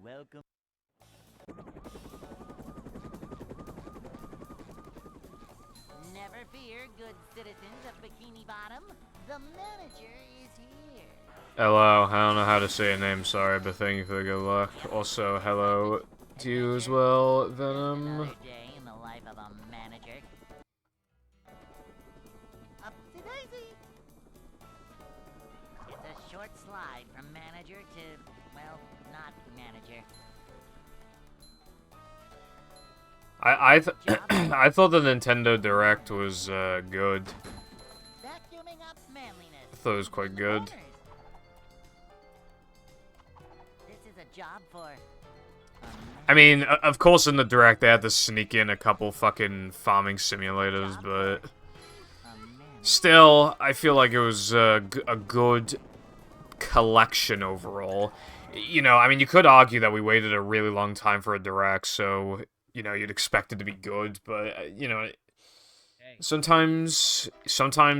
Welcome. Never fear, good citizens of Bikini Bottom. The manager is here. Hello, I don't know how to say your name, sorry, but thank you for the good luck. Also, hello to you as well, Venom. Another day in the life of a manager. Upsy daisy. It's a short slide from manager to, well, not manager. I thought the Nintendo Direct was good. Vacuuming up manliness. I thought it was quite good. This is a job for. I mean, of course in the Direct they had to sneak in a couple fucking farming simulators, but still, I feel like it was a good collection overall. You know, I mean, you could argue that we waited a really long time for a Direct, so, you know, you'd expect it to be good, but, you know, sometimes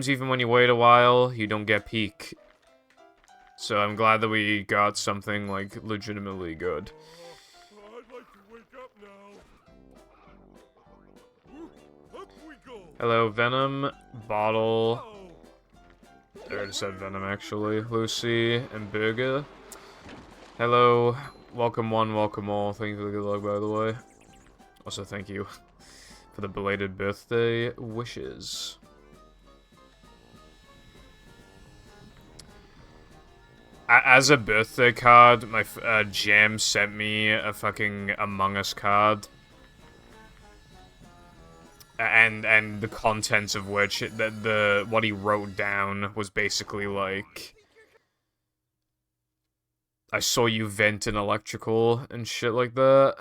even when you wait a while, you don't get peak. So I'm glad that we got something, like, legitimately good. I'd like to wake up now. Up we go. Hello, Venom, Bottle. I already said Venom, actually. Lucy and Burger. Hello, welcome one, welcome all. Thank you for the good luck, by the way. Also, thank you for the belated birthday wishes. As a birthday card, my Jam sent me a fucking Among Us card. And the contents of which, what he wrote down was basically like, I saw you vent in electrical and shit like that.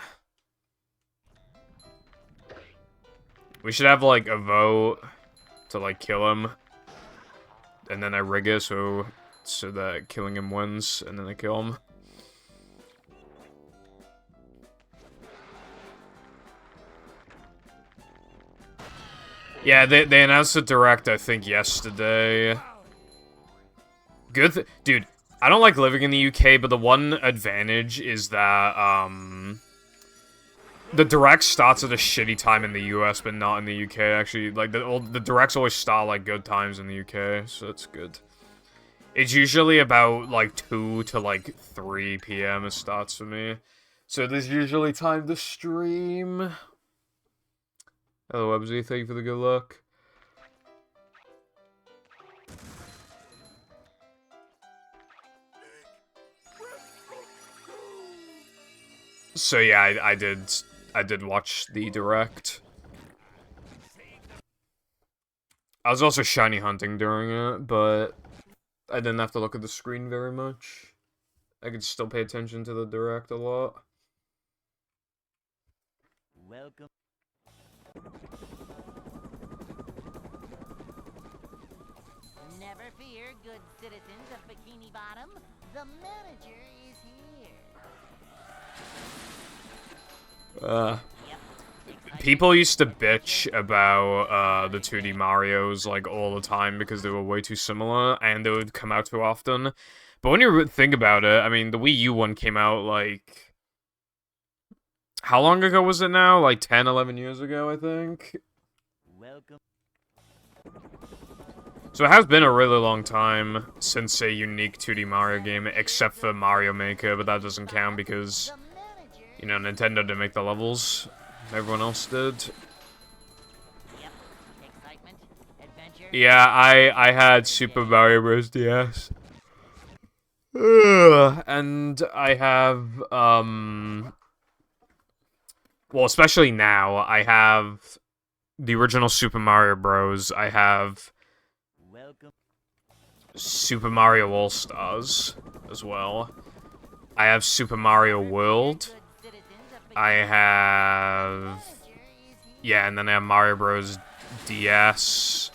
We should have like a vote to like kill him. And then I rig it so that killing him wins, and then I kill him. Yeah, they announced the Direct, I think, yesterday. Dude, I don't like living in the UK, but the one advantage is that, the Direct starts at a shitty time in the US, but not in the UK, actually. Like, the Directs always start, like, good times in the UK, so that's good. It's usually about, like, 2 to, like, 3 PM it starts for me. So there's usually time to stream. Hello, Ebsy. Thank you for the good luck. So yeah, I did watch the Direct. I was also shiny hunting during it, but I didn't have to look at the screen very much. I could still pay attention to the Direct a lot. Welcome. Never fear, good citizens of Bikini Bottom. The manager is here. People used to bitch about the 2D Marios like all the time because they were way too similar and they would come out too often. But when you think about it, I mean, the Wii U one came out like, how long ago was it now? Like 10, 11 years ago, I think. Welcome. So it has been a really long time since a unique 2D Mario game, except for Mario Maker, but that doesn't count because, you know, Nintendo didn't make the levels. Everyone else did. Yep. Excitement, adventure. Yeah, I had Super Mario Bros. DS. And I have, well, especially now, I have the original Super Mario Bros. I have Welcome. Super Mario All-Stars as well. I have Super Mario World. I have, yeah, and then I have Mario Bros. DS,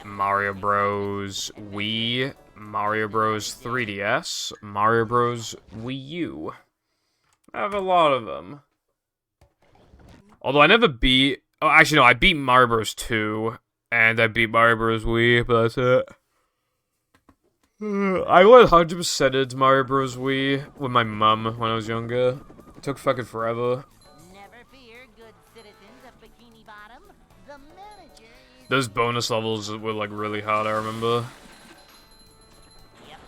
Mario Bros. Wii, Mario Bros. 3DS, Mario Bros. Wii U. I have a lot of them. Although I never beat, oh, actually no, I beat Mario Bros. 2, and I beat Mario Bros. Wii, but that's it. I 100%ed Mario Bros. Wii with my mum when I was younger. It took fucking forever. Never fear, good citizens of Bikini Bottom. The manager is... Those bonus levels were like really hard, I remember. Yep.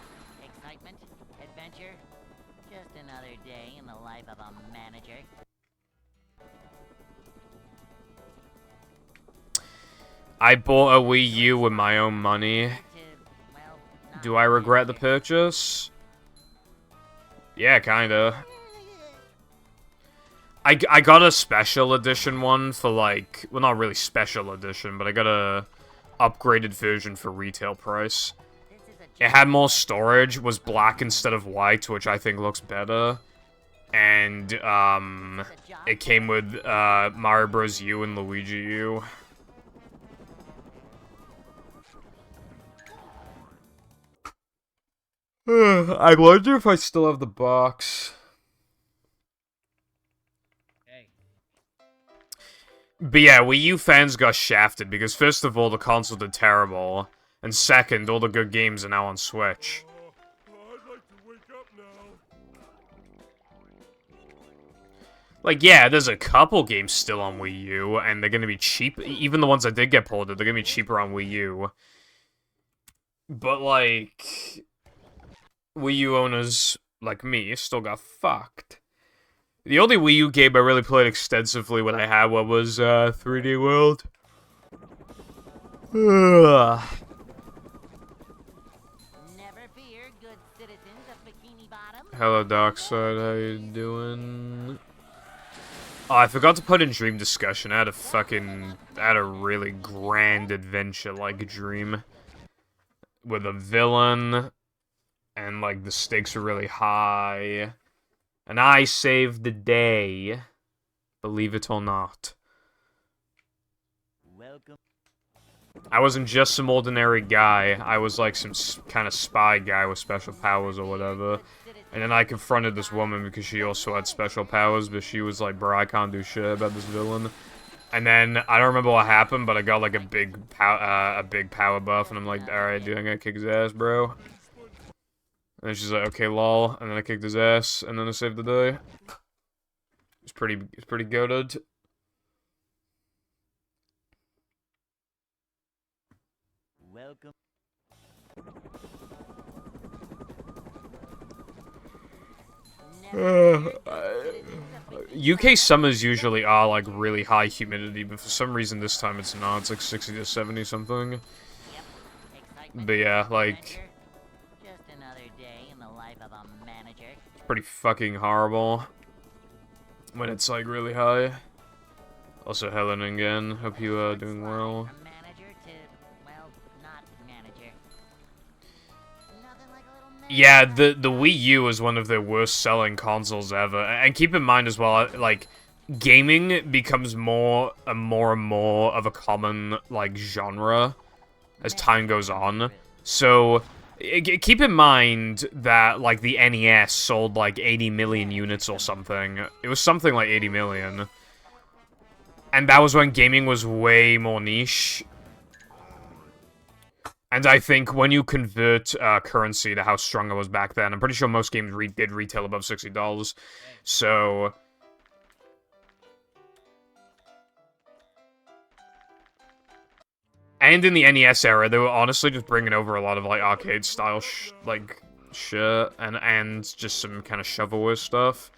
Excitement, adventure. Just another day in the life of a manager. I bought a Wii U with my own money. Well, not Do I regret the purchase? Yeah, kinda. I got a special edition one for like, well, not really special edition, but I got a upgraded version for retail price. This is a It had more storage, was black instead of white, which I think looks better. And, it came with, Mario Bros. U and Luigi U. I wonder if I still have the box. But yeah, Wii U fans got shafted because first of all, the console did terrible, and second, all the good games are now on Switch. I'd like to wake up now. Like, yeah, there's a couple games still on Wii U, and they're gonna be cheap. Even the ones that did get ported, they're gonna be cheaper on Wii U. But, like, Wii U owners, like me, still got fucked. The only Wii U game I really played extensively when I had one was, 3D World. Never fear, good citizens of Bikini Bottom. Hello, Darkside, how you doing? Oh, I forgot to put in Dream Discussion. I had a really grand adventure-like dream. With a villain, and, like, the stakes are really high. And I saved the day, believe it or not. Welcome. I wasn't just some ordinary guy, I was like some kind of spy guy with special powers or whatever. And then I confronted this woman because she also had special powers, but she was like, bro, I can't do shit about this villain. And then, I don't remember what happened, but I got like a big power buff, and I'm like, alright, dude, I'm gonna kick his ass, bro. And then she's like, okay, lol, and then I kicked his ass, and then I saved the day. It's pretty goated. Welcome. UK summers usually are like really high humidity, but for some reason this time it's not. It's like 60 to 70 something. But yeah, like, Just another day in the life of a manager. it's pretty fucking horrible when it's like really high. Also, Helen again. Hope you are doing well. From manager to, well, not manager. Nothing like a little manager. Yeah, the Wii U is one of their worst selling consoles ever. And keep in mind as well, like, gaming becomes more and more of a common, like, genre as time goes on. So, keep in mind that, like, the NES sold, like, 80 million units or something. It was something like 80 million. And that was when gaming was way more niche. And I think when you convert currency to how strong it was back then, I'm pretty sure most games did retail above $60. So... And in the NES era, they were honestly just bringing over a lot of, like, arcade-style, shit, and just some kind of shovelware stuff.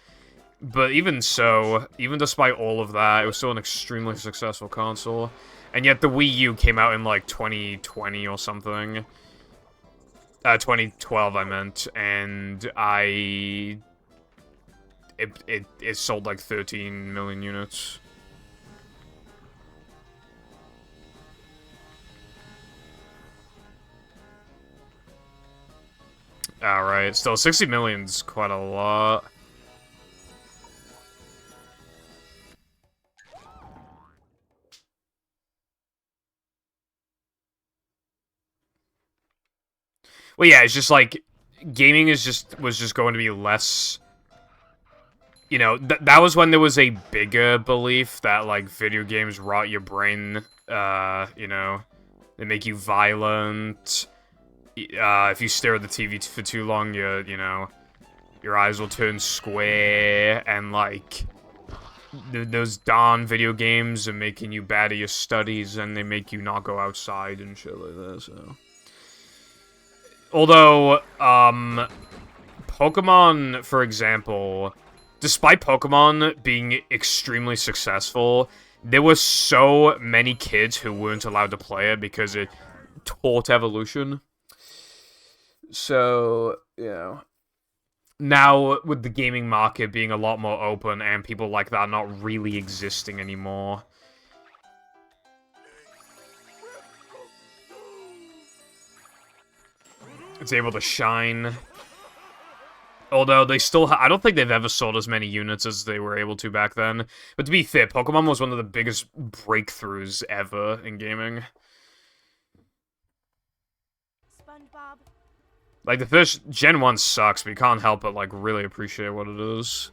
But even so, even despite all of that, it was still an extremely successful console. And yet the Wii U came out in, like, 2020 or something. 2012, I meant. And it sold, like, 13 million units. Alright, still 60 million's quite a lot. Well, yeah, it's just like gaming was just going to be less. You know, that was when there was a bigger belief that like video games rot your brain. You know, they make you violent. if you stare at the TV for too long, you know, your eyes will turn square, and, like, those darn video games are making you bad at your studies, and they make you not go outside and shit like that, so. Although, Pokemon, for example, despite Pokemon being extremely successful, there were so many kids who weren't allowed to play it because it taught evolution. So, you know. Now, with the gaming market being a lot more open and people like that not really existing anymore, it's able to shine. Although they still I don't think they've ever sold as many units as they were able to back then. But to be fair, Pokemon was one of the biggest breakthroughs ever in gaming. SpongeBob. Like, the first Gen 1 sucks, but you can't help but, like, really appreciate what it is.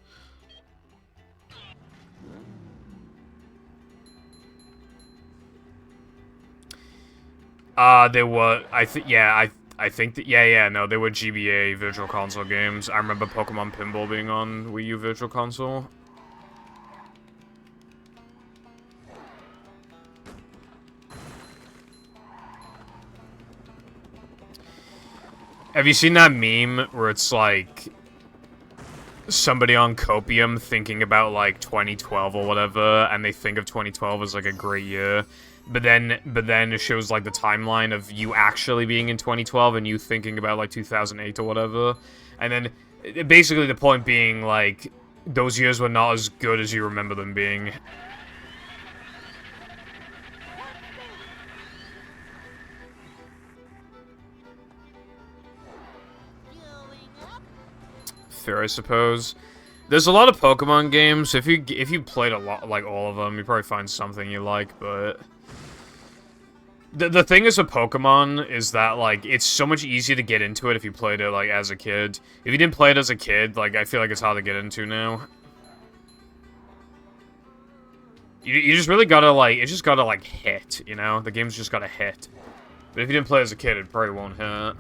They were, I think that, no, they were GBA Virtual Console games. I remember Pokemon Pinball being on Wii U Virtual Console. Have you seen that meme where it's like somebody on Copium thinking about like 2012 or whatever, and they think of 2012 as like a great year, but then it shows like the timeline of you actually being in 2012 and you thinking about like 2008 or whatever, and then basically the point being like those years were not as good as you remember them being. Fair, I suppose. There's a lot of Pokemon games. If you played a lot, like all of them, you probably find something you like. But the thing is with Pokemon is that like it's so much easier to get into it if you played it like as a kid. If you didn't play it as a kid, like I feel like it's hard to get into now. You just really gotta like it just gotta like hit, you know? The game's just gotta hit. But if you didn't play as a kid, it probably won't hit.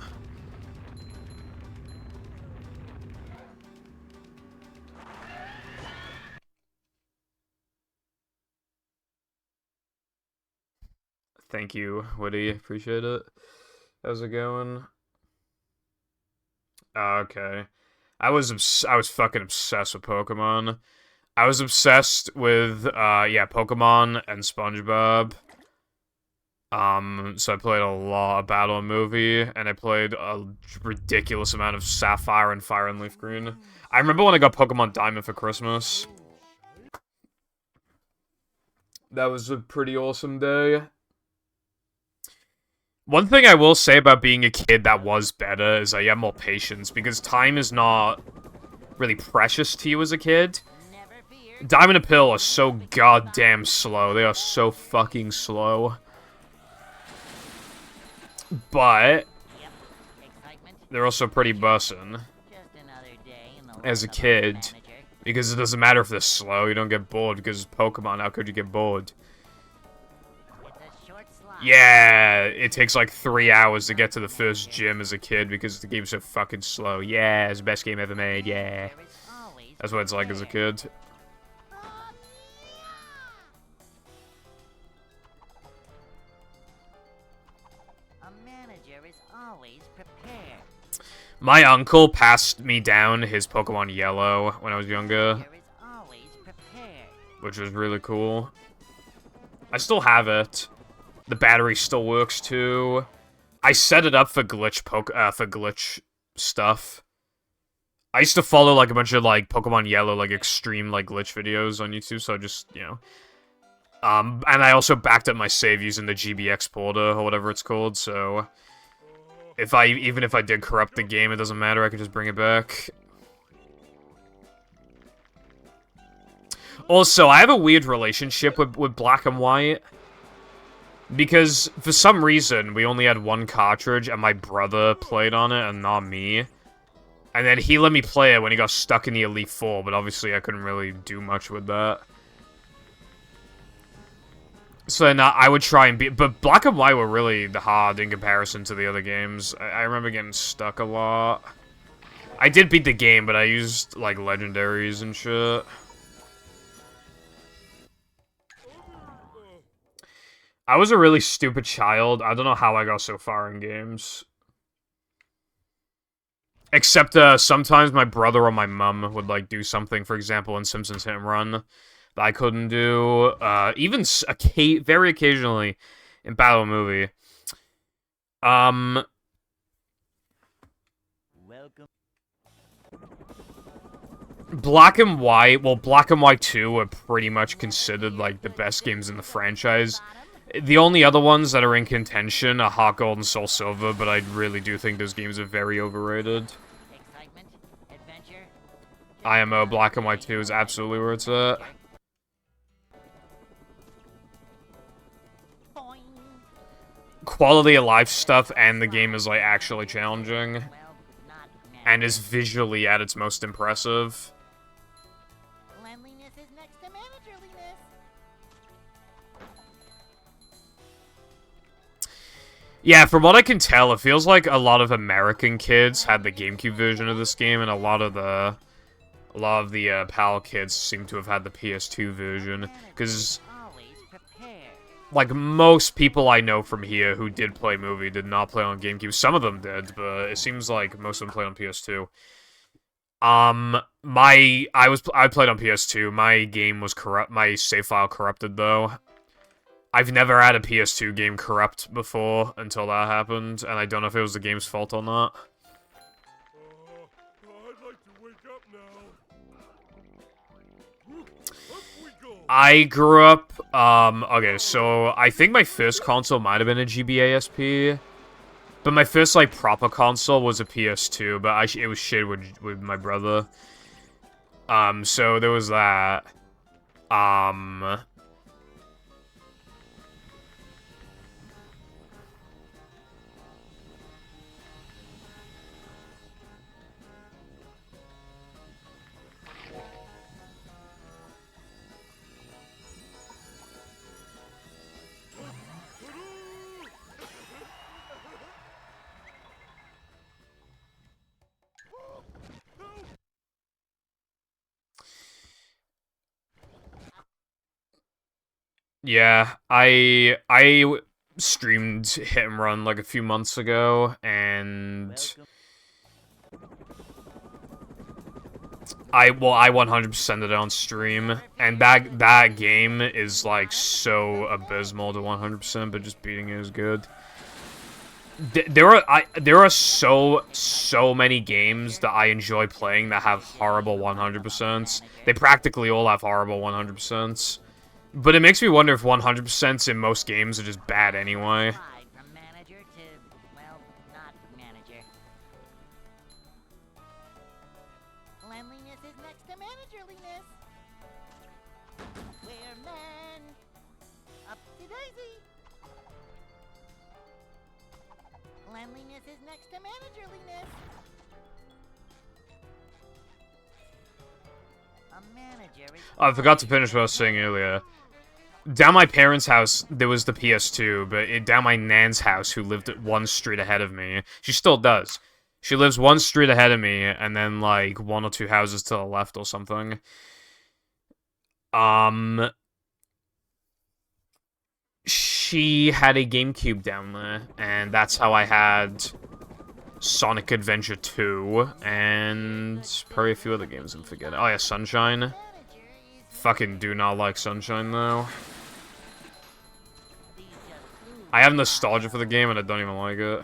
Thank you, Woody. Appreciate it. How's it going? Okay. I was fucking obsessed with Pokemon. I was obsessed with, yeah, Pokemon and SpongeBob. So I played a lot of Battle and Movie, and I played a ridiculous amount of Sapphire and Fire and Leaf Green. I remember when I got Pokemon Diamond for Christmas. That was a pretty awesome day. One thing I will say about being a kid that was better is that you have more patience, because time is not really precious to you as a kid. Diamond and Pearl are so goddamn slow. They are so fucking slow. But they're also pretty bussin'. As a kid. Because it doesn't matter if they're slow, you don't get bored, because it's Pokemon, how could you get bored? Yeah, it takes like 3 hours to get to the first gym as a kid because the game's so fucking slow. Yeah, it's the best game ever made, yeah. That's what it's like as a kid. A manager is always prepared. My uncle passed me down his Pokemon Yellow when I was younger, which was really cool. I still have it. The battery still works too. I set it up for glitch stuff. I used to follow like a bunch of like Pokemon Yellow like extreme like glitch videos on YouTube, so I just, you know. And I also backed up my save using the GB exporter or whatever it's called, so even if I did corrupt the game, it doesn't matter, I could just bring it back. Also, I have a weird relationship with Black and White. Because, for some reason, we only had one cartridge, and my brother played on it, and not me. And then he let me play it when he got stuck in the Elite Four, but obviously I couldn't really do much with that. So then I would try and beat... But Black and White were really hard in comparison to the other games. I remember getting stuck a lot. I did beat the game, but I used, like, legendaries and shit. I was a really stupid child. I don't know how I got so far in games. Except, sometimes my brother or my mum would, like, do something, for example, in Simpsons Hit and Run, that I couldn't do. Even very occasionally in Battle Movie. Welcome. Black and White, well, Black and White 2 are pretty much considered, like, the best games in the franchise. The only other ones that are in contention are Heart Gold and Soul Silver, but I really do think those games are very overrated. Excitement, adventure. IMO Black and White 2 is absolutely where it's at. Boing. Quality of life stuff, and the game is, like, actually challenging. Well, not And is visually at its most impressive. Cleanliness is next to managerliness. Yeah, from what I can tell, it feels like a lot of American kids had the GameCube version of this game, and a lot of the PAL kids seem to have had the PS2 version, because Always prepared. like most people I know from here who did play movie did not play on GameCube. Some of them did, but it seems like most of them played on PS2. I played on PS2. My game was corrupt. My save file corrupted though. I've never had a PS2 game corrupt before until that happened, and I don't know if it was the game's fault or not. I'd like to wake up now. Up we go. I grew up, okay, so I think my first console might have been a GBA SP, but my first, like, proper console was a PS2, but it was shared with my brother. So there was that. Yeah, I streamed Hit and Run like a few months ago, and Welcome. I 100%ed it on stream, and that game is like so abysmal to 100%, but just beating it is good. There are so many games that I enjoy playing that have horrible 100%. They practically all have horrible 100%. But it makes me wonder if 100% in most games are just bad anyway. Slide from manager to, well, not manager. Cleanliness is next to managerliness. We're men. Up to daisy. Cleanliness is next to managerliness. A manager is... Oh, I forgot to finish what I was saying earlier. Down my parents' house, there was the PS2, but down my nan's house, who lived one street ahead of me, she still does. She lives one street ahead of me, and then, like, one or two houses to the left or something. She had a GameCube down there, and that's how I had Sonic Adventure 2, and probably a few other games I'm forgetting. Oh yeah, Sunshine. Fucking do not like Sunshine, though. I have nostalgia for the game, and I don't even like it.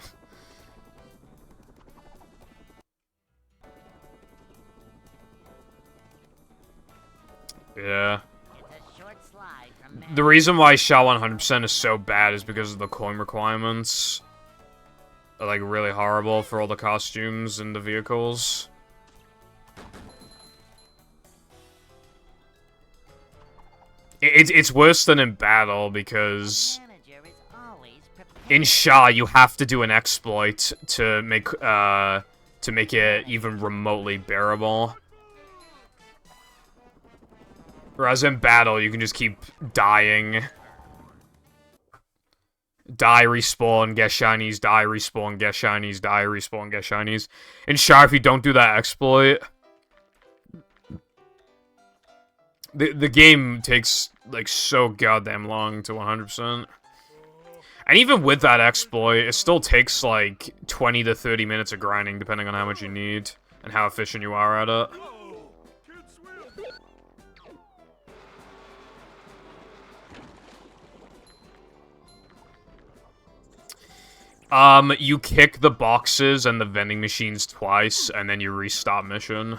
Yeah. It's a short slide from The reason why SHA 100% is so bad is because of the coin requirements. Are, like, really horrible for all the costumes and the vehicles. It's worse than in Battle, because manager is always prepared. in SHA you have to do an exploit to make it even remotely bearable. Whereas in Battle you can just keep dying Die, respawn, get shinies, die, respawn, get shinies, die, respawn, get shinies. In Shire, if you don't do that exploit, the game takes, like, so goddamn long to 100%. And even with that exploit, it still takes, like, 20 to 30 minutes of grinding, depending on how much you need and how efficient you are at it. Whoa! Can't swim! You kick the boxes and the vending machines twice, and then you restart mission.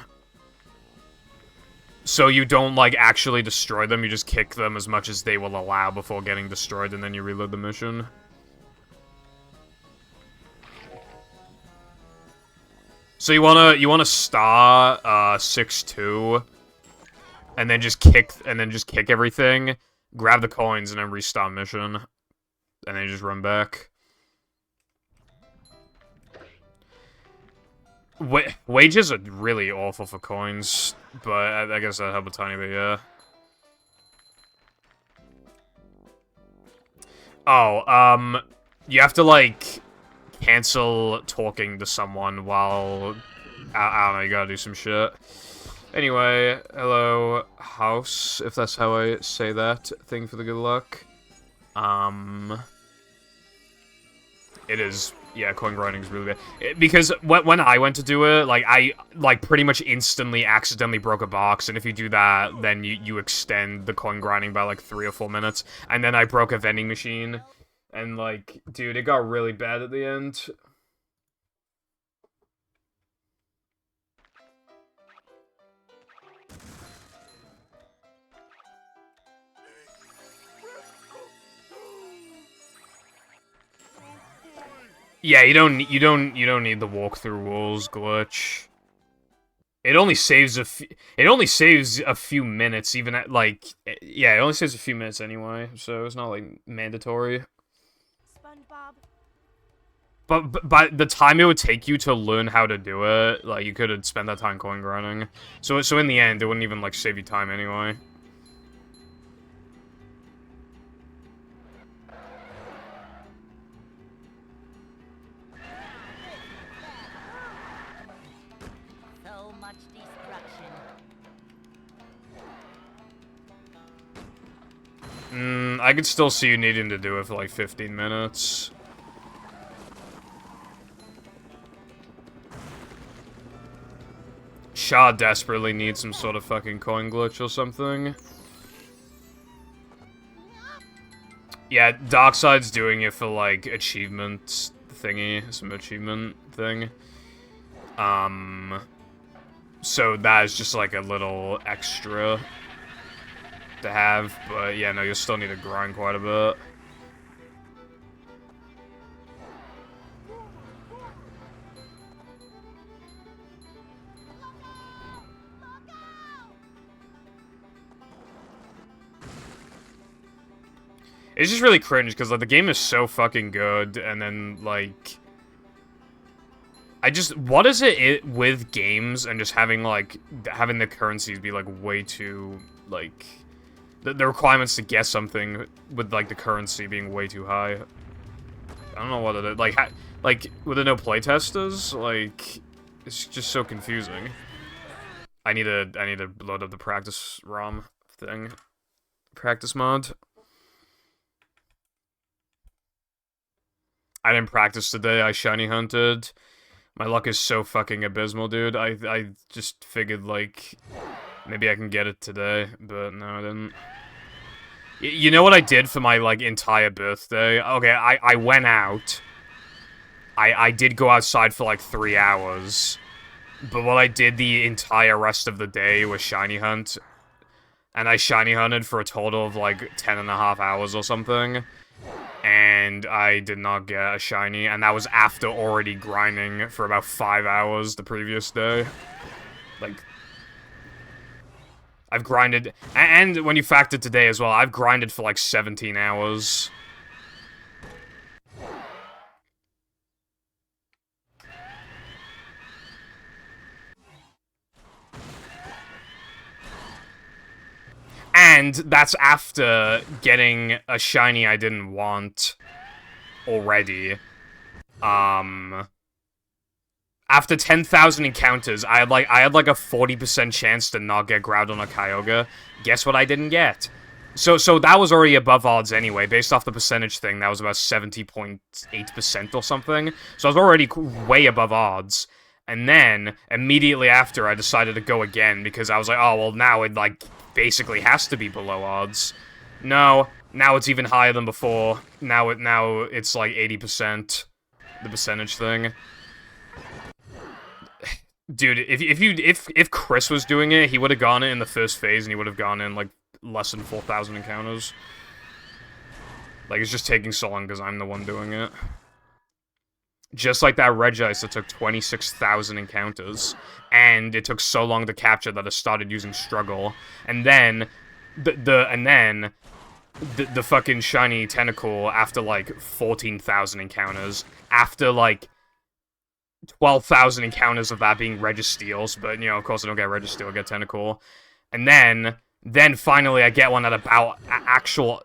So you don't, like, actually destroy them, you just kick them as much as they will allow before getting destroyed, and then you reload the mission. So you wanna start, 6-2, and then just kick everything, grab the coins, and then restart mission. And then you just run back. Wages are really awful for coins, but I guess that help a tiny bit, yeah. Oh, you have to, like, cancel talking to someone while... I don't know, you gotta do some shit. Anyway, hello, house, if that's how I say that. Thing for the good luck. It is... Yeah, coin grinding is really bad. Because when I went to do it, like, I, like, pretty much instantly accidentally broke a box, and if you do that, then you extend the coin grinding by, like, 3 or 4 minutes. And then I broke a vending machine, and, like, dude, it got really bad at the end. Yeah, you don't need the walk-through walls glitch. It only saves a few minutes, even at, like, yeah, it only saves a few minutes anyway, so it's not, like, mandatory. SpongeBob. But by the time it would take you to learn how to do it, like, you could have spent that time coin grinding. So in the end, it wouldn't even, like, save you time anyway. So much destruction. I could still see you needing to do it for, like, 15 minutes. Shaw desperately needs some sort of fucking coin glitch or something. Yeah, Darkside's doing it for, like, achievement thingy, some achievement thing. So that is just, like, a little extra to have, but yeah, no, you'll still need to grind quite a bit. It's just really cringe, because, like, the game is so fucking good, and then, like... what is it with games and just having, like, having the currencies be, like, way too, like... The requirements to get something with, like, the currency being way too high. I don't know what it is. Like, were there no playtesters? Like, it's just so confusing. I need to load up the practice ROM thing. Practice mod. I didn't practice today, I shiny hunted. My luck is so fucking abysmal, dude. I just figured, like, maybe I can get it today, but no, I didn't. You know what I did for my, like, entire birthday? Okay, I went out. I did go outside for, like, 3 hours. But what I did the entire rest of the day was shiny hunt. And I shiny hunted for a total of, like, 10.5 hours or something. And I did not get a shiny, and that was after already grinding for about 5 hours the previous day. Like, I've grinded, and when you factor today as well, I've grinded for like 17 hours. And that's after getting a shiny I didn't want. already. After 10,000 encounters, I had like a 40% chance to not get Groudon or Kyogre. Guess what I didn't get? So that was already above odds anyway, based off the percentage thing. That was about 70.8% or something. So I was already way above odds. And then, immediately after, I decided to go again, because I was like, oh, well, now it, like, basically has to be below odds. No, now it's even higher than before. Now it's like 80%, the percentage thing. Dude, if Chris was doing it, he would have gone it in the first phase, and he would have gone in, like, less than 4,000 encounters. Like, it's just taking so long because I'm the one doing it. Just like that Regice that took 26,000 encounters, and it took so long to capture that I started using Struggle, and then the fucking shiny Tentacle after like 14,000 encounters, after like 12,000 encounters of that being Registeals, but you know, of course I don't get Registeel, I get Tentacle, and then finally I get one at about actual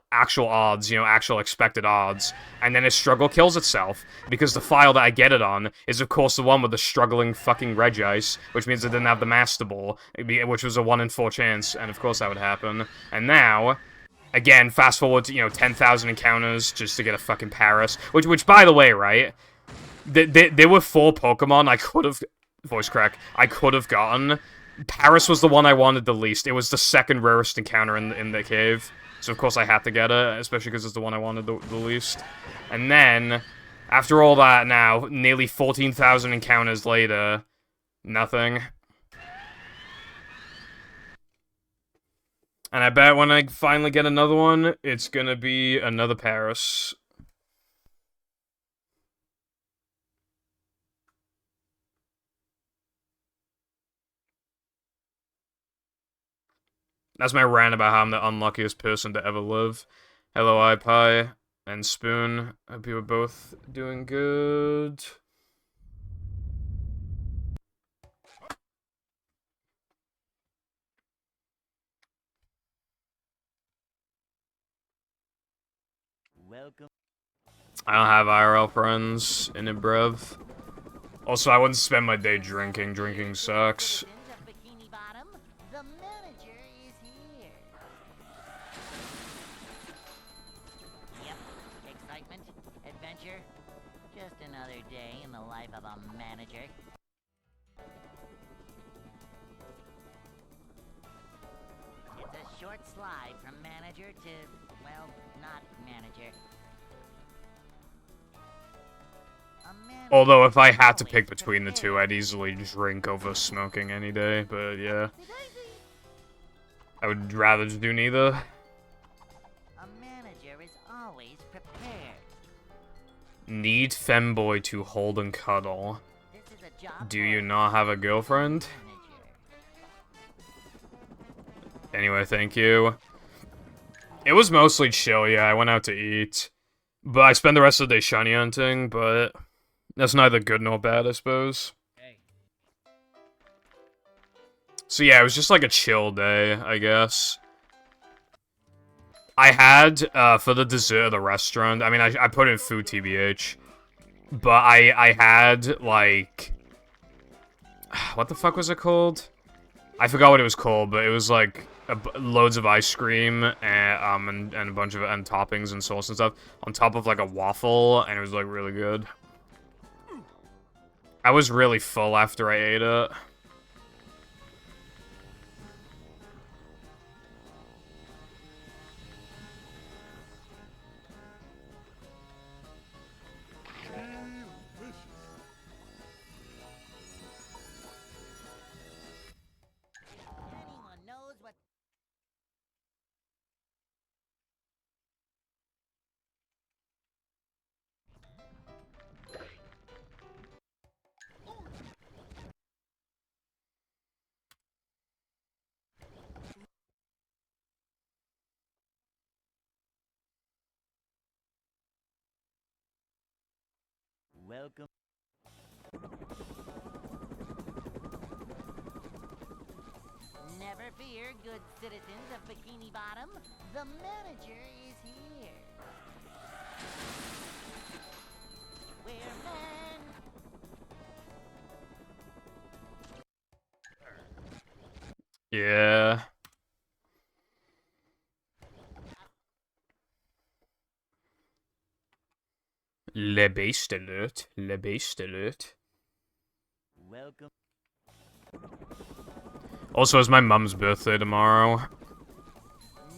odds, you know, actual expected odds, and then its Struggle kills itself, because the file that I get it on is of course the one with the struggling fucking Regice, which means it didn't have the Master Ball, which was a 1 in 4 chance, and of course that would happen. And now, again, fast forward to, you know, 10,000 encounters just to get a fucking Paris, which by the way, right, there were 4 Pokemon I could have, voice crack, I could have gotten. Paris was the one I wanted the least. It was the second rarest encounter in the cave. So of course I had to get it, especially because it's the one I wanted the least. And then, after all that now, nearly 14,000 encounters later, nothing. And I bet when I finally get another one, it's gonna be another Paris. That's my rant about how I'm the unluckiest person to ever live. Hello, iPie and Spoon. Hope you are both doing good. Welcome. I don't have IRL friends in it, bruv. Also, I wouldn't spend my day drinking. Drinking sucks. Bikini Bottom, the manager is here. Yep, excitement, adventure, just another day in the life of a manager. It's a short slide from manager to, well, not manager. Although, if I had to pick between the two, I'd easily drink over smoking any day, but yeah. I would rather just do neither. A manager is always prepared. Need femboy to hold and cuddle. This is a job Do you not have a girlfriend? Anyway, thank you. It was mostly chill, yeah, I went out to eat. But I spent the rest of the day shiny hunting, but that's neither good nor bad, I suppose. So yeah, it was just like a chill day, I guess. I had, for the dessert of the restaurant, I mean, I put in food TBH, but I had, like, what the fuck was it called? I forgot what it was called, but it was like loads of ice cream and a bunch of toppings and sauce and stuff on top of like a waffle, and it was like really good. I was really full after I ate it. Anyone knows what... Welcome. Never fear, good citizens of Bikini Bottom. The manager is here. We're men. Yeah. Le beast alert. Le beast alert. Welcome. Also, it's my mum's birthday tomorrow.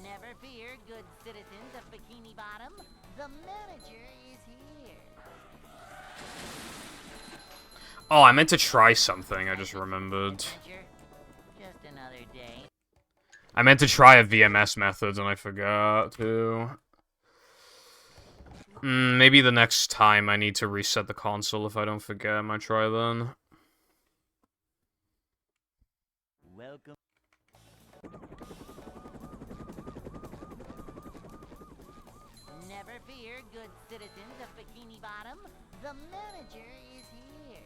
Never fear, good citizens of Bikini Bottom. The manager is here. Oh, I meant to try something, I just remembered. Adventure. Just another day. I meant to try a VMS method and I forgot to. Maybe the next time I need to reset the console if I don't forget, I might try then. Welcome. Never fear, good citizens of Bikini Bottom. The manager is here.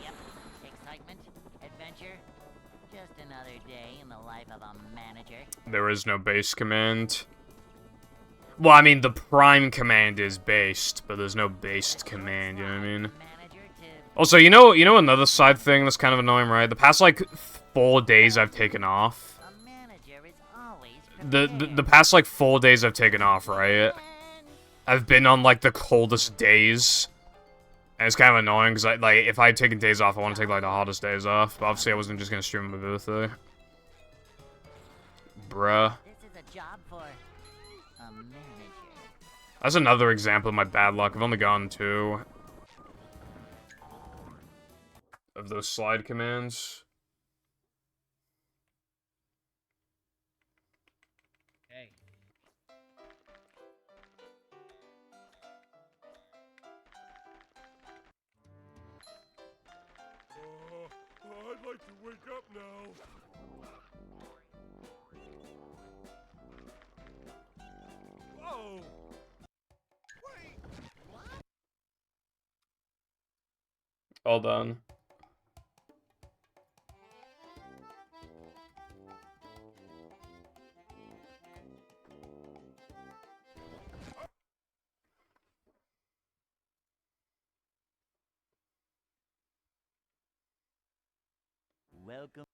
Yep, excitement, adventure. Just another day in the life of a manager. There is no base command. Well, I mean, the prime command is based, but there's no based command, you know what I mean? Manager to Also, you know another side thing that's kind of annoying, right? The past, like, 4 days I've taken off. a manager is always The past, like, 4 days I've taken off, right? prepared. I've been on, like, the coldest days. And it's kind of annoying, because, like, if I had taken days off, I want to take, like, the hottest days off. But obviously I wasn't just going to stream on my birthday. Bruh. This is a job for a manager. That's another example of my bad luck. I've only gotten 2 of those slide commands. Hey. I'd like to wake up now. Whoa! All done. Welcome.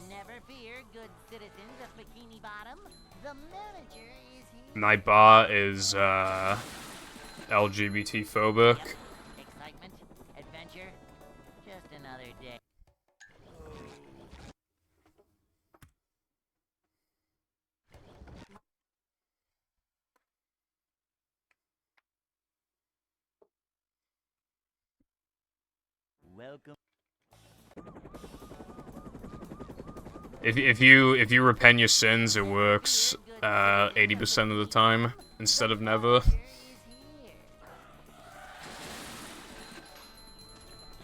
Never fear, good citizens of Bikini Bottom. The manager is here. My bot is, LGBT phobic. Yep. Excitement, adventure. Just another day. Welcome. If you repent your sins, it works 80% of the time instead of never. Manager is here.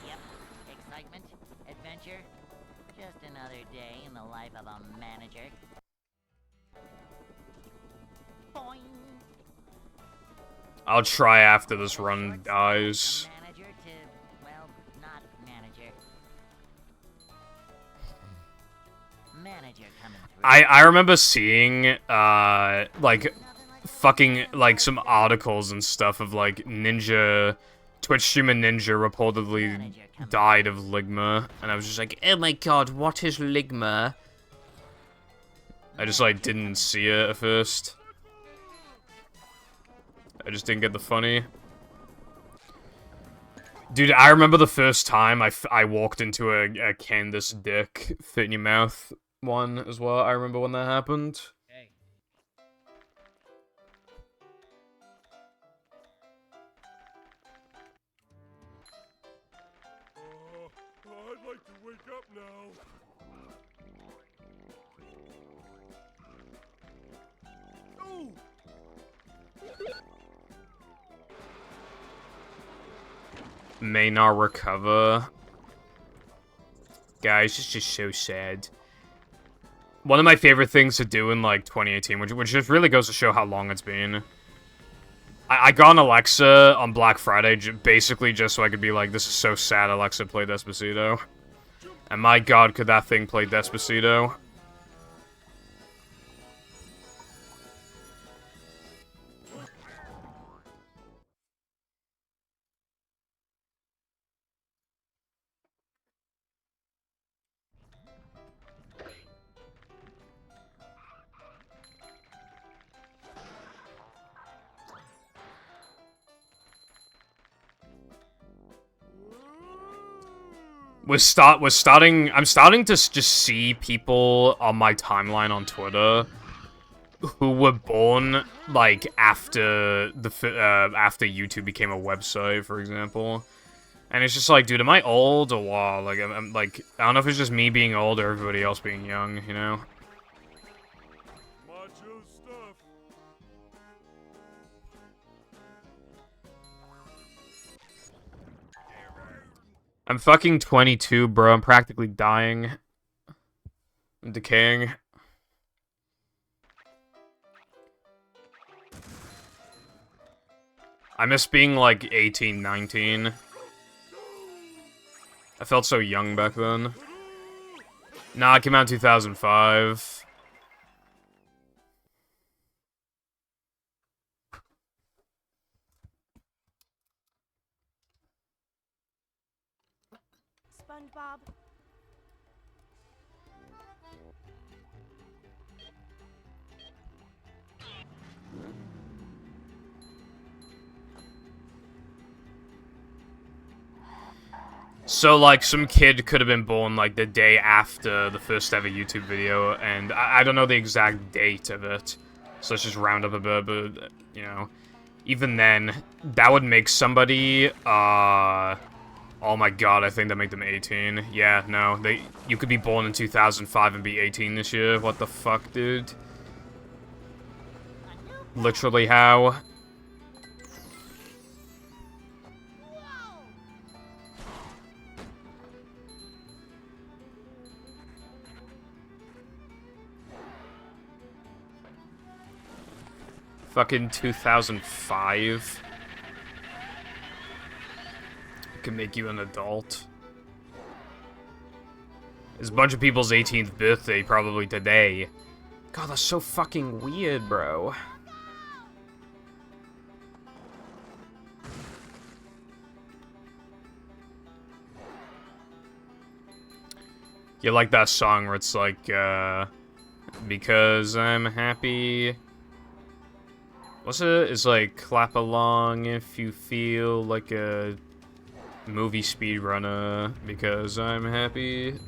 Yep. Excitement, adventure. Just another day in the life of a manager. Boing. I'll try after this run dies. Manager to, well, not manager. Manager coming through. I remember seeing like fucking like some articles and stuff of like Twitch streamer Ninja reportedly died of Ligma, and I was just like, oh my god, what is Ligma? I just like didn't see it at first. I just didn't get the funny. Dude, I remember the first time I walked into a Candace dick fit in your mouth one as well. I remember when that happened. Hey. I'd like to wake up now. Ooh! May not recover. Guys, it's just so sad. One of my favorite things to do in, like, 2018, which just really goes to show how long it's been. I got an Alexa on Black Friday, basically just so I could be like, this is so sad, Alexa, play Despacito. And my god, could that thing play Despacito. I'm starting to just see people on my timeline on Twitter who were born, like, after after YouTube became a website, for example. And it's just like, dude, am I old or what? Like, I'm like, I don't know if it's just me being old or everybody else being young, you know? Macho stuff. I'm fucking 22, bro. I'm practically dying. I'm decaying. I miss being, like, 18, 19. I felt so young back then. Nah, it came out in 2005. SpongeBob. So, like, some kid could have been born, like, the day after the first ever YouTube video, and I don't know the exact date of it, so let's just round up a bit, but, you know, even then, that would make somebody, oh my god, I think that make them 18. Yeah, no, you could be born in 2005 and be 18 this year. What the fuck, dude? Literally how? Fucking 2005. Can make you an adult. It's a bunch of people's 18th birthday probably today. God, that's so fucking weird, bro. You like that song where it's like, because I'm happy. What's it? It's like, clap along if you feel like a movie speedrunner, because I'm happy.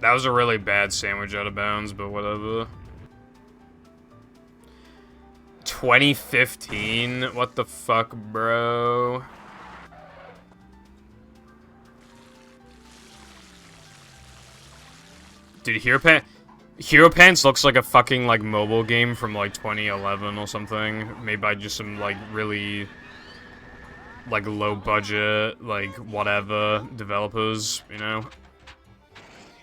That was a really bad sandwich out of bounds, but whatever. 2015? What the fuck, bro? Dude, Hero Pants looks like a fucking, like, mobile game from, like, 2011 or something. Made by just some, like, really, like, low-budget, like, whatever developers, you know?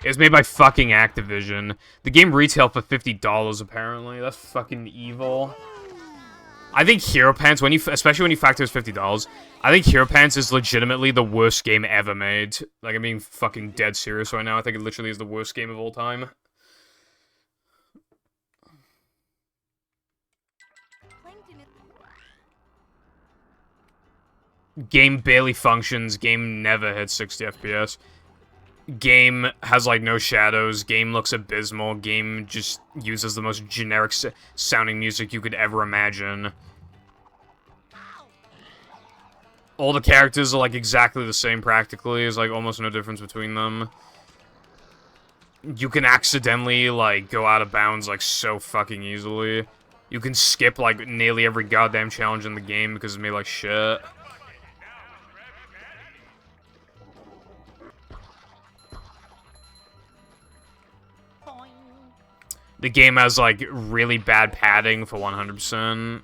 It was made by fucking Activision. The game retailed for $50, apparently. That's fucking evil. I think Hero Pants, especially when you factor it's $50, I think Hero Pants is legitimately the worst game ever made. Like, I'm being fucking dead serious right now. I think it literally is the worst game of all time. Game barely functions. Game never hits 60 FPS. Game has, like, no shadows. Game looks abysmal. Game just uses the most generic sounding music you could ever imagine. All the characters are, like, exactly the same, practically. There's, like, almost no difference between them. You can accidentally, like, go out of bounds, like, so fucking easily. You can skip, like, nearly every goddamn challenge in the game because it's made like shit. The game has, like, really bad padding for 100%.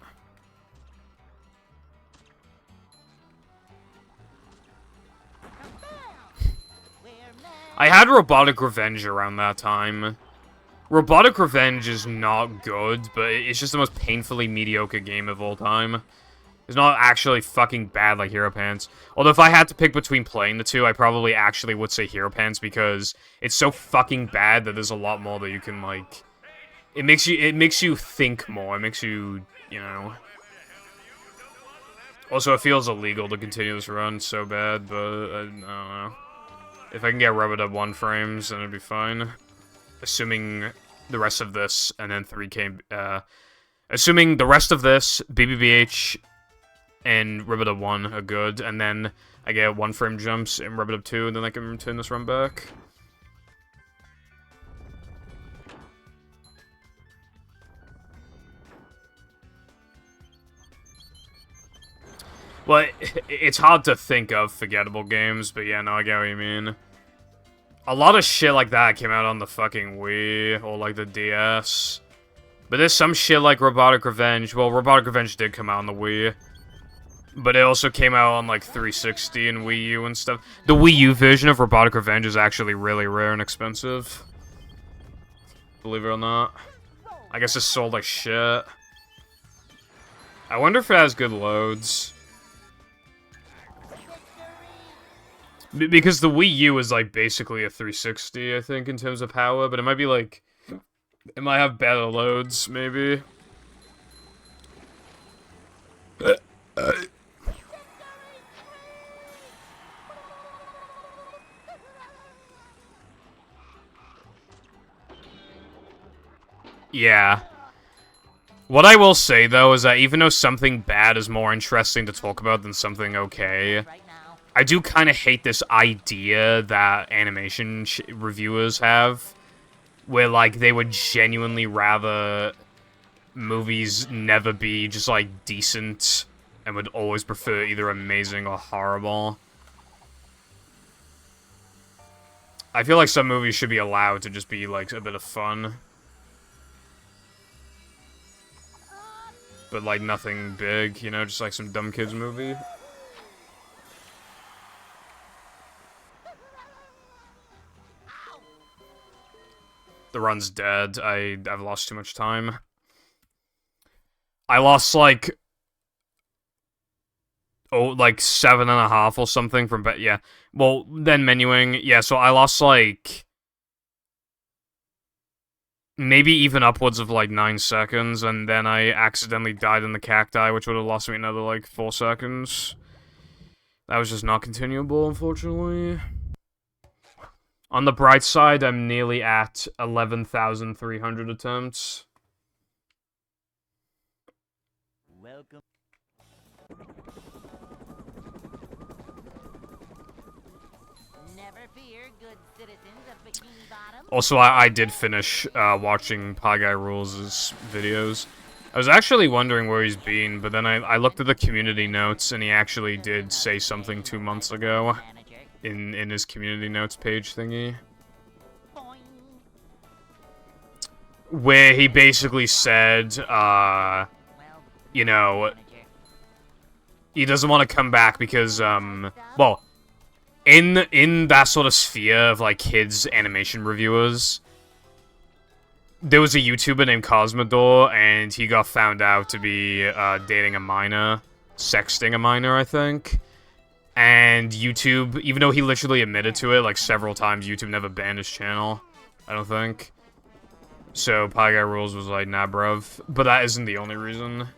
I had Robotic Revenge around that time. Robotic Revenge is not good, but it's just the most painfully mediocre game of all time. It's not actually fucking bad like Hero Pants. Although if I had to pick between playing the two, I probably actually would say Hero Pants because it's so fucking bad that there's a lot more that you can, like, it makes you think more. It makes you, you know. Also, it feels illegal to continue this run so bad, but I don't know. If I can get Rubber Dub 1 frames, then it'd be fine. Assuming the rest of this, and then 3K, assuming the rest of this, BBBH, and Rubber Dub 1 are good, and then I get 1 frame jumps in Rubber Dub 2, and then I can turn this run back. Well, it's hard to think of forgettable games, but yeah, no, I get what you mean. A lot of shit like that came out on the fucking Wii, or like the DS. But there's some shit like Robotic Revenge. Well, Robotic Revenge did come out on the Wii. But it also came out on like 360 and Wii U and stuff. The Wii U version of Robotic Revenge is actually really rare and expensive. Believe it or not. I guess it's sold like shit. I wonder if it has good loads. Because the Wii U is, like, basically a 360, I think, in terms of power, but it might be, like... It might have better loads, maybe. Yeah. What I will say, though, is that even though something bad is more interesting to talk about than something okay... I do kind of hate this idea that animation reviewers have, where, like, they would genuinely rather movies never be just, like, decent, and would always prefer either amazing or horrible. I feel like some movies should be allowed to just be, like, a bit of fun. But, like, nothing big, you know, just, like, some dumb kids movie. The run's dead. I've lost too much time. I lost, like... Oh, like 7.5 or something from... Yeah. Well, then menuing. Yeah, so I lost, like... Maybe even upwards of, like, 9 seconds, and then I accidentally died in the cacti, which would have lost me another, like, 4 seconds. That was just not continuable, unfortunately. On the bright side, I'm nearly at 11,300 attempts. Welcome. Never fear, good citizens of Bikini Bottom. Also, I did finish watching Pie Guy Rules' videos. I was actually wondering where he's been, but then I looked at the community notes, and he actually did say something 2 months ago. In his community notes page thingy. Where he basically said, you know, he doesn't want to come back because, well, in that sort of sphere of, like, kids animation reviewers, there was a YouTuber named Cosmodor, and he got found out to be, dating a minor, sexting a minor, I think. And YouTube, even though he literally admitted to it, like, several times, YouTube never banned his channel, I don't think. So, Pie Guy Rules was like, nah, bruv. But that isn't the only reason.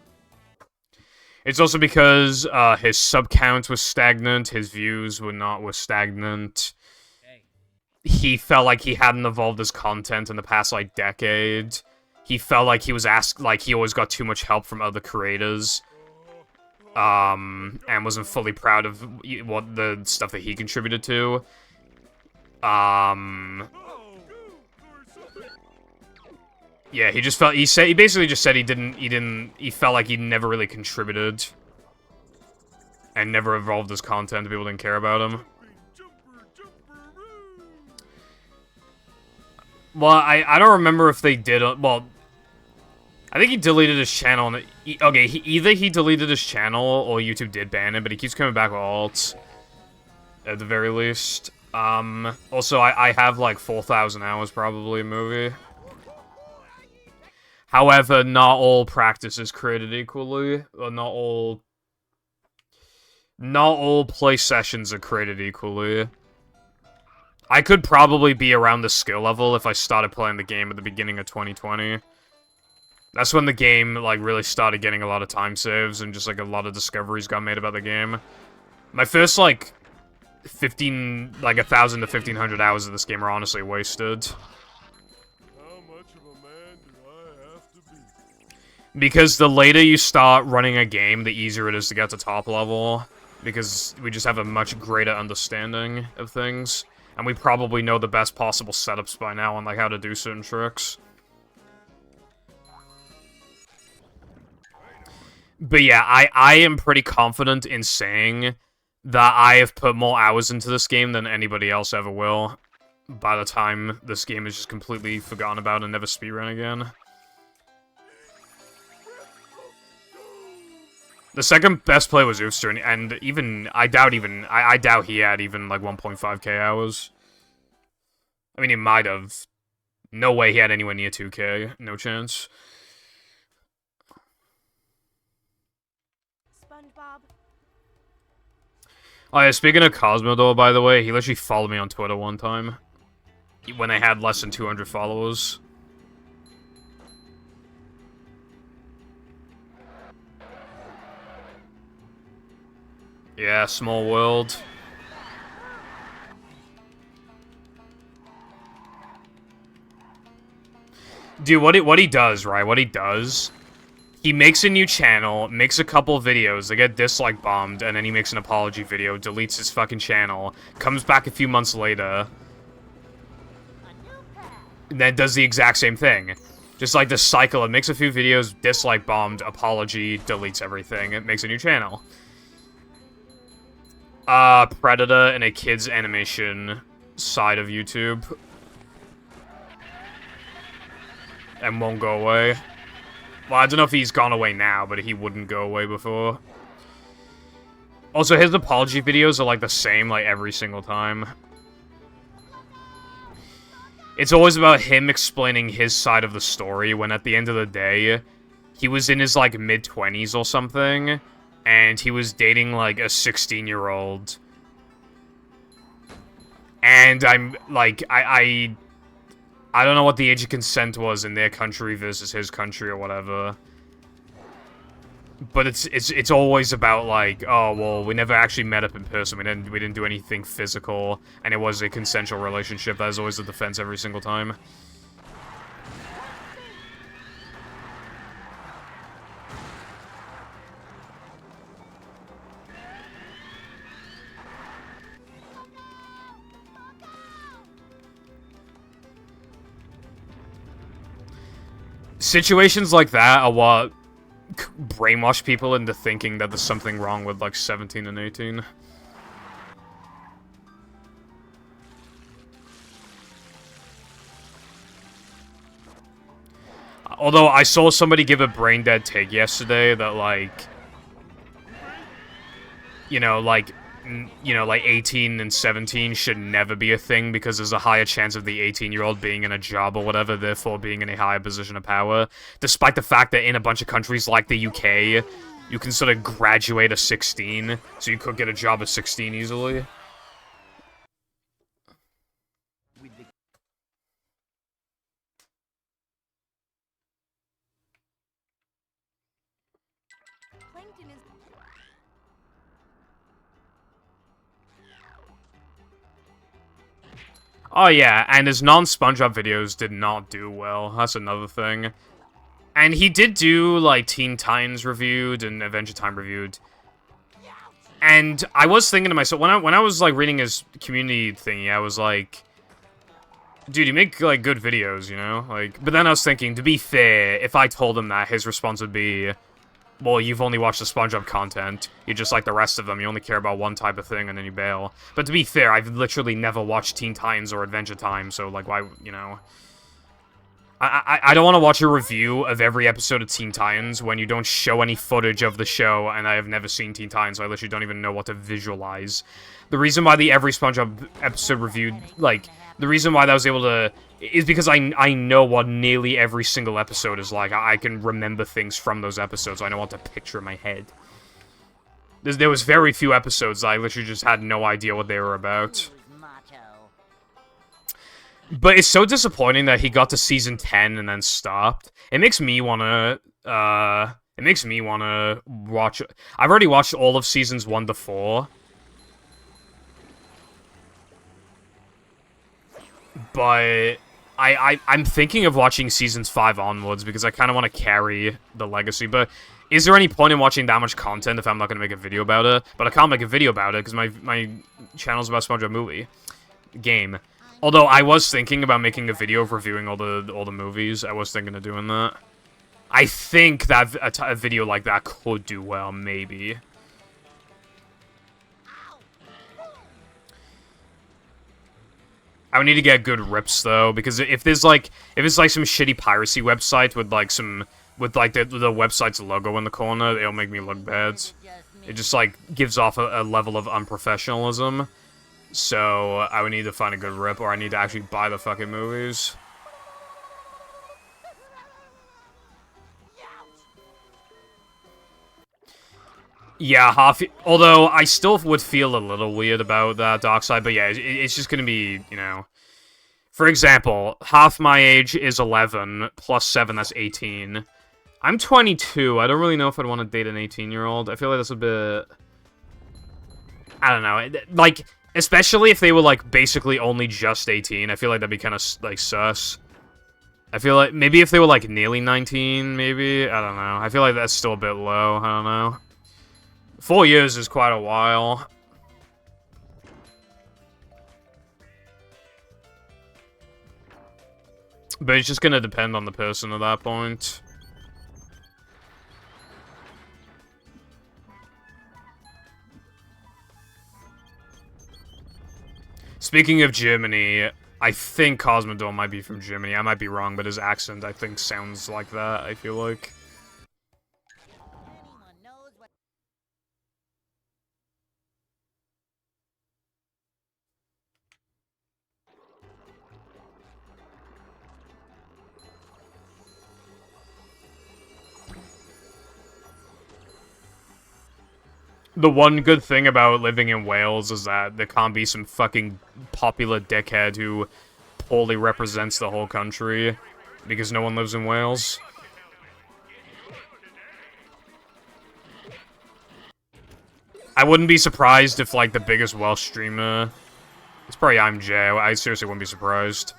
It's also because, his sub count was stagnant, his views were stagnant. He felt like he hadn't evolved his content in the past, like, decade. He felt like he was he always got too much help from other creators. And wasn't fully proud of what the stuff that he contributed to. Yeah, he just felt, he basically just said he felt like he never really contributed. And never evolved his content, people didn't care about him. Well, I don't remember if they did, well... I think he deleted his channel, and either he deleted his channel, or YouTube did ban him, but he keeps coming back with alts. At the very least. Also, I have, like, 4,000 hours, probably, in movie. However, not all practice is created equally, or not all play sessions are created equally. I could probably be around the skill level if I started playing the game at the beginning of 2020. That's when the game, like, really started getting a lot of time saves and just, like, a lot of discoveries got made about the game. My first, like, 1,000 to 1,500 hours of this game are honestly wasted. How much of a man do I have to be? Because the later you start running a game, the easier it is to get to top level. Because we just have a much greater understanding of things. And we probably know the best possible setups by now on, like, how to do certain tricks. But yeah, I am pretty confident in saying that I have put more hours into this game than anybody else ever will by the time this game is just completely forgotten about and never speedrun again. The second best play was Oofster, and even, I doubt he had even, like, 1.5k hours. I mean, he might have. No way he had anywhere near 2k. No chance. SpongeBob. Oh yeah, speaking of Cosmodor, by the way, he literally followed me on Twitter one time. When I had less than 200 followers. Yeah, small world. Dude, what he does, right? What he does, he makes a new channel, makes a couple videos, they get dislike bombed, and then he makes an apology video, deletes his fucking channel, comes back a few months later, and then does the exact same thing. Just like this cycle, it makes a few videos, dislike bombed, apology, deletes everything, it makes a new channel. Predator and a kids animation side of YouTube. And won't go away. Well, I don't know if he's gone away now, but he wouldn't go away before. Also, his apology videos are like the same, like, every single time. It's always about him explaining his side of the story, when at the end of the day, he was in his, like, mid-20s or something, and he was dating, like, a 16-year-old. And I'm, like, I don't know what the age of consent was in their country versus his country or whatever. But it's always about, like, oh, well, we never actually met up in person, we didn't do anything physical, and it was a consensual relationship. That is always the defense every single time. Situations like that are what brainwash people into thinking that there's something wrong with, like, 17 and 18. Although, I saw somebody give a brain-dead take yesterday that, like, you know, like 18 and 17 should never be a thing because there's a higher chance of the 18-year-old being in a job or whatever, therefore being in a higher position of power. Despite the fact that in a bunch of countries like the UK, you can sort of graduate at 16, so you could get a job at 16 easily. Plankton is... Oh yeah, and his non-SpongeBob videos did not do well. That's another thing. And he did do, like, Teen Titans reviewed and Adventure Time reviewed. And I was thinking to myself, when I was, like, reading his community thingy, I was like, dude, you make, like, good videos, you know? Like, but then I was thinking, to be fair, if I told him that, his response would be, well, you've only watched the SpongeBob content. You're just like the rest of them. You only care about one type of thing, and then you bail. But to be fair, I've literally never watched Teen Titans or Adventure Time, so, like, why, you know... I don't want to watch a review of every episode of Teen Titans when you don't show any footage of the show, and I have never seen Teen Titans, so I literally don't even know what to visualize. The reason why the every SpongeBob episode reviewed, like, the reason why that was able to... is because I know what nearly every single episode is like. I can remember things from those episodes, so I know what to picture in my head. There was very few episodes that I literally just had no idea what they were about. But it's so disappointing that he got to season 10 and then stopped. It makes me wanna, watch... I've already watched all of seasons 1 to 4. But I'm thinking of watching seasons 5 onwards because I kind of want to carry the legacy. But is there any point in watching that much content if I'm not going to make a video about it? But I can't make a video about it because my channel's about SpongeBob movie game. Although I was thinking about making a video of reviewing all the movies. I was thinking of doing that. I think that a video like that could do well, maybe. I would need to get good rips though, because if it's like some shitty piracy website with like the website's logo in the corner, it'll make me look bad. It just like gives off a level of unprofessionalism. So I would need to find a good rip, or I need to actually buy the fucking movies. Yeah, although I still would feel a little weird about that dark side, but yeah, it's just gonna be, you know... For example, half my age is 11, plus 7, that's 18. I'm 22, I don't really know if I'd want to date an 18-year-old. I feel like that's a bit... I don't know, like, especially if they were, like, basically only just 18, I feel like that'd be kind of, like, sus. I feel like, maybe if they were, like, nearly 19, maybe? I don't know. I feel like that's still a bit low, I don't know. 4 years is quite a while. But it's just gonna depend on the person at that point. Speaking of Germany, I think Cosmodor might be from Germany. I might be wrong, but his accent, I think, sounds like that, I feel like. The one good thing about living in Wales is that there can't be some fucking popular dickhead who poorly represents the whole country because no one lives in Wales. I wouldn't be surprised if, like, the biggest Welsh streamer... It's probably IMJ. I seriously wouldn't be surprised.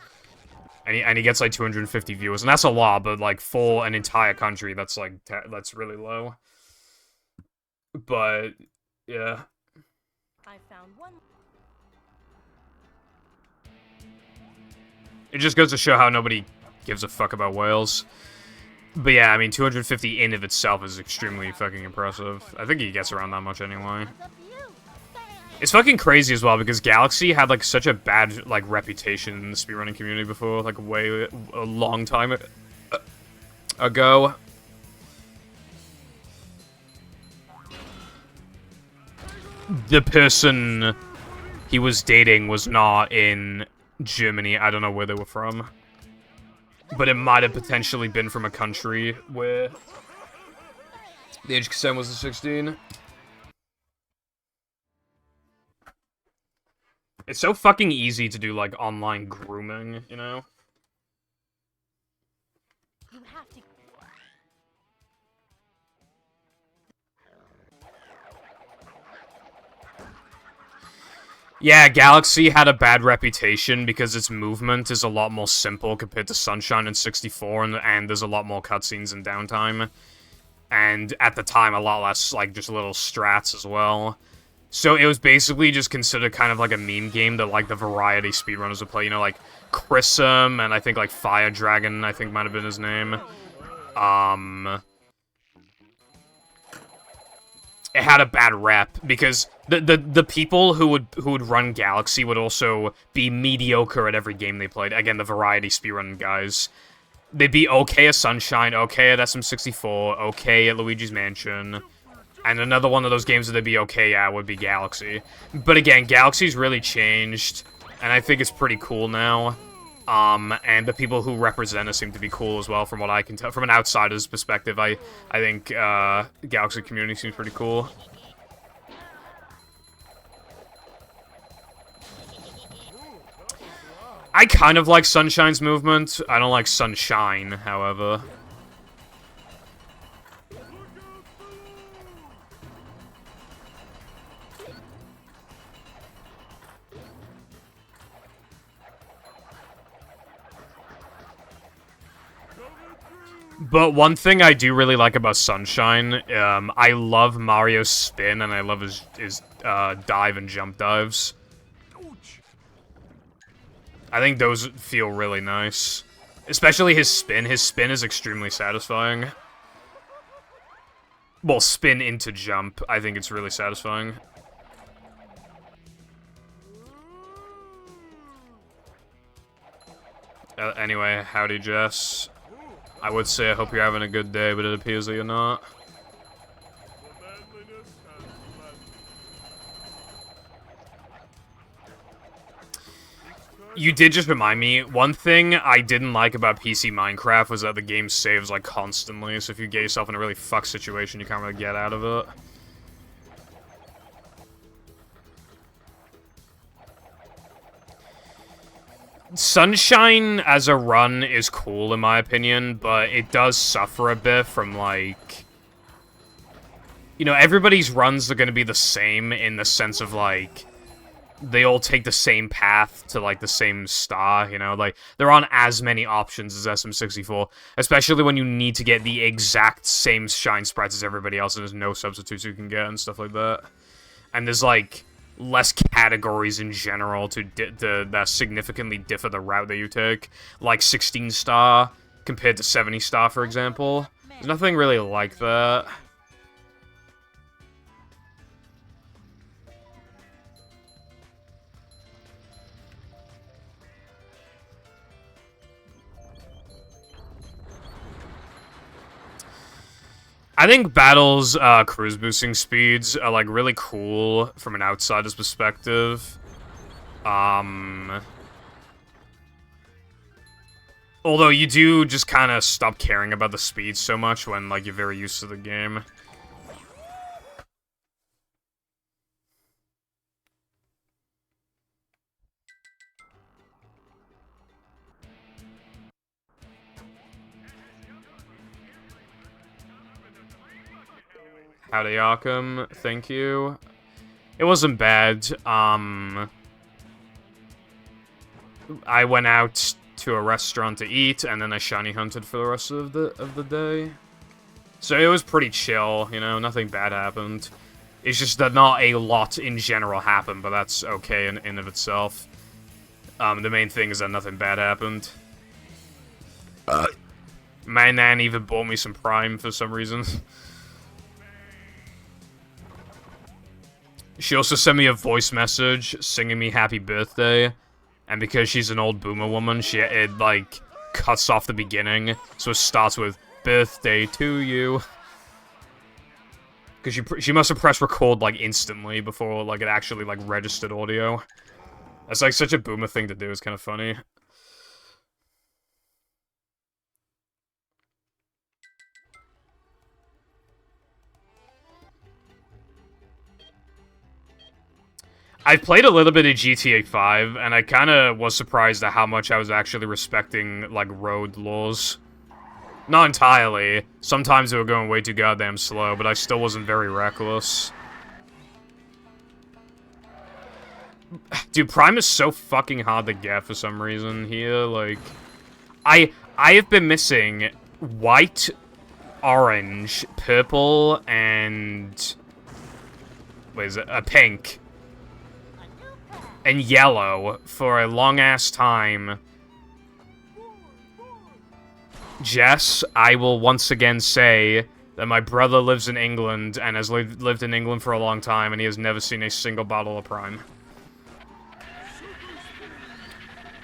And he gets, like, 250 viewers. And that's a lot, but, like, for an entire country, that's, like, that's really low. But, yeah. I found one. It just goes to show how nobody gives a fuck about Wales. But yeah, I mean, 250 in of itself is extremely fucking impressive. I think he gets around that much anyway. It's fucking crazy as well, because Galaxy had, like, such a bad, like, reputation in the speedrunning community before, like, a long time ago. The person he was dating was not in Germany. I don't know where they were from. But it might have potentially been from a country where the age consent was 16. It's so fucking easy to do, like, online grooming, you know? You have to. Yeah, Galaxy had a bad reputation because its movement is a lot more simple compared to Sunshine and 64, and there's a lot more cutscenes and downtime. And at the time, a lot less, like, just little strats as well. So it was basically just considered kind of like a meme game that, like, the variety speedrunners would play. You know, like, Chrism, and I think, like, Fire Dragon, I think might have been his name. It had a bad rep because the people who would run Galaxy would also be mediocre at every game they played. Again, the variety speedrun guys. They'd be okay at Sunshine, okay at SM64, okay at Luigi's Mansion, and another one of those games that they'd be okay at would be Galaxy. But again, Galaxy's really changed, and I think it's pretty cool now. And the people who represent it seem to be cool as well, from what I can tell. From an outsider's perspective, I think, Galaxy community seems pretty cool. I kind of like Sunshine's movement. I don't like Sunshine, however. But one thing I do really like about Sunshine, I love Mario's spin, and I love his dive and jump dives. I think those feel really nice. Especially his spin. His spin is extremely satisfying. Well, spin into jump. I think it's really satisfying. Anyway, howdy, Jess. I would say I hope you're having a good day, but it appears that you're not. You did just remind me, one thing I didn't like about PC Minecraft was that the game saves, like, constantly, so if you get yourself in a really fucked situation, you can't really get out of it. Sunshine as a run is cool, in my opinion, but it does suffer a bit from, like... You know, everybody's runs are gonna be the same in the sense of, like... They all take the same path to, like, the same star, you know? Like, there aren't as many options as SM64, especially when you need to get the exact same shine sprites as everybody else, and there's no substitutes you can get and stuff like that. And there's, like, less categories in general that significantly differ the route that you take. Like 16 star compared to 70 star, for example. There's nothing really like that. I think Battle's cruise boosting speeds are, like, really cool from an outsider's perspective. Although you do just kind of stop caring about the speed so much when, like, you're very used to the game. Howdy, Arkham. Thank you. It wasn't bad. I went out to a restaurant to eat, and then I shiny hunted for the rest of the day. So it was pretty chill, you know, nothing bad happened. It's just that not a lot in general happened, but that's okay in of itself. The main thing is that nothing bad happened. My nan even bought me some Prime for some reason. She also sent me a voice message singing me happy birthday, and because she's an old boomer woman, it like cuts off the beginning, so it starts with birthday to you. Because she must have pressed record like instantly before like it actually like registered audio. That's like such a boomer thing to do. It's kind of funny. I've played a little bit of GTA 5, and I kind of was surprised at how much I was actually respecting, like, road laws. Not entirely. Sometimes they were going way too goddamn slow, but I still wasn't very reckless. Dude, Prime is so fucking hard to get for some reason here, like... I have been missing white, orange, purple, and... What is it? Pink. And yellow for a long-ass time. Jess, I will once again say that my brother lives in England and has lived in England for a long time, and he has never seen a single bottle of Prime.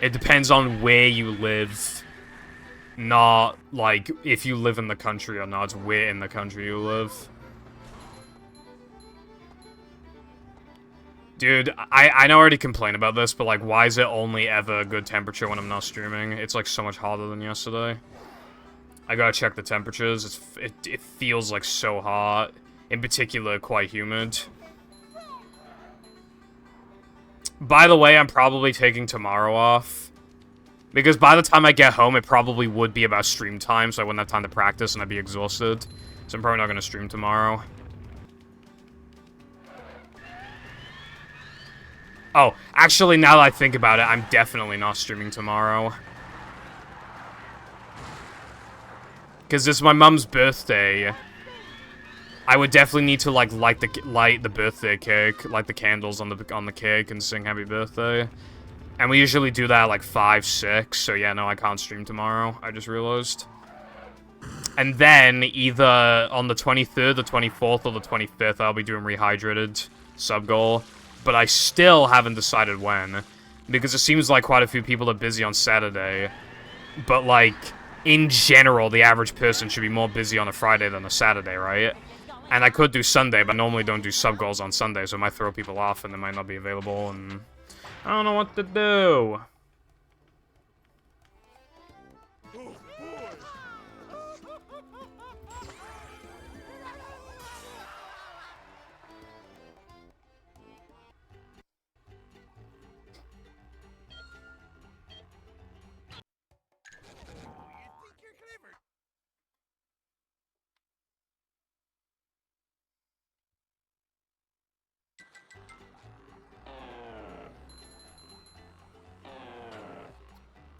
It depends on where you live. Not, like, if you live in the country or not, it's where in the country you live. Dude, I know I already complained about this, but, like, why is it only ever a good temperature when I'm not streaming? It's, like, so much hotter than yesterday. I gotta check the temperatures. It feels, like, so hot. In particular, quite humid. By the way, I'm probably taking tomorrow off. Because by the time I get home, it probably would be about stream time, so I wouldn't have time to practice and I'd be exhausted. So I'm probably not going to stream tomorrow. Oh, actually, now that I think about it, I'm definitely not streaming tomorrow. Because it's my mum's birthday. I would definitely need to, like, light the birthday cake, light the candles on the cake and sing happy birthday. And we usually do that at, like, 5, 6, so yeah, no, I can't stream tomorrow, I just realized. And then, either on the 23rd, the 24th, or the 25th, I'll be doing Rehydrated sub-goal. But I still haven't decided when. Because it seems like quite a few people are busy on Saturday. But, like, in general, the average person should be more busy on a Friday than a Saturday, right? And I could do Sunday, but I normally don't do sub-goals on Sunday, so it might throw people off and they might not be available, and I don't know what to do.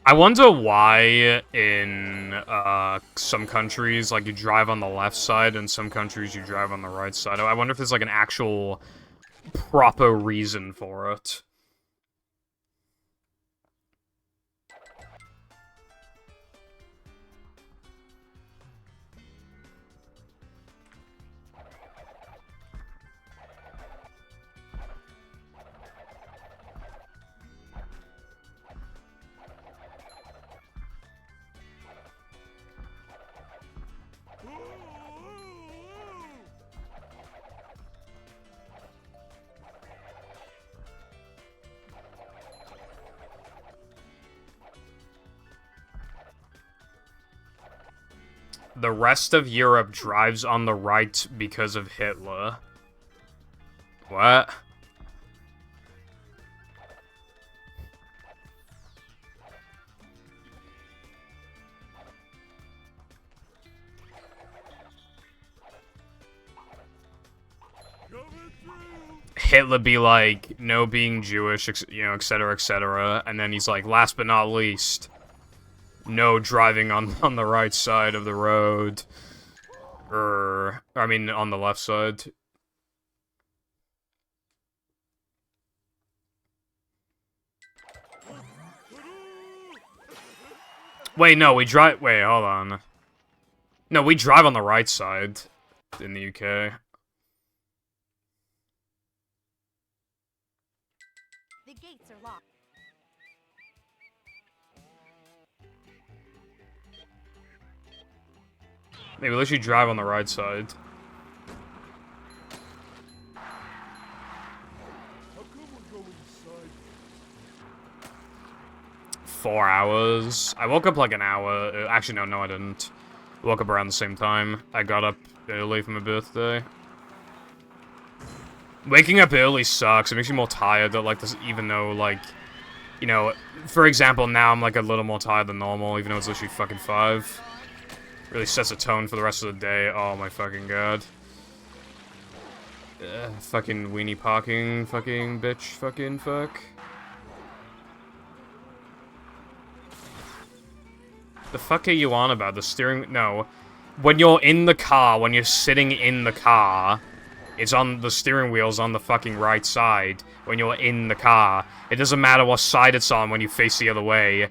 I wonder why in some countries, like, you drive on the left side, and some countries you drive on the right side. I wonder if there's, like, an actual proper reason for it. The rest of Europe drives on the right because of Hitler. What? Hitler be like, no being Jewish, you know, etc., and then he's like, last but not least, no driving on the right side of the road. I mean, on the left side. Wait, no, we drive- wait, hold on. No, we drive on the right side in the UK. The gates are locked. Maybe let's you drive on the right side. How come we're going inside? 4 hours. I woke up like an hour. Actually, no, I didn't. I woke up around the same time. I got up early for my birthday. Waking up early sucks. It makes me more tired, like, this, even though, like, you know, for example, now I'm, like, a little more tired than normal, even though it's literally fucking 5. Really sets a tone for the rest of the day. Oh my fucking god. Fucking weenie parking, fucking bitch, fucking fuck. The fuck are you on about? The steering... No. When you're in the car, when you're sitting in the car, it's on... The steering wheel's on the fucking right side. When you're in the car. It doesn't matter what side it's on when you face the other way.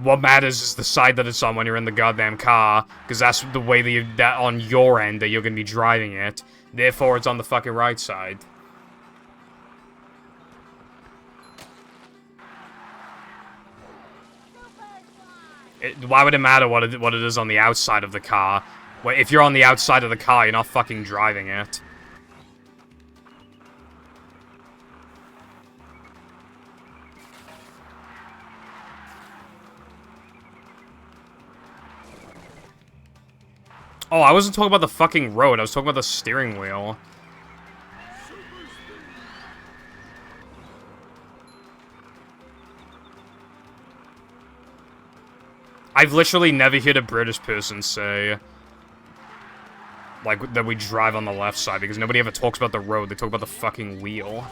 What matters is the side that it's on when you're in the goddamn car, because that's the way that on your end that you're gonna be driving it. Therefore, it's on the fucking right side. Why would it matter what it is on the outside of the car? Well, if you're on the outside of the car, you're not fucking driving it. Oh, I wasn't talking about the fucking road. I was talking about the steering wheel. I've literally never heard a British person say, like, that we drive on the left side, because nobody ever talks about the road, they talk about the fucking wheel.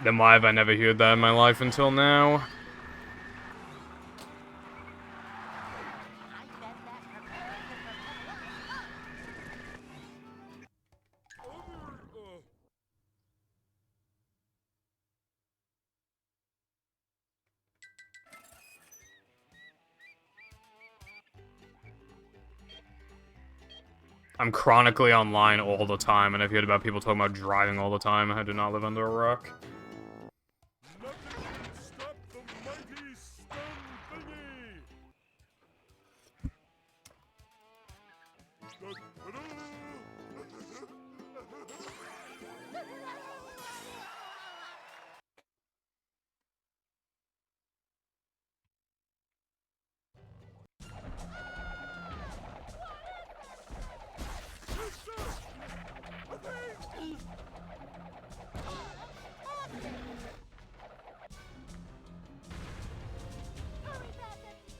Then why have I never heard that in my life until now? I'm chronically online all the time, and I've heard about people talking about driving all the time. I do not live under a rock. Nothing can stop the mighty stun thingy!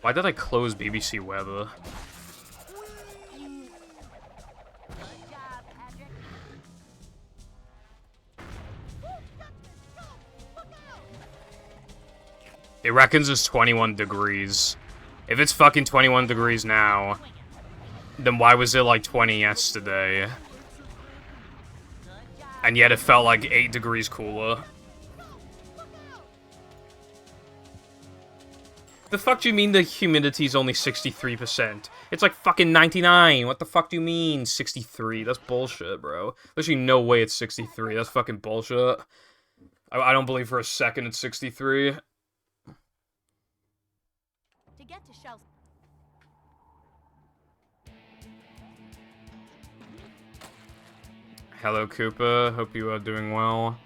Why did I close BBC Weather? It reckons it's 21 degrees. If it's fucking 21 degrees now, then why was it like 20 yesterday? And yet it felt like 8 degrees cooler. The fuck do you mean the humidity's only 63%? It's like fucking 99. What the fuck do you mean 63? That's bullshit, bro. There's actually no way it's 63. That's fucking bullshit. I don't believe for a second it's 63. To get to shells. Hello, Koopa. Hope you are doing well.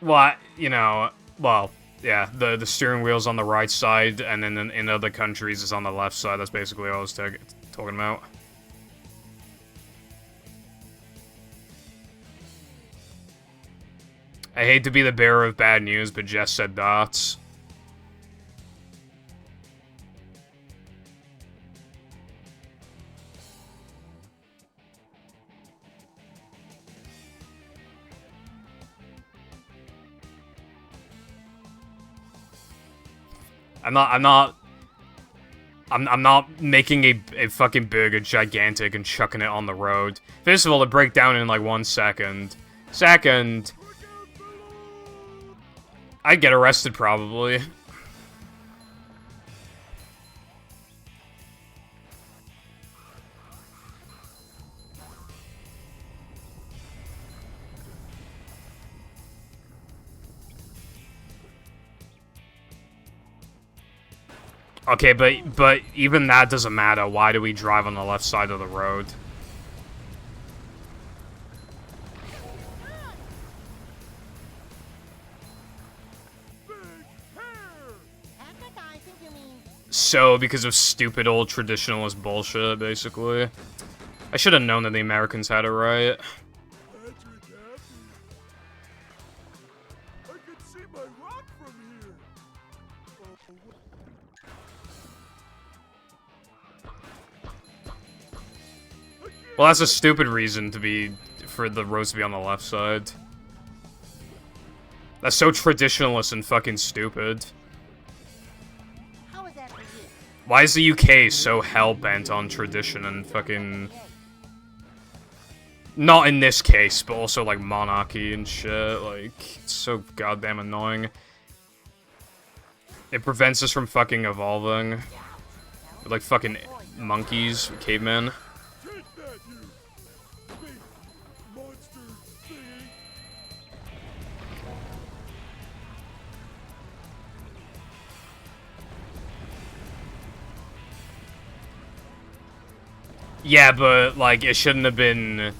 Well, you know, well, yeah, the steering wheel's on the right side, and then in other countries it's on the left side. That's basically what I was talking about. I hate to be the bearer of bad news, but Jess said dots. I'm not making a fucking burger gigantic and chucking it on the road. First of all, it break down in like 1 second. Second, I'd get arrested probably. Okay, but even that doesn't matter. Why do we drive on the left side of the road? So, because of stupid old traditionalist bullshit, basically. I should have known that the Americans had it right. Patrick happy. I could see my rock from here. Well, that's a stupid reason for the roads to be on the left side. That's so traditionalist and fucking stupid. How is that for you? Why is the UK so hell-bent on tradition and fucking... Not in this case, but also, like, monarchy and shit. Like, it's so goddamn annoying. It prevents us from fucking evolving. We're like fucking monkeys, cavemen. Take that, you big monster thingy. Yeah, but, like, it shouldn't have been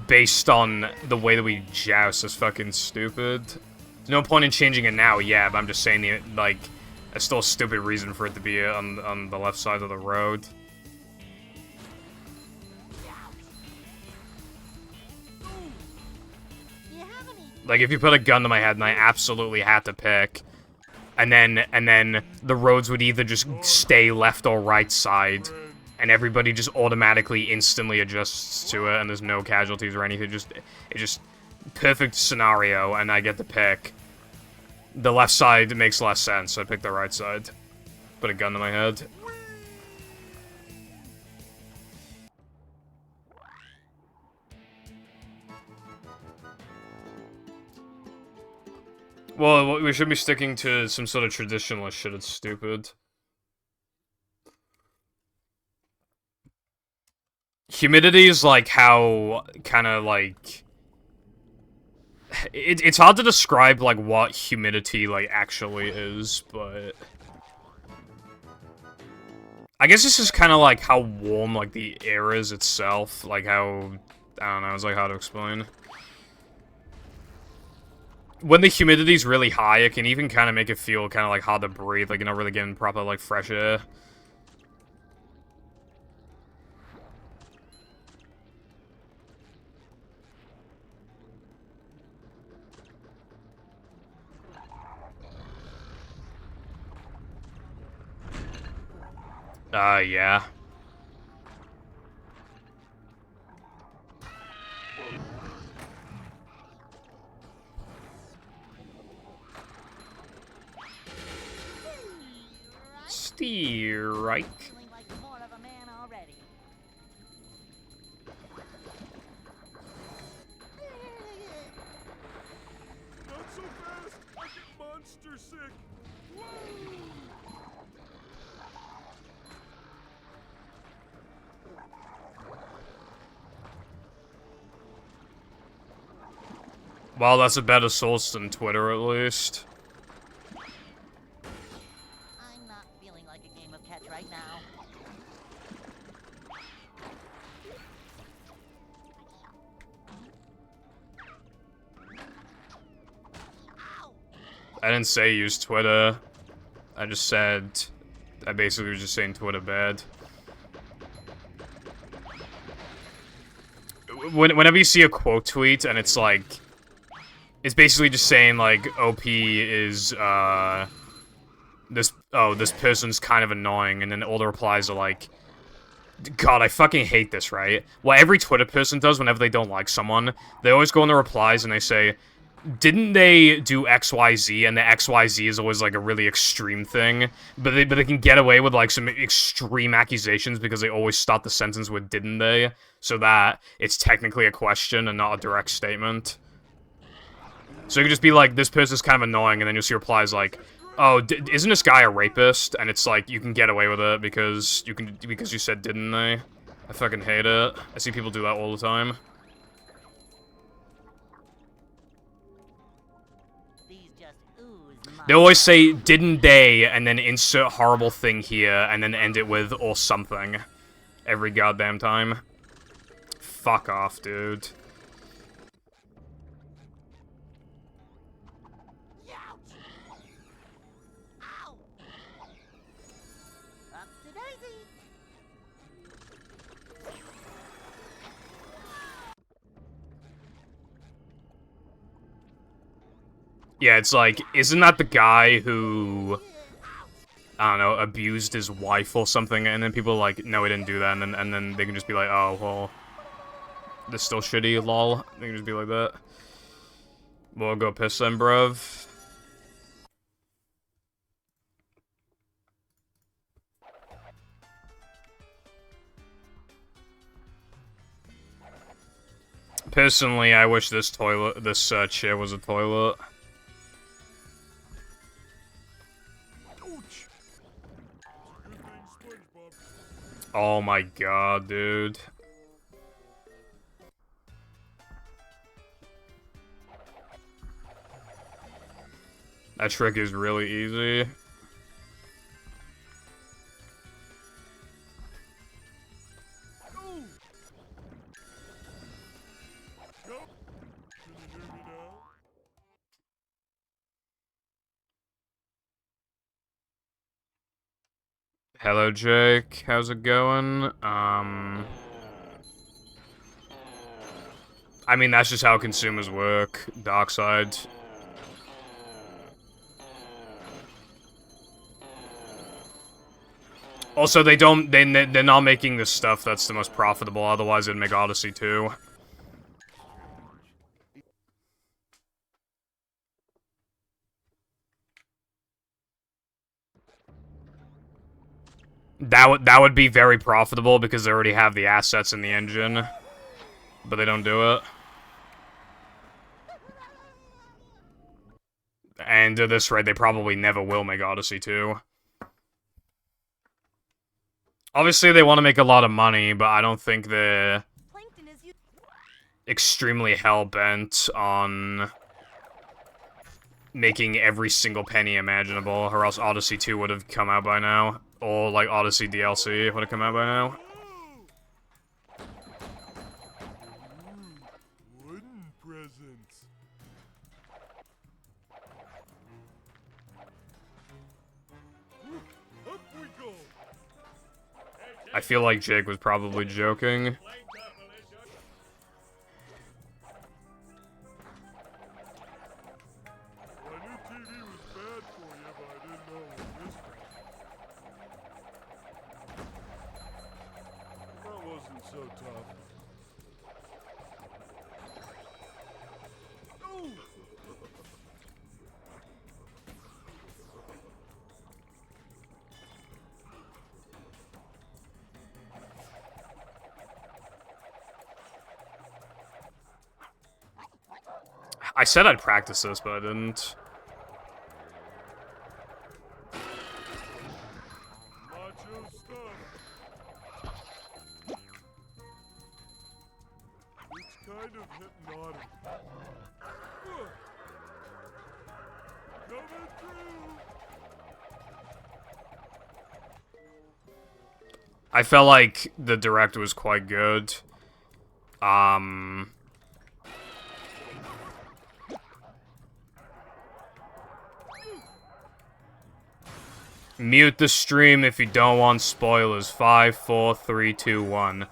based on the way that we joust. That's fucking stupid. There's no point in changing it now, yeah, but I'm just saying, like, that's still a stupid reason for it to be on the left side of the road. Like, if you put a gun to my head and I absolutely had to pick, and then the roads would either just stay left or right side, and everybody just automatically instantly adjusts to it, and there's no casualties or anything. It's just perfect scenario, and I get to pick. The left side makes less sense, so I pick the right side. Put a gun to my head. Well, we should be sticking to some sort of traditionalist shit. It's stupid. Humidity is like how kind of like it's hard to describe like what humidity like actually is, but I guess this is kind of like how warm like the air is itself, like how I don't know, it's like hard to explain. When the humidity's really high, it can even kind of make it feel kind of like hard to breathe, like you're not really getting proper like fresh air. Yeah. Strike. Feeling like more of a man already. Not so fast! I get monster sick! Whoa! Well, that's a better source than Twitter, at least. I'm not feeling like a game of catch right now. I didn't say use Twitter. I just said... I basically was just saying Twitter bad. Whenever you see a quote tweet and it's like... It's basically just saying, like, OP is, this person's kind of annoying, and then all the replies are like... God, I fucking hate this, right? What every Twitter person does whenever they don't like someone, they always go in the replies and they say... Didn't they do XYZ, and the XYZ is always, like, a really extreme thing, but they can get away with, like, some extreme accusations because they always start the sentence with didn't they, so that it's technically a question and not a direct statement. So you could just be like, this person's kind of annoying, and then you'll see replies like, oh, isn't this guy a rapist? And it's like, you can get away with it because you said didn't they? I fucking hate it. I see people do that all the time. They always say, didn't they, and then insert horrible thing here, and then end it with, or something. Every goddamn time. Fuck off, dude. Yeah, it's like, isn't that the guy who, I don't know, abused his wife or something? And then people are like, no, he didn't do that. And then they can just be like, oh, well, this still shitty, lol. They can just be like that. We'll go piss them, bruv. Personally, I wish this chair was a toilet. Oh my god, dude. That trick is really easy. Hello, Jake. How's it going? I mean, that's just how consumers work. Dark side. Also, they're not making the stuff that's the most profitable, otherwise it'd make Odyssey 2. That would be very profitable because they already have the assets in the engine. But they don't do it. And at this rate, they probably never will make Odyssey 2. Obviously, they want to make a lot of money, but I don't think they're Plankton is extremely hell-bent on making every single penny imaginable, or else Odyssey 2 would have come out by now. Or, like, Odyssey DLC would have come out by now. Wooden presents. Up we go. I feel like Jake was probably joking. I knew TV was bad for you, but I didn't know it was this bad. That wasn't so tough. Oh! I said I'd practice this, but I didn't. Macho stuff. It's kind of hypnotic. Coming through. I felt like the direct was quite good. Mute the stream if you don't want spoilers. 5, 4, 3, 2, 1.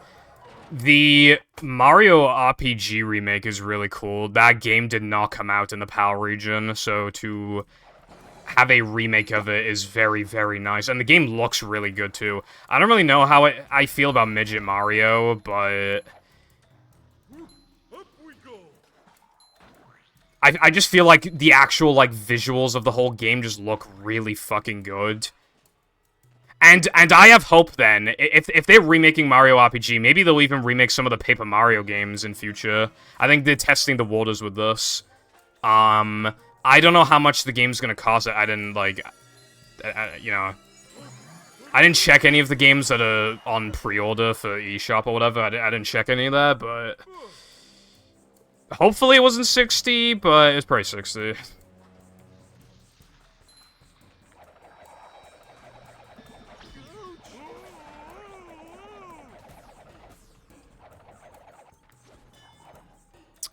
The Mario RPG remake is really cool. That game did not come out in the PAL region, so to have a remake of it is very, very nice. And the game looks really good, too. I don't really know how I feel about Midget Mario, but Up we go. I just feel like the actual, like, visuals of the whole game just look really fucking good. And I have hope, then. If they're remaking Mario RPG, maybe they'll even remake some of the Paper Mario games in future. I think they're testing the waters with this. I don't know how much the game's gonna cost. I didn't, like, you know... I didn't check any of the games that are on pre-order for eShop or whatever. I didn't check any of that, but... Hopefully it wasn't 60, but it's probably 60.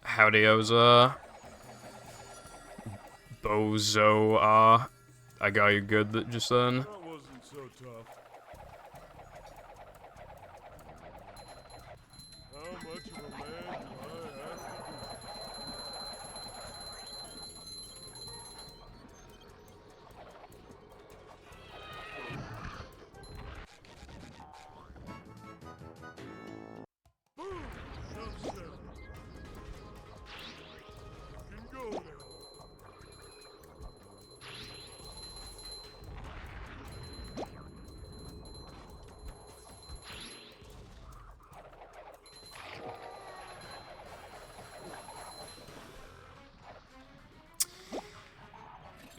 Howdy, Oza. Bozo, I got you good just then. That wasn't so tough. How much of a man do I have to be? Boom! Jump set. Can go now.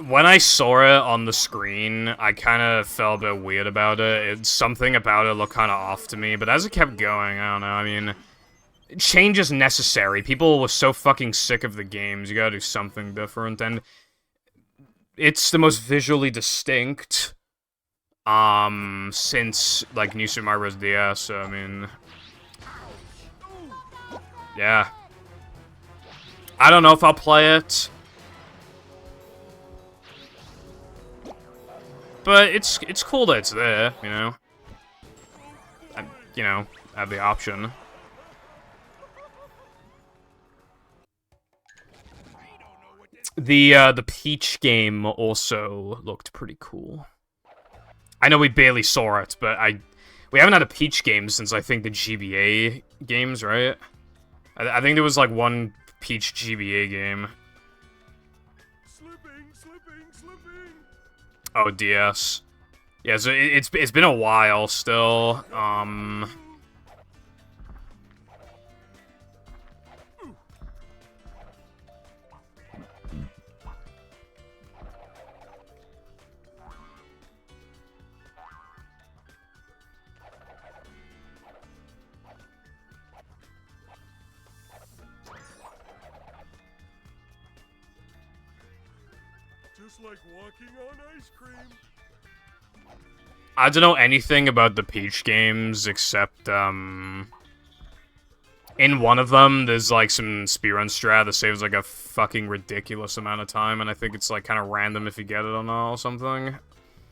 When I saw it on the screen, I kind of felt a bit weird about it. Something about it looked kind of off to me, but as it kept going, I don't know, I mean... Change is necessary. People were so fucking sick of the games, you gotta do something different, and... It's the most visually distinct, since, like, New Super Mario Bros. DS, so, I mean... Yeah. I don't know if I'll play it. But it's cool that it's there, you know? You know, have the option. The Peach game also looked pretty cool. I know we barely saw it, but we haven't had a Peach game since, I think, the GBA games, right? I think there was, like, one Peach GBA game. Slipping. Oh, DS. Yeah, so it's been a while still. Just like walking on ice cream. I don't know anything about the Peach games except, in one of them, there's, like, some speedrun strat that saves, like, a fucking ridiculous amount of time, and I think it's, like, kind of random if you get it or not or something.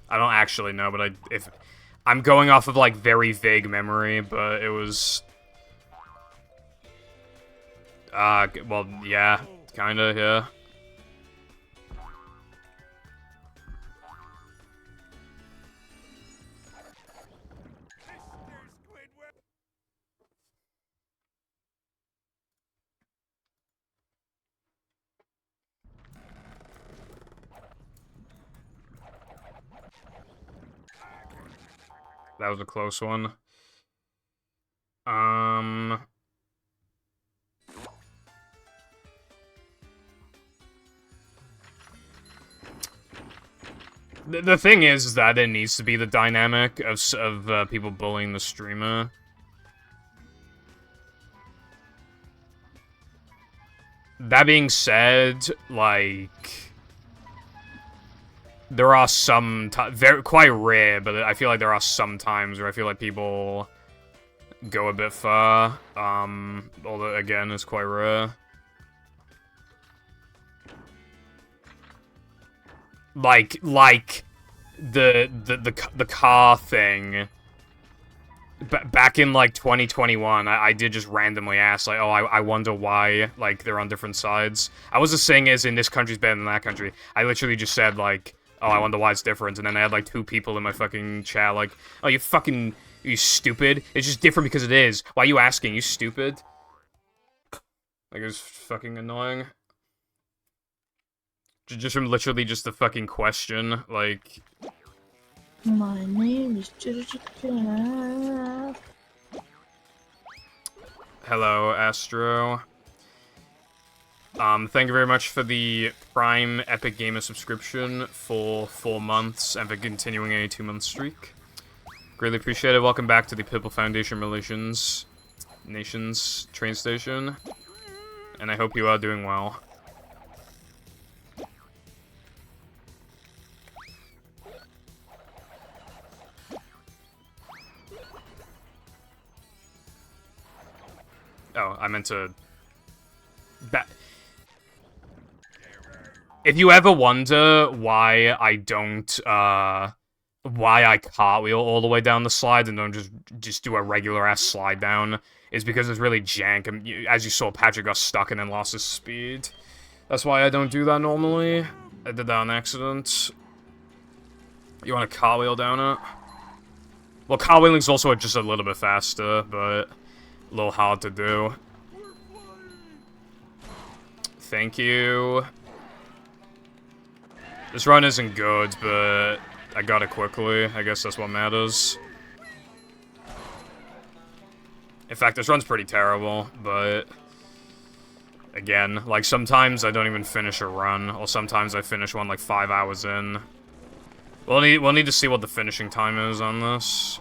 I don't actually know, but I'm going off of, like, very vague memory, but it was... well, yeah, kinda, yeah. That was a close one. The thing is that it needs to be the dynamic of people bullying the streamer. That being said, like... There are some quite rare, but I feel like there are some times where I feel like people go a bit far. Although again, it's quite rare. Like the car thing. Back in like 2021, I did just randomly ask like, oh, I wonder why like they're on different sides. I wasn't saying as in this country's better than that country. I literally just said like, oh, I wonder why it's different, and then I had, like, 2 people in my fucking chat, like, oh, you stupid? It's just different because it is. Why are you asking? You stupid? Like, it was fucking annoying. Just from literally just the fucking question, like... My name is Jessica. Hello, Astro. Thank you very much for the Prime Epic Gamer subscription for 4 months and for continuing a 2-month streak. Greatly appreciate it. Welcome back to the People Foundation Nations train station. And I hope you are doing well. Oh, I meant to... If you ever wonder why I don't, why I cartwheel all the way down the slide and don't just do a regular-ass slide down, is because it's really jank, and as you saw, Patrick got stuck and then lost his speed. That's why I don't do that normally. I did that on accident. You want to cartwheel down it? Well, cartwheeling's also just a little bit faster, but a little hard to do. Thank you. This run isn't good, but I got it quickly. I guess that's what matters. In fact, this run's pretty terrible, but... Again, like, sometimes I don't even finish a run, or sometimes I finish one, like, 5 hours in. We'll need to see what the finishing time is on this.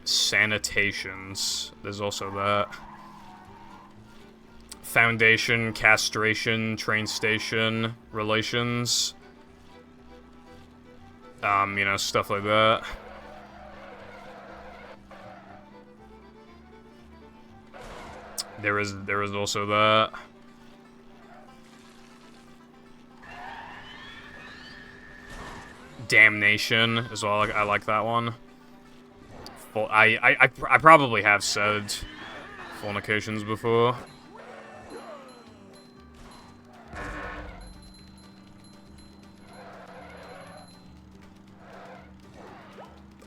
Sanitations. There's also that. Foundation, castration, train station, relations. You know, stuff like that. There is also that. Damnation as well. I like that one. I probably have said fornications before.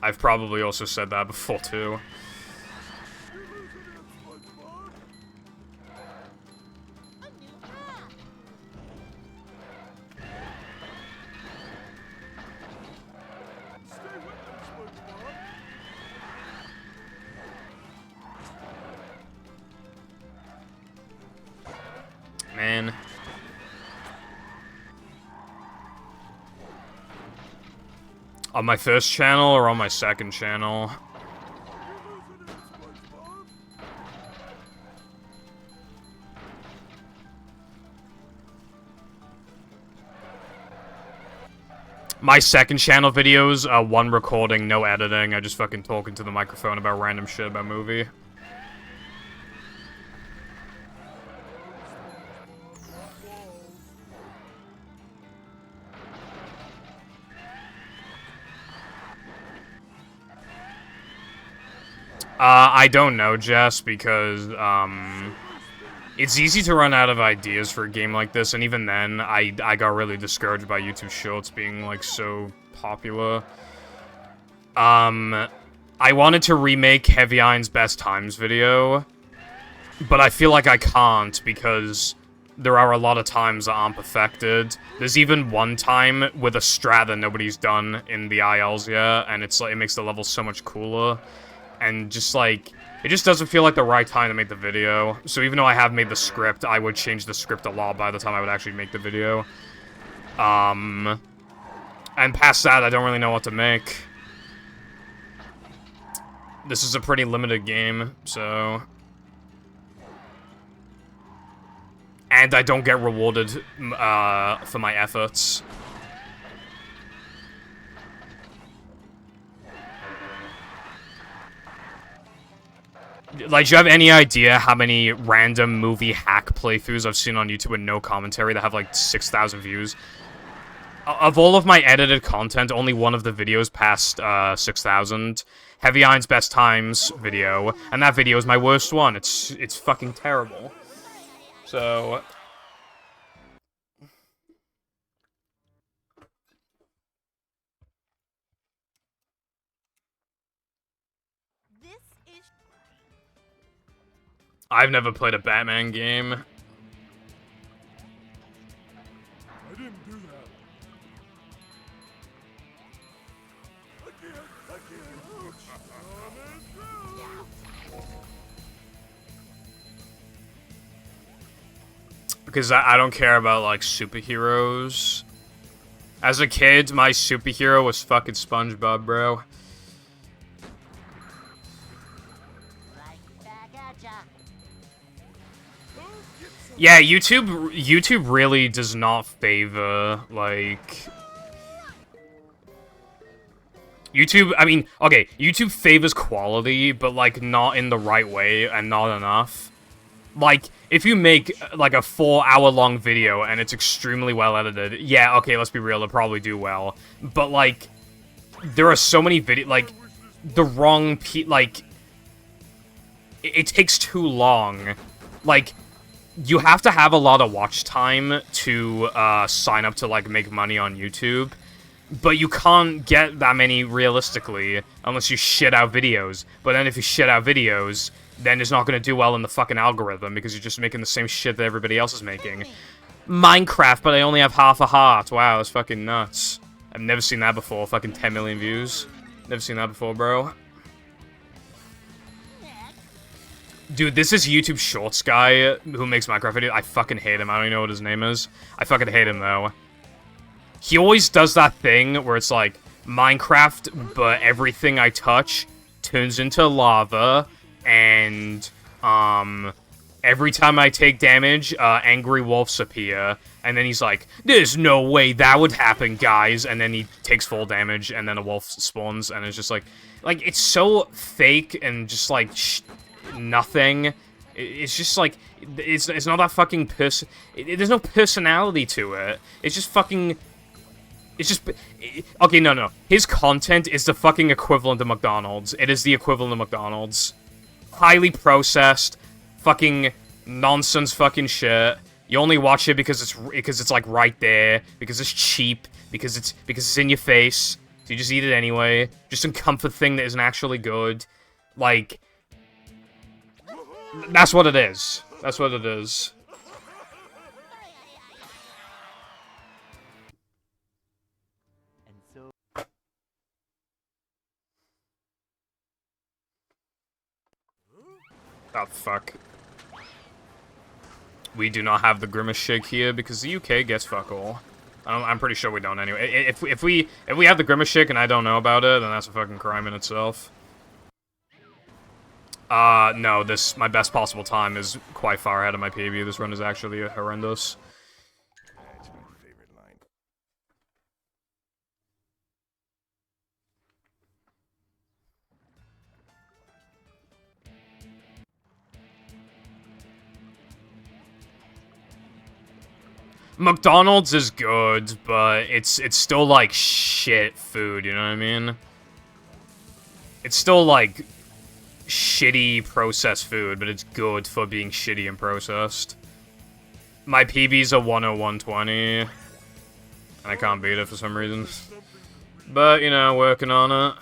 I've probably also said that before too. Man. On my first channel or on my second channel? My second channel videos, one recording, no editing. I just fucking talk into the microphone about random shit about movie. I don't know, Jess, because, it's easy to run out of ideas for a game like this, and even then, I got really discouraged by YouTube Shorts being, like, so popular. I wanted to remake Heavy Iron's Best Times video, but I feel like I can't, because there are a lot of times that aren't perfected. There's even one time with a strat that nobody's done in the ILs yet, and it's like, it makes the level so much cooler. And just, like, it just doesn't feel like the right time to make the video. So even though I have made the script, I would change the script a lot by the time I would actually make the video. And past that, I don't really know what to make. This is a pretty limited game, so... And I don't get rewarded, for my efforts. Like, do you have any idea how many random movie hack playthroughs I've seen on YouTube with no commentary that have, like, 6,000 views? Of all of my edited content, only one of the videos passed, 6,000. Heavy Iron's Best Times video, and that video is my worst one. It's fucking terrible. So... I've never played a Batman game. I didn't do that. I can't. Because I don't care about, like, superheroes. As a kid, my superhero was fucking SpongeBob, bro. Yeah, YouTube really does not favor, like... YouTube, I mean, okay, YouTube favors quality, but, like, not in the right way, and not enough. Like, if you make, like, a 4-hour-long video, and it's extremely well edited, yeah, okay, let's be real, it'll probably do well. But, like, there are so many like, the wrong like, it takes too long. Like... You have to have a lot of watch time to sign up to, like, make money on YouTube. But you can't get that many realistically unless you shit out videos. But then if you shit out videos, then it's not going to do well in the fucking algorithm because you're just making the same shit that everybody else is making. Minecraft, but I only have half a heart. Wow, that's fucking nuts. I've never seen that before. Fucking 10 million views. Never seen that before, bro. Dude, this is YouTube Shorts guy who makes Minecraft videos. I fucking hate him. I don't even know what his name is. I fucking hate him, though. He always does that thing where it's like, Minecraft, but everything I touch turns into lava, and, every time I take damage, angry wolves appear, and then he's like, there's no way that would happen, guys, and then he takes full damage, and then a wolf spawns, and it's just like, it's so fake, and just, like, nothing. It's just like, it's not that fucking there's no personality to it. It's just fucking It's just... Okay, no. His content is the fucking equivalent of McDonald's. It is the equivalent of McDonald's. Highly processed, fucking nonsense fucking shit. You only watch it because it's like right there, because it's cheap, because it's in your face. So you just eat it anyway. Just some comfort thing that isn't actually good. Like, that's what it is. That's what it is. Oh, fuck. We do not have the Grimace Shake here because the UK gets fuck all. I'm pretty sure we don't anyway. If we have the Grimace Shake and I don't know about it, then that's a fucking crime in itself. No, my best possible time is quite far ahead of my PB. This run is actually horrendous. That's my favorite line. McDonald's is good, but it's still like shit food, you know what I mean? It's still like shitty processed food, but it's good for being shitty and processed. My PB's a 10120, and I can't beat it for some reason. But, you know, working on it.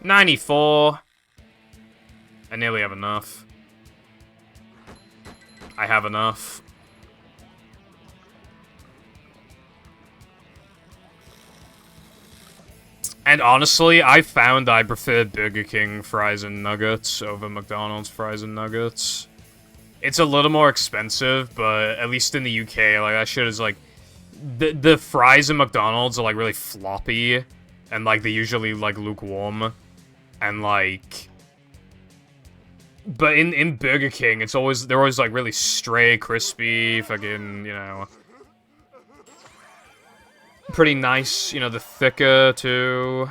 $94. I nearly have enough. I have enough. And honestly, I found I prefer Burger King fries and nuggets over McDonald's fries and nuggets. It's a little more expensive, but at least in the UK, like, that shit is like... The fries in McDonald's are, like, really floppy. And, like, they usually, like, lukewarm. And, like... But in Burger King, they're always, like, really stray, crispy, fucking, you know... Pretty nice, you know, the thicker, too.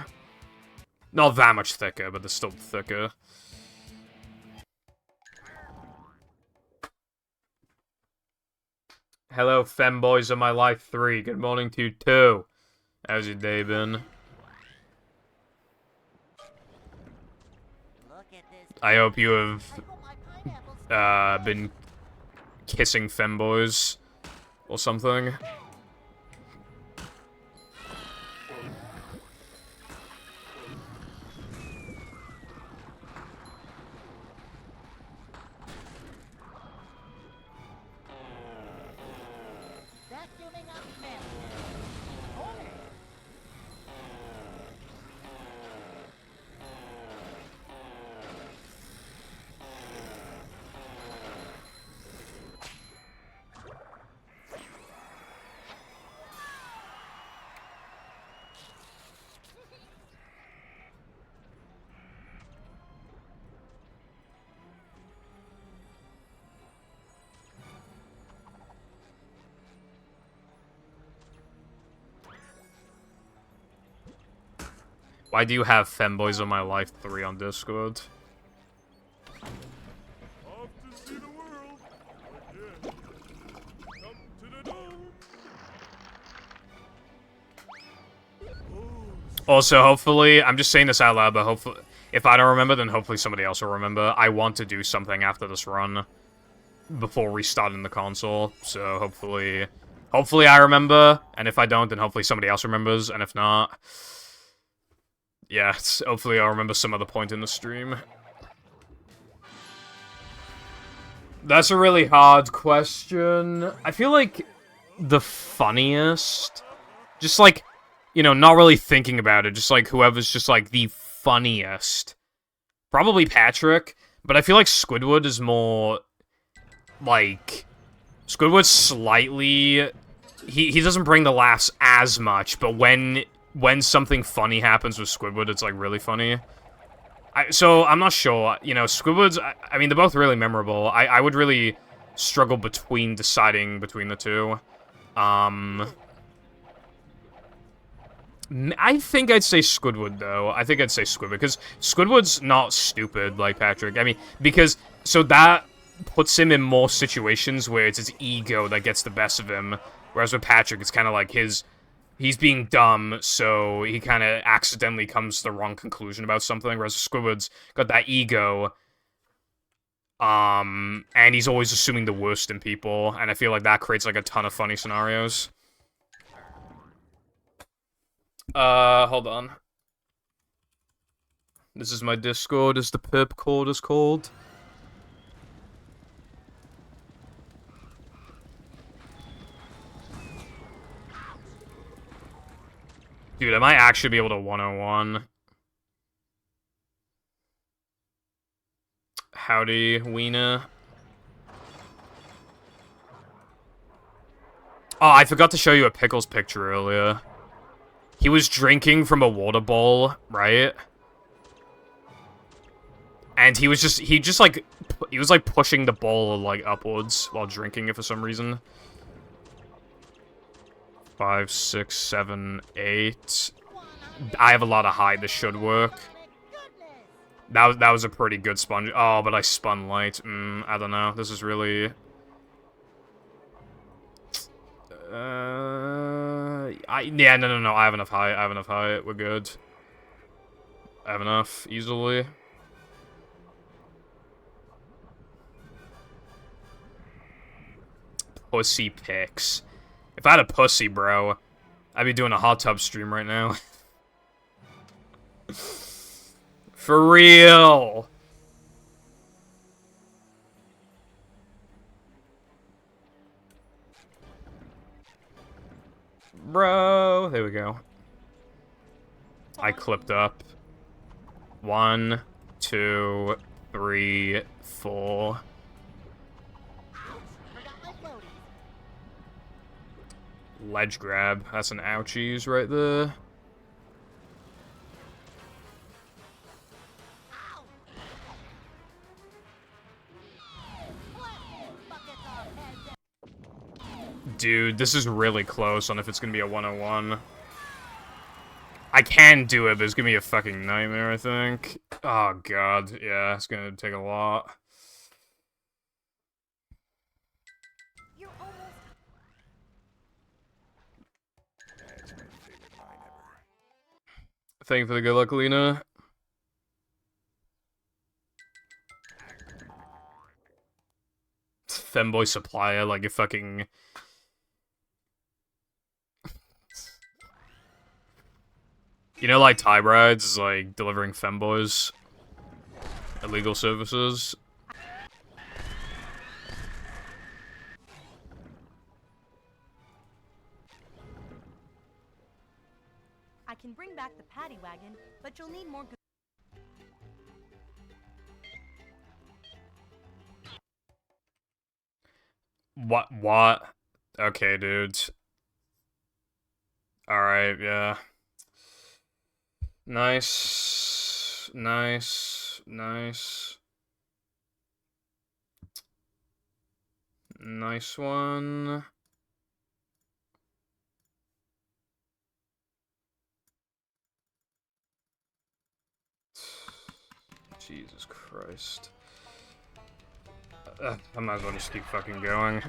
Not that much thicker, but they're still thicker. Hello, femboys of my life 3. Good morning to you, too. How's your day been? I hope you have been kissing femboys or something. Why do you have Femboys of My Life 3 on Discord? Off to see the world. Again. Come to the dome. Also, hopefully, I'm just saying this out loud, but hopefully, if I don't remember, then hopefully somebody else will remember. I want to do something after this run before restarting the console, so hopefully I remember, and if I don't, then hopefully somebody else remembers, and if not... Yeah, hopefully I'll remember some other point in the stream. That's a really hard question. I feel like the funniest... Just like, you know, not really thinking about it, just like whoever's just like the funniest. Probably Patrick, but I feel like Squidward is more... Like... Squidward's slightly... He doesn't bring the laughs as much, but when something funny happens with Squidward, it's, like, really funny. So, I'm not sure. You know, Squidward's... I mean, they're both really memorable. I would really struggle deciding between the two. I think I'd say Squidward, though. I think I'd say Squidward, because Squidward's not stupid like Patrick. I mean, because So that puts him in more situations where it's his ego that gets the best of him. Whereas with Patrick, it's kind of like he's being dumb, so he kind of accidentally comes to the wrong conclusion about something. Whereas Squidward's got that ego, and he's always assuming the worst in people, and I feel like that creates like a ton of funny scenarios. Hold on. This is my Discord, as the pip cord is called. Dude, I might actually be able to 101. Howdy, Weena. Oh, I forgot to show you a Pickles picture earlier. He was drinking from a water bowl, right? And he was like pushing the bowl, like, upwards while drinking it for some reason. 5, 6, 7, 8. I have a lot of high. This should work. That was a pretty good sponge. Oh, but I spun light. I don't know. This is really... yeah, no. I have enough high. We're good. I have enough, easily. Pussy pics. If I had a pussy, bro, I'd be doing a hot tub stream right now. For real. Bro, there we go. I clipped up. 1, 2, 3, 4. Ledge grab. That's an ouchies right there. Dude, this is really close on if it's gonna be a 101. I can do it, but it's gonna be a fucking nightmare, I think. Oh, God. Yeah, it's gonna take a lot. Thank you for the good luck, Lena. Femboy supplier, like a fucking... You know, like, Tie Brides is, like, delivering femboys? Illegal services? I can bring back the paddy wagon, but you'll need more. What? Okay, dudes. Alright, yeah. Nice. Nice one. Jesus Christ. I might as well just keep fucking going.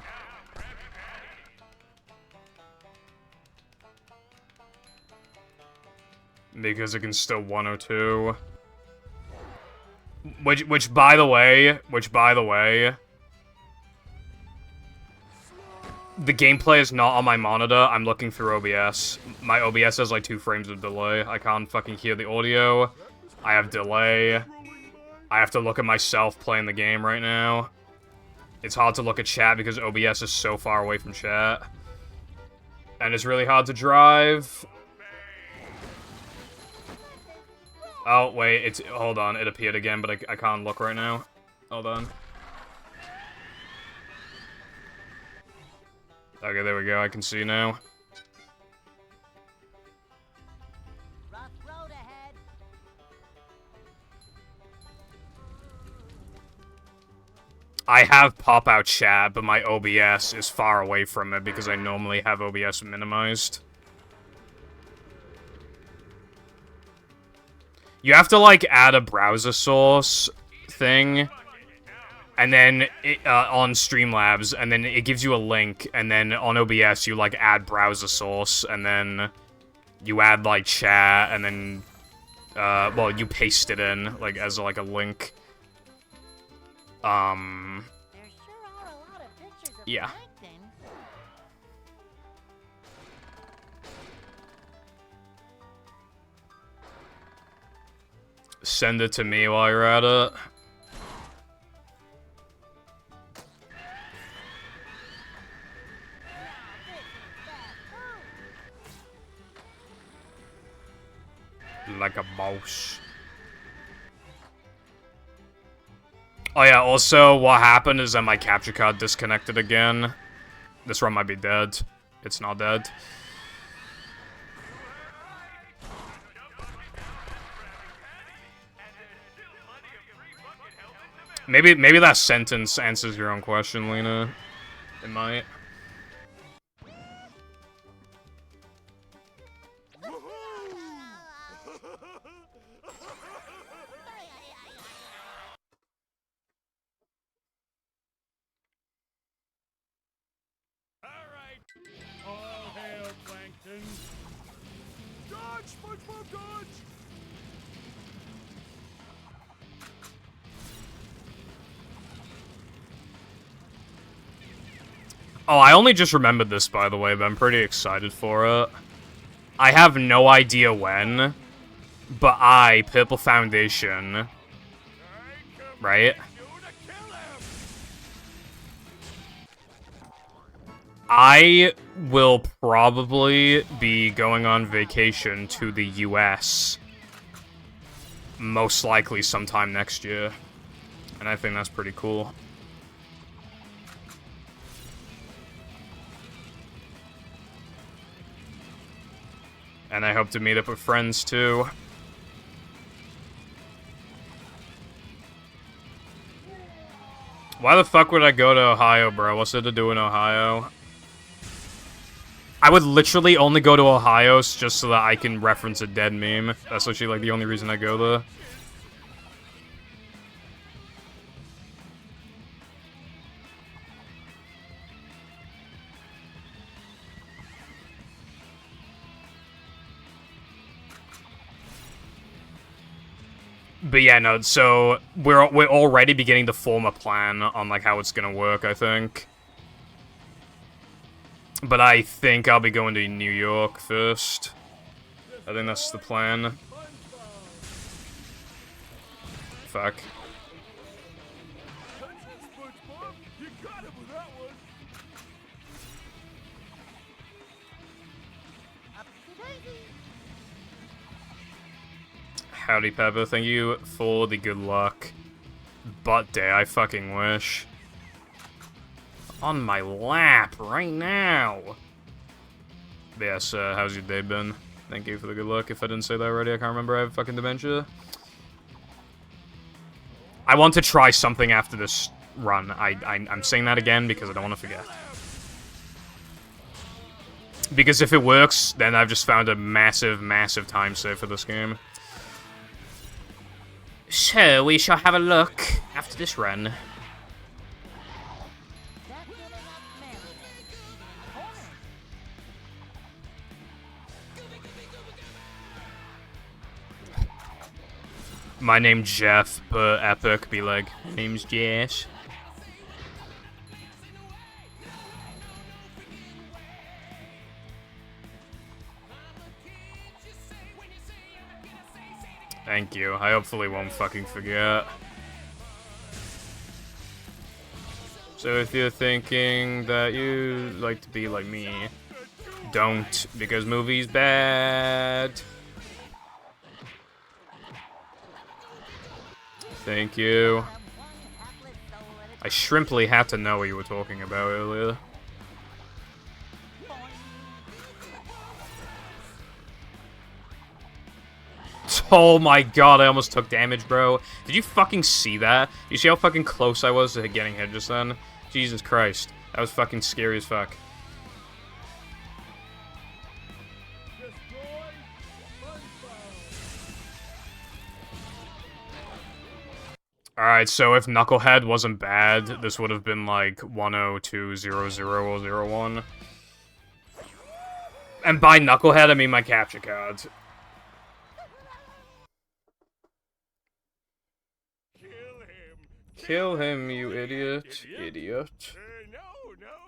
Because it can still 102. Which by the way, the gameplay is not on my monitor. I'm looking through OBS. My OBS has like 2 frames of delay. I can't fucking hear the audio. I have delay. I have to look at myself playing the game right now. It's hard to look at chat because OBS is so far away from chat. And it's really hard to drive. Oh, wait, hold on, it appeared again, but I can't look right now. Hold on. Okay, there we go, I can see now. Rough road ahead. I have pop-out chat, but my OBS is far away from it because I normally have OBS minimized. You have to, like, add a browser source thing and then on Streamlabs, and then it gives you a link, and then on OBS you like add browser source, and then you add like chat, and then well, you paste it in like as like a link. There sure are a lot of pictures of Yeah. plankton. Send it to me while you're at it. Like a boss. Oh yeah, also, what happened is that my capture card disconnected again. This run might be dead. It's not dead. Maybe that sentence answers your own question, Lena. It might. All hail, Plankton. Dodge, SpongeBob, dodge! Oh, I only just remembered this, by the way, but I'm pretty excited for it. I have no idea when, but Purple Foundation, right? I will probably be going on vacation to the US, most likely sometime next year, and I think that's pretty cool. And I hope to meet up with friends, too. Why the fuck would I go to Ohio, bro? What's there to do in Ohio? I would literally only go to Ohio just so that I can reference a dead meme. That's literally, like, the only reason I go there. But yeah, no, so we're already beginning to form a plan on, like, how it's gonna work, I think. But I think I'll be going to New York first. I think that's the plan. Fuck. SpongeBob, you got him with that one. Howdy, Pepper. Thank you for the good luck. Butt day, I fucking wish. On my lap right now. But yes, how's your day been? Thank you for the good luck. If I didn't say that already, I can't remember. I have fucking dementia. I want to try something after this run. I'm saying that again because I don't want to forget. Because if it works, then I've just found a massive, massive time save for this game. So, we shall have a look after this run. My name's Jeff, but Epic be like, name's Jess. Thank you. I hopefully won't fucking forget. So if you're thinking that you like to be like me, don't, because movie's bad. Thank you. I shrimply had to know what you were talking about earlier. Oh my god, I almost took damage, bro. Did you fucking see that? You see how fucking close I was to getting hit just then? Jesus Christ. That was fucking scary as fuck. Alright, so if Knucklehead wasn't bad, this would have been like 10200 or 01. And by Knucklehead, I mean my capture cards. Kill him, you idiot. Idiot.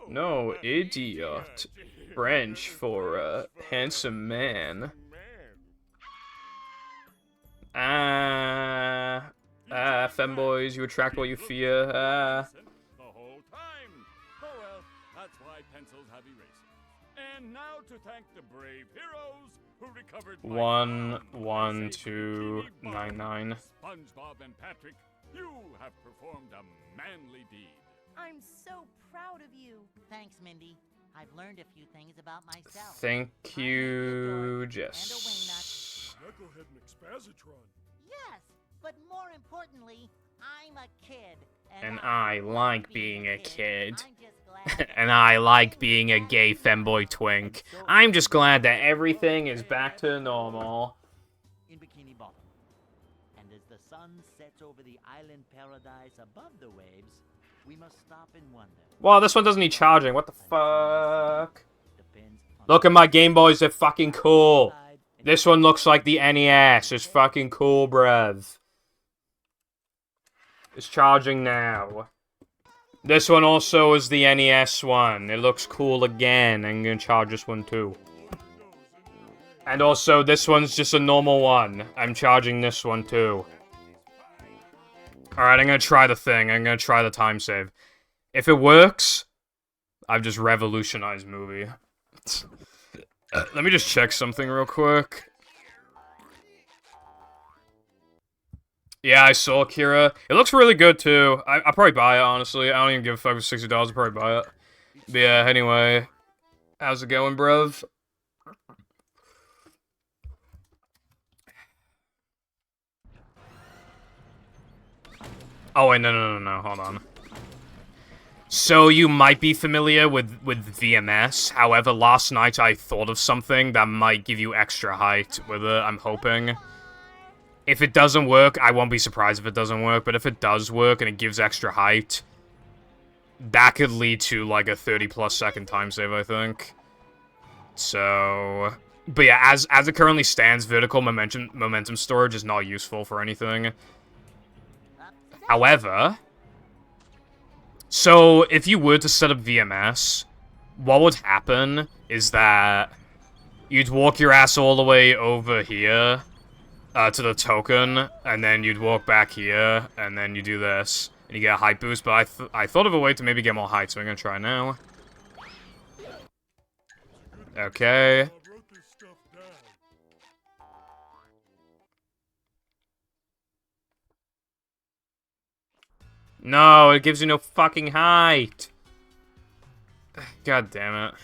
No, idiot. French for a handsome man. Femboys, you attract what you fear. The whole time. Oh well, that's why pencils have erasers. And now to thank the brave heroes who recovered my 11299. SpongeBob and Patrick, you have performed a manly deed. I'm so proud of you. Thanks, Mindy. I've learned a few things about myself. Thank you, I'm a Jess. Knucklehead McSpazitron. Yes, but more importantly, I'm a kid. And I like being a kid. I'm just glad And I like being a gay femboy twink. I'm just glad that everything is back to normal. in Bikini Bottom. And as the sun sets over the island paradise above the waves, we must stop and wonder. Wow, this one doesn't need charging. What the fuck? Depends on Look at my Game Boys, they're fucking cool. This one looks like the NES. It's fucking cool, bruv. It's charging now. This one also is the NES one. It looks cool again. I'm gonna charge this one too. And also, this one's just a normal one. I'm charging this one too. Alright, I'm gonna try the thing. I'm gonna try the time save. If it works, I've just revolutionized movie. Let me just check something real quick. Yeah, I saw Kira. It looks really good, too. I'll probably buy it, honestly. I don't even give a fuck for $60. I'll probably buy it. But yeah, anyway. How's it going, bruv? Oh, wait, no, hold on. So, you might be familiar with VMS. However, last night I thought of something that might give you extra height with it, I'm hoping. If it doesn't work, I won't be surprised if it doesn't work, but if it does work and it gives extra height, that could lead to, like, a 30-plus second time save, I think. So... But yeah, as it currently stands, vertical momentum storage is not useful for anything. However... So, if you were to set up VMS, what would happen is that you'd walk your ass all the way over here to the token, and then you'd walk back here, and then you do this, and you get a height boost, but I thought of a way to maybe get more height, so I'm gonna try now. Okay. I wrote this stuff down. No, it gives you no fucking height. God damn it.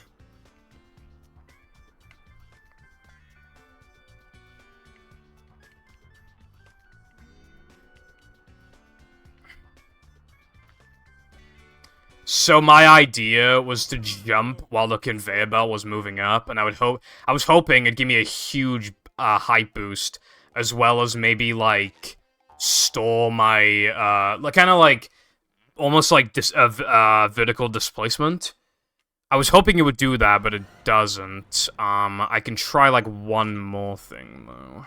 So my idea was to jump while the conveyor belt was moving up, and I was hoping it'd give me a huge height boost, as well as maybe like store my like kind of like almost like this vertical displacement. I was hoping it would do that, but it doesn't. I can try like one more thing though.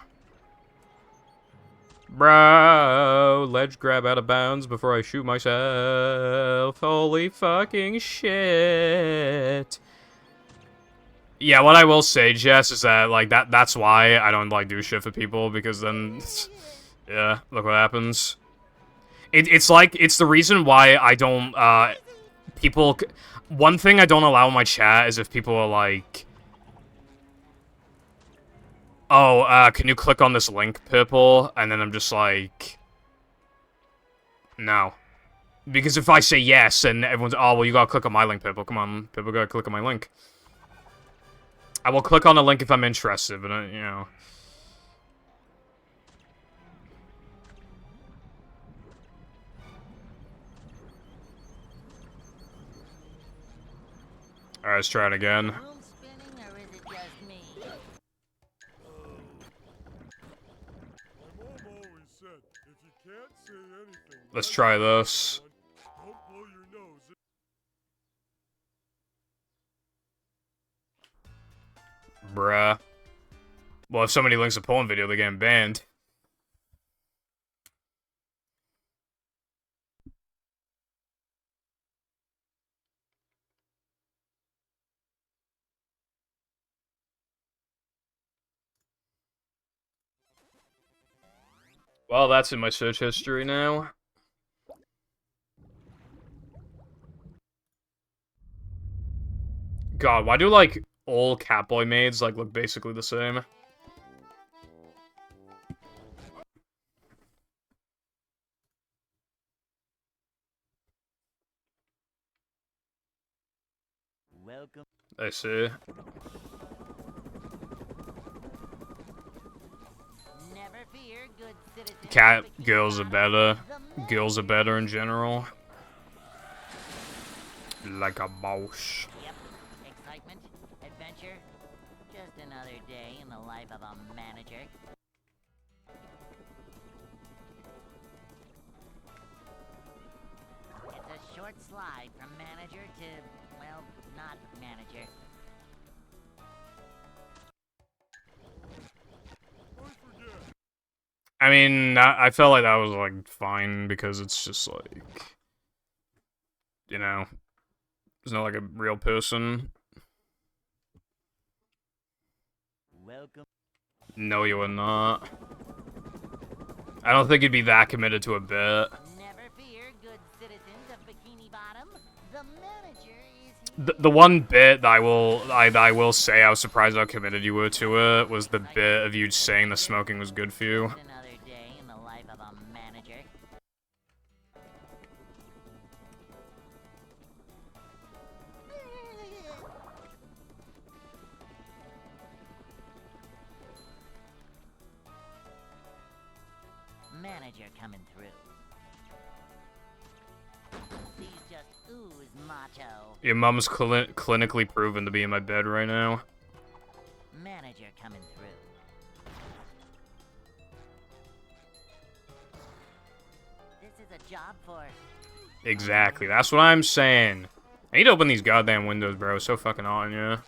Bro, ledge grab out of bounds before I shoot myself. Holy fucking shit. Yeah, what I will say, Jess, is that, like, that's why I don't, like, do shit for people, because then, yeah, look what happens. It's like, it's the reason why I don't, one thing I don't allow in my chat is if people are like, oh, can you click on this link, Purple? And then I'm just like, no. Because if I say yes, and everyone's, oh, well, you gotta click on my link, Purple. Come on, Purple, gotta click on my link. I will click on the link if I'm interested, but, you know. Alright, let's try it again. room spinning, or is it just me? My mom always said, if you can't say anything, Let's try this. Don't blow your nose. Bruh. Well, if somebody links a porn video, they're getting banned. Well, that's in my search history now. God, why do, like, all Catboy maids, like, look basically the same? Welcome. I see. Never fear, good citizens. Cat Bikini girls are Bottom, better. the Girls are manager. better in general. Like a boss. Yep. Excitement, adventure. Just another day in the life of a manager. It's a short slide from manager to, well, not manager. I mean, I felt like that was, like, fine, because it's just, like... You know... It's not like a real person. Welcome. No, you are not. I don't think you'd be that committed to a bit. Never fear, good citizens of Bikini Bottom. The manager is The one bit that I will say I was surprised how committed you were to it was the bit of you saying the smoking was good for you. Just another day in the life of a manager. Manager coming through. These just ooze macho. Your mom's clinically proven to be in my bed right now. Manager coming through. This is a job for... Exactly, that's what I'm saying. I need to open these goddamn windows, bro. It's so fucking hot in here.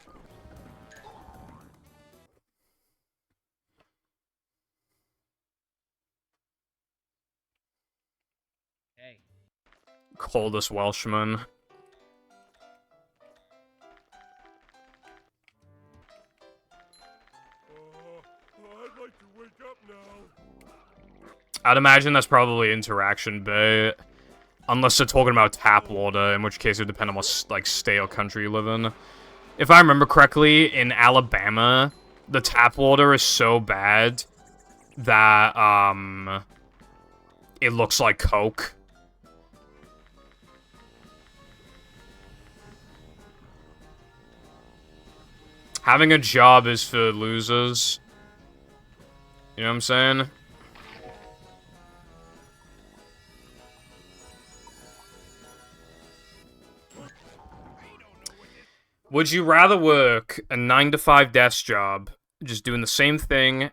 Hey. Coldest Welshman. I'd like to wake up now. I'd imagine that's probably interaction bait. Unless they're talking about tap water, in which case it would depend on what, like, state or country you live in. If I remember correctly, in Alabama, the tap water is so bad that, it looks like Coke. Having a job is for losers. You know what I'm saying? Would you rather work a 9-to-5 desk job, just doing the same thing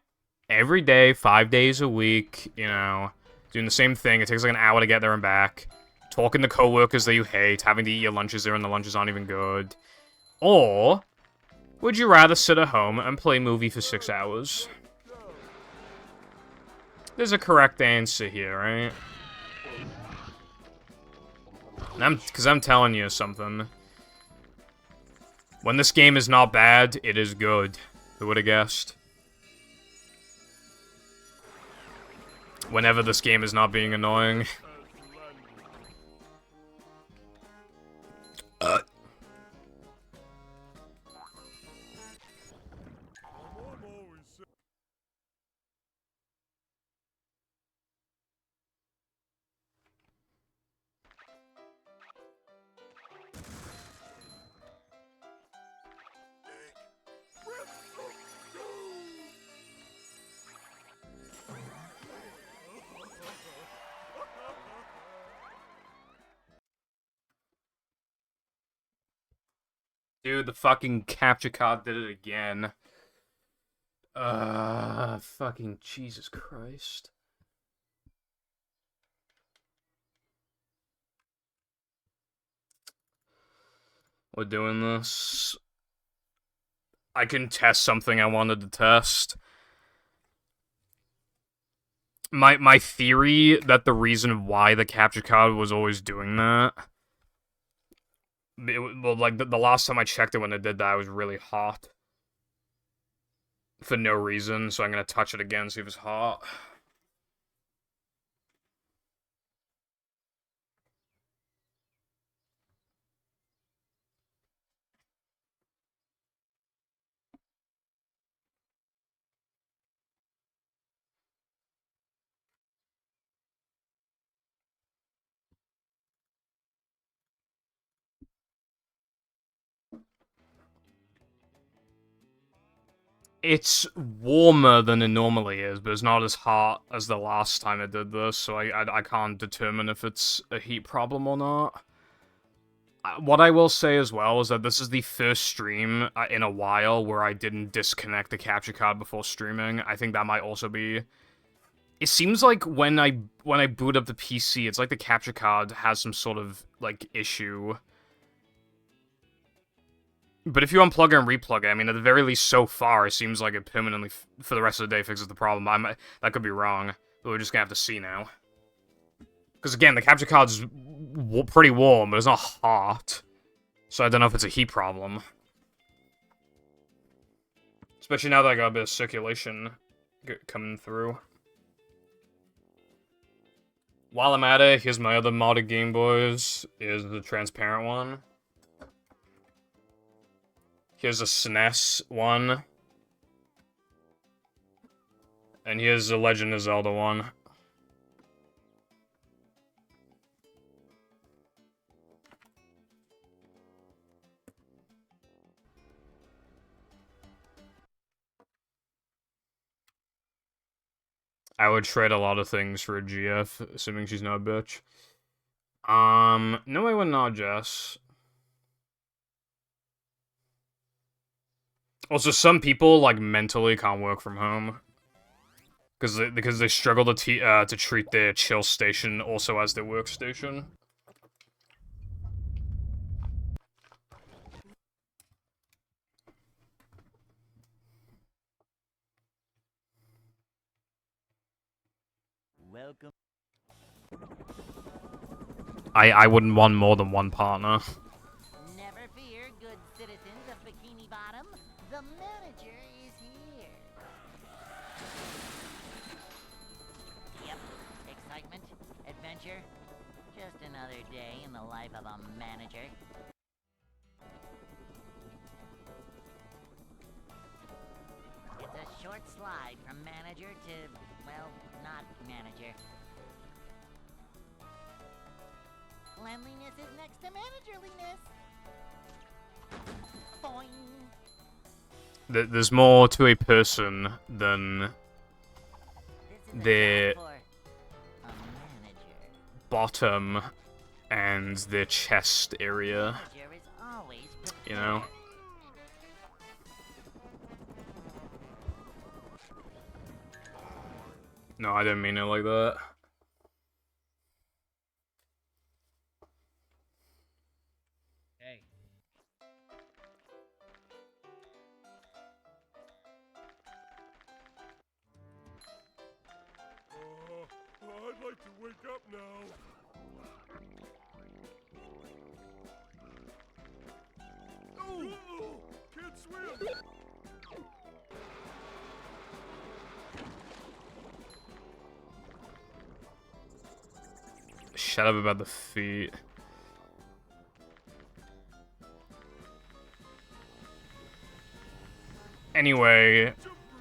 every day, 5 days a week, you know, doing the same thing, it takes like an hour to get there and back, talking to coworkers that you hate, having to eat your lunches there and the lunches aren't even good, or would you rather sit at home and play a movie for 6 hours? There's a correct answer here, right? Because I'm telling you something. When this game is not bad, it is good. Who would have guessed? Whenever this game is not being annoying. Dude, the fucking capture card did it again. Fucking Jesus Christ. We're doing this. I can test something I wanted to test. My theory that the reason why the capture card was always doing that, well, like the last time I checked it when it did that, it was really hot for no reason. So I'm gonna touch it again, see if it's hot. It's warmer than it normally is, but it's not as hot as the last time it did this, so I can't determine if it's a heat problem or not. What I will say as well is that this is the first stream in a while where I didn't disconnect the capture card before streaming. I think that might also be... It seems like when I boot up the PC, it's like the capture card has some sort of, like, issue. But if you unplug it and replug it, I mean, at the very least, so far, it seems like it permanently, for the rest of the day, fixes the problem. That could be wrong, but we're just gonna have to see now. Because again, the capture card's pretty warm, but it's not hot. So I don't know if it's a heat problem. Especially now that I got a bit of circulation coming through. While I'm at it, here's my other modded Game Boys. Is the transparent one. Here's a SNES one. And here's the Legend of Zelda one. I would trade a lot of things for a GF, assuming she's not a bitch. No, I would not, Jess. Also, some people, like, mentally can't work from home. Because they struggle to treat their chill station also as their workstation. Welcome. I wouldn't want more than one partner. Never fear, good citizens of Bikini Bottom. The manager is here. Yep. Excitement, adventure. Just another day in the life of a manager. It's a short slide from manager to, well, not manager. Cleanliness is next to managerliness. Boing. There's more to a person than their bottom and their chest area, you know? No, I didn't mean it like that. Hey. I'd like to wake up now. Oh, can't swim. Shut up about the feet. Anyway,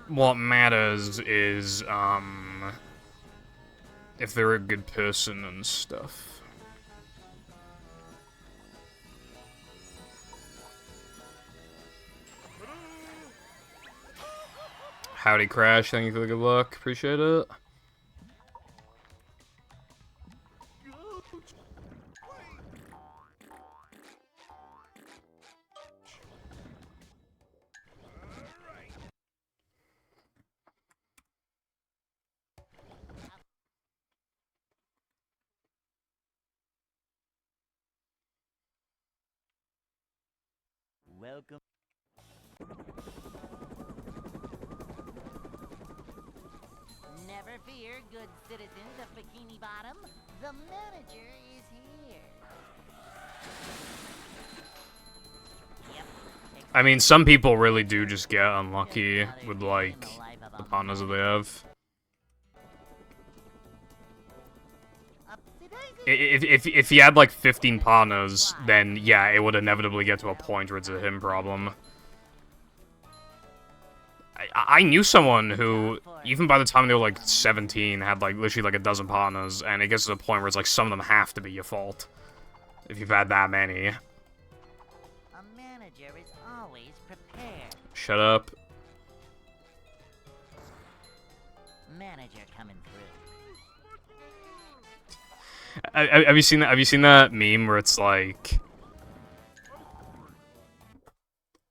what matters is, if they're a good person and stuff. Howdy, Crash. Thank you for the good luck. Appreciate it. Welcome. Never fear, good citizens of Bikini Bottom. The manager is here. Yep. I mean, some people really do just get unlucky with, like, the partners that they have. If he had, like, 15 partners, then, yeah, it would inevitably get to a point where it's a him problem. I knew someone who, even by the time they were, like, 17, had, like, literally, like, a dozen partners, and it gets to the point where it's, like, some of them have to be your fault. If you've had that many. A manager is always prepared. Shut up. Manager coming through. Have you seen that? Have you seen that meme where it's like,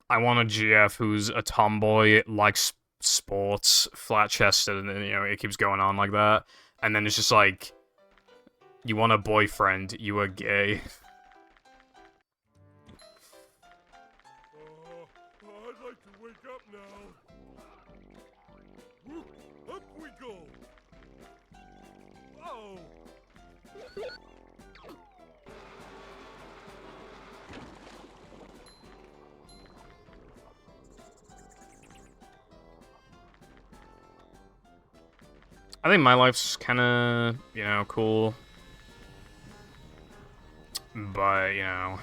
I want a GF who's a tomboy, likes sports, flat-chested, and then, you know, it keeps going on like that. And then it's just like, you want a boyfriend, you are gay. I'd like to wake up now. Whoop, up we go. Oh. I think my life's kinda, you know, cool. But, you know.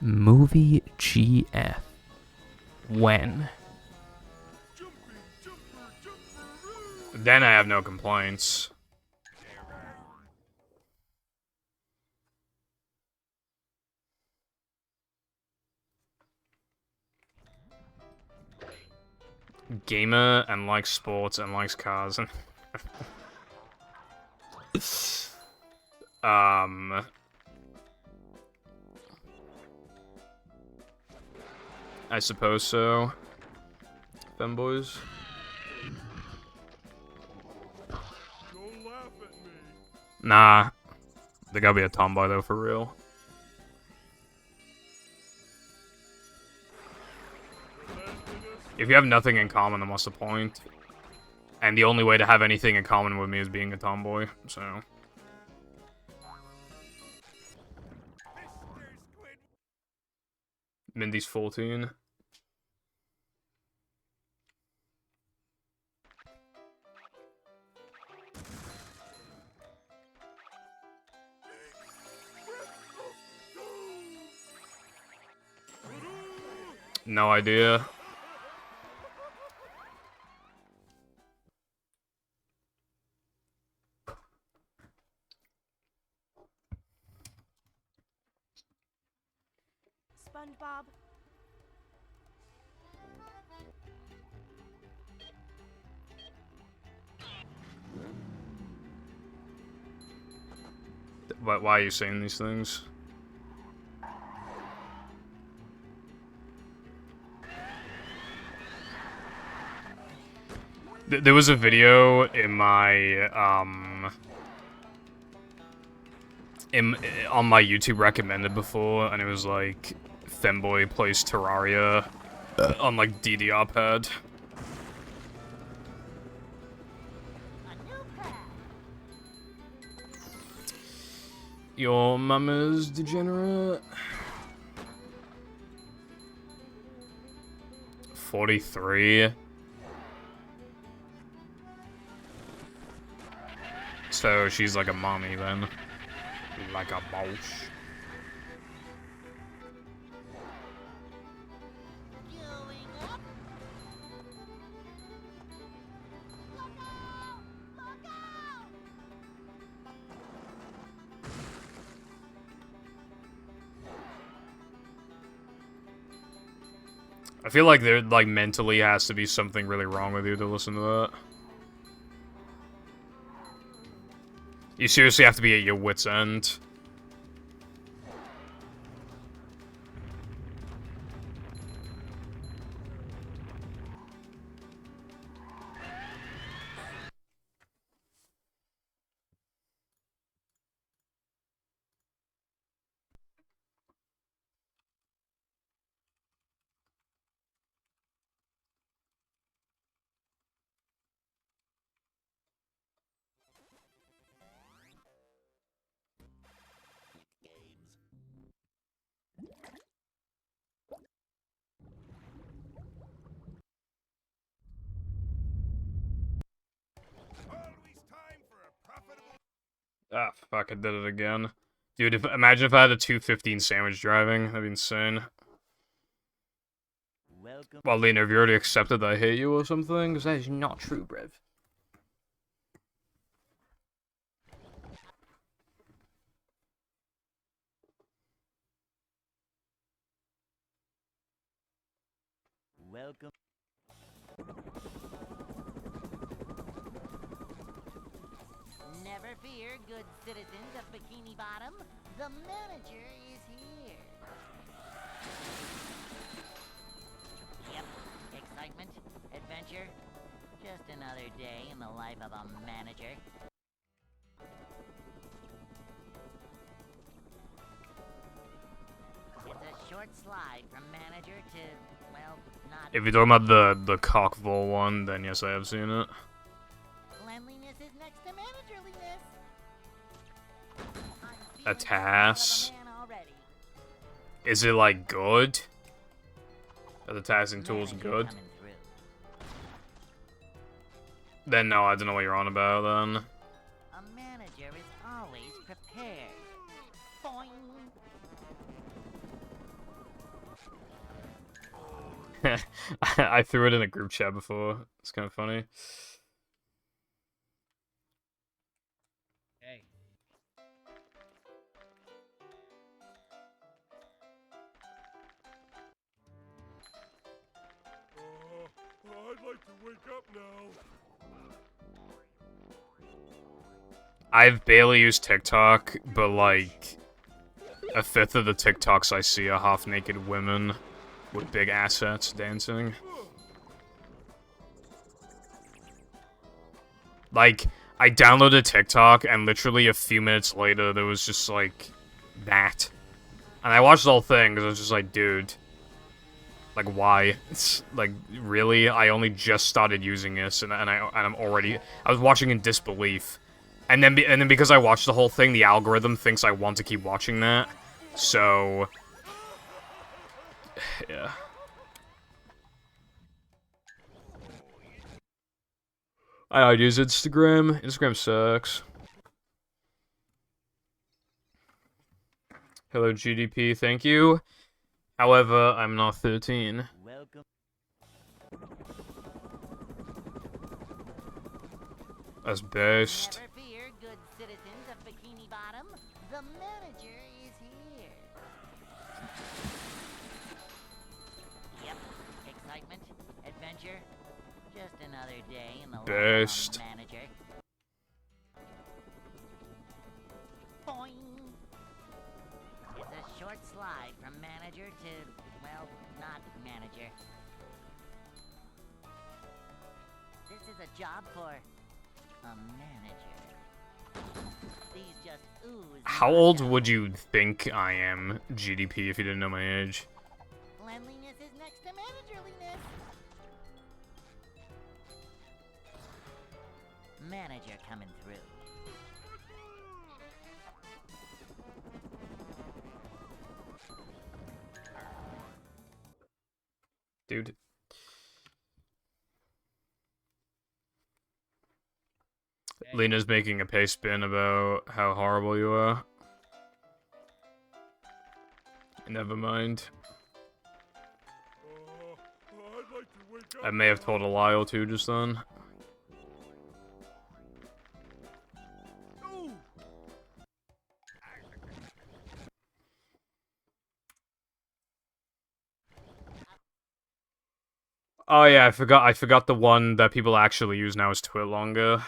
Movie GF. When? Then I have no complaints. Gamer and likes sports and likes cars and I suppose so. Femboys. Don't laugh at me. Nah. They gotta be a tomboy though, for real. If you have nothing in common, then what's the point? And the only way to have anything in common with me is being a tomboy, so... Mindy's 14. No idea. SpongeBob. Why are you saying these things? There was a video in my, on my YouTube recommended before, and it was like, Femboy plays Terraria on, like, DDR pad. Your mama's degenerate. 43. So she's like a mommy then. Like a boss. I feel like there, like, mentally has to be something really wrong with you to listen to that. You seriously have to be at your wit's end. Ah, fuck, I did it again. Dude, imagine if I had a 215 sandwich driving. That'd be insane. Welcome. Well, Lena, have you already accepted that I hate you or something? Because that is not true, Brev. Welcome. Never fear, good citizens of Bikini Bottom. The manager is here. Yep, excitement, adventure. Just another day in the life of a manager. It's a short slide from manager to, well, not... If you're talking about the cockville one, then yes, I have seen it. Cleanliness is next to managerliness. A task. Man already. Is it, like, good? Are the tasking tools Manager good? coming through. Then no, I don't know what you're on about, then. A manager is always prepared. Boing. I threw it in a group chat before. It's kind of funny. Hey. I'd like to wake up now. I've barely used TikTok, but like a fifth of the TikToks I see are half-naked women with big assets dancing. Like, I downloaded TikTok, and literally a few minutes later, there was just like that, and I watched the whole thing because I was just like, dude, like why? It's like really? I only just started using this, and I'm already. I was watching in disbelief. And then because I watched the whole thing, the algorithm thinks I want to keep watching that. So, yeah. I use Instagram. Instagram sucks. Hello, GDP. Thank you. However, I'm not 13. Welcome. That's best. Never fear, good citizens of Bikini Bottom. The manager is here. Yep, excitement, adventure. Just another day in the life Best. of a manager. Boing. It's a short slide from manager to, well, not manager. This is a job for a manager. These just ooze. How old would you think I am, GDP, if you didn't know my age? Cleanliness is next to managerliness. Manager coming through. Dude. Hey. Lena's making a pay spin about how horrible you are. Never mind. I'd like to wake up. I may have told a lie or two just then. Ooh. Oh yeah, I forgot the one that people actually use now is Twit Longer.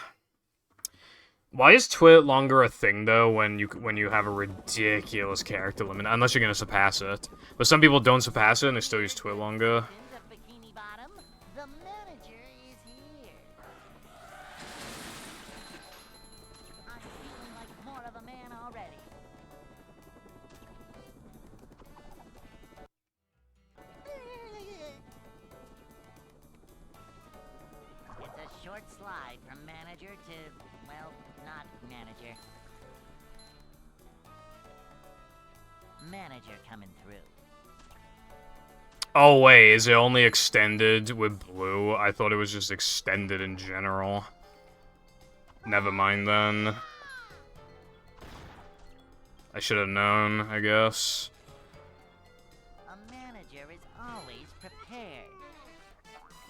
Why is Twit Longer a thing though when you have a ridiculous character limit? Unless you're gonna surpass it. But some people don't surpass it and they still use Twit Longer. Citizens of Bikini Bottom, the manager is here. I'm feeling like more of a man already. It's a short slide from manager to, well, not manager. Manager coming through. Oh wait, is it only extended with blue? I thought it was just extended in general. Never mind then. I should have known, I guess. A manager is always prepared.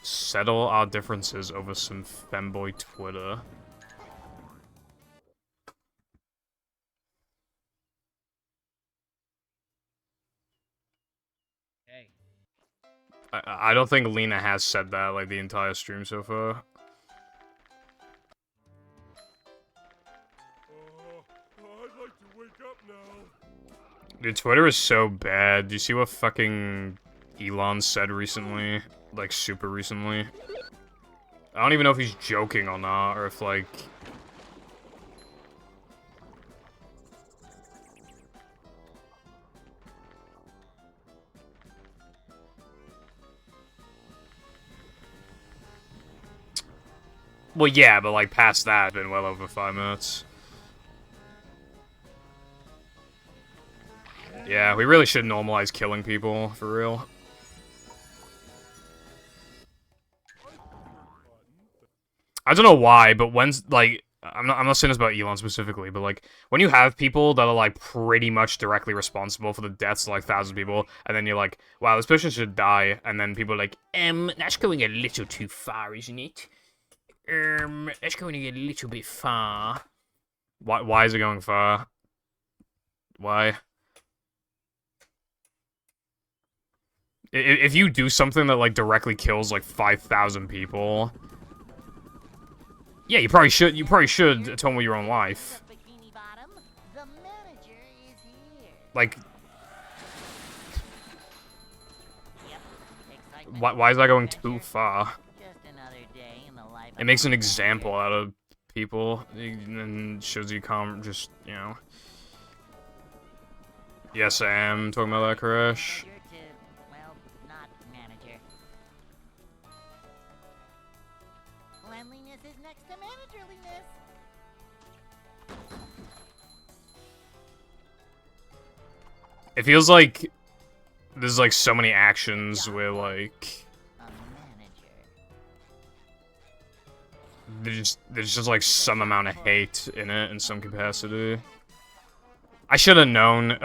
Settle our differences over some femboy Twitter. Hey. I don't think Lena has said that, like, the entire stream so far. I'd like to wake up now. Dude, Twitter is so bad. Do you see what fucking Elon said recently? Like, super recently? I don't even know if he's joking or not, or if, like... Well, yeah, but, like, past that, it's been well over 5 minutes. Yeah, we really should normalize killing people, for real. I don't know why, but when's, like... I'm not saying this about Elon specifically, but, like, when you have people that are, like, pretty much directly responsible for the deaths of, like, thousands of people, and then you're like, wow, this person should die, and then people are like, that's going a little too far, isn't it? That's going a little bit far. Why is it going far? Why? If you do something that, like, directly kills, like, 5,000 people... Yeah, you probably should atone with your own life. Bikini Bottom, the manager is here. Like... Yep. Excitement, Why is that going adventure, too far? Just another day in the life It of makes a an manager. example out of people, and shows you just, you know... Yes, I am talking about that, Crash. Manager to, well, not manager. Cleanliness is next to managerliness. It feels like there's, like, so many actions where, like... A manager. There's just, like, some amount of hate in it, in some capacity. I should have known.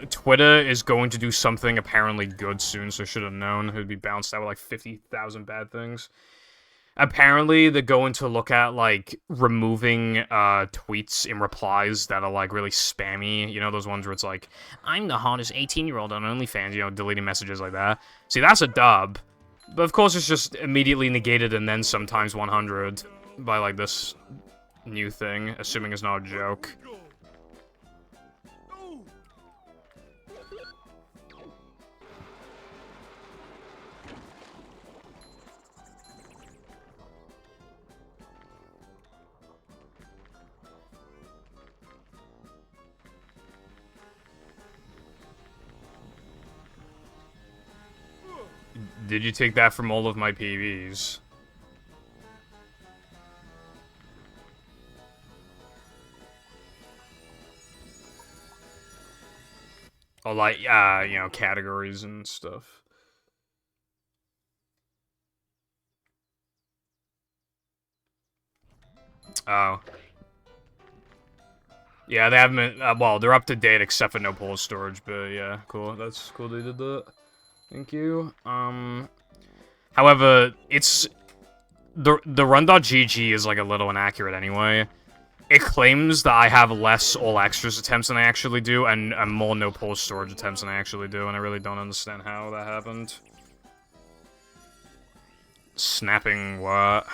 Twitter is going to do something apparently good soon, so I should have known. It would be bounced out with, like, 50,000 bad things. Apparently, they're going to look at, like, removing tweets in replies that are, like, really spammy. You know, those ones where it's like, I'm the hottest 18-year-old on OnlyFans, you know, deleting messages like that. See, that's a dub. But, of course, it's just immediately negated and then sometimes 100 by, like, this new thing, assuming it's not a joke. Did you take that from all of my PVs? Or, like, you know, categories and stuff. Oh. Yeah, they haven't been, well, they're up to date except for no pull storage, but yeah, cool. That's cool they did that. Thank you. However, it's... The run.gg is, like, a little inaccurate anyway. It claims that I have less all extras attempts than I actually do, and more no pull storage attempts than I actually do, and I really don't understand how that happened. Snapping what?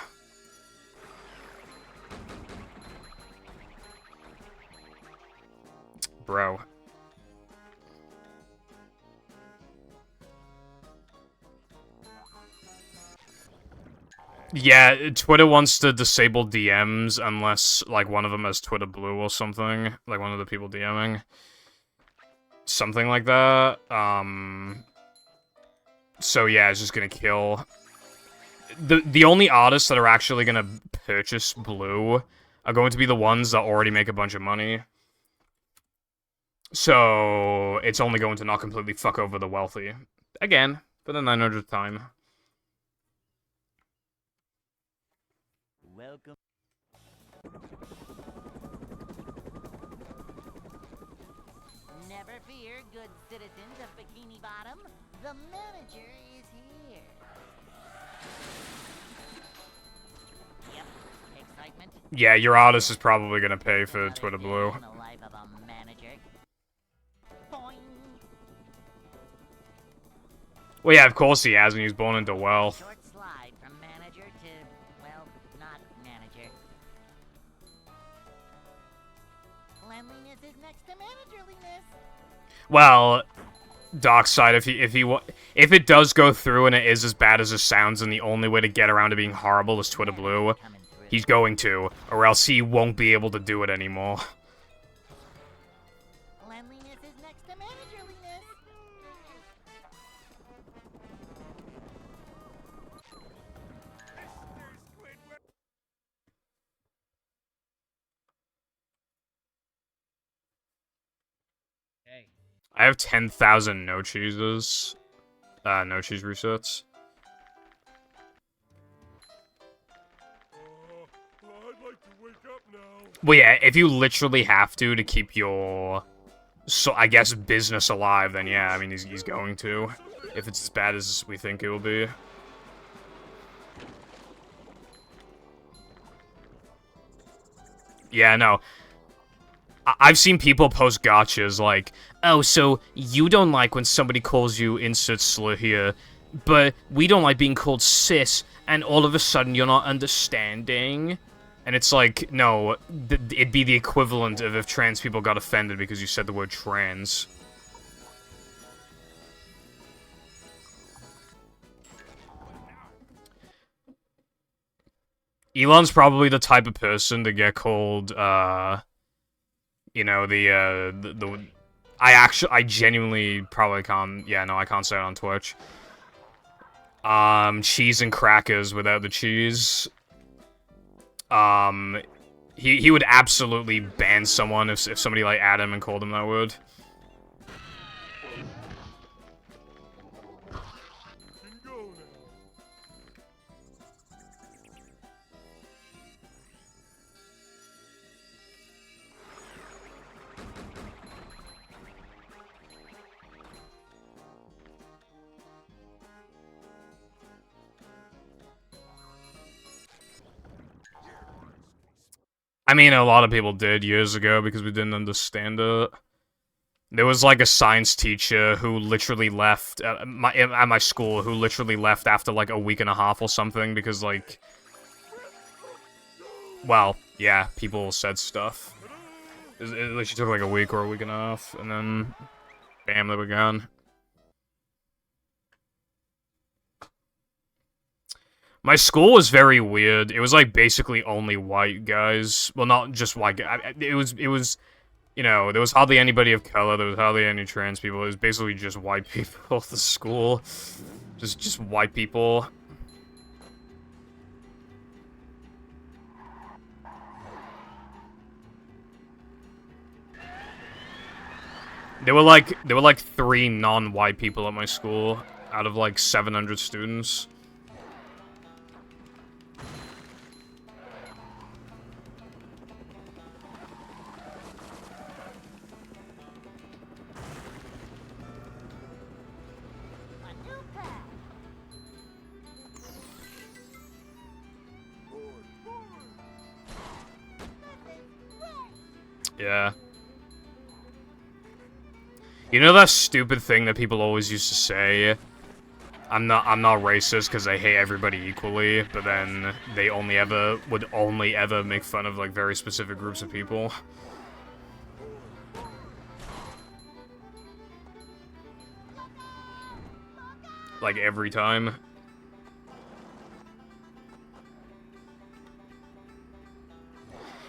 Bro. Yeah, Twitter wants to disable DMs unless, like, one of them has Twitter Blue or something. Like, one of the people DMing. Something like that. So, yeah, it's just gonna kill... The only artists that are actually gonna purchase Blue are going to be the ones that already make a bunch of money. So, it's only going to not completely fuck over the wealthy. Again, for the 900th time. Welcome. Bottom, the manager is here. Yep, excitement. Yeah, your artist is probably gonna pay for Another Twitter day Blue. in the life of a manager. Boing. Well, yeah, of course he has, and he was born into wealth. Short slide from manager to, well, not manager. Cleanliness is next to managerliness. Well, Darkseid, if it does go through and it is as bad as it sounds, and the only way to get around to being horrible is Twitter Blue, Coming through. he's going to, or else he won't be able to do it anymore. Cleanliness is next to managerliness. Hey. I have 10,000 no cheeses. No cheese resets. I'd like to wake up now. Well, yeah, if you literally have to keep your, I guess, business alive, then yeah, I mean, he's going to. If it's as bad as we think it will be. Yeah, no. I've seen people post gotchas like, oh, so you don't like when somebody calls you insert slur here, but we don't like being called cis, and all of a sudden you're not understanding? And it's like, no, it'd be the equivalent of if trans people got offended because you said the word trans. Elon's probably the type of person to get called, you know, I genuinely probably can't, yeah, no, I can't say it on Twitch. Cheese and crackers without the cheese. He would absolutely ban someone if somebody, like, at him and called him that word. Can go now. I mean, a lot of people did years ago because we didn't understand it. There was, like, a science teacher who literally left at my school, who literally left after, like, a week and a half or something because, like... Well, yeah, people said stuff. It literally took, like, a week or a week and a half, and then... Bam, they were gone. My school was very weird. It was, like, basically only white guys. Well, not just white guys. It was, you know, there was hardly anybody of color. There was hardly any trans people. It was basically just white people at the school. Just white people. There were like 3 non-white people at my school out of, like, 700 students. A new path. Yeah. You know that stupid thing that people always used to say? I'm not racist because I hate everybody equally, but then they would only ever make fun of, like, very specific groups of people. Like, every time.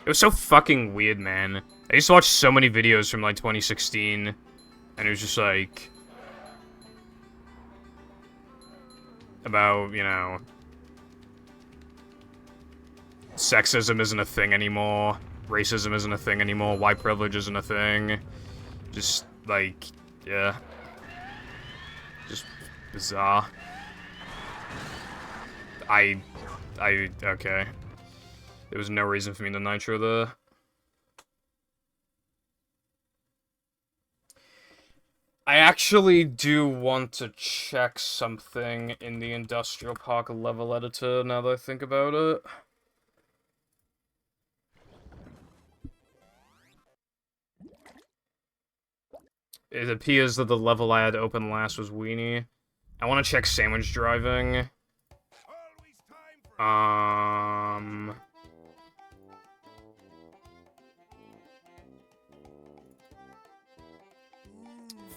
It was so fucking weird, man. I used to watch so many videos from, like, 2016, and it was just, like... about, you know... sexism isn't a thing anymore, racism isn't a thing anymore, white privilege isn't a thing. Just, like, yeah. Just bizarre. Okay. There was no reason for me to nitro there. I actually do want to check something in the Industrial Park level editor now that I think about it. It appears that the level I had open last was Weenie. I want to check sandwich driving.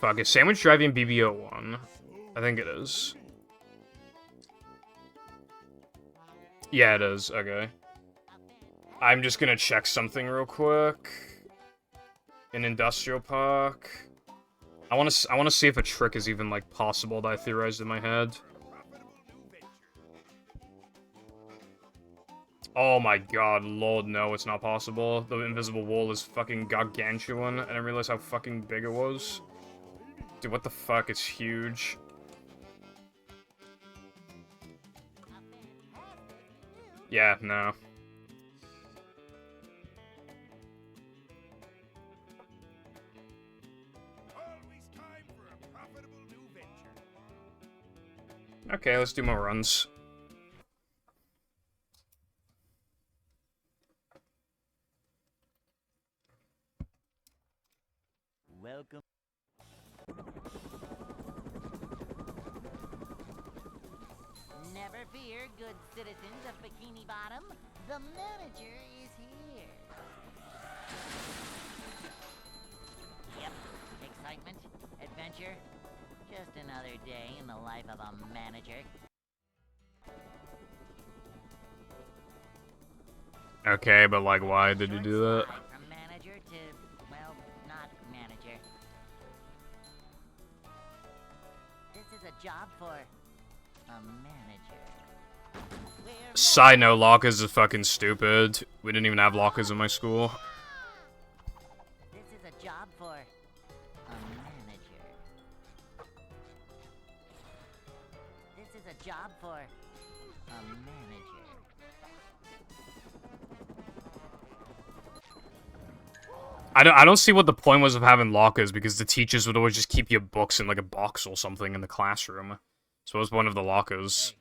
Fuck, is sandwich driving BBO1? I think it is. Yeah, it is. Okay. I'm just gonna check something real quick. In Industrial Park. I wanna see if a trick is even, like, possible that I theorized in my head. Oh my god, lord, no, it's not possible. The invisible wall is fucking gargantuan. I didn't realize how fucking big it was. Dude, what the fuck? It's huge. Yeah, no. Okay, let's do more runs. Welcome. Never fear, good citizens of Bikini Bottom. The manager is here. Yep, excitement, adventure. Just another day in the life of a manager. Okay, but like, why did you do that? From manager to, well, not manager. This is a job for a manager. Side note, lockers are fucking stupid. We didn't even have lockers in my school. This is a job for a manager. This is a job for a manager. I don't see what the point was of having lockers, because the teachers would always just keep your books in like a box or something in the classroom. So it was one of the lockers.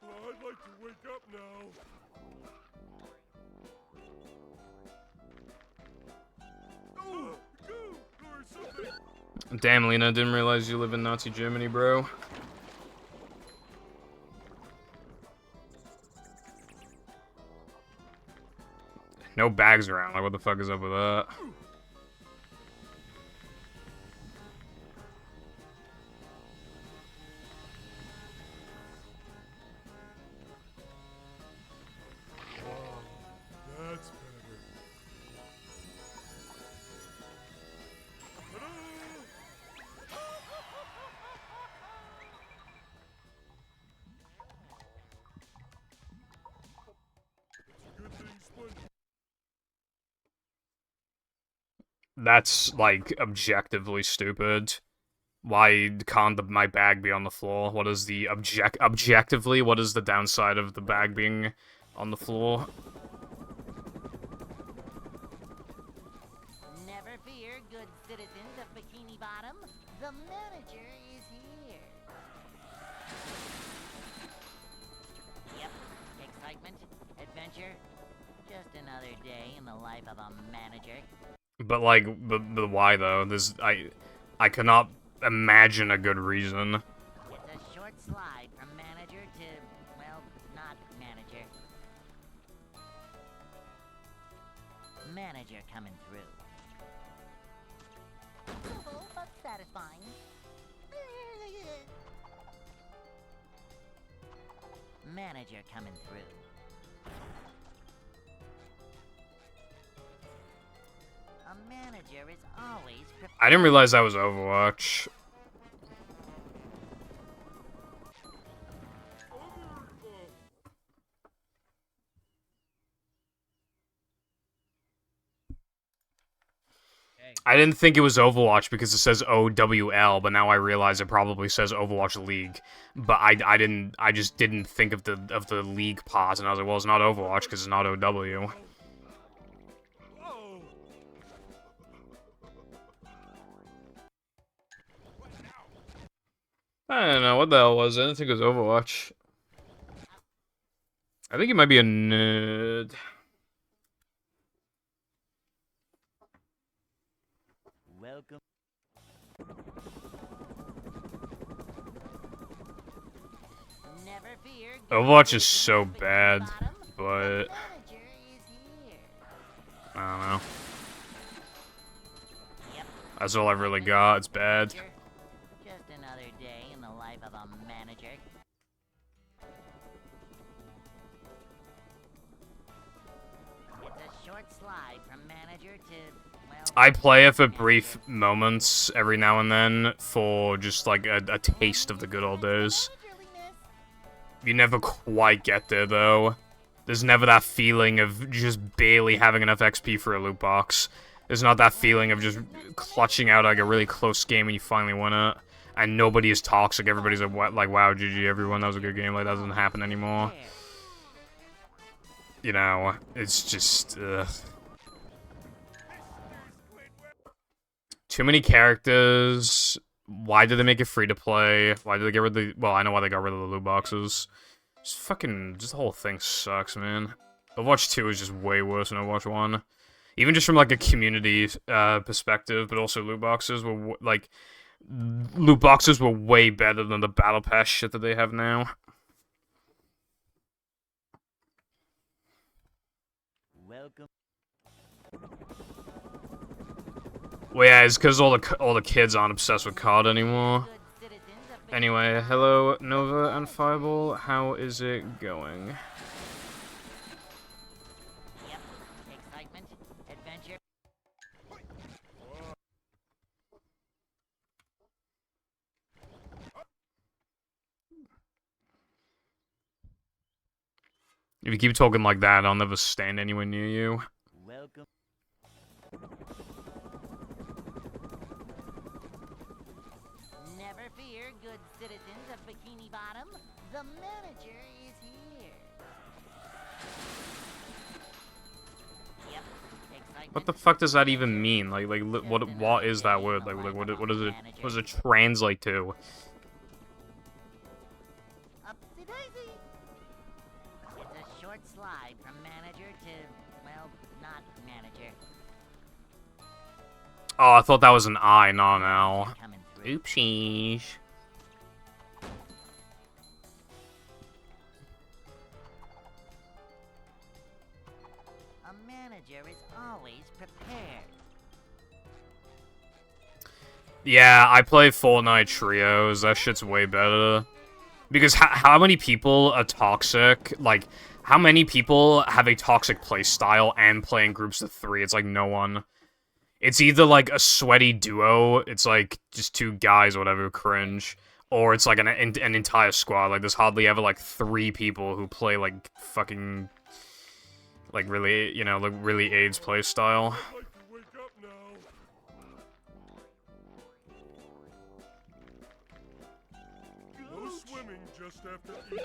I'd like to wake up now. Oh, go or something. Damn, Lena, didn't realize you live in Nazi Germany, bro. No bags around. Like, what the fuck is up with that? That's better. Good thing Sponge. That's, like, objectively stupid. Why can't my bag be on the floor? What is the objectively, what is the downside of the bag being on the floor? Never fear, good citizens of Bikini Bottom. The manager is here. Yep, excitement, adventure. Just another day in the life of a manager. But like, but why though? I cannot imagine a good reason. It's a short slide from manager to, well, not manager. Manager coming through. Simple but satisfying. Manager coming through. A manager is always I didn't realize that was Overwatch. Hey. I didn't think it was Overwatch because it says OWL, but now I realize it probably says Overwatch League. But I just didn't think of the league part, and I was like, well, it's not Overwatch because it's not OW. I don't know what the hell was it. I didn't think it was Overwatch. I think it might be a nerd. Welcome. Never fear. Overwatch is so bad, but Manager is here. I don't know. Yep. That's all I've really got. It's bad. Just another day in the life of a manager. It's a short slide from manager to, well, I play it for brief moments every now and then for just like a taste of the good old days. You never quite get there though. There's never that feeling of just barely having enough XP for a loot box. There's not that feeling of just clutching out like a really close game and you finally win it. And nobody is toxic. Everybody's like, wow, GG, everyone, that was a good game. Like, that doesn't happen anymore. You know, it's just, too many characters. Why did they make it free to play? Why did they get rid of the... Well, I know why they got rid of the loot boxes. Just fucking... Just the whole thing sucks, man. Overwatch 2 is just way worse than Overwatch 1. Even just from, like, a community perspective, but also loot boxes were, like... Loot boxes were way better than the Battle Pass shit that they have now. welcome. Well, yeah, it's because all the kids aren't obsessed with COD anymore. Good citizens of Big Anyway, hello, Nova and Fireball. How is it going? Yep. Excitement, adventure. If you keep talking like that, I'll never stand anywhere near you. Welcome. Never fear, good citizens of Bikini Bottom. The manager is here. Yep. Excitement. What the fuck does that even mean? What is that word? What does it translate to? Upsy daisy. It's a short slide from manager to, well, not manager. Oh, I thought that was an I, not an L. Coming through. Oopsies. A manager is always prepared. Yeah, I play Fortnite Trios. That shit's way better. Because how many people are toxic? Like, how many people have a toxic playstyle and play in groups of 3? It's like no one. It's either like a sweaty duo, it's like just 2 guys or whatever, cringe. Or it's like an entire squad. Like, there's hardly ever like 3 people who play like fucking... Like really, you know, like really AIDS playstyle. I'd like to wake up now. No swimming just after eating.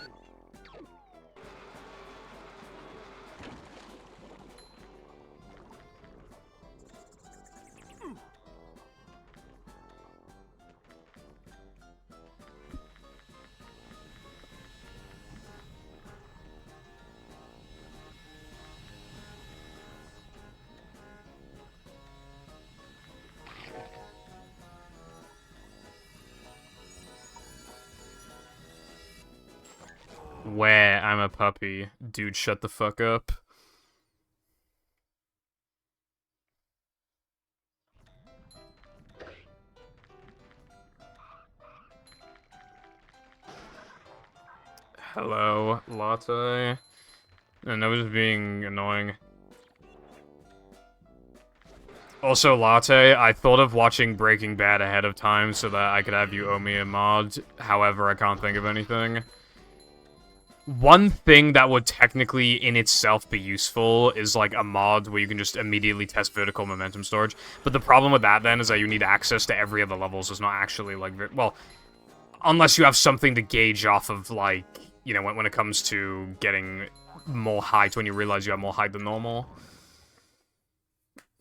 Where I'm a puppy. Dude, shut the fuck up. Hello, Latte. And I was being annoying. Also, Latte, I thought of watching Breaking Bad ahead of time so that I could have you owe me a mod. However, I can't think of anything. One thing that would technically in itself be useful is like a mod where you can just immediately test vertical momentum storage. But the problem with that then is that you need access to every other level, so it's not actually like, well, unless you have something to gauge off of, like, you know, when it comes to getting more height when you realize you have more height than normal.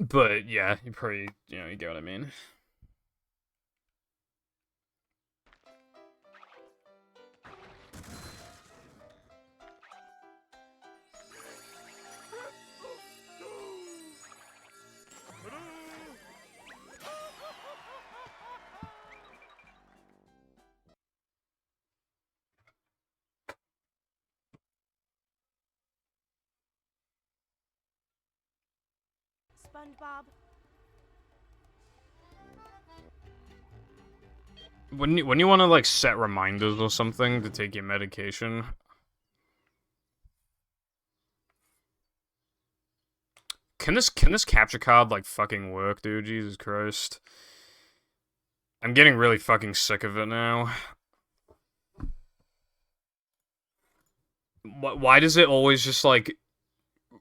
But yeah, you probably, you know, you get what I mean. SpongeBob. When you want to like set reminders or something to take your medication. Can this capture card like fucking work, dude? Jesus Christ. I'm getting really fucking sick of it now. Why does it always just like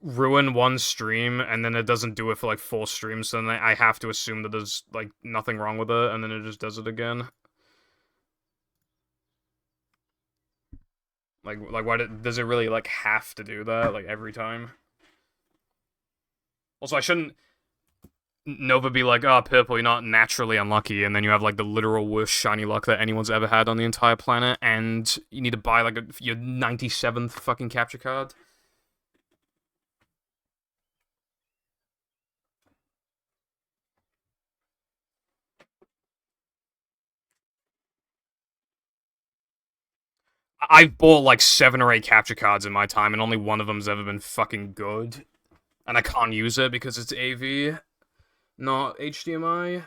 ruin one stream and then it doesn't do it for like 4 streams, so then I have to assume that there's like nothing wrong with it and then it just does it again? Like why does it really like have to do that like every time? Also, I shouldn't Nova be like, oh, Purple, you're not naturally unlucky, and then you have, like, the literal worst shiny luck that anyone's ever had on the entire planet, and you need to buy, like, your 97th fucking capture card. I've bought, like, 7 or 8 capture cards in my time, and only one of them's ever been fucking good. And I can't use it because it's AV, not HDMI.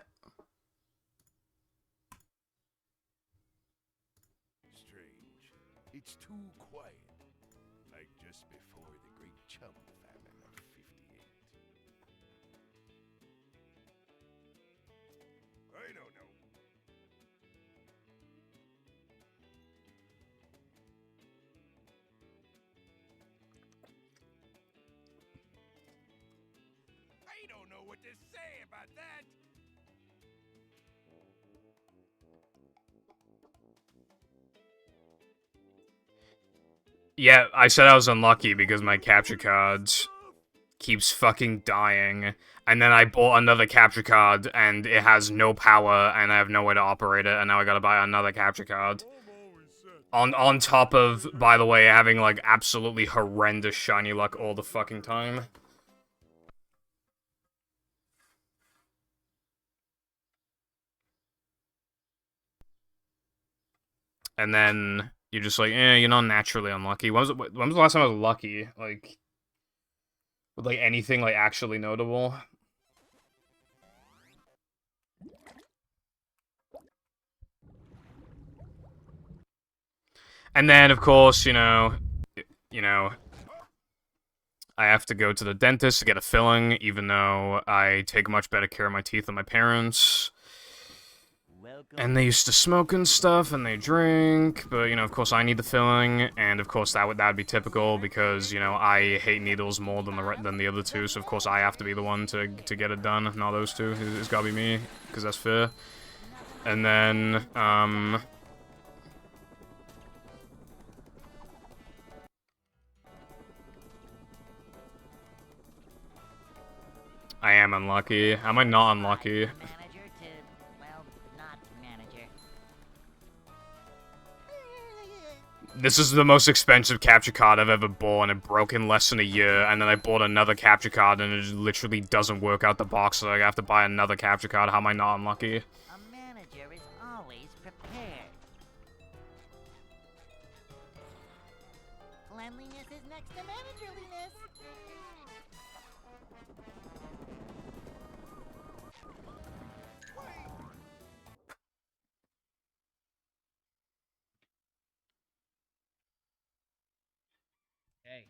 Strange. It's too quiet. Like just before the great chum famine of 58. I don't know. I don't know what to say about that. Yeah, I said I was unlucky because my capture cards keeps fucking dying, and then I bought another capture card, and it has no power, and I have no way to operate it, and now I gotta buy another capture card. On top of, by the way, having, like, absolutely horrendous shiny luck all the fucking time. And then you're just like, you're not naturally unlucky. When was the last time I was lucky? Like, with, like, anything, like, actually notable? And then, of course, you know, I have to go to the dentist to get a filling, even though I take much better care of my teeth than my parents. And they used to smoke and stuff, and they drink, but, you know, of course I need the filling, and of course that would be typical, because, you know, I hate needles more than the other two, so of course I have to be the one to get it done, not those two. It's gotta be me, because that's fair. And then, I am unlucky. Am I not unlucky? Manager to, well, not manager. This is the most expensive capture card I've ever bought, and it broke in less than a year, and then I bought another capture card, and it just literally doesn't work out the box, so I have to buy another capture card. How am I not unlucky? A manager is always prepared. Cleanliness is next to managerliness. Hey.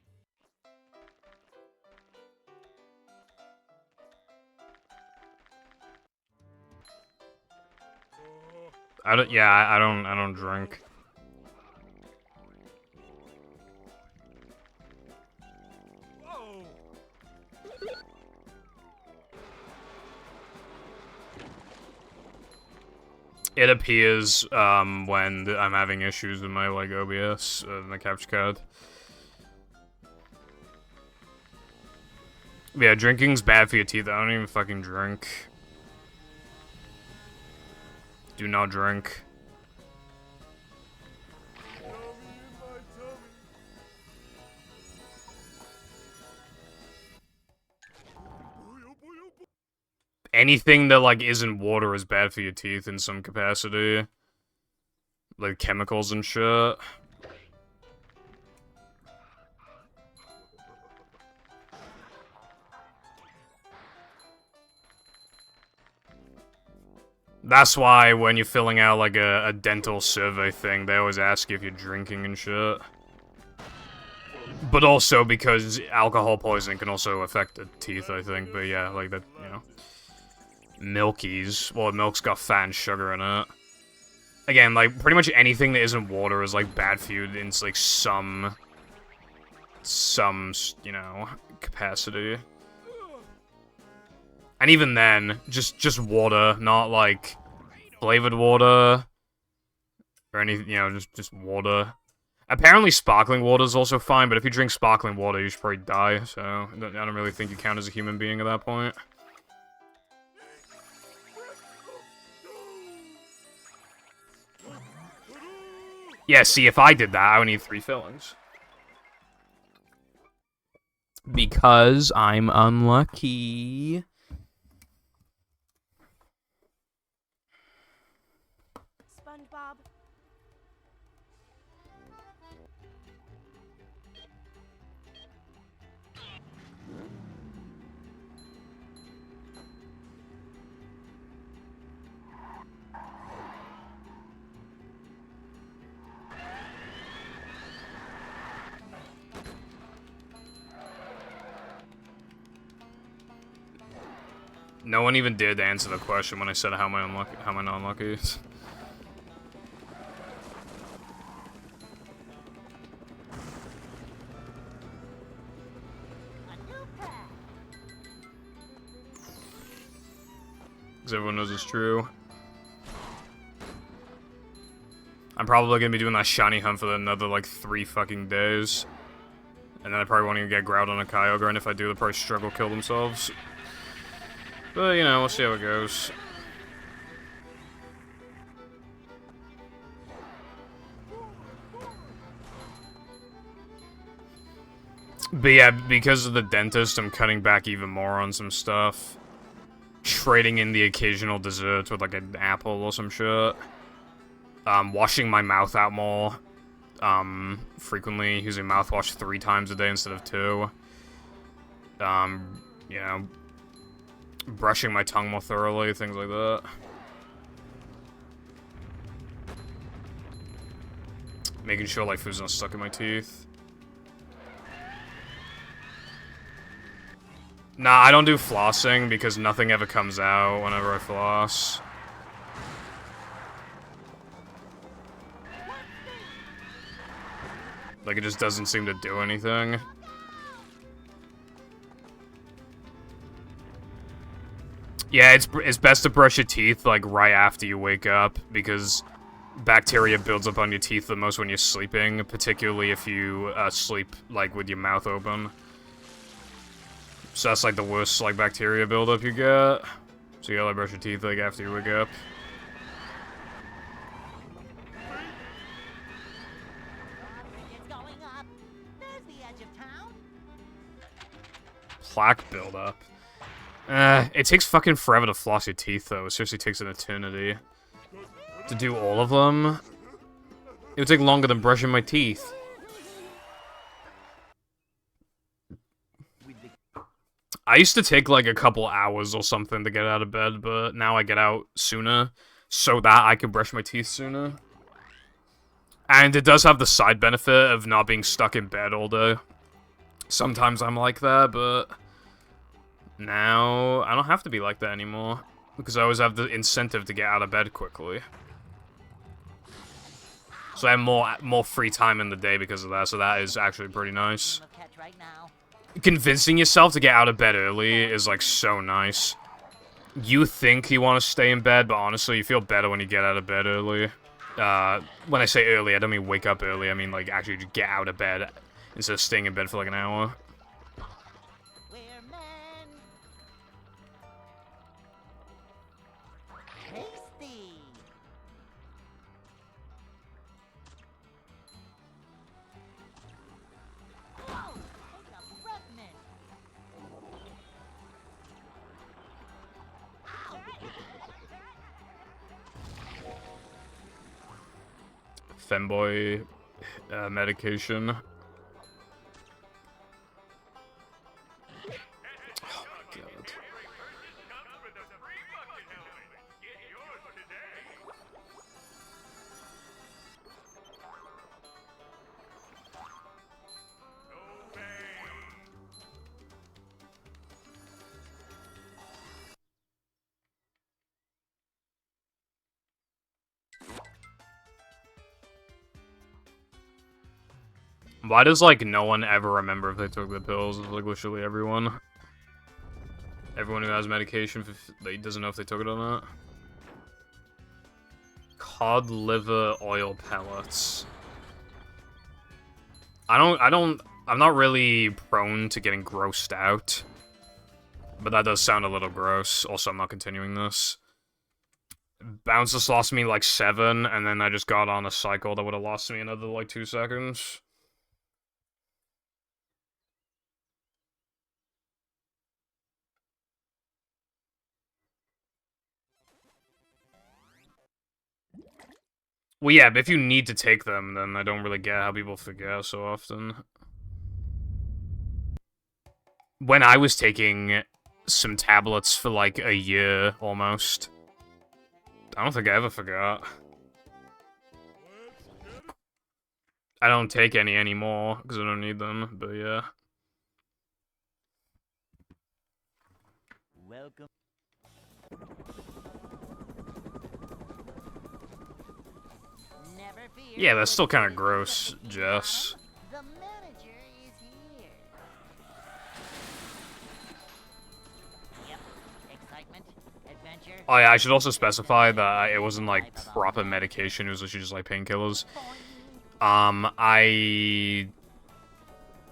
I don't drink. It appears when I'm having issues with my like OBS, my capture card. Yeah, drinking's bad for your teeth. I don't even fucking drink. Do not drink. Anything that like isn't water is bad for your teeth in some capacity. Like chemicals and shit. That's why when you're filling out like a dental survey thing, they always ask you if you're drinking and shit. But also because alcohol poisoning can also affect the teeth, I think. But yeah, like that, you know. Milkies. Well, milk's got fat and sugar in it. Again, like, pretty much anything that isn't water is, like, bad for you in, like, some, you know, capacity. And even then, just water, not, like, flavored water, or anything, you know, just water. Apparently sparkling water is also fine, but if you drink sparkling water, you should probably die, so I don't really think you count as a human being at that point. Yeah, see, if I did that, I would need 3 fillings. Because I'm unlucky. SpongeBob. No one even dared to answer the question when I said how am I not unlucky. Because everyone knows it's true. I'm probably gonna be doing that shiny hunt for another like 3 fucking days. And then I probably won't even get growled on a Kyogre, and if I do, they'll probably struggle kill themselves. But, you know, we'll see how it goes. But yeah, because of the dentist, I'm cutting back even more on some stuff. Trading in the occasional dessert with, like, an apple or some shit. Washing my mouth out more. Frequently, using mouthwash 3 times a day instead of 2. You know, brushing my tongue more thoroughly, things like that. Making sure, like, food's not stuck in my teeth. Nah, I don't do flossing because nothing ever comes out whenever I floss. Like, it just doesn't seem to do anything. Yeah, it's best to brush your teeth, like, right after you wake up, because bacteria builds up on your teeth the most when you're sleeping, particularly if you sleep, like, with your mouth open. So that's, like, the worst, like, bacteria buildup you get. So you gotta brush your teeth, like, after you wake up. It's going up. There's the edge of town. Plaque buildup. It takes fucking forever to floss your teeth, though. It seriously takes an eternity. To do all of them? It would take longer than brushing my teeth. I used to take, like, a couple hours or something to get out of bed, but now I get out sooner, so that I can brush my teeth sooner. And it does have the side benefit of not being stuck in bed all day. Sometimes I'm like that, but now I don't have to be like that anymore, because I always have the incentive to get out of bed quickly. So I have more free time in the day because of that, so that is actually pretty nice. Catch right now. Convincing yourself to get out of bed early is, like, so nice. you think you want to stay in bed, but honestly, you feel better when you get out of bed early. When I say early, I don't mean wake up early. I mean, like, actually just get out of bed instead of staying in bed for, like, an hour. We're men. Tasty. Whoa! Take a breath mint. Femboy medication. Oh my god. Why does, like, no one ever remember if they took the pills? It's, like, literally everyone. Everyone who has medication, they doesn't know if they took it or not. Cod liver oil pellets. I'm not really prone to getting grossed out. But that does sound a little gross. Also, I'm not continuing this. Bounce just lost me, like, 7, and then I just got on a cycle that would have lost me another, like, 2 seconds. Well, yeah, but if you need to take them, then I don't really get how people forget so often. When I was taking some tablets for, like, a year, almost, I don't think I ever forgot. I don't take any anymore, because I don't need them, but yeah. Welcome. Never fear. Yeah, that's still kind of gross, Jess. The manager is here. Yep. Excitement, adventure. Oh yeah, I should also specify that it wasn't, like, proper medication, it was literally just, like, painkillers.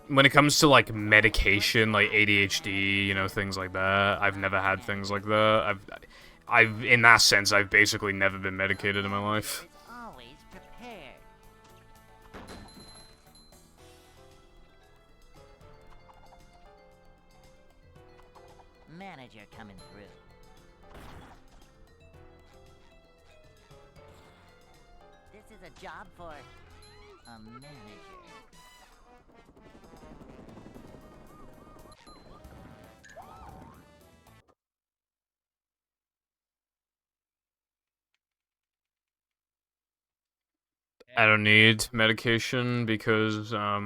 When it comes to, like, medication, like ADHD, you know, things like that, I've never had things like that. In that sense, I've basically never been medicated in my life. Is always prepared. Manager coming through. This is a job for a manager. I don't need medication because, I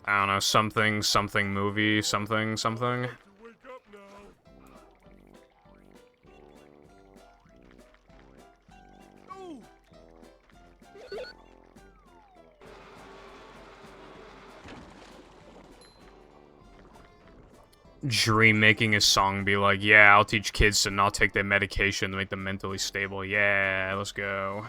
don't know, something movie, something. To wake up now. Ooh. Dream making a song be like, yeah, I'll teach kids to not take their medication to make them mentally stable. Yeah, let's go.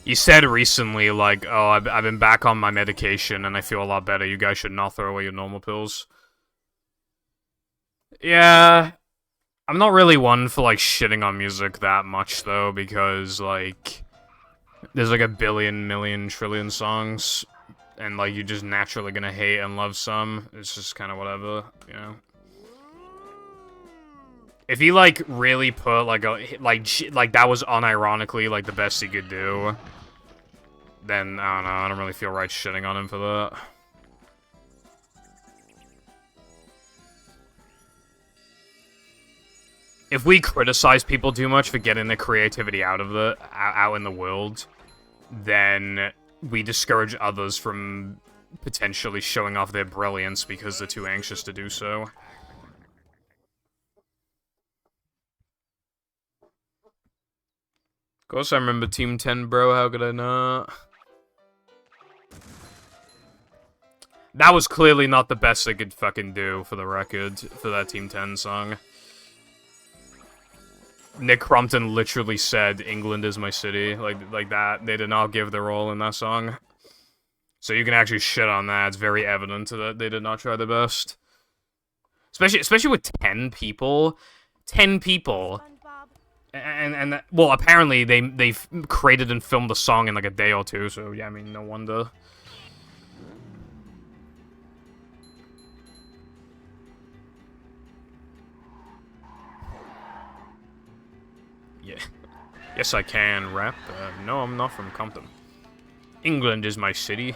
You said recently, like, oh, I've been back on my medication and I feel a lot better. You guys should not throw away your normal pills. Yeah, I'm not really one for, like, shitting on music that much, though, because, like, there's, like, a billion, million, trillion songs, and, like, you're just naturally gonna hate and love some. It's just kind of whatever, you know? If he, like, really put, like, like, that was unironically, like, the best he could do, then, I don't know, I don't really feel right shitting on him for that. If we criticize people too much for getting their creativity out in the world, then we discourage others from potentially showing off their brilliance because they're too anxious to do so. course I remember Team 10, bro. How could I not? That was clearly not the best they could fucking do, for the record, for that Team 10 song. Nick Crompton literally said, "England is my city," like that. They did not give their all in that song. So you can actually shit on that. It's very evident that they did not try their best. Especially with 10 people. 10 people. And well, apparently they've created and filmed the song in like a day or two, so yeah, I mean, no wonder. Yeah. Yes, I can rap. No, I'm not from Compton. England is my city.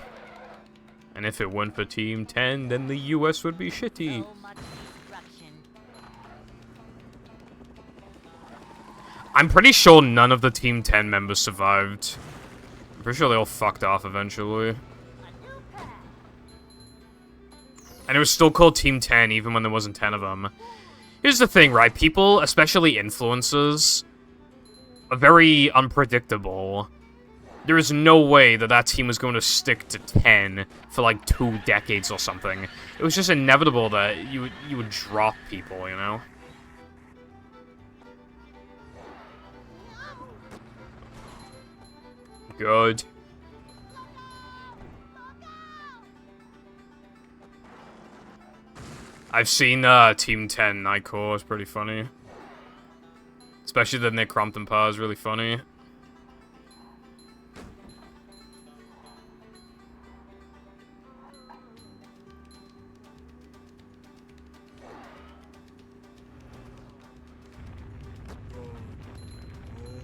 And if it weren't for Team 10, then the US would be shitty. So much destruction. I'm pretty sure none of the Team 10 members survived. I'm pretty sure they all fucked off eventually. And it was still called Team 10 even when there wasn't 10 of them. Here's the thing, right? People, especially influencers, are very unpredictable. There is no way that that team was going to stick to 10 for like 2 decades or something. It was just inevitable that you would drop people, you know? Good. I've seen Team 10 Nightcore, it's pretty funny. Especially the Nick Crompton part is really funny.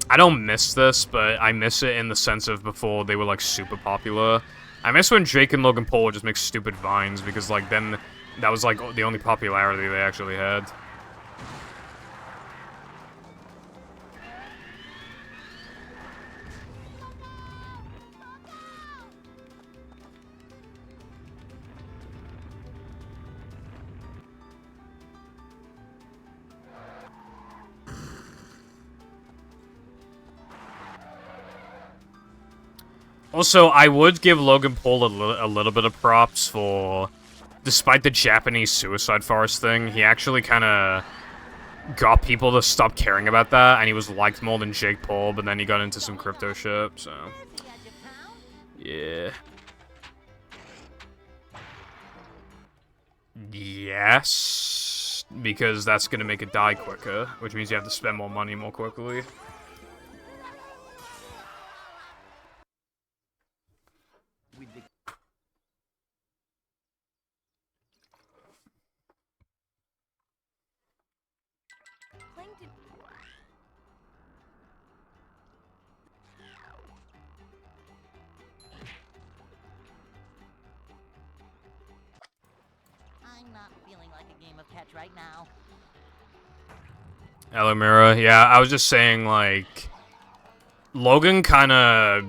I don't miss this, but I miss it in the sense of before they were, like, super popular. I miss when Jake and Logan Paul would just make stupid vines, because, like, then that was, like, the only popularity they actually had. Also, I would give Logan Paul a little bit of props for, despite the Japanese suicide forest thing, he actually kind of got people to stop caring about that, and he was liked more than Jake Paul, but then he got into some crypto shit, so... Yeah. Yes, because that's gonna make it die quicker, which means you have to spend more money more quickly. I'm not feeling like a game of catch right now. Hello, Mira. Yeah, I was just saying, like, Logan kind of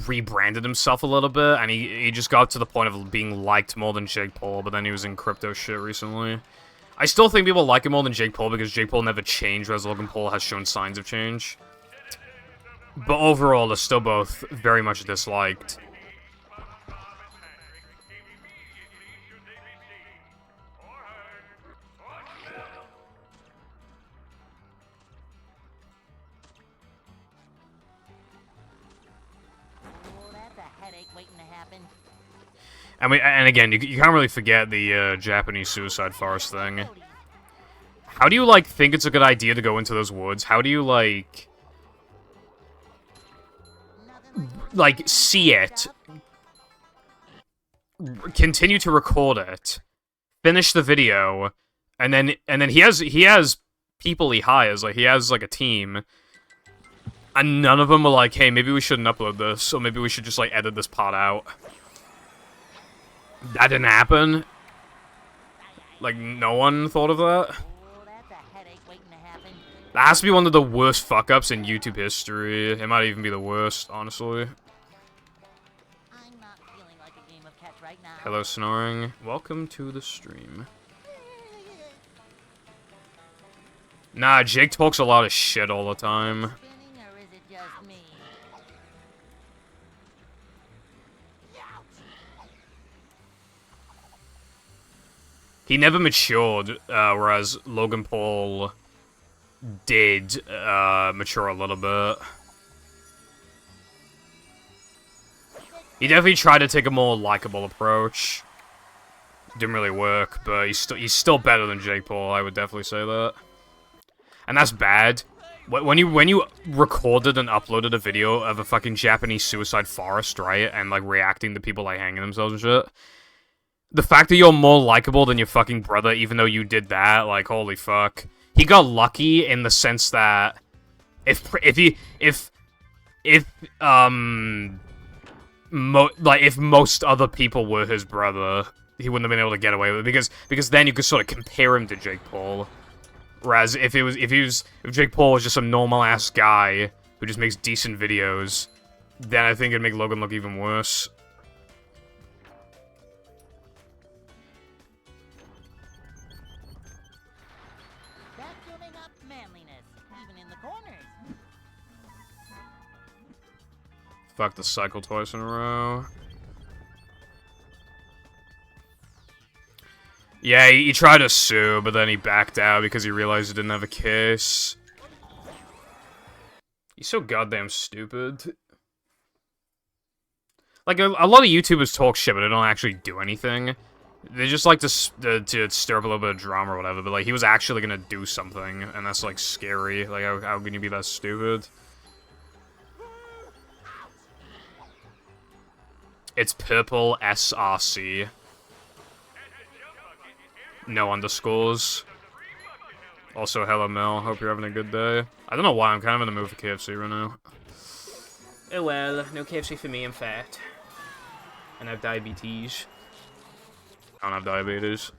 rebranded himself a little bit, and he just got to the point of being liked more than Jake Paul, but then he was in crypto shit recently. I still think people like him more than Jake Paul because Jake Paul never changed, whereas Logan Paul has shown signs of change. But overall, they're still both very much disliked. Oh, that's a headache waiting to happen. And again, you can't really forget the Japanese suicide forest thing. How do you, like, think it's a good idea to go into those woods? How do you, like, see it, continue to record it, finish the video, and then he has people he hires, like, he has, like, a team, and none of them were like, hey, maybe we shouldn't upload this, or maybe we should just, like, edit this part out. That didn't happen. Like, no one thought of that. Oh, that's a headache waiting to happen. That has to be one of the worst fuck-ups in YouTube history. It might even be the worst, honestly. I'm not feeling like a game of catch right now. Hello, Snoring. Welcome to the stream. Nah, Jake talks a lot of shit all the time. Spinning, or is it just me? he never matured, whereas Logan Paul did mature a little bit. He definitely tried to take a more likable approach. Didn't really work, but he's still better than Jake Paul. I would definitely say that. And that's bad. When you recorded and uploaded a video of a fucking Japanese suicide forest, right, and like reacting to people like hanging themselves and shit, the fact that you're more likable than your fucking brother, even though you did that, like, holy fuck. He got lucky in the sense that if most other people were his brother, he wouldn't have been able to get away with it because then you could sort of compare him to Jake Paul. Whereas if Jake Paul was just some normal ass guy who just makes decent videos, then I think it'd make Logan look even worse. Vacuuming up manliness, even in the corners. Fuck the cycle twice in a row. Yeah, he tried to sue, but then he backed out because he realized he didn't have a case. He's so goddamn stupid. Like, a lot of YouTubers talk shit, but they don't actually do anything. They just like to stir up a little bit of drama or whatever, but, like, he was actually gonna do something, and that's, like, scary. Like, how can you be that stupid? It's purple SRC. No underscores. Also, hello Mel, hope you're having a good day. I don't know why, I'm kind of in the mood for KFC right now. Oh well, no KFC for me, I'm fat. And I have diabetes. I don't have diabetes.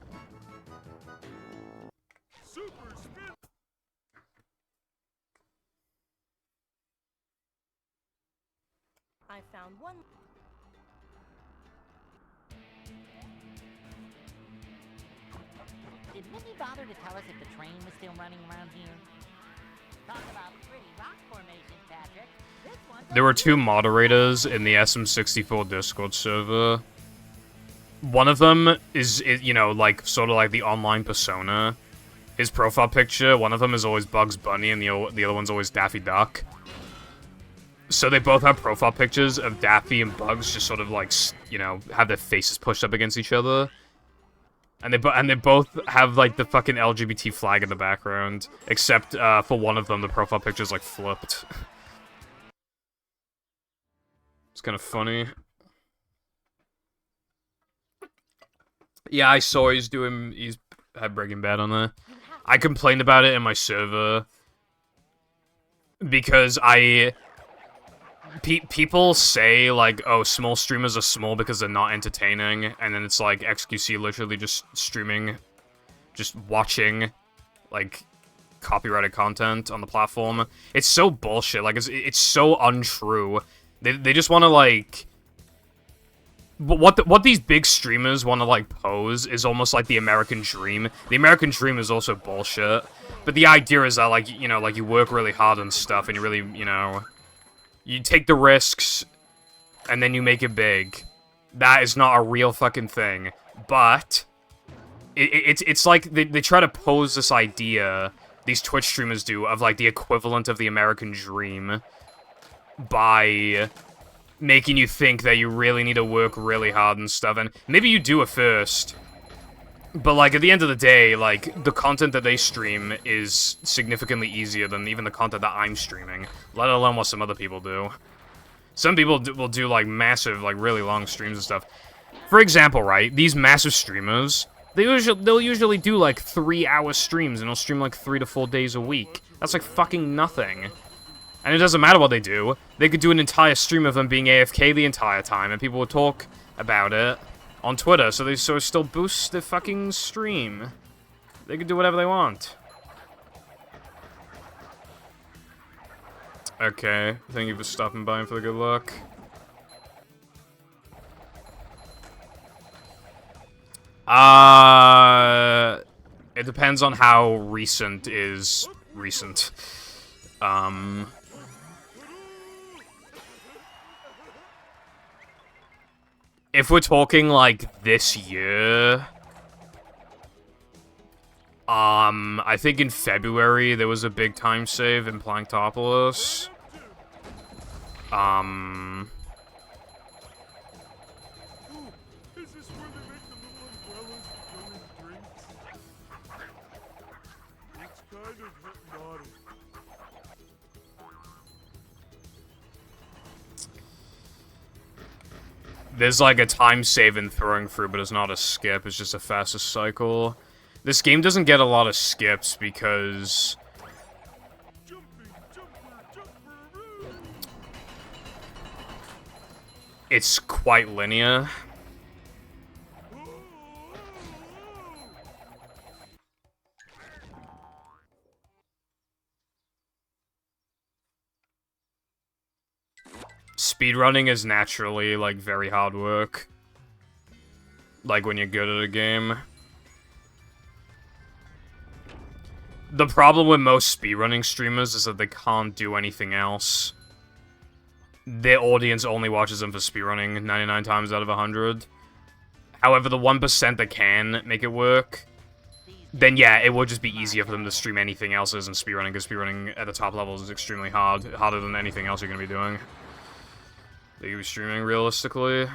I found one. Did Minnie bother to tell us if the train was still running around here? Talk about pretty rock formations, Patrick. This one's There were two moderators in the SM64 Discord server. One of them is, you know, like, sort of like the online persona. His profile picture, one of them is always Bugs Bunny and the other one's always Daffy Duck. So they both have profile pictures of Daffy and Bugs just sort of like, you know, have their faces pushed up against each other. And they both have, like, the fucking LGBT flag in the background. Except, for one of them, the profile picture's, like, flipped. It's kind of funny. Yeah, I saw he's had Breaking Bad on there. I complained about it in my server. Because people say, like, oh, small streamers are small because they're not entertaining, and then it's like XQC literally just streaming, just watching, like, copyrighted content on the platform. It's so bullshit, like, it's so untrue. They just want to, like... What these big streamers want to, like, pose is almost like the American dream. The American dream is also bullshit, but the idea is that, like, you know, like, you work really hard and stuff, and you really, you know... You take the risks, and then you make it big. That is not a real fucking thing. But, it's like they try to pose this idea, these Twitch streamers do, of, like, the equivalent of the American dream, by making you think that you really need to work really hard and stuff. And maybe you do at first, but, like, at the end of the day, like, the content that they stream is significantly easier than even the content that I'm streaming, let alone what some other people do. Some people will do, like, massive, like, really long streams and stuff. For example, right, these massive streamers, they'll usually do, like, 3-hour streams, and they'll stream, like, 3 to 4 days a week. That's, like, fucking nothing. And it doesn't matter what they do. They could do an entire stream of them being AFK the entire time, and people would talk about it on Twitter, so they still boost the fucking stream. They can do whatever they want. Okay, thank you for stopping by and for the good luck. It depends on how recent is recent. If we're talking, like, this year, I think in February there was a big time save in Planktopolis. Is this where they make the little umbrellas that go in drinks? It's kind of hypnotic. There's like a time save in throwing through, but it's not a skip, it's just a fastest cycle. This game doesn't get a lot of skips because it's quite linear. Speedrunning is naturally, like, very hard work. Like, when you're good at a game. The problem with most speedrunning streamers is that they can't do anything else. Their audience only watches them for speedrunning 99 times out of 100. However, the 1% that can make it work, then yeah, it would just be easier for them to stream anything else than speedrunning, because speedrunning at the top levels is extremely hard. Harder than anything else you're going to be doing. They could be streaming realistically.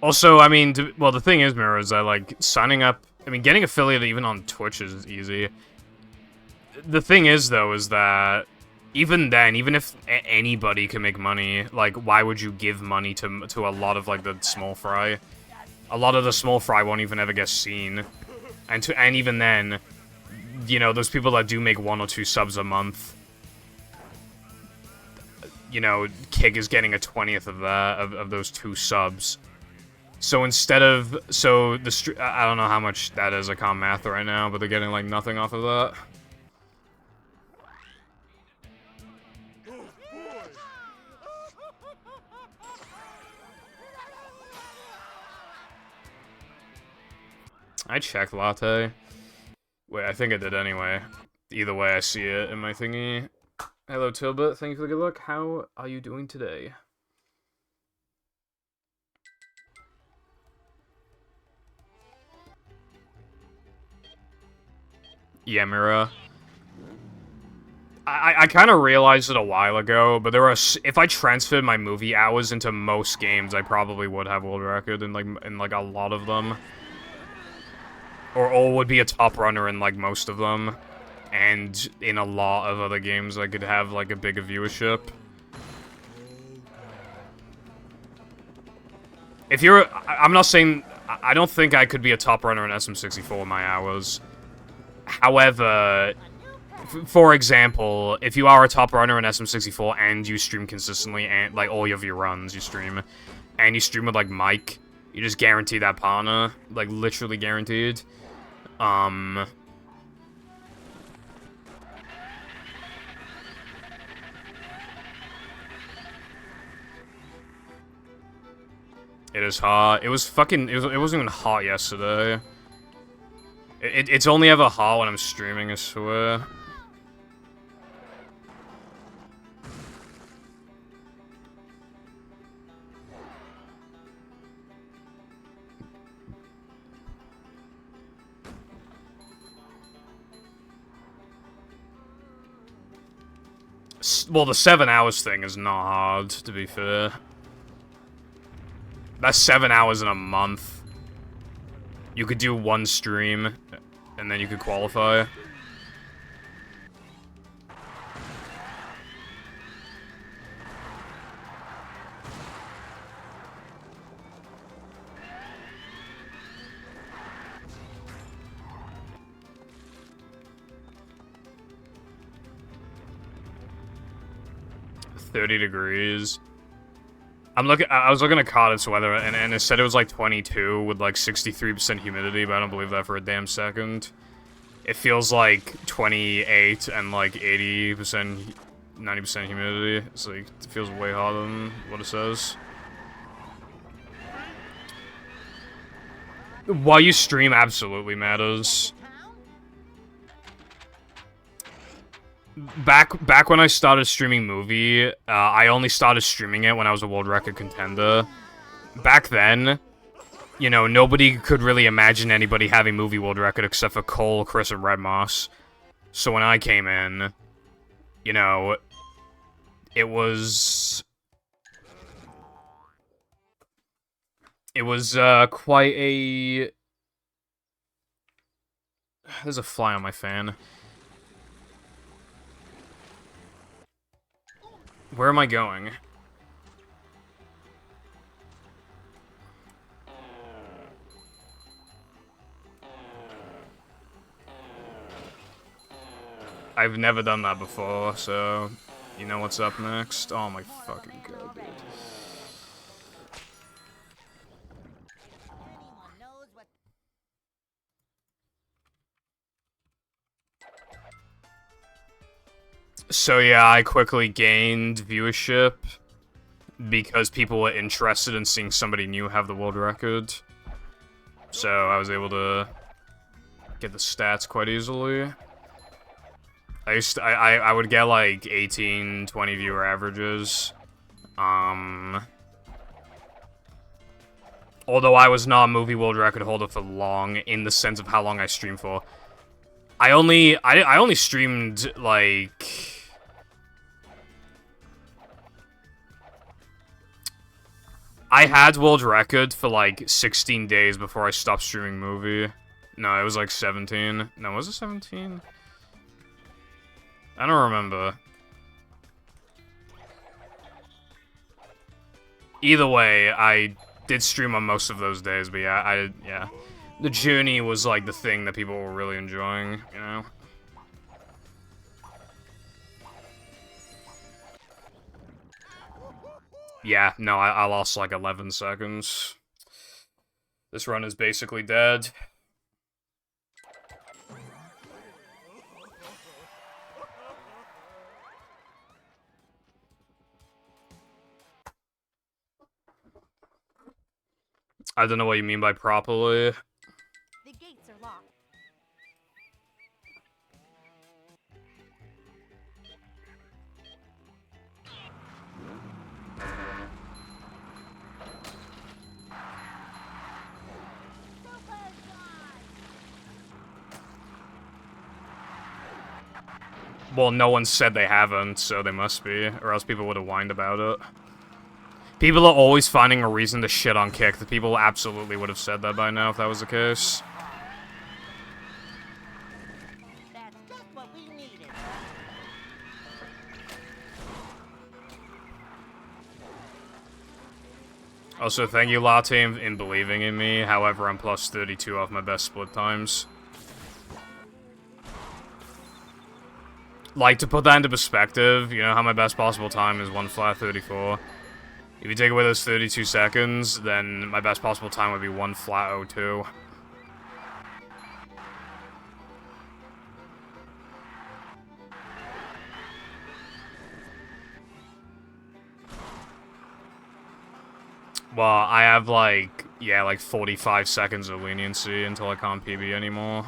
Also, I mean, well, the thing is, Mirror, is that, like, signing up... I mean, getting affiliated even on Twitch is easy. The thing is, though, is that even then, even if anybody can make money, like, why would you give money to a lot of, like, the small fry? A lot of the small fry won't even ever get seen. And even then, you know, those people that do make 1 or 2 subs a month, you know, Kig is getting a 20th of that, of those 2 subs. So instead of, I don't know how much that is, I can't math right now, but they're getting, like, nothing off of that. I checked latte. Wait, I think I did anyway. Either way, I see it in my thingy. Hello, Tilbert. Thank you for the good luck. How are you doing today? Yeah, Mira. I kind of realized it a while ago, but there are if I transferred my movie hours into most games, I probably would have world record in like a lot of them, or would be a top runner in like most of them, and in a lot of other games I could have like a bigger viewership. If you're, I'm not saying I don't think I could be a top runner in SM64 with my hours. However, for example, if you are a top runner in SM64 and you stream consistently, and like all of your runs you stream, and you stream with like Mike, you just guarantee that partner, like literally guaranteed. It is hot. It was fucking, it wasn't even hot yesterday. It's only ever hot when I'm streaming, I swear. Well, the 7 hours thing is not hard, to be fair. That's 7 hours in a month. You could do 1 stream, and then you could qualify. $30 degrees. I was looking at Cardiff's weather, and it said it was like 22 with like 63% humidity, but I don't believe that for a damn second. it feels like 28 and like 80%, 90% humidity. It's like, it feels way hotter than what it says. While you stream absolutely matters. Back when I started streaming movie, I only started streaming it when I was a world record contender. Back then, you know, nobody could really imagine anybody having movie world record except for Cole, Chris, and Red Moss. So when I came in, you know, it was quite a... There's a fly on my fan. Where am I going? I've never done that before, so you know what's up next? Oh my fucking god, dude. So yeah, I quickly gained viewership because people were interested in seeing somebody new have the world record. So I was able to get the stats quite easily. I would get like 18, 20 viewer averages. Although I was not a movie world record holder for long, in the sense of how long I streamed for. I only streamed like... I had world record for like 16 days before I stopped streaming movie. No, it was like 17. No, was it 17? I don't remember. Either way, I did stream on most of those days, but yeah, yeah. The journey was like the thing that people were really enjoying, you know? Yeah, no, I lost like 11 seconds. This run is basically dead. I don't know what you mean by properly. The gates are locked. Well, no one said they haven't, so they must be, or else people would have whined about it. People are always finding a reason to shit on Kick. The people absolutely would have said that by now if that was the case. That's just what we needed. Also, thank you, Latte, in believing in me. However, I'm plus 32 off my best split times. Like, to put that into perspective, you know how my best possible time is 1 flat 34. If you take away those 32 seconds, then my best possible time would be 1 flat 02. Well, I have like, yeah, like 45 seconds of leniency until I can't PB anymore.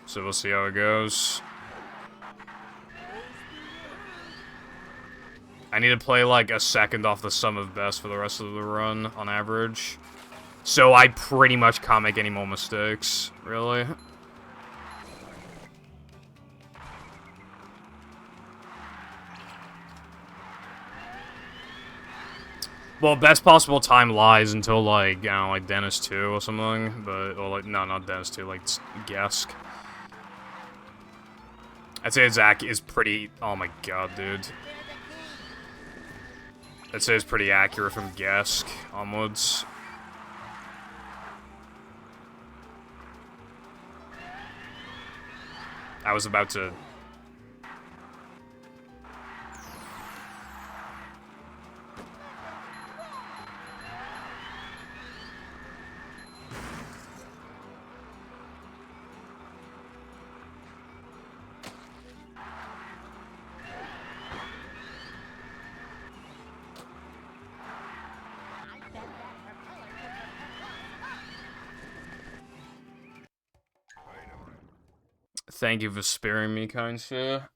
So we'll see how it goes. I need to play like a second off the sum of best for the rest of the run, on average. So I pretty much can't make any more mistakes, really. Well, best possible time lies until, like, you know, like Dennis 2 or something, but, or like, no, not Dennis 2, like, Gesk. I'd say Zach is pretty, oh my god, dude. I'd say it's pretty accurate from Gesk onwards. I was about to... Thank you for sparing me, kind sir.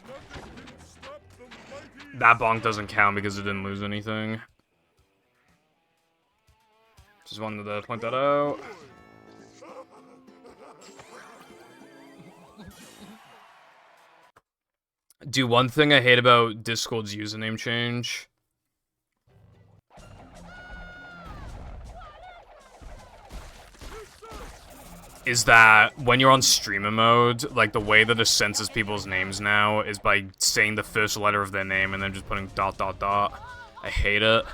Nothing can stop the mighty. That bonk doesn't count because it didn't lose anything. Just wanted to point that out. Dude, one thing I hate about Discord's username change is that when you're on streamer mode, like, the way that it senses people's names now is by saying the first letter of their name and then just putting ... I hate it.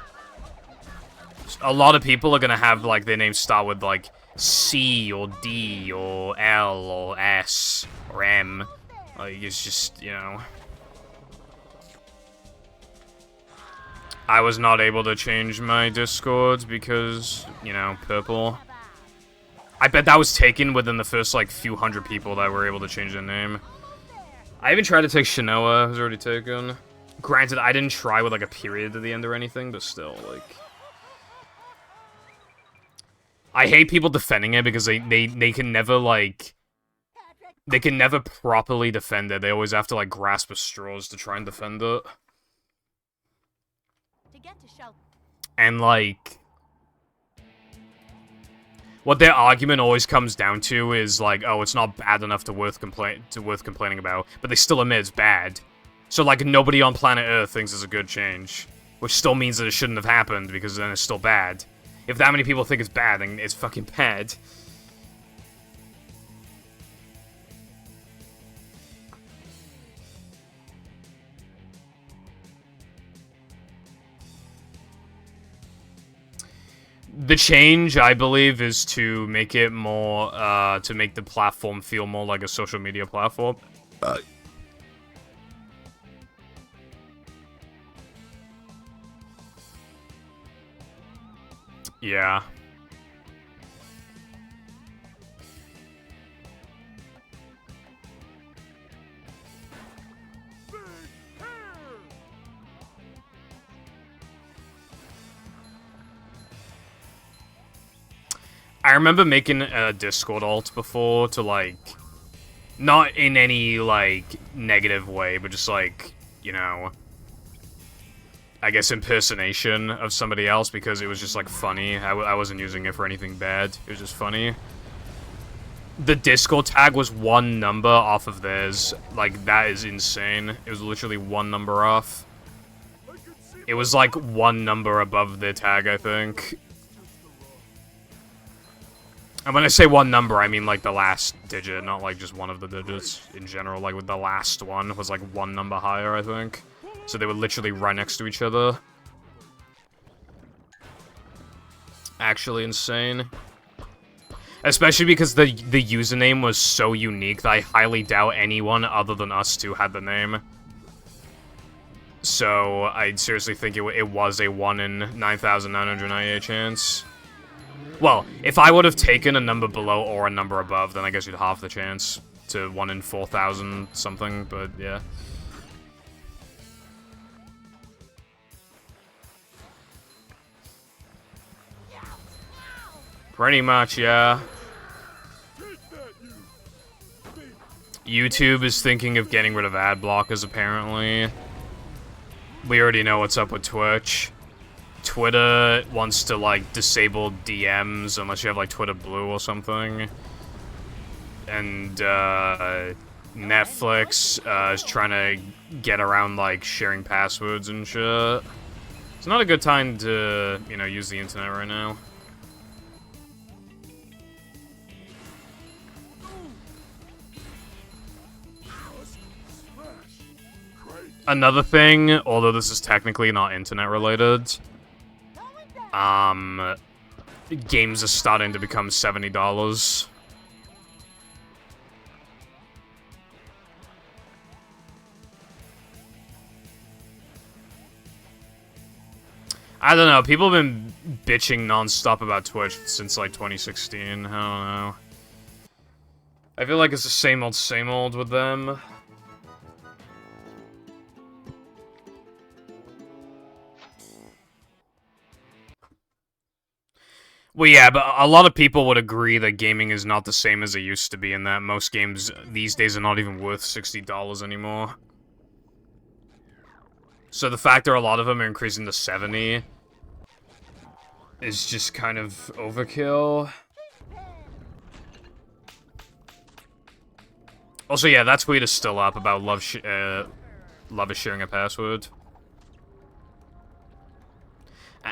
A lot of people are gonna have, like, their names start with, like, C or D or L or S or M. Like, it's just, you know... I was not able to change my Discords because, you know, purple. I bet that was taken within the first, like, few hundred people that were able to change their name. I even tried to take Shinoa, who's already taken. Granted, I didn't try with, like, a period at the end or anything, but still, like... I hate people defending it because they can never, like... They can never properly defend it. They always have to, like, grasp at straws to try and defend it. And, like... What their argument always comes down to is, like, oh, it's not bad enough to worth complaining about, but they still admit it's bad. So, like, nobody on planet Earth thinks it's a good change. Which still means that it shouldn't have happened, because then it's still bad. If that many people think it's bad, then it's fucking bad. The change, I believe, is to make it more, to make the platform feel more like a social media platform. Yeah. I remember making a Discord alt before to, like, not in any, like, negative way, but just, like, you know, I guess impersonation of somebody else because it was just, like, funny. I wasn't using it for anything bad. It was just funny. The Discord tag was one number off of theirs. Like, that is insane. It was literally one number off. It was, like, one number above their tag, I think. And when I say one number, I mean, like, the last digit, not, like, just one of the digits in general. Like, with the last one was, like, one number higher, I think. So they were literally right next to each other. Actually insane. Especially because the username was so unique that I highly doubt anyone other than us two had the name. So, I seriously think it was a 1 in 9,998 chance. Well, if I would have taken a number below or a number above, then I guess you'd half the chance to 1 in 4,000 something, but yeah. Pretty much, yeah. YouTube is thinking of getting rid of ad blockers, apparently. We already know what's up with Twitch. Twitter wants to, like, disable DMs unless you have, like, Twitter Blue or something. And, Netflix, is trying to get around, like, sharing passwords and shit. It's not a good time to, you know, use the internet right now. Another thing, although this is technically not internet related, games are starting to become $70. I don't know, people have been bitching non-stop about Twitch since, like, 2016, I don't know. I feel like it's the same old with them. Well, yeah, but a lot of people would agree that gaming is not the same as it used to be, and that most games these days are not even worth $60 anymore. So the fact that a lot of them are increasing to 70 is just kind of overkill. Also, yeah, that tweet is still up about love is sharing a password.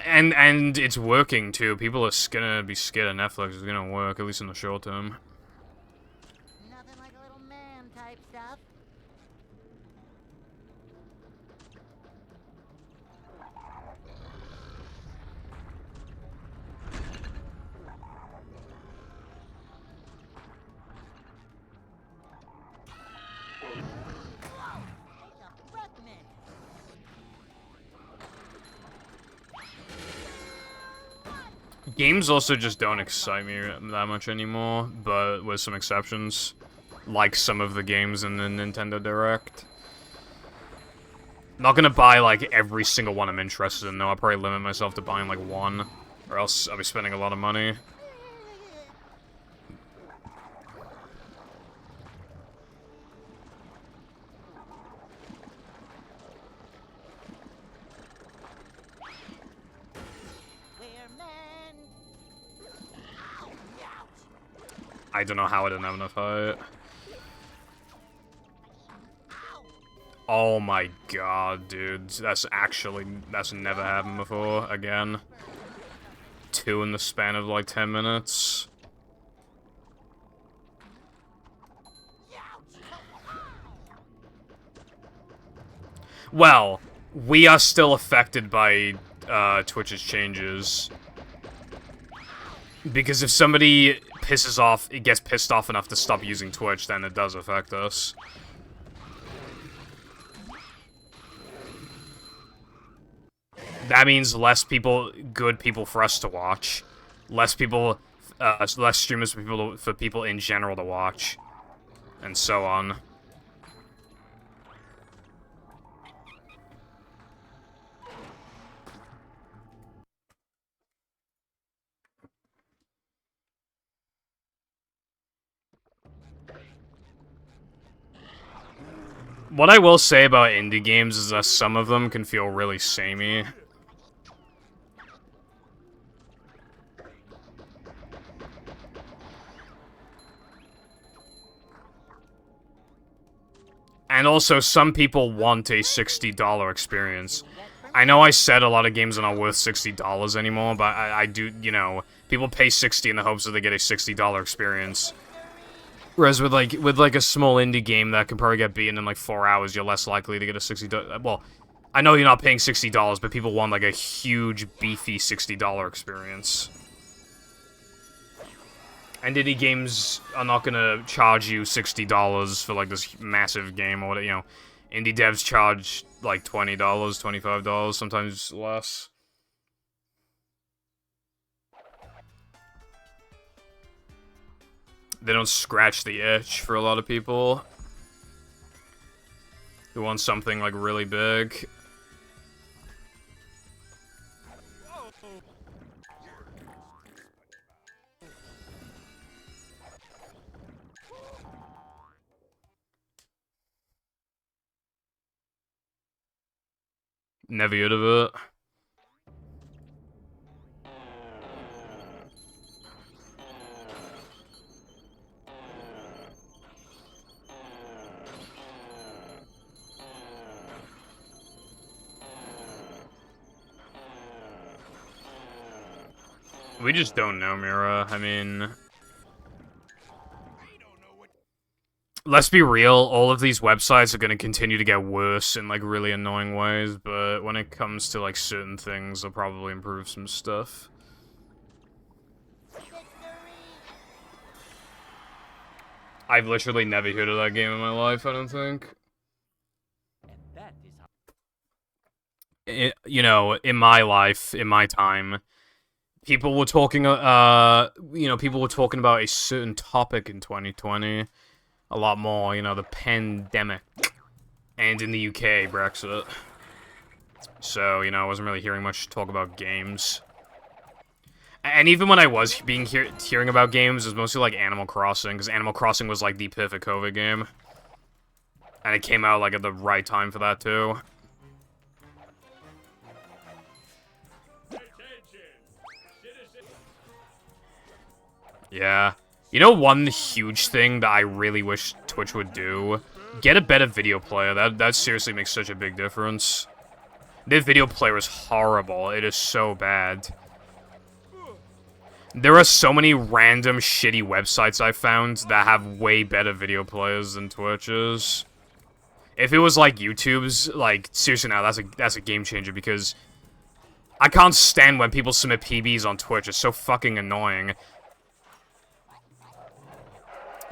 And it's working, too. People are gonna be scared of Netflix. It's gonna work, at least in the short term. Nothing like a little man type stuff. Games also just don't excite me that much anymore, but with some exceptions. Like some of the games in the Nintendo Direct. Not gonna buy, like, every single one I'm interested in, though. I'll probably limit myself to buying, like, one. Or else I'll be spending a lot of money. I don't know how I didn't have enough height. Oh my god, dude. That's never happened before, again. 2 in the span of like 10 minutes. Well, we are still affected by Twitch's changes. Because if somebody gets pissed off enough to stop using Twitch, then it does affect us. That means less good people for us to watch. Less streamers for people in general to watch. And so on. What I will say about indie games is that some of them can feel really samey. And also, some people want a $60 experience. I know I said a lot of games are not worth $60 anymore, but I do, you know, people pay $60 in the hopes that they get a $60 experience. Whereas with like a small indie game that can probably get beaten in like 4 hours, you're less likely to get a $60. Well, I know you're not paying $60, but people want like a huge, beefy $60 experience. And indie games are not gonna charge you $60 for like this massive game or whatever, you know. Indie devs charge like $20, $25, sometimes less. They don't scratch the itch for a lot of people who want something like really big. Never heard of it. We just don't know, Mira. I mean... Let's be real, all of these websites are going to continue to get worse in, like, really annoying ways, but when it comes to, like, certain things, they'll probably improve some stuff. I've literally never heard of that game in my life, I don't think. You know, in my life, in my time, people were talking, people were talking about a certain topic in 2020 a lot more, the pandemic, and in the UK, Brexit. So, I wasn't really hearing much talk about games. And even when I was hearing about games, it was mostly like Animal Crossing, because Animal Crossing was like the perfect COVID game. And it came out like at the right time for that too. Yeah. One huge thing that I really wish Twitch would do? Get a better video player. That seriously makes such a big difference. Their video player is horrible. It is so bad. There are so many random shitty websites I found that have way better video players than Twitch's. If it was like YouTube's, like, seriously now, that's a game changer, because I can't stand when people submit PBs on Twitch. It's so fucking annoying.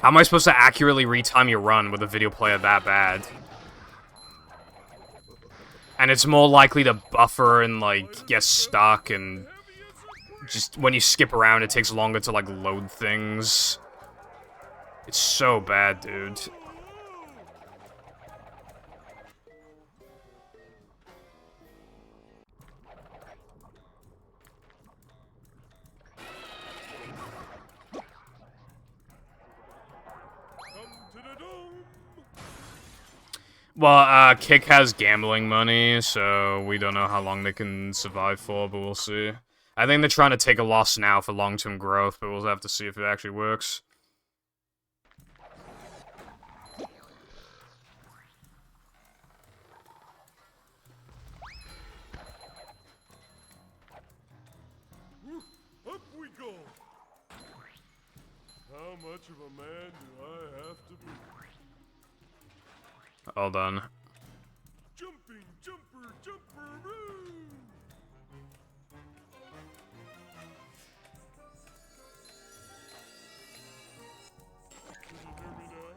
How am I supposed to accurately retime your run with a video player that bad? And it's more likely to buffer and, like, get stuck, and just when you skip around, it takes longer to, like, load things. It's so bad, dude. Well, Kick has gambling money, so we don't know how long they can survive for, but we'll see. I think they're trying to take a loss now for long-term growth, but we'll have to see if it actually works. Up we go. How much of a man do I have to be? All done. Jumping, jumper, jumper, Can you hear me now?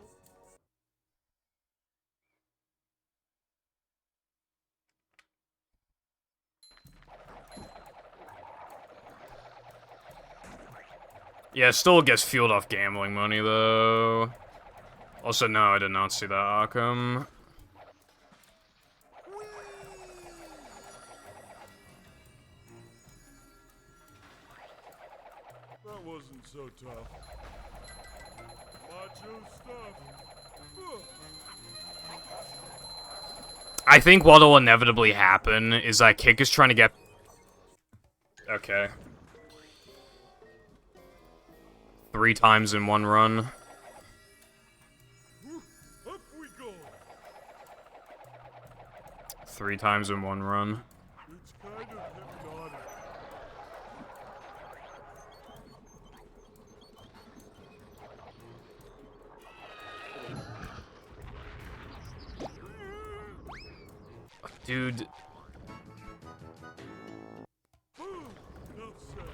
Yeah, it still gets fueled off gambling money, though. Also, no, I did not see that, Arkham. That wasn't so tough. Macho stuff. I think what'll inevitably happen is that Kick is trying to get... Okay. 3 times in one run. Up we go. 3 times in one run. It's kind of hypnotic. Dude. Enough said.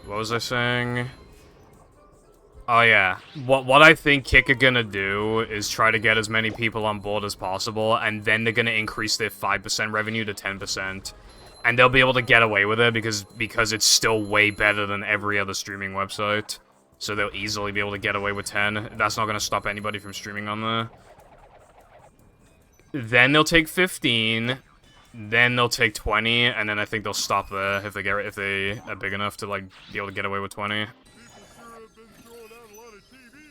What was I saying? Oh yeah. What I think Kick are gonna do is try to get as many people on board as possible, and then they're gonna increase their 5% revenue to 10%. And they'll be able to get away with it because it's still way better than every other streaming website. So they'll easily be able to get away with 10. That's not gonna stop anybody from streaming on there. Then they'll take 15. Then they'll take 20, and then I think they'll stop there if they are big enough to like be able to get away with 20. People sure have been throwing out a lot of TVs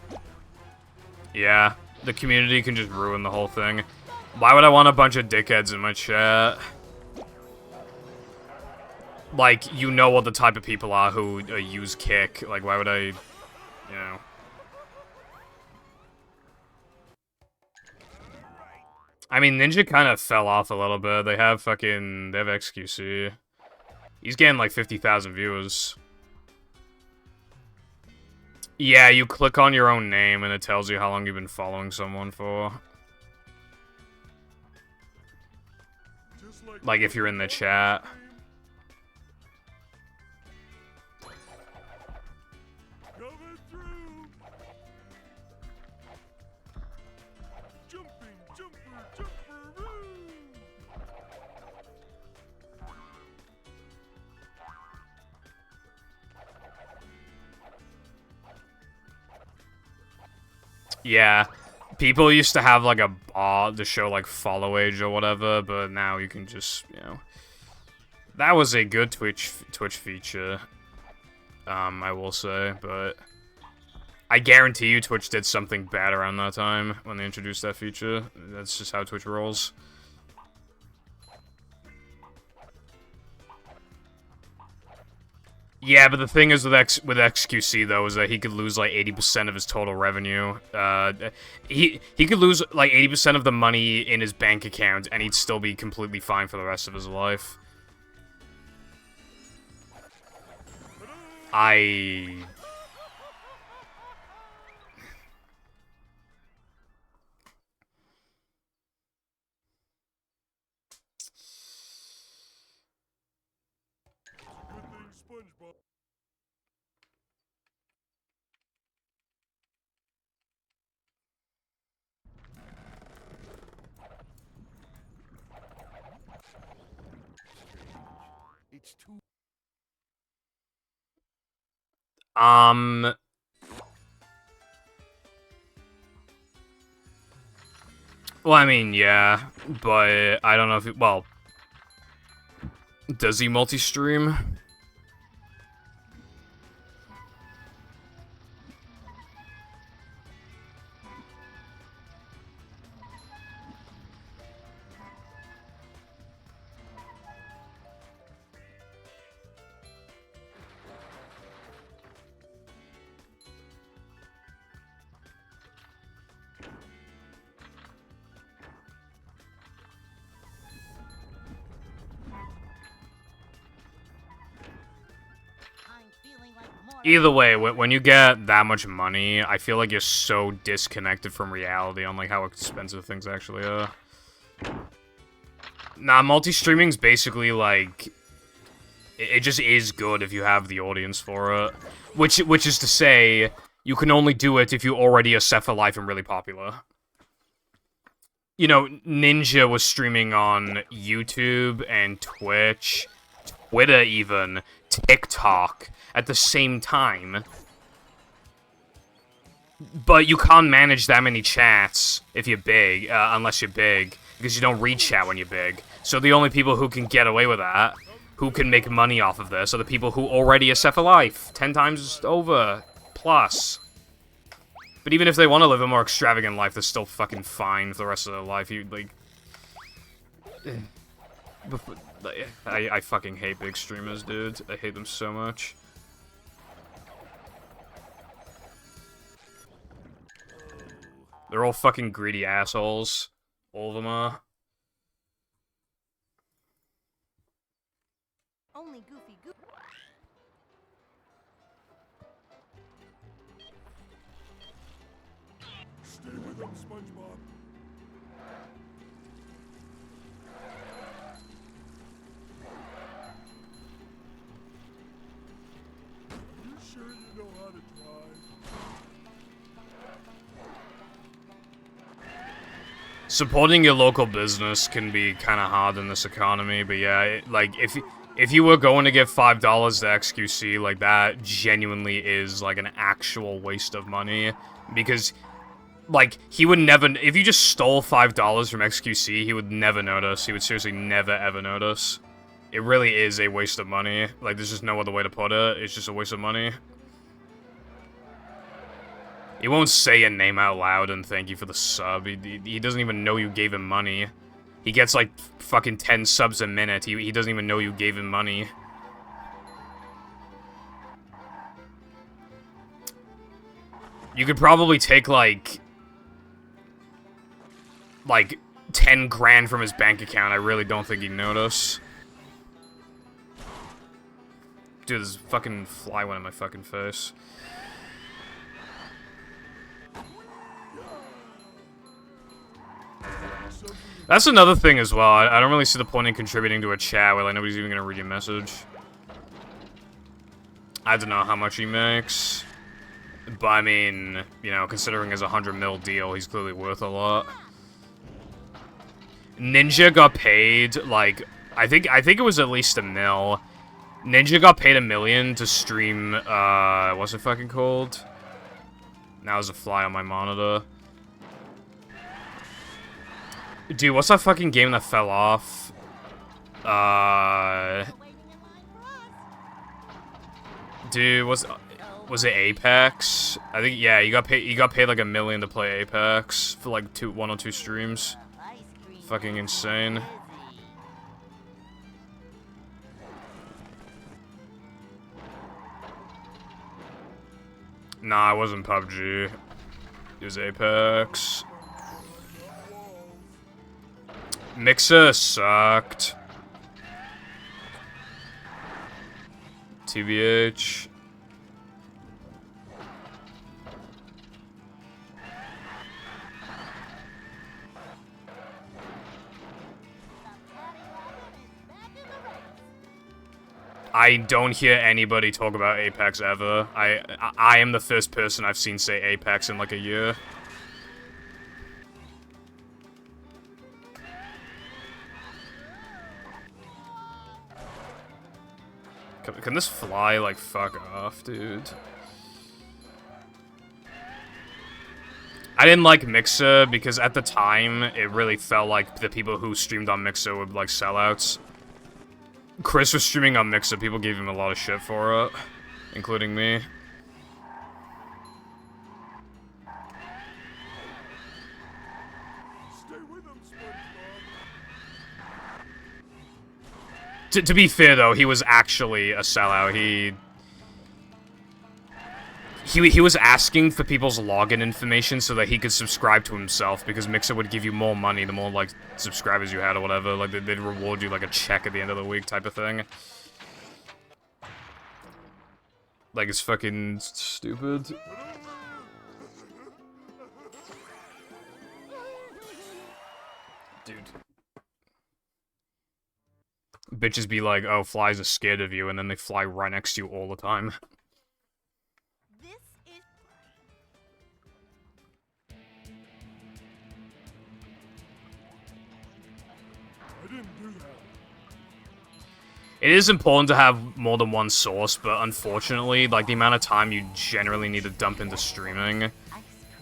lately. Yeah, the community can just ruin the whole thing. Why would I want a bunch of dickheads in my chat? Like, you know what the type of people are who use Kick. Like, why would I, you know... I mean, Ninja kind of fell off a little bit. They have XQC. He's getting like 50,000 viewers. Yeah, you click on your own name and it tells you how long you've been following someone for. Like if you're in the chat. Yeah. People used to have, like, a bar to show, like, follow age or whatever, but now you can just, you know... That was a good Twitch feature, I will say, but... I guarantee you Twitch did something bad around that time when they introduced that feature. That's just how Twitch rolls. Yeah, but the thing is with XQC though is that he could lose like 80% of his total revenue. He could lose like 80% of the money in his bank account and he'd still be completely fine for the rest of his life. SpongeBob. It's too Well, I mean, yeah, but I don't know if well, does he multi-stream? Either way, when you get that much money, I feel like you're so disconnected from reality on like how expensive things actually are. Nah, multi-streaming's basically like it just is good if you have the audience for it. Which is to say, you can only do it if you already are set for life and really popular. You know, Ninja was streaming on YouTube and Twitch, Twitter even, TikTok at the same time. But you can't manage that many chats if you're big, unless you're big, because you don't read chat when you're big. So the only people who can get away with that, who can make money off of this, are the people who already are set for life. 10 times over, plus. But even if they want to live a more extravagant life, they're still fucking fine for the rest of their life. You, like... I fucking hate big streamers, dude. I hate them so much. They're all fucking greedy assholes. All of them are. Only Goofy Goo. Stay with him, SpongeBob. You sure you know how to drive? Supporting your local business can be kind of hard in this economy, but yeah, like, if you were going to give $5 to XQC, like, that genuinely is, like, an actual waste of money, because, like, he would never, if you just stole $5 from XQC, he would never notice. He would seriously never, ever notice. It really is a waste of money. Like, there's just no other way to put it. It's just a waste of money. He won't say your name out loud and thank you for the sub. He doesn't even know you gave him money. He gets, like, fucking 10 subs a minute. He doesn't even know you gave him money. You could probably take, like 10 grand from his bank account. I really don't think he'd notice. Dude, there's a fucking fly went in my fucking face. That's another thing as well. I don't really see the point in contributing to a chat where, like, nobody's even gonna read your message. I don't know how much he makes. But, I mean, you know, considering his 100 mil deal, he's clearly worth a lot. Ninja got paid, like, I think it was at least $1 mil. Ninja got paid $1 million to stream, what's it fucking called? Now there's a fly on my monitor. Dude, what's that fucking game that fell off? Dude, was it Apex? I think, yeah, you got paid like $1 million to play Apex for like 1 or 2 streams. Fucking insane. Nah, it wasn't PUBG. It was Apex. Mixer sucked. TBH. I don't hear anybody talk about Apex ever. I am the first person I've seen say Apex in like a year. Can this fly, like, fuck off, dude? I didn't like Mixer because at the time, it really felt like the people who streamed on Mixer were, like, sellouts. Chris was streaming on Mixer, people gave him a lot of shit for it, including me. To be fair, though, he was actually a sellout. He was asking for people's login information so that he could subscribe to himself, because Mixer would give you more money the more, like, subscribers you had or whatever. Like, they'd reward you, like, a check at the end of the week type of thing. Like, it's fucking stupid. Dude. Bitches be like, oh, flies are scared of you, and then they fly right next to you all the time. It is important to have more than one source, but unfortunately, like, the amount of time you generally need to dump into streaming,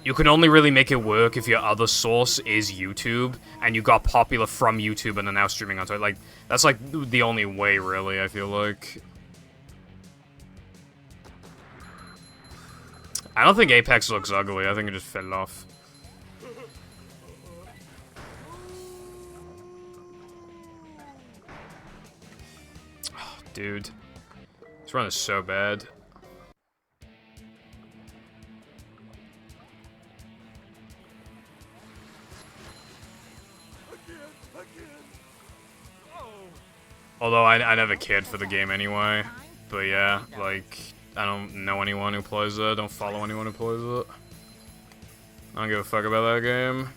you can only really make it work if your other source is YouTube, and you got popular from YouTube and are now streaming onto it. Like, that's, like, the only way, really, I feel like. I don't think Apex looks ugly, I think it just fell off. Dude, this run is so bad. Although I never cared for the game anyway. But yeah, like, I don't know anyone who plays it, don't follow anyone who plays it. I don't give a fuck about that game.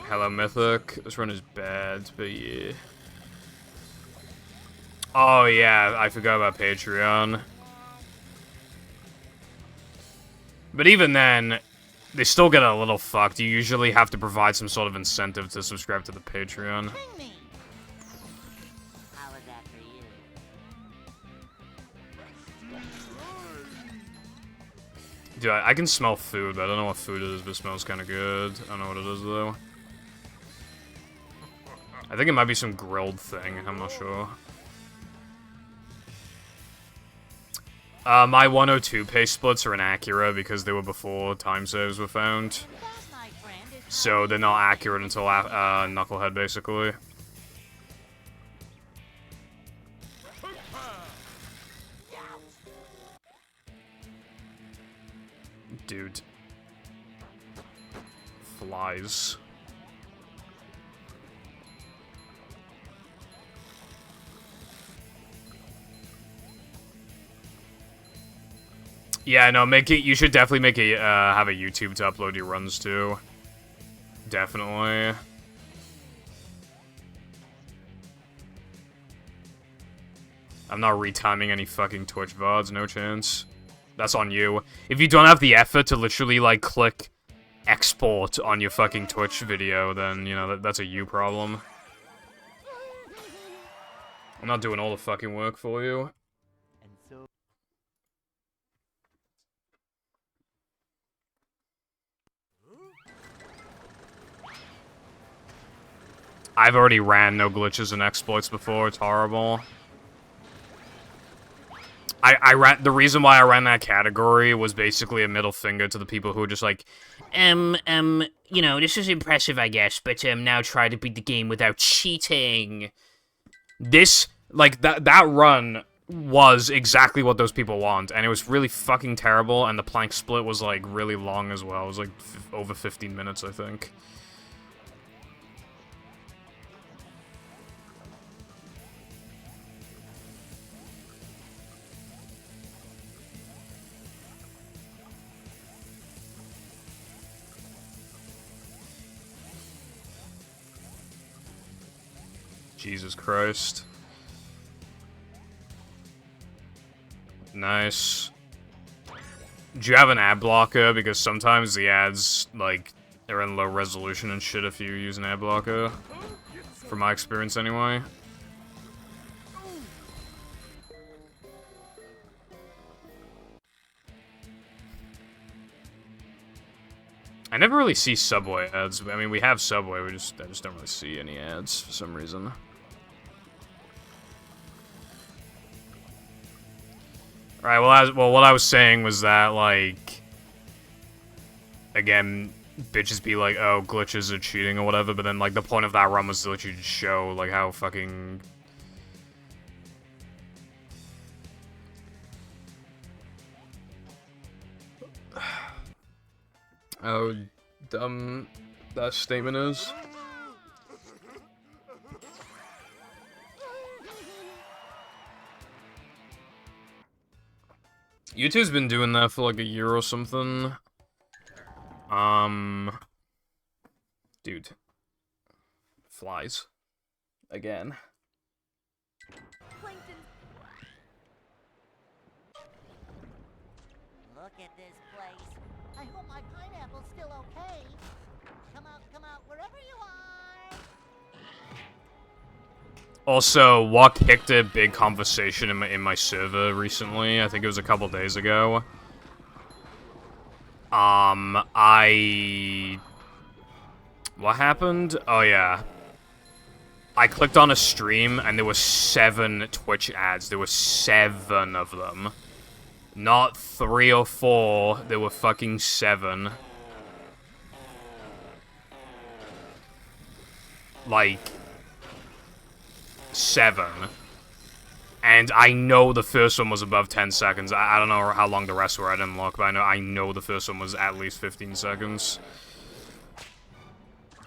Hello, Mythic. This run is bad, but yeah. Oh yeah, I forgot about Patreon. But even then, they still get a little fucked. You usually have to provide some sort of incentive to subscribe to the Patreon. How was that for you? Dude, I can smell food, but I don't know what food it is, but it smells kind of good. I don't know what it is, though. I think it might be some grilled thing. I'm not sure. My 102 pace splits are inaccurate because they were before time saves were found. So they're not accurate until Knucklehead, basically. Dude. Flies. Yeah, no, make it. You should definitely make a have a YouTube to upload your runs to. Definitely. I'm not retiming any fucking Twitch VODs, no chance. That's on you. If you don't have the effort to literally, like, click export on your fucking Twitch video, then, you know, that's a you problem. I'm not doing all the fucking work for you. I've already ran no glitches and exploits before. It's horrible. I ran, the reason why I ran that category was basically a middle finger to the people who were just like, you know, this is impressive, I guess, but, now try to beat the game without cheating. This, like, that run was exactly what those people want, and it was really fucking terrible, and the plank split was, like, really long as well. It was, like, over 15 minutes, I think. Jesus Christ. Nice. Do you have an ad blocker? Because sometimes the ads, like, are in low resolution and shit if you use an ad blocker. From my experience, anyway. I never really see Subway ads. I mean, we have Subway, I just don't really see any ads for some reason. Right, well, what I was saying was that, like, again, bitches be like, oh, glitches are cheating or whatever, but then, like, the point of that run was to let you show, like, how fucking... how dumb that statement is. YouTube's been doing that for like a year or something. Dude. Flies. Again. Look at this place. I hope my pineapple's still okay. Come out, wherever you are. Also, what kicked a big conversation in my server recently, I think it was a couple days ago. What happened? Oh, yeah. I clicked on a stream, and there were 7 Twitch ads. There were 7 of them. Not 3 or 4, there were fucking 7. Like... 7. And I know the first one was above 10 seconds. I don't know how long the rest were, I didn't look, but I know the first one was at least 15 seconds.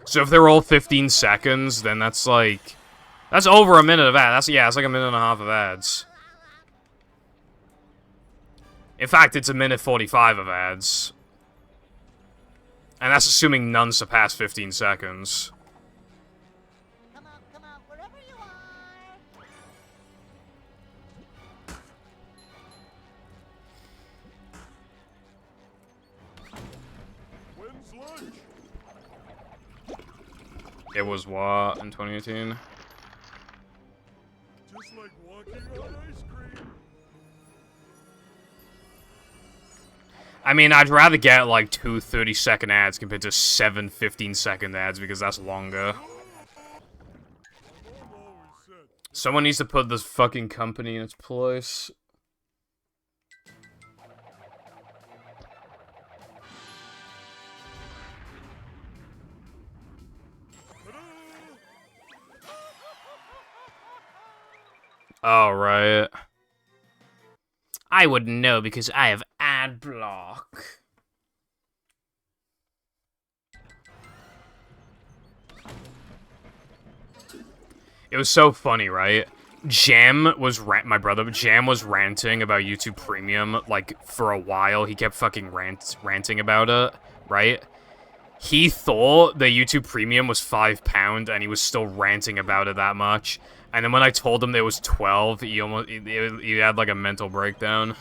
So if they're all 15 seconds, then that's like... that's over a minute of ads. Yeah, it's like a minute and a half of ads. In fact, it's a minute 45 of ads. And that's assuming none surpass 15 seconds. Come out, wherever you are. When's lunch? It was what in 2018? Just like walking on ice cream. I mean, I'd rather get like 2 30-second ads compared to 7 15-second ads because that's longer. Someone needs to put this fucking company in its place. Oh, right. I wouldn't know because I have ad block. It was so funny, right? Jam was my brother Jam was ranting about YouTube Premium like for a while. He kept fucking ranting about it, right? He thought that YouTube Premium was £5 and he was still ranting about it that much. And then when I told him there was 12, he had like a mental breakdown.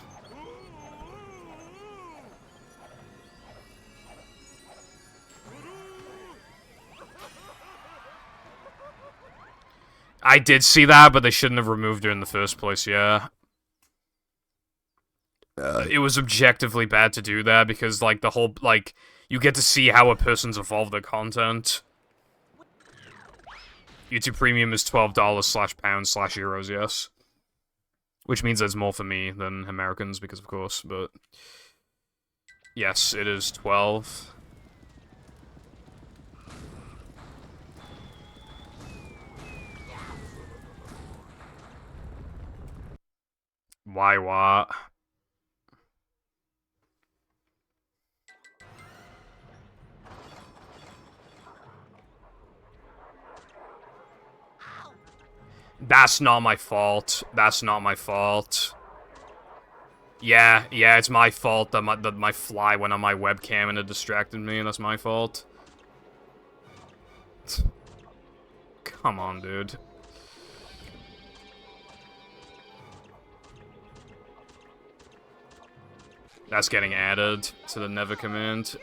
I did see that, but they shouldn't have removed her in the first place, yeah. It was objectively bad to do that, because, like, the whole, like, you get to see how a person's evolved their content. YouTube Premium is $12/pounds/euros, yes. Which means there's more for me than Americans, because of course, but... Yes, it is 12. Why what? That's not my fault. That's not my fault. Yeah, it's my fault that my fly went on my webcam and it distracted me, and that's my fault. Come on, dude. That's getting added to the never command.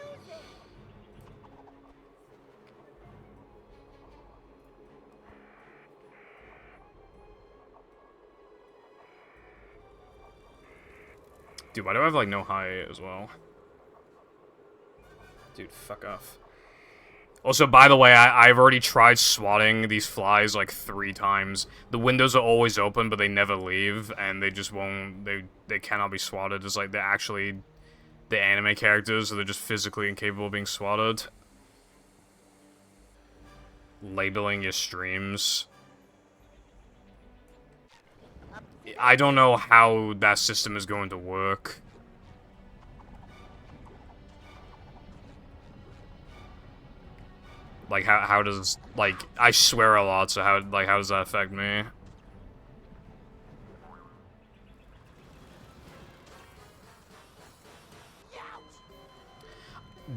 Dude, why do I have, like, no high as well? Dude, fuck off. Also, by the way, I've already tried swatting these flies, like, 3 times. The windows are always open, but they never leave, and they just won't... They cannot be swatted. It's like they're actually... the anime characters, so they're just physically incapable of being swatted. Labeling your streams. I don't know how that system is going to work. Like, how does, like, I swear a lot, so how does that affect me?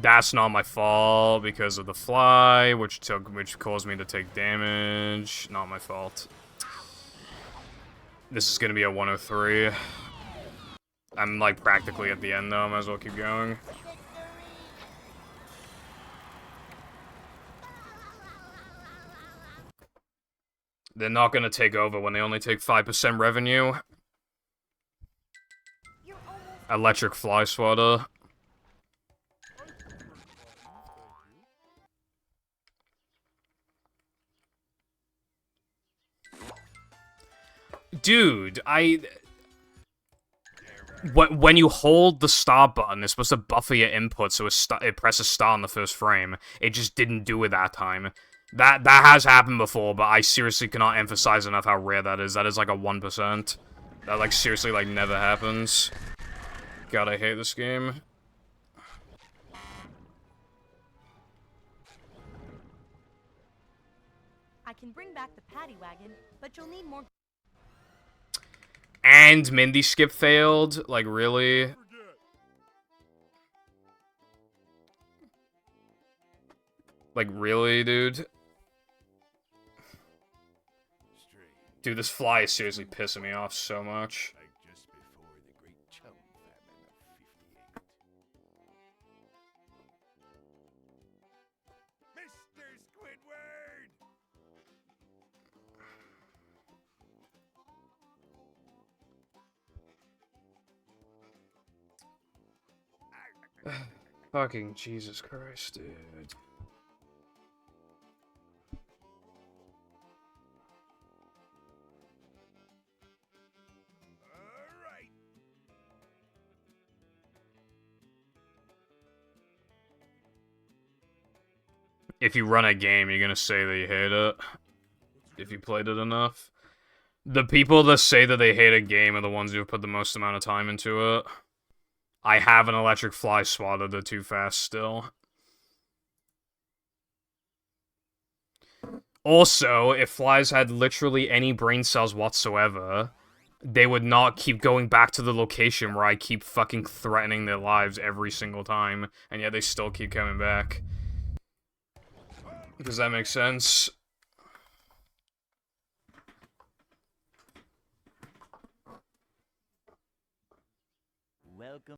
That's not my fault because of the fly, which caused me to take damage. Not my fault. This is gonna be a 103. I'm, like, practically at the end, though. I might as well keep going. They're not gonna take over when they only take 5% revenue. Electric fly swatter. Dude, when you hold the start button, it's supposed to buffer your input, so it presses start on the first frame. It just didn't do it that time. That has happened before, but I seriously cannot emphasize enough how rare that is. That is like a 1%. That, like, seriously, like, never happens. God, I hate this game. I can bring back the paddy wagon, but you'll need more. And Mindy skip failed? Like, really? Like, really, dude? Dude, this fly is seriously pissing me off so much. Like just before the great chum famine of 58. Mr. Squidward! Fucking Jesus Christ, dude. Alright. If you run a game, you're gonna say that you hate it. If you played it enough. The people that say that they hate a game are the ones who have put the most amount of time into it. I have an electric fly swatter, they're too fast still. Also, if flies had literally any brain cells whatsoever, they would not keep going back to the location where I keep fucking threatening their lives every single time, and yet they still keep coming back. Does that make sense? Welcome.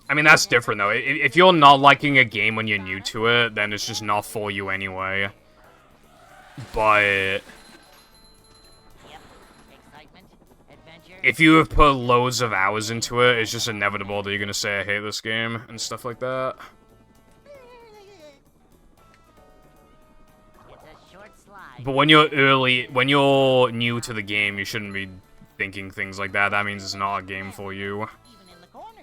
I mean, that's different, though. If you're not liking a game when you're new to it, then it's just not for you anyway. But... Yep. Excitement, adventure. if you have put loads of hours into it, it's just inevitable that you're gonna say, I hate this game, and stuff like that. But when you're new to the game, you shouldn't be thinking things like that. That means it's not a game for you. Even in the corners.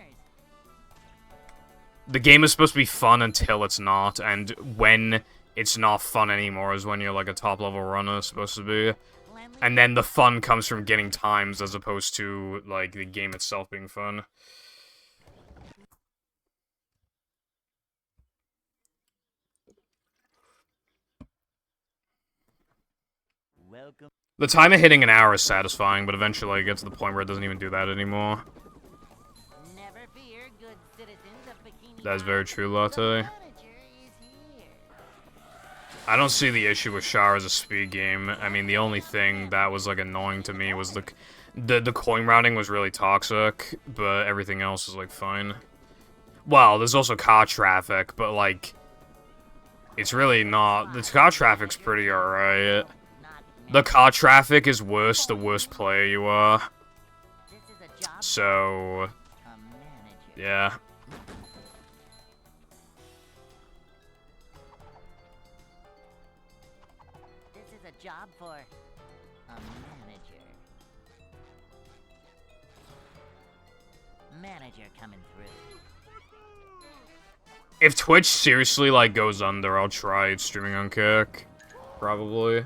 The game is supposed to be fun until it's not, and when it's not fun anymore is when you're like a top-level runner, supposed to be. And then the fun comes from getting times as opposed to, like, the game itself being fun. Welcome. The timer hitting an hour is satisfying, but eventually it gets to the point where it doesn't even do that anymore. Never fear, good citizens of Bikini That's very Bottom. true, The Latte. manager is here. I don't see the issue with Char as a speed game. I mean, the only thing that was, like, annoying to me was the coin routing was really toxic, but everything else is, like, fine. Well, there's also car traffic, but, like, it's really not... The car traffic's pretty alright. The car traffic is worse the worse player you are. This is a job So, a manager. yeah. This is a job for a manager. Manager coming through. If Twitch seriously, like, goes under, I'll try streaming on Kick. Probably.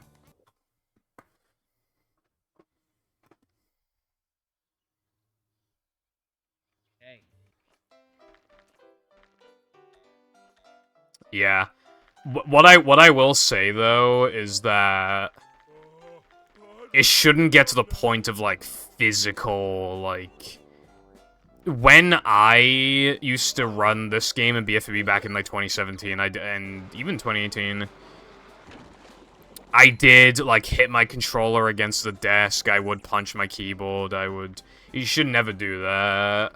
Hey. Yeah. What I will say, though, is that it shouldn't get to the point of, like, physical, like... When I used to run this game in BFB back in, like, 2017, and even 2018, I did, like, hit my controller against the desk, I would punch my keyboard, You should never do that.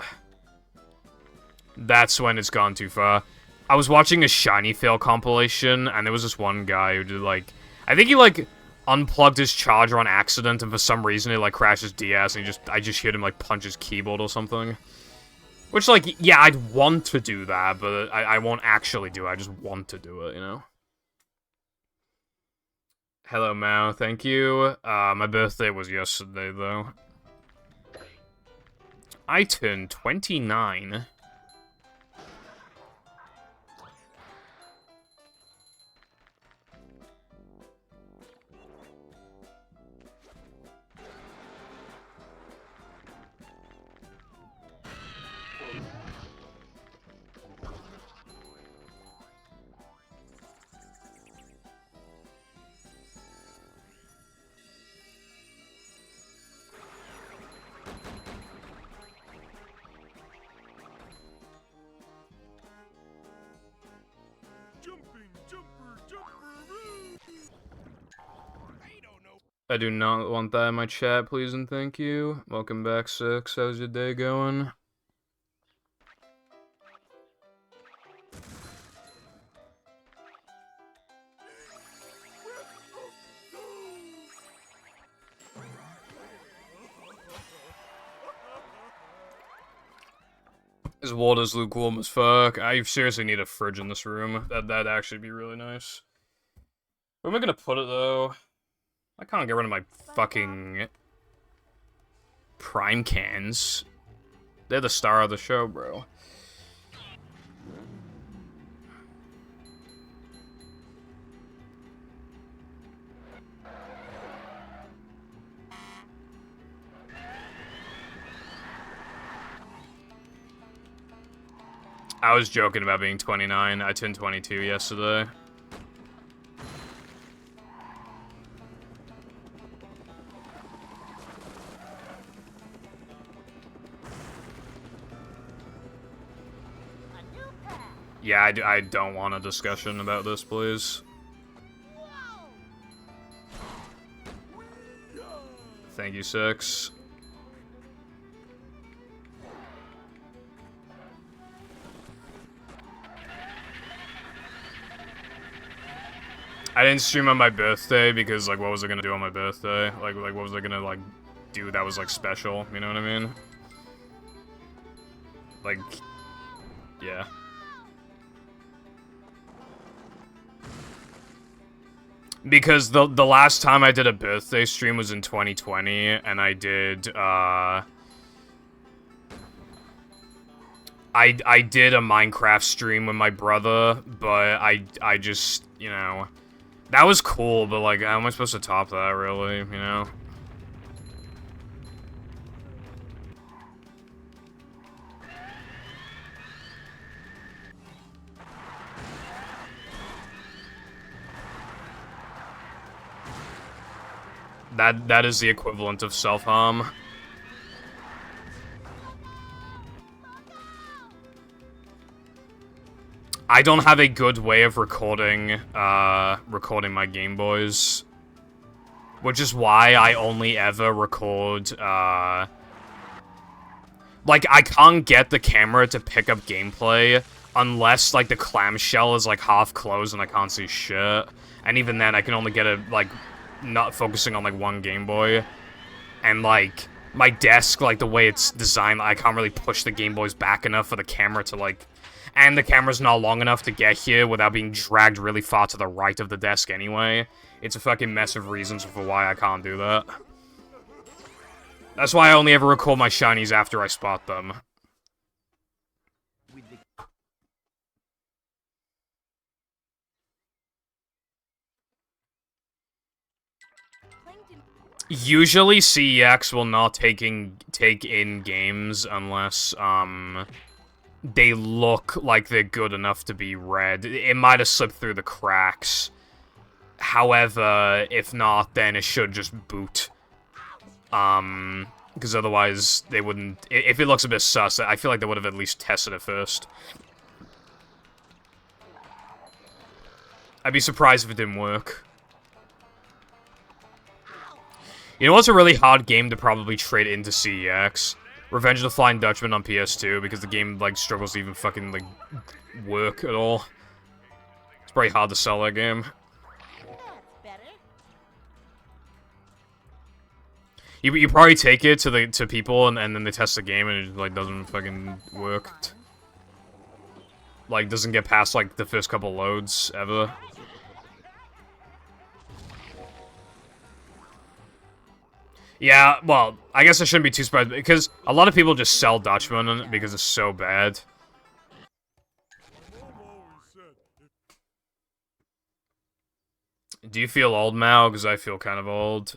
That's when it's gone too far. I was watching a Shiny Fail compilation, and there was this one guy who did, like... I think he, like, unplugged his charger on accident, and for some reason it, like, crashed his DS, and I just heard him, like, punch his keyboard or something. Which, like, yeah, I'd want to do that, but I won't actually do it, I just want to do it, you know? Hello, Mao, thank you. My birthday was yesterday, though. I turned 29. Jumping, jumper, jumperoo! I don't know. I do not want that in my chat, please and thank you. Welcome back, Six. How's your day going? This water's lukewarm as fuck. I seriously need a fridge in this room. That'd actually be really nice. Where am I gonna put it, though? I can't get rid of my fucking prime cans. They're the star of the show, bro. I was joking about being 29. I turned 22 yesterday. A new path. Yeah, I don't want a discussion about this, please. Whoa. Thank you, Six. I didn't stream on my birthday because, like, what was I gonna do on my birthday? Like what was I gonna, like, do that was, like, special? You know what I mean? Like, yeah. Because the last time I did a birthday stream was in 2020, and I did, I did a Minecraft stream with my brother, but I just, you know, that was cool, but, like, how am I supposed to top that, really, you know? That is the equivalent of self-harm. I don't have a good way of recording my Game Boys. Which is why I only ever record, like, I can't get the camera to pick up gameplay unless, like, the clamshell is, like, half closed and I can't see shit. And even then, I can only get it, like, not focusing on, like, one Game Boy. And, like, my desk, like, the way it's designed, I can't really push the Game Boys back enough for the camera to, like... And the camera's not long enough to get here without being dragged really far to the right of the desk anyway. It's a fucking mess of reasons for why I can't do that. That's why I only ever record my shinies after I spot them. Usually CEX will not take in games unless, they look like they're good enough to be read. It might have slipped through the cracks. However, if not, then it should just boot. Because otherwise they wouldn't... If it looks a bit sus, I feel like they would have at least tested it first. I'd be surprised if it didn't work. You know what's a really hard game to probably trade into CEX? Revenge of the Flying Dutchman on PS2, because the game, like, struggles to even fucking, like, work at all. It's pretty hard to sell that game. You probably take it to people, and then they test the game, and it, like, doesn't fucking work. Like, doesn't get past, like, the first couple loads, ever. Yeah, well, I guess I shouldn't be too surprised, because a lot of people just sell Dutchman because it's so bad. Do you feel old, Mao? Because I feel kind of old.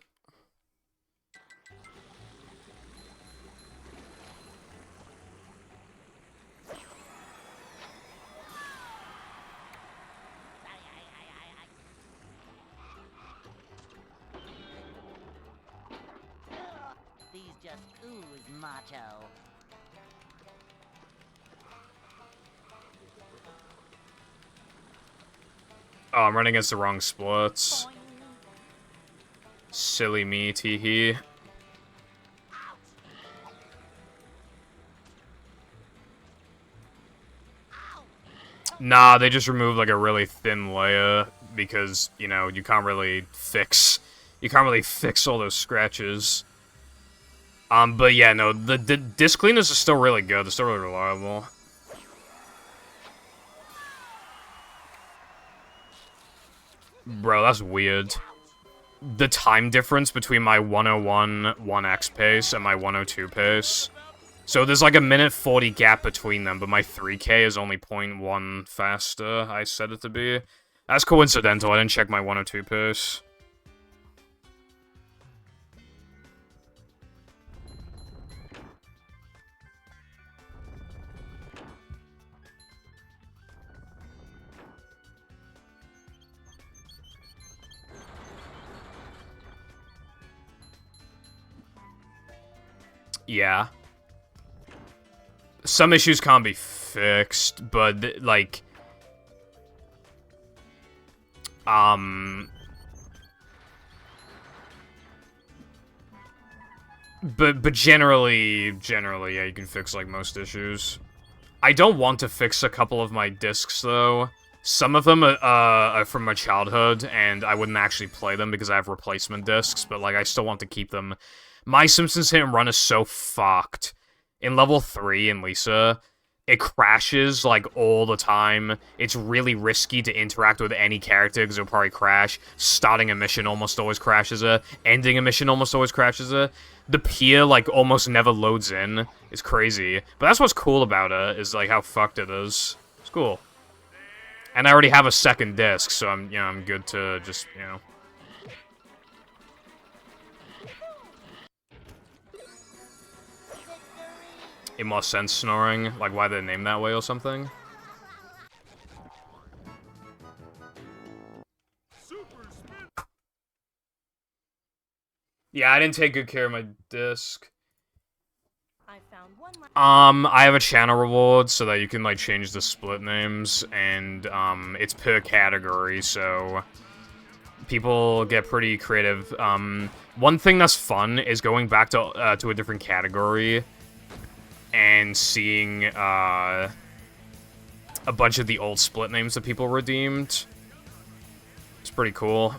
Macho. Oh, I'm running against the wrong splits. Silly me, teehee. Nah, they just removed, like, a really thin layer, because, you know, you can't really fix all those scratches. But yeah, no, the disc cleaners are still really good. They're still really reliable. Bro, that's weird. The time difference between my 101 1x pace and my 102 pace. So there's like a minute 40 gap between them, but my 3K is only 0.1 faster, I set it to be. That's coincidental, I didn't check my 102 pace. Yeah. Some issues can't be fixed, but, like... But generally, yeah, you can fix, like, most issues. I don't want to fix a couple of my discs, though. Some of them are from my childhood, and I wouldn't actually play them because I have replacement discs, but, like, I still want to keep them. My Simpsons Hit and Run is so fucked. In level 3 in Lisa, it crashes, like, all the time. It's really risky to interact with any character, because it'll probably crash. Starting a mission almost always crashes it. Ending a mission almost always crashes it. The pier, like, almost never loads in. It's crazy. But that's what's cool about it, is, like, how fucked it is. It's cool. And I already have a second disc, so I'm good to just, It more sense snoring, like why they're named that way or something. Yeah, I didn't take good care of my disc. I found one I have a channel reward so that you can, like, change the split names, and, it's per category, so people get pretty creative. One thing that's fun is going back to a different category and seeing, a bunch of the old split names that people redeemed. It's pretty cool.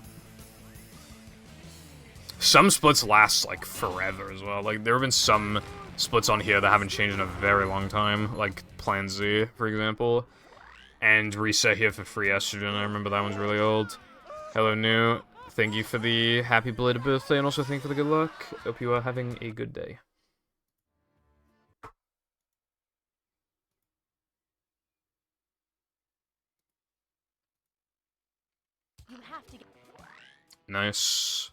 Some splits last, like, forever as well. Like, there have been some splits on here that haven't changed in a very long time. Like, Plan Z, for example. And Reset here for Free Estrogen. I remember that one's really old. Hello, New. Thank you for the happy belated birthday, and also thank you for the good luck. Hope you are having a good day. you have to get Nice.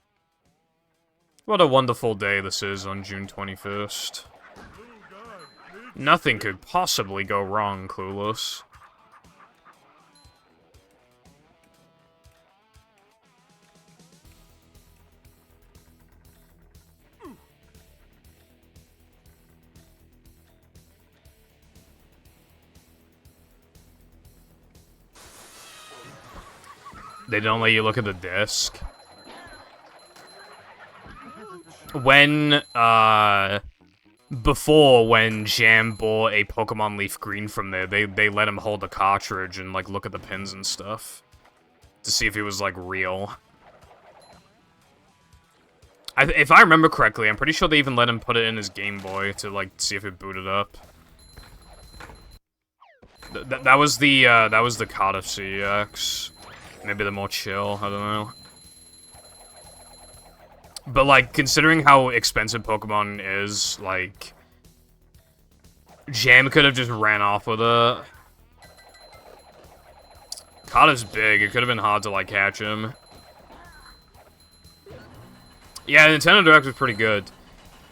What a wonderful day this is on June 21st. Nothing could possibly go wrong, Clueless. They don't let you look at the disc. When, before, when Jam bought a Pokemon Leaf Green from there, they let him hold the cartridge and, like, look at the pins and stuff. To see if he was, like, real. If I remember correctly, I'm pretty sure they even let him put it in his Game Boy to, like, see if it booted up. That was the Cardiff CX. Maybe they're more chill, I don't know. But, like, considering how expensive Pokemon is, like, Jam could have just ran off with it. Cardiff's big, it could have been hard to, like, catch him. Yeah, Nintendo Direct was pretty good.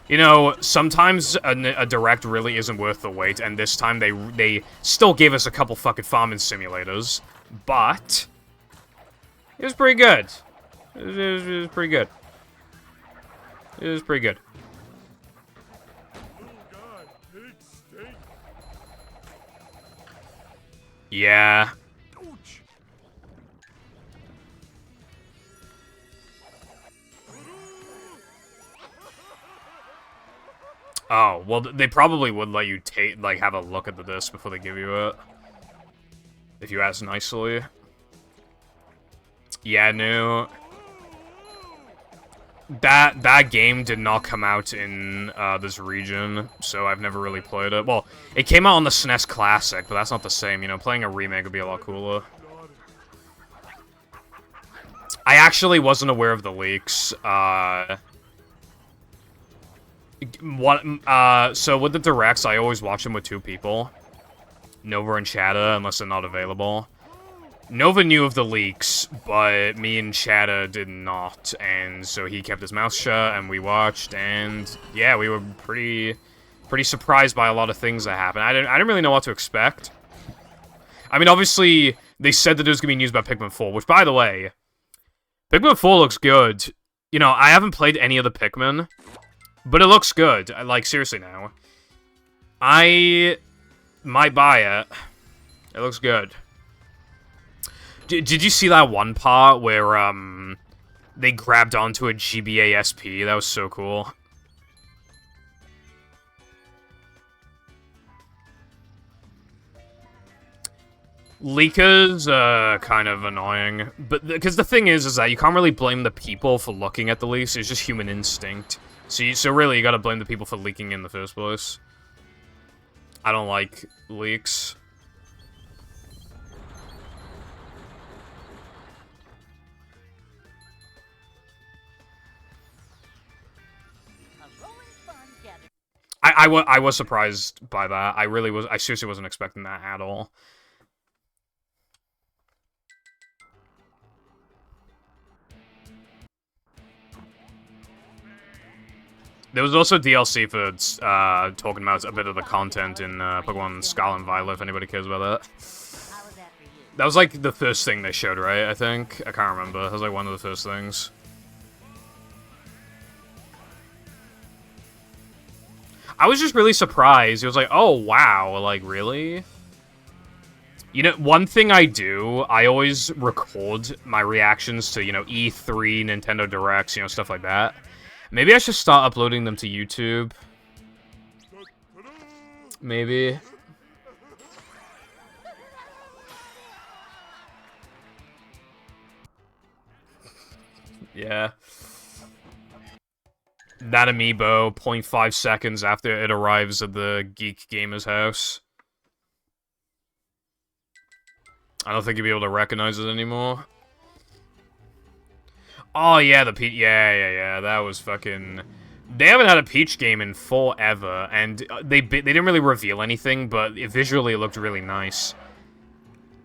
You know, sometimes a Direct really isn't worth the wait, and this time they still gave us a couple fucking farming simulators, but it was pretty good. It was pretty good. It was pretty good. Yeah. Oh, well, they probably would let you have a look at the disc before they give you it. If you ask nicely. Yeah, no. That game did not come out in this region, so I've never really played it. Well, it came out on the SNES Classic, but that's not the same. You know, playing a remake would be a lot cooler. I actually wasn't aware of the leaks. So with the directs, I always watch them with two people. Nova and Chatta, unless they're not available. Nova knew of the leaks, but me and Chatta did not, and so he kept his mouth shut, and we watched, and yeah, we were pretty surprised by a lot of things that happened. I didn't really know what to expect. I mean, obviously, they said that it was going to be news about Pikmin 4, which, by the way, Pikmin 4 looks good. You know, I haven't played any of the Pikmin, but it looks good. Like, seriously now. I might buy it. It looks good. Did you see that one part where, they grabbed onto a GBA SP? That was so cool. Leakers, kind of annoying. But, because the thing is that you can't really blame the people for looking at the leaks. It's just human instinct. So really, you gotta blame the people for leaking in the first place. I don't like leaks. I was surprised by that. I really was. I seriously wasn't expecting that at all. There was also DLC for talking about a bit of the content in Pokemon Scarlet and Violet, if anybody cares about that. That was like the first thing they showed, right? I think? I can't remember. That was like one of the first things. I was just really surprised. It was like, oh, wow, like, really? You know, one thing I do, I always record my reactions to, you know, E3, Nintendo Directs, you know, stuff like that. Maybe I should start uploading them to YouTube. Maybe. Yeah. That amiibo, 0.5 seconds after it arrives at the Geek Gamer's house. I don't think you'll be able to recognize it anymore. Oh, yeah, the Peach... Yeah, that was fucking... They haven't had a Peach game in forever, and they didn't really reveal anything, but visually it looked really nice.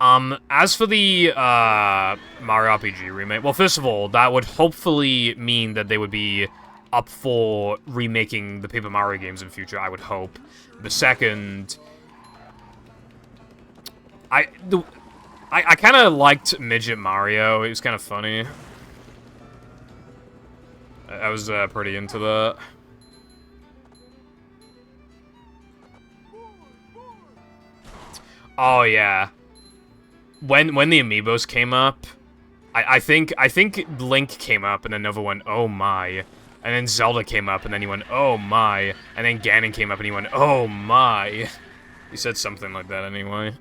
As for the, Mario RPG remake, well, first of all, that would hopefully mean that they would be up for remaking the Paper Mario games in the future, I would hope. The second... I kind of liked Midget Mario. It was kind of funny. I was pretty into that. Oh yeah. When the amiibos came up, I think Link came up and then Nova went, oh my. And then Zelda came up and then he went, oh my. And then Ganon came up and he went, oh my. He said something like that anyway.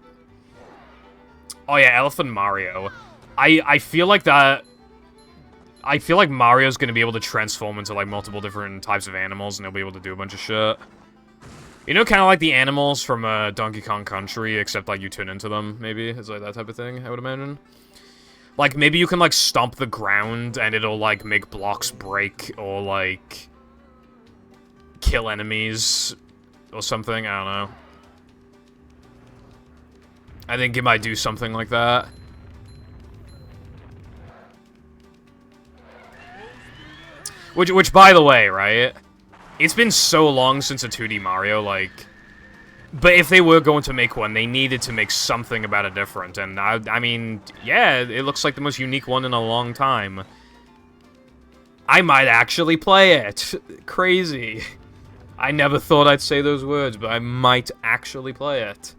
Oh yeah, Elephant Mario. I feel like that... I feel like Mario's gonna be able to transform into, like, multiple different types of animals, and he'll be able to do a bunch of shit. You know, kind of like the animals from, Donkey Kong Country, except, like, you turn into them, maybe? It's like that type of thing, I would imagine. Like, maybe you can, like, stomp the ground, and it'll, like, make blocks break, or, like... kill enemies, or something, I don't know. I think it might do something like that. Which, by the way, right? It's been so long since a 2D Mario, like... But if they were going to make one, they needed to make something about it different. And, I mean, yeah, it looks like the most unique one in a long time. I might actually play it. Crazy. I never thought I'd say those words, but I might actually play it.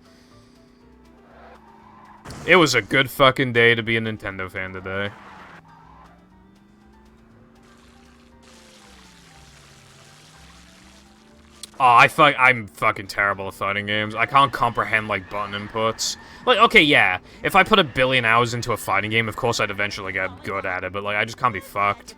It was a good fucking day to be a Nintendo fan today. Oh, I'm fucking terrible at fighting games. I can't comprehend, like, button inputs. Like, okay, yeah, if I put 1 billion hours into a fighting game, of course I'd eventually get good at it, but, like, I just can't be fucked.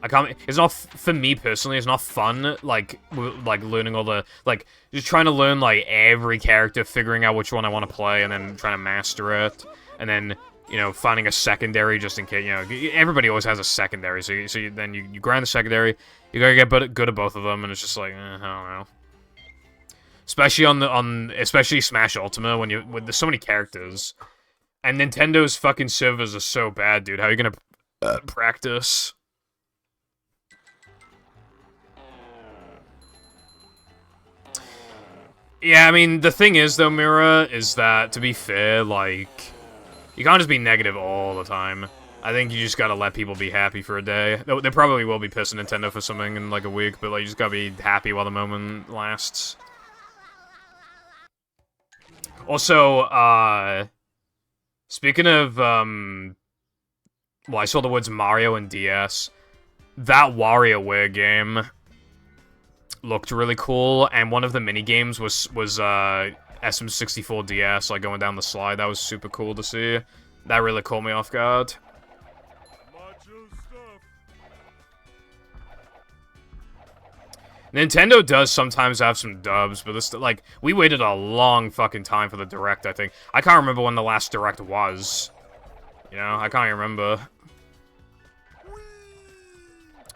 I can't... It's not... For me, personally, it's not fun, like, learning all the... Like, just trying to learn, like, every character, figuring out which one I want to play, and then trying to master it. And then, you know, finding a secondary just in case, you know... Everybody always has a secondary, so then you grind the secondary, you gotta get good at both of them, and it's just like, I don't know. Especially especially Smash Ultimate when there's so many characters, and Nintendo's fucking servers are so bad, dude. How are you gonna practice? Yeah, I mean the thing is though, Mira, is that to be fair, like you can't just be negative all the time. I think you just gotta let people be happy for a day. They probably will be pissing Nintendo for something in like a week, but like you just gotta be happy while the moment lasts. Also, speaking of, well, I saw the words Mario and DS. That WarioWare game looked really cool, and one of the mini-games was SM64 DS, like, going down the slide. That was super cool to see. That really caught me off guard. Nintendo does sometimes have some dubs, but this, like, we waited a long fucking time for the Direct, I think. I can't remember when the last Direct was. You know, I can't remember.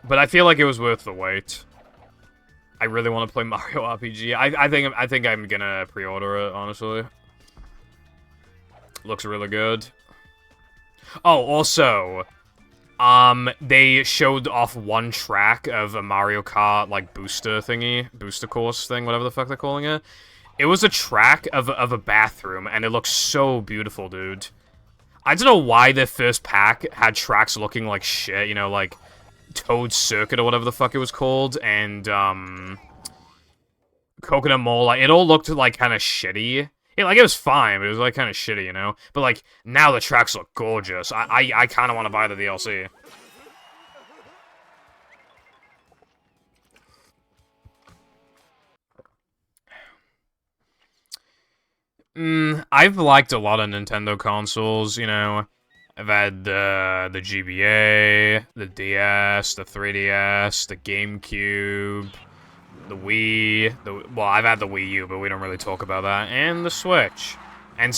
But I feel like it was worth the wait. I really want to play Mario RPG. I think I'm gonna pre-order it, honestly. Looks really good. Oh, also, they showed off one track of a Mario Kart, like, booster course thing, whatever the fuck they're calling it. It was a track of a bathroom, and it looks so beautiful, dude. I don't know why their first pack had tracks looking like shit, you know, like Toad Circuit or whatever the fuck it was called, and, Coconut Mall, like, it all looked, like, kind of shitty. Yeah, like, it was fine, but it was, like, kind of shitty, you know? But, like, now the tracks look gorgeous. I kind of want to buy the DLC. I've liked a lot of Nintendo consoles, you know. I've had the GBA, the DS, the 3DS, the GameCube, the Wii, well, I've had the Wii U, but we don't really talk about that, and the Switch. And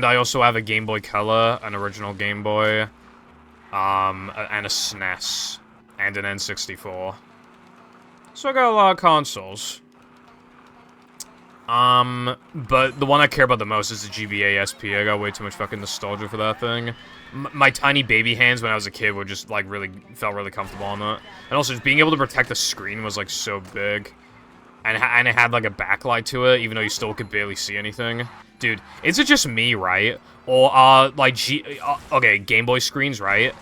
I also have a Game Boy Color, an original Game Boy, and a SNES, and an N64. So I got a lot of consoles. But the one I care about the most is the GBA SP. I got way too much fucking nostalgia for that thing. My tiny baby hands when I was a kid were just, like, felt really comfortable on it. And also, just being able to protect the screen was, like, so big. And it had, like, a backlight to it, even though you still could barely see anything. Dude, is it just me, right? Or, like, okay, Game Boy screens, right?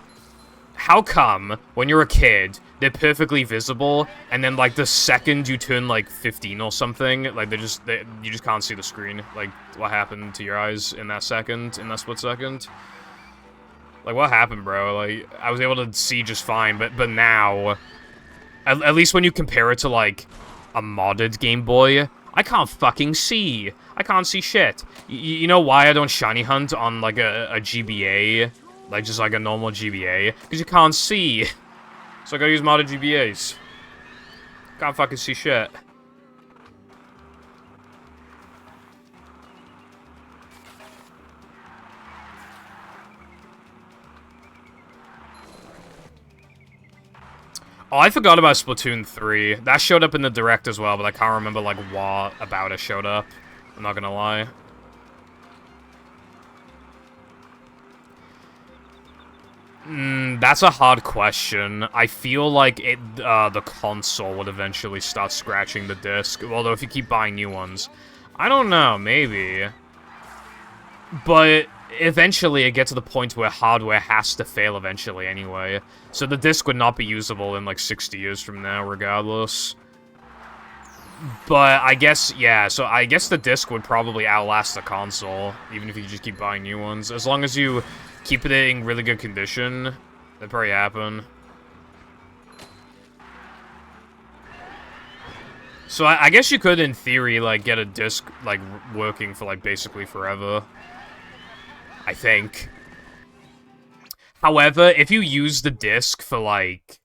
How come, when you're a kid, they're perfectly visible, and then, like, the second you turn, like, 15 or something, like, you just can't see the screen? Like, what happened to your eyes in that split second? Like, what happened, bro? Like, I was able to see just fine, but now, at least when you compare it to, like, a modded Game Boy, I can't fucking see. I can't see shit. You know why I don't shiny hunt on, like, a GBA? Like, just, like, a normal GBA? Because you can't see. So I gotta use modded GBAs. Can't fucking see shit. Oh, I forgot about Splatoon 3. That showed up in the Direct as well, but I can't remember, like, what about it showed up. I'm not gonna lie. That's a hard question. I feel like the console would eventually start scratching the disc, although if you keep buying new ones. I don't know, maybe. But eventually it gets to the point where hardware has to fail eventually anyway. So the disc would not be usable in like 60 years from now, regardless. But I guess, yeah, so I guess the disc would probably outlast the console, even if you just keep buying new ones. As long as you keep it in really good condition, that'd probably happen. So I guess you could, in theory, like, get a disc, like, working for, like, basically forever. I think. However, if you use the disc for, like,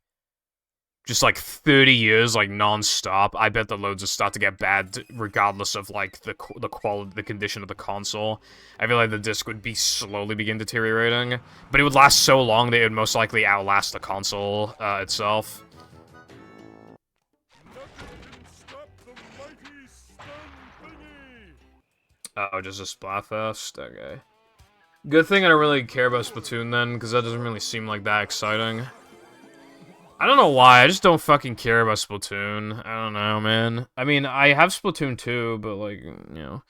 just, like, 30 years, like, non-stop, I bet the loads will start to get bad, regardless of, like, the quality, the condition of the console. I feel like the disc would be slowly begin deteriorating, but it would last so long that it would most likely outlast the console, itself. Oh, just a Splatfest? Okay. Good thing I don't really care about Splatoon then, because that doesn't really seem like that exciting. I don't know why, I just don't fucking care about Splatoon. I don't know, man. I mean, I have Splatoon 2, but, like, you know.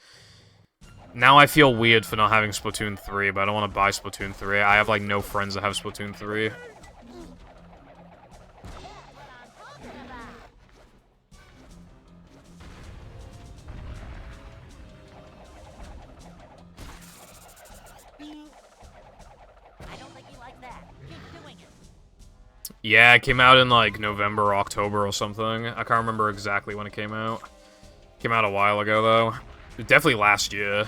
Now I feel weird for not having Splatoon 3, but I don't want to buy Splatoon 3. I have, like, no friends that have Splatoon 3. Yeah, it came out in, like, November or October or something. I can't remember exactly when it came out. Came out a while ago, though. Definitely last year.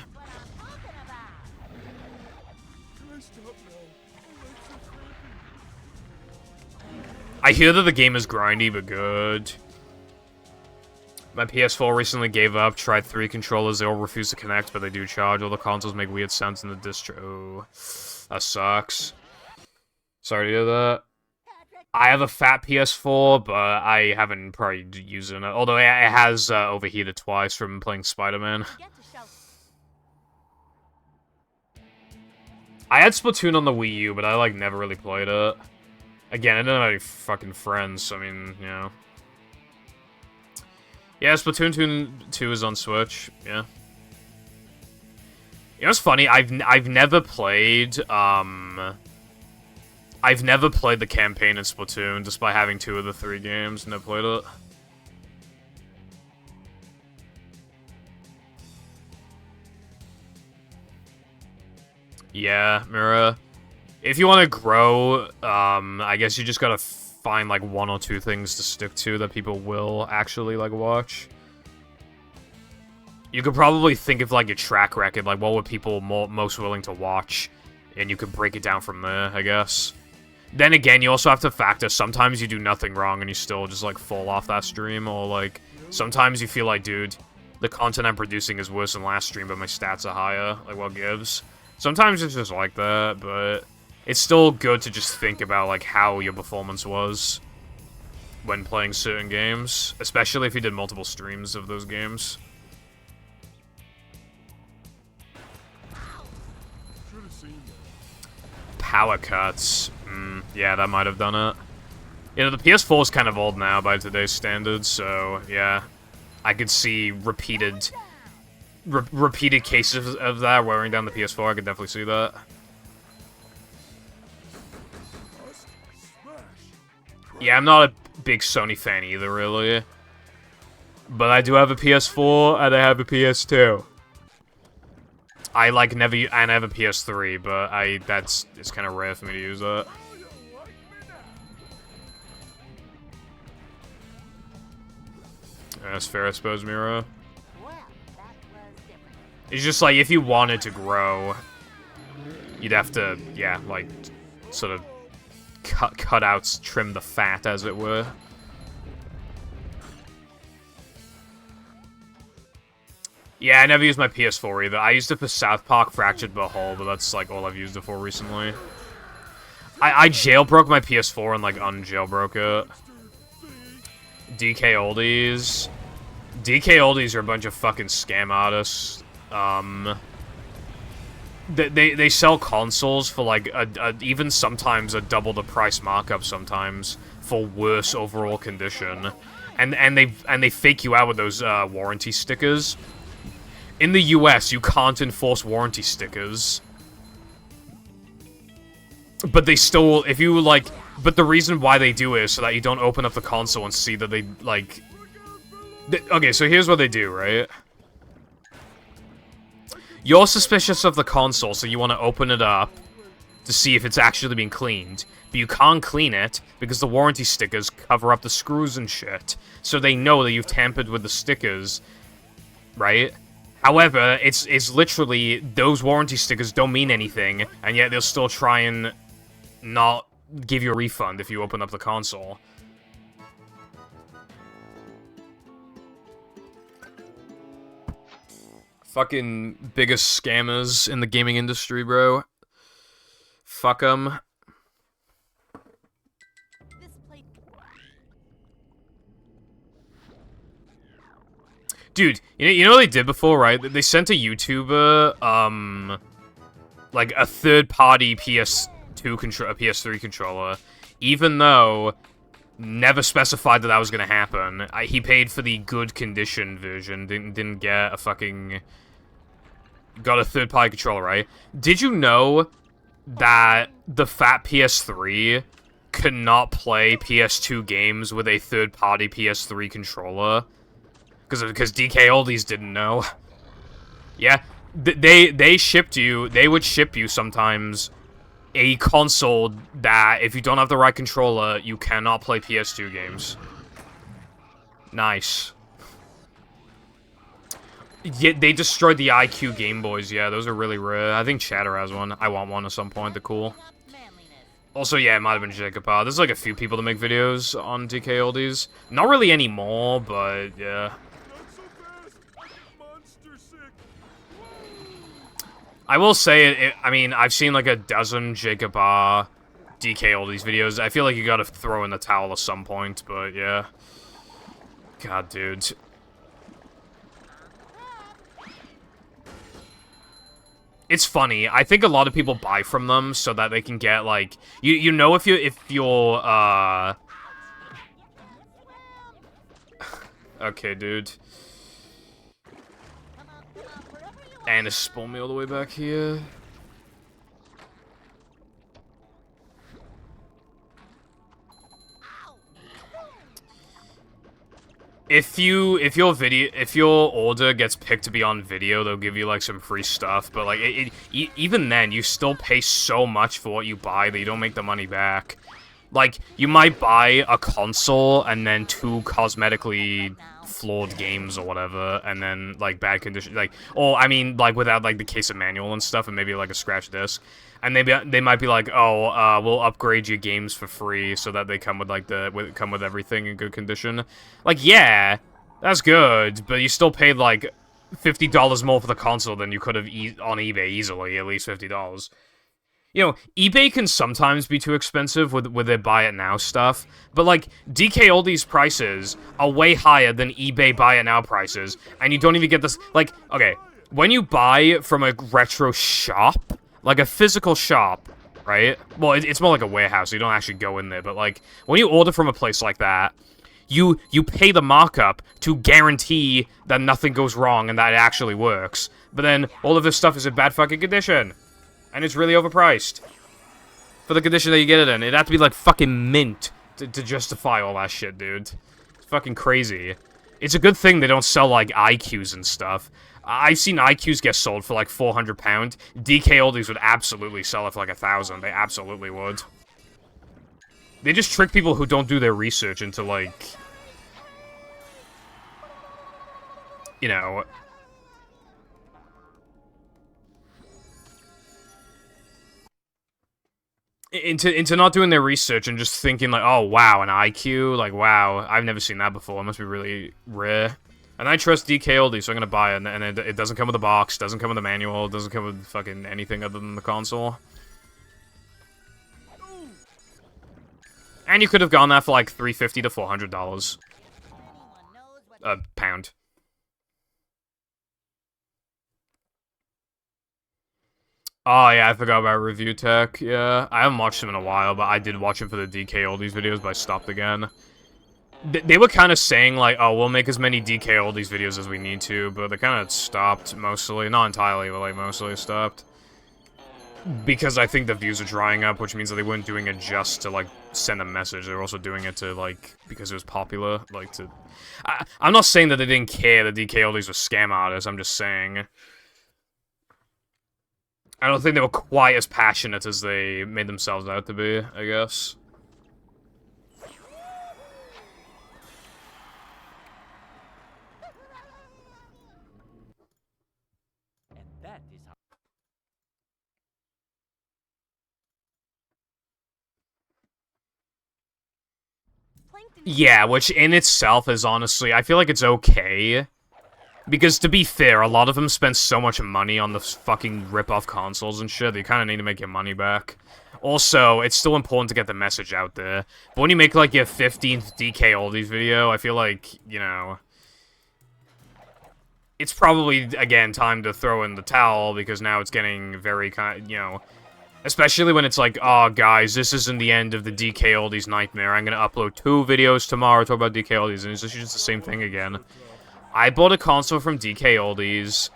I hear that the game is grindy, but good. My PS4 recently gave up, tried 3 controllers, they all refuse to connect, but they do charge. All the consoles make weird sounds in the distro. Oh, that sucks. Sorry to hear that. I have a fat PS4, but I haven't probably used it. Although it has overheated twice from playing Spider-Man. I had Splatoon on the Wii U, but I, like, never really played it. Again, I didn't have any fucking friends, so I mean, you know. Yeah, Splatoon 2 is on Switch, yeah. You know what's funny? I've never played, I've never played the campaign in Splatoon, despite having 2 of the 3 games. Never played it. Yeah, Mira. If you want to grow, I guess you just gotta find, like, 1 or 2 things to stick to that people will actually, like, watch. You could probably think of, like, your track record, like, what were people most willing to watch, and you could break it down from there, I guess. Then again, you also have to factor, sometimes you do nothing wrong and you still just, like, fall off that stream, or, like, sometimes you feel like, dude, the content I'm producing is worse than last stream, but my stats are higher, like, what gives? Sometimes it's just like that, but it's still good to just think about, like, how your performance was when playing certain games, especially if you did multiple streams of those games. Power cuts. Yeah, that might have done it. You know, the PS4 is kind of old now by today's standards, so, yeah. I could see repeated cases of that wearing down the PS4. I could definitely see that. Yeah, I'm not a big Sony fan either, really. But I do have a PS4, and I have a PS2. I, like, and I have a PS3, but it's kind of rare for me to use that. That's fair, I suppose, Mira. It's just, like, if you wanted to grow, you'd have to, yeah, like, sort of cut out, trim the fat, as it were. Yeah, I never used my PS4 either. I used it for South Park Fractured But Whole, but that's, like, all I've used it for recently. I jailbroke my PS4 and, like, unjailbroke it. DK Oldies. DK Oldies are a bunch of fucking scam artists. They sell consoles for, like, even sometimes a double the price markup sometimes for worse overall condition. And they fake you out with those, warranty stickers. In the US, you can't enforce warranty stickers. But they still, if you, like... But the reason why they do it is so that you don't open up the console and see that they, like... Okay, so here's what they do, right? You're suspicious of the console, so you want to open it up to see if it's actually been cleaned. But you can't clean it, because the warranty stickers cover up the screws and shit. So they know that you've tampered with the stickers, right? However, it's literally, those warranty stickers don't mean anything, and yet they'll still try and not give you a refund if you open up the console. Fucking biggest scammers in the gaming industry, bro. Fuck 'em. Dude, you know what they did before, right? They sent a YouTuber, like, a third-party PS3 controller, even though never specified that was gonna happen. He paid for the good condition version, didn't get a fucking... Got a third-party controller, right? Did you know that the fat PS3 could not play PS2 games with a third-party PS3 controller? Because DK Oldies didn't know. Yeah, they shipped you, they would ship you sometimes a console that, if you don't have the right controller, you cannot play PS2 games. Nice. Yeah, they destroyed the IQ Game Boys, yeah, those are really rare. I think Chatter has one. I want one at some point, they're cool. Also, yeah, it might have been Jacob. There's like a few people that make videos on DK Oldies. Not really anymore, but yeah. I will say I mean, I've seen like a dozen Jacob R DK all these videos. I feel like you gotta throw in the towel at some point, but yeah. God, dude. It's funny. I think a lot of people buy from them so that they can get like you know if you're okay, dude. And it's spawned me all the way back here. If your order gets picked to be on video, they'll give you like some free stuff. But like even then, you still pay so much for what you buy that you don't make the money back. Like you might buy a console and then 2 cosmetically flawed games or whatever, and then like bad condition, like, or I mean like without like the case of manual and stuff, and maybe like a scratch disc. And they might be like, oh, we'll upgrade your games for free so that they come with like come with everything in good condition. Like, yeah, that's good, but you still paid like $50 more for the console than you could have on eBay easily, at least $50. You know, eBay can sometimes be too expensive with their buy it now stuff, but like DK Oldies prices are way higher than eBay buy it now prices, and you don't even get this. Like, okay, when you buy from a retro shop. Like a physical shop, right? Well, it's more like a warehouse, so you don't actually go in there. But like, when you order from a place like that, you pay the markup to guarantee that nothing goes wrong and that it actually works. But then all of this stuff is in bad fucking condition, and it's really overpriced for the condition that you get it in. It'd have to be like fucking mint to justify all that shit, dude. It's fucking crazy. It's a good thing they don't sell like IQs and stuff. I've seen IQs get sold for like £400. DK Oldies would absolutely sell it for like 1,000. They absolutely would. They just trick people who don't do their research into like, you know, into not doing their research and just thinking like, oh wow, an IQ, like wow, I've never seen that before. It must be really rare. And I trust DK Oldies, so I'm gonna buy it, and it doesn't come with a box, doesn't come with a manual, doesn't come with fucking anything other than the console. And you could have gone there for like $350 to $400. A pound. Oh yeah, I forgot about Review Tech, yeah. I haven't watched him in a while, but I did watch him for the DK Oldies videos, but I stopped again. They were kind of saying, like, oh, we'll make as many DK Oldies videos as we need to, but they kind of stopped, mostly. Not entirely, but, like, mostly stopped. Because I think the views are drying up, which means that they weren't doing it just to, like, send a message. They were also doing it to, like, because it was popular, like, to... I'm not saying that they didn't care that DK Oldies were scam artists, I'm just saying... I don't think they were quite as passionate as they made themselves out to be, I guess. Yeah, which in itself is honestly, I feel like it's okay. Because to be fair, a lot of them spend so much money on the fucking rip-off consoles and shit, that you kind of need to make your money back. Also, it's still important to get the message out there. But when you make, like, your 15th DK Oldies video, I feel like, you know... It's probably, again, time to throw in the towel, because now it's getting very kind, you know... Especially when it's like, oh, guys, this isn't the end of the DK Oldies nightmare. I'm gonna upload 2 videos tomorrow, talk about DK Oldies, and it's just the same thing again. I bought a console from DK Oldies.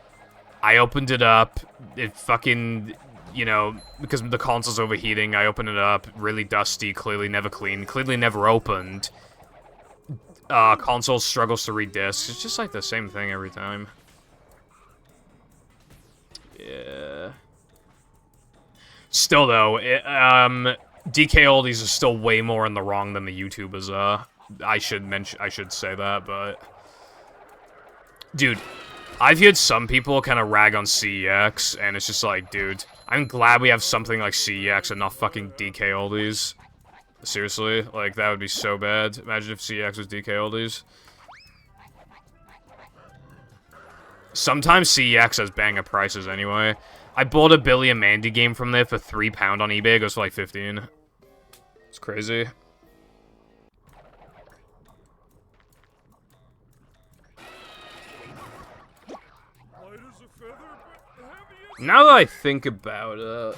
I opened it up. It fucking, you know, because the console's overheating, I opened it up. Really dusty, clearly never cleaned, clearly never opened. Console struggles to read discs. It's just like the same thing every time. Yeah. Still, though, DK Oldies is still way more in the wrong than the YouTubers are. I should say that, but... Dude, I've heard some people kind of rag on CEX, and it's just like, dude, I'm glad we have something like CEX and not fucking DK Oldies. Seriously, like, that would be so bad. Imagine if CEX was DK Oldies. Sometimes CEX has banger prices anyway. I bought a Billy and Mandy game from there for £3 on eBay. It goes for like 15. It's crazy. Now that I think about it...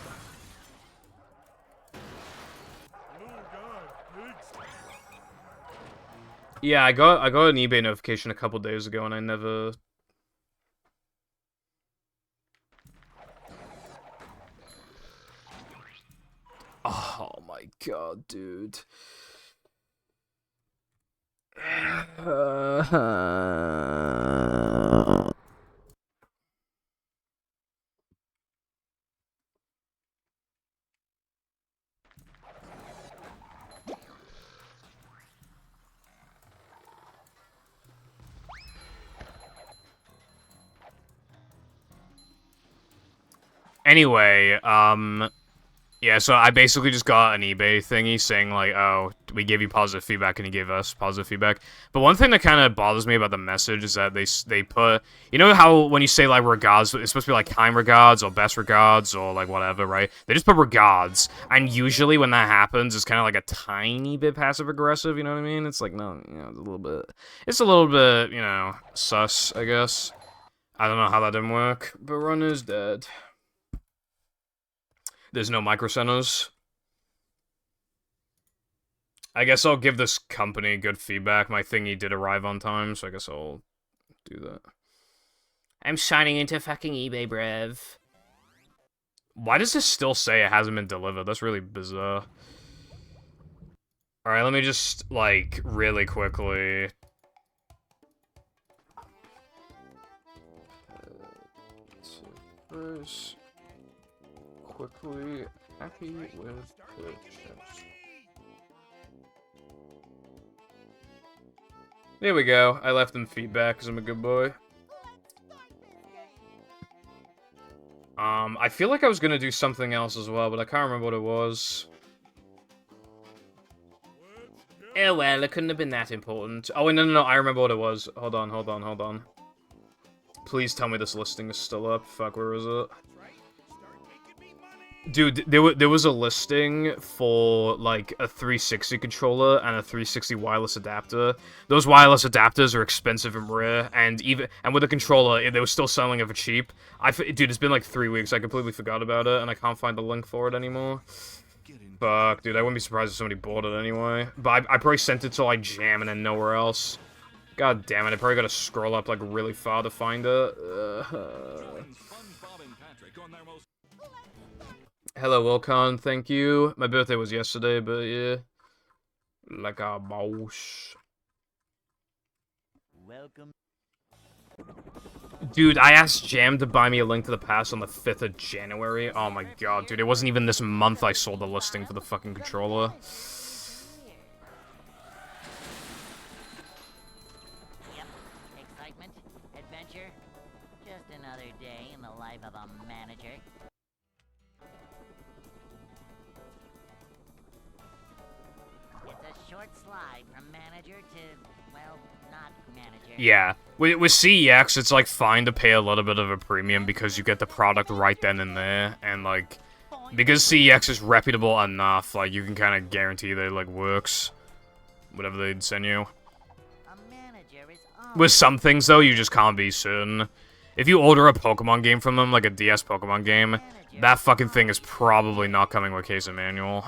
Yeah, I got an eBay notification a couple days ago and I never... Oh my god, dude. Anyway, yeah, so I basically just got an eBay thingy saying, like, oh, we gave you positive feedback and you gave us positive feedback. But one thing that kind of bothers me about the message is that they put... You know how when you say, like, regards, it's supposed to be, like, kind regards or best regards or, like, whatever, right? They just put regards. And usually when that happens, it's kind of like a tiny bit passive-aggressive, you know what I mean? It's like, no, you know, it's a little bit... It's a little bit, you know, sus, I guess. I don't know how that didn't work, but Run is dead. There's no micro centers. I guess I'll give this company good feedback. My thingy did arrive on time, so I guess I'll do that. I'm signing into fucking eBay, bruv. Why does this still say it hasn't been delivered? That's really bizarre. Alright, let me just, like, really quickly... First... Quickly happy with purchase. There we go. I left them feedback because I'm a good boy. I feel like I was gonna do something else as well, but I can't remember what it was. Oh well, it couldn't have been that important. Oh wait, no, I remember what it was. Hold on. Please tell me this listing is still up. Fuck, where is it? Dude, there was a listing for, like, a 360 controller and a 360 wireless adapter. Those wireless adapters are expensive and rare, and with a controller, they were still selling it for cheap. Dude, it's been like 3 weeks, I completely forgot about it, and I can't find the link for it anymore. Fuck, dude, I wouldn't be surprised if somebody bought it anyway. But I probably sent it to, like, Jam and then nowhere else. God damn it, I probably gotta scroll up, like, really far to find it. Hello, Wilcon, thank you. My birthday was yesterday, but yeah. Like a boss. Welcome. Dude, I asked Jam to buy me a Link to the Past on the 5th of January. Oh my god, dude, it wasn't even this month I sold the listing for the fucking controller. Yep. Excitement, adventure, just another day in the life of a manager. It's a short slide from manager to, well, not manager. Yeah. With CEX, it's, like, fine to pay a little bit of a premium because you get the product right then and there, and, like, because CEX is reputable enough, like, you can kind of guarantee that it, like, works. Whatever they'd send you. A manager is With some things, though, you just can't be certain. If you order a Pokemon game from them, like a DS Pokemon game, that fucking thing is probably not coming with case and manual.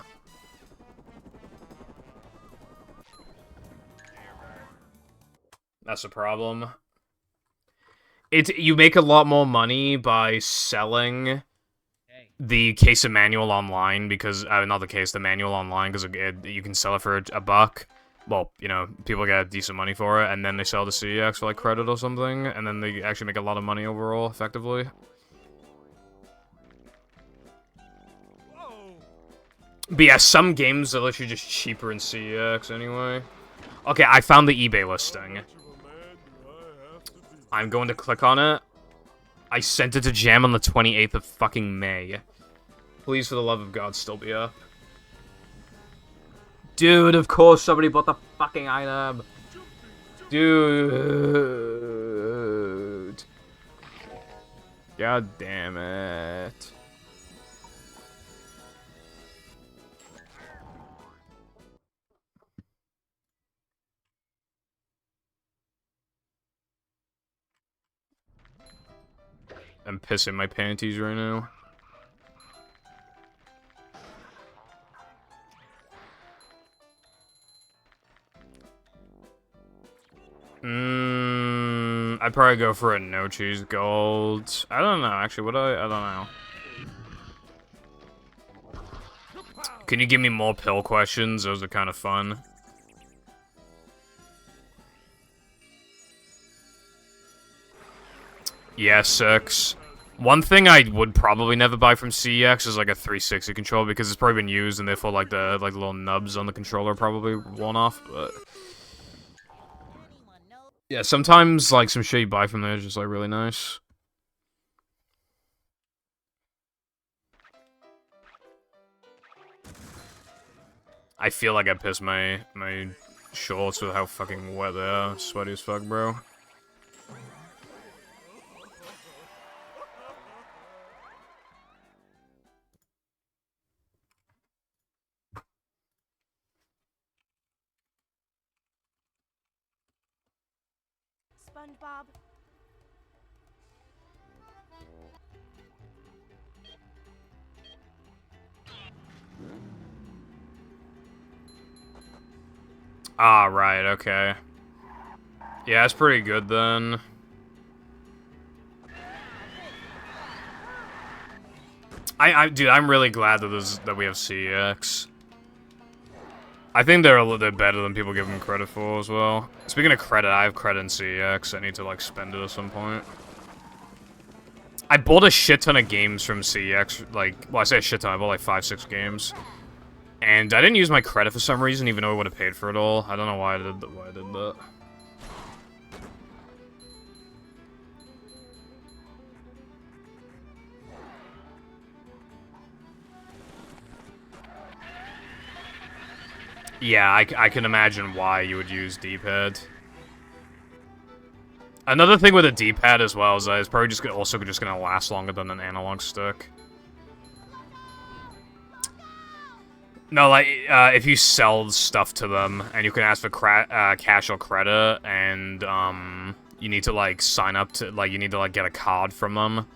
That's a problem. You make a lot more money by selling the case of manual online because not the case, the manual online because you can sell it for a buck. Well, you know, people get decent money for it, and then they sell the CEX for like credit or something, and then they actually make a lot of money overall, effectively. But yeah, some games are literally just cheaper in CEX anyway. Okay, I found the eBay listing. I'm going to click on it. I sent it to Jam on the 28th of fucking May. Please, for the love of God, still be up. Dude, of course somebody bought the fucking item. Dude. God damn it. I'm pissing my panties right now. I'd probably go for a no cheese gold. I don't know, actually, would I? I don't know. Can you give me more pill questions? Those are kind of fun. Yeah, 6. One thing I would probably never buy from CEX is like a 360 controller because it's probably been used and therefore like the little nubs on the controller probably worn off, but yeah, sometimes like some shit you buy from there is just like really nice. I feel like I pissed my shorts with how fucking wet they are. Sweaty as fuck, bro. SpongeBob. Ah, right, okay. Yeah, it's pretty good then. Dude, I'm really glad that we have CEX. I think they're a little bit better than people give them credit for as well. Speaking of credit, I have credit in CEX. I need to like spend it at some point. I bought a shit ton of games from CEX. Like, well, I say a shit ton. I bought like 5, 6 games, and I didn't use my credit for some reason, even though I would have paid for it all. I don't know why I did that. Yeah, I can imagine why you would use D-pad. Another thing with a D-pad as well is that it's probably just gonna last longer than an analog stick. No, like if you sell stuff to them and you can ask for cash or credit, and you need to like sign up to you need to like get a card from them.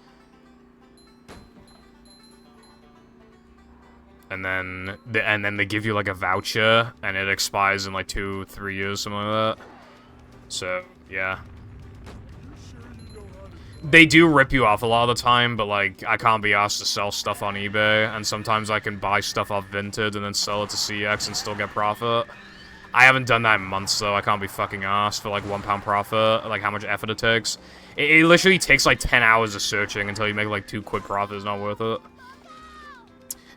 And then they give you like a voucher, and it expires in like 2-3 years, something like that. So yeah, they do rip you off a lot of the time, but like I can't be asked to sell stuff on eBay, and sometimes I can buy stuff off Vinted and then sell it to CX and still get profit. I haven't done that in months though. I can't be fucking asked for like £1 profit, like how much effort it takes. It literally takes like 10 hours of searching until you make like 2 quid profit. It's not worth it.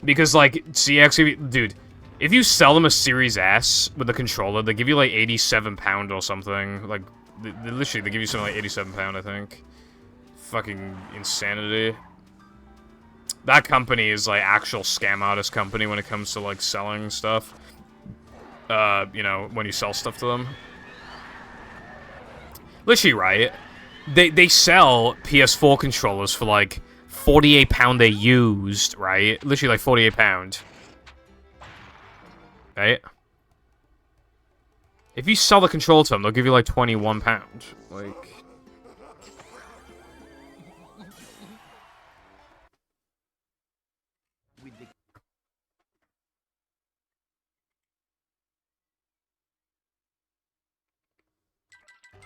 Because, like, CX, dude, if you sell them a Series S with a controller, they give you, like, £87 or something. Like, literally, they give you something like £87, I think. Fucking insanity. That company is, like, actual scam artist company when it comes to, like, selling stuff. You know, when you sell stuff to them. Literally, right? They sell PS4 controllers for, like, £48 they used, right? Literally like £48. Right? If you sell the controller to them, they'll give you like £21. Like...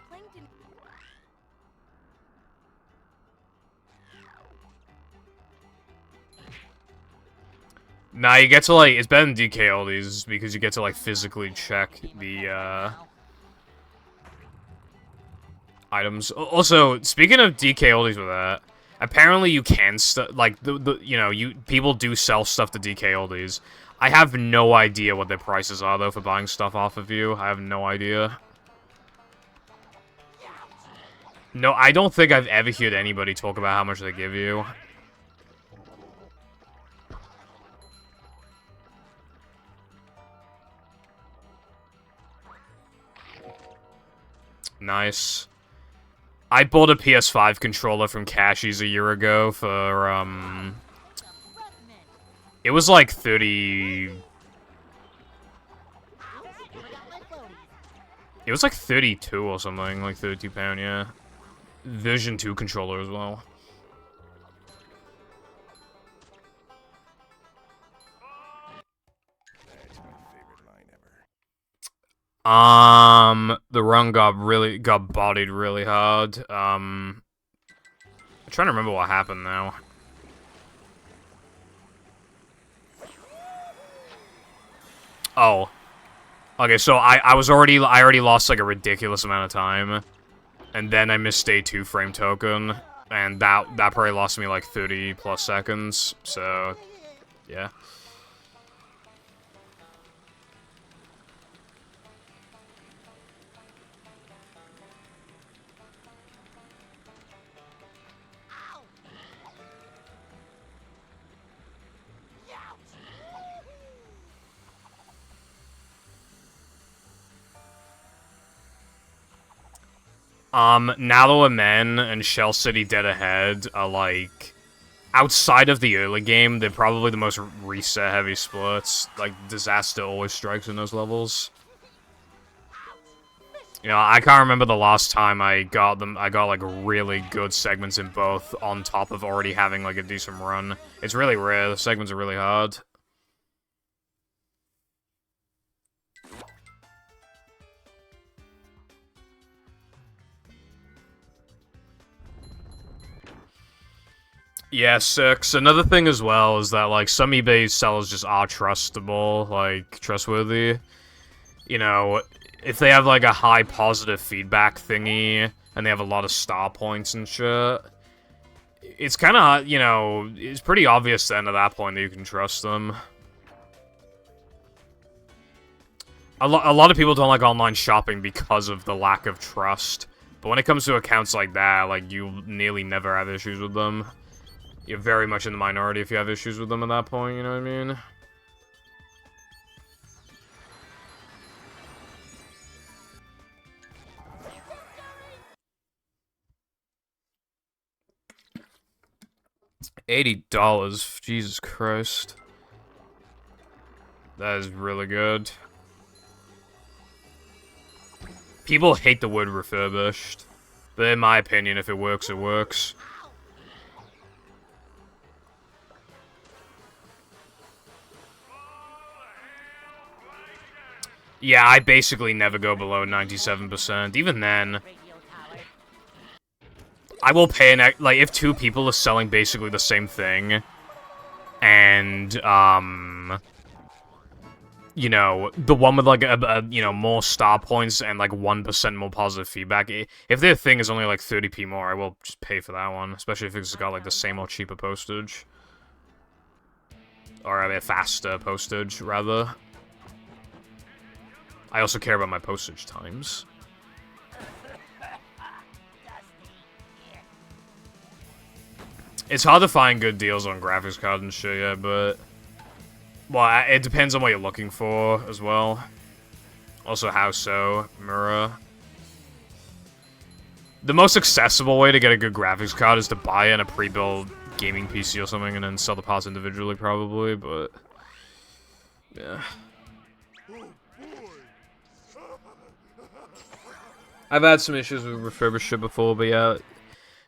Plankton. Nah, you get to like, it's better than DK all these because you get to like physically check the items. Also, speaking of DK oldies with that, apparently you can like you know, people do sell stuff to DK oldies. I have no idea what their prices are though for buying stuff off of you. I have no idea. No, I don't think I've ever heard anybody talk about how much they give you. Nice. I bought a PS5 controller from Cashies a year ago for, it was like 30... It was like 32 or something, like £32, yeah. Version 2 controller as well. That's my favorite line ever. The run got bodied really hard. I'm trying to remember what happened now. Oh. Okay, so I already lost like a ridiculous amount of time. And then I missed a 2-frame token. And that probably lost me like 30 plus seconds. So yeah. Now that we're men and Shell City Dead Ahead are like, outside of the early game, they're probably the most reset-heavy splits. Like, disaster always strikes in those levels. You know, I can't remember the last time I got like really good segments in both on top of already having like a decent run. It's really rare. The segments are really hard. Yeah, 6. Another thing as well is that, like, some eBay sellers just are trustable, like, trustworthy. You know, if they have, like, a high positive feedback thingy, and they have a lot of star points and shit, it's kind of, you know, it's pretty obvious then at that point that you can trust them. A lot of people don't like online shopping because of the lack of trust. But when it comes to accounts like that, like, you nearly never have issues with them. You're very much in the minority if you have issues with them at that point, you know what I mean? $80, Jesus Christ. That is really good. People hate the word refurbished, but in my opinion, if it works, it works. Yeah, I basically never go below 97%. Even then, I will pay like, if 2 people are selling basically the same thing, and, you know, the one with, like, you know, more star points and, like, 1% more positive feedback, if their thing is only, like, 30p more, I will just pay for that one, especially if it's got, like, the same or cheaper postage. Or, a faster postage, rather. I also care about my postage times. It's hard to find good deals on graphics cards and shit, yeah, but... Well, it depends on what you're looking for, as well. Also, how so? Mura. The most accessible way to get a good graphics card is to buy it in a pre-built gaming PC or something, and then sell the parts individually, probably, but... Yeah. I've had some issues with refurbished shit before, but yeah,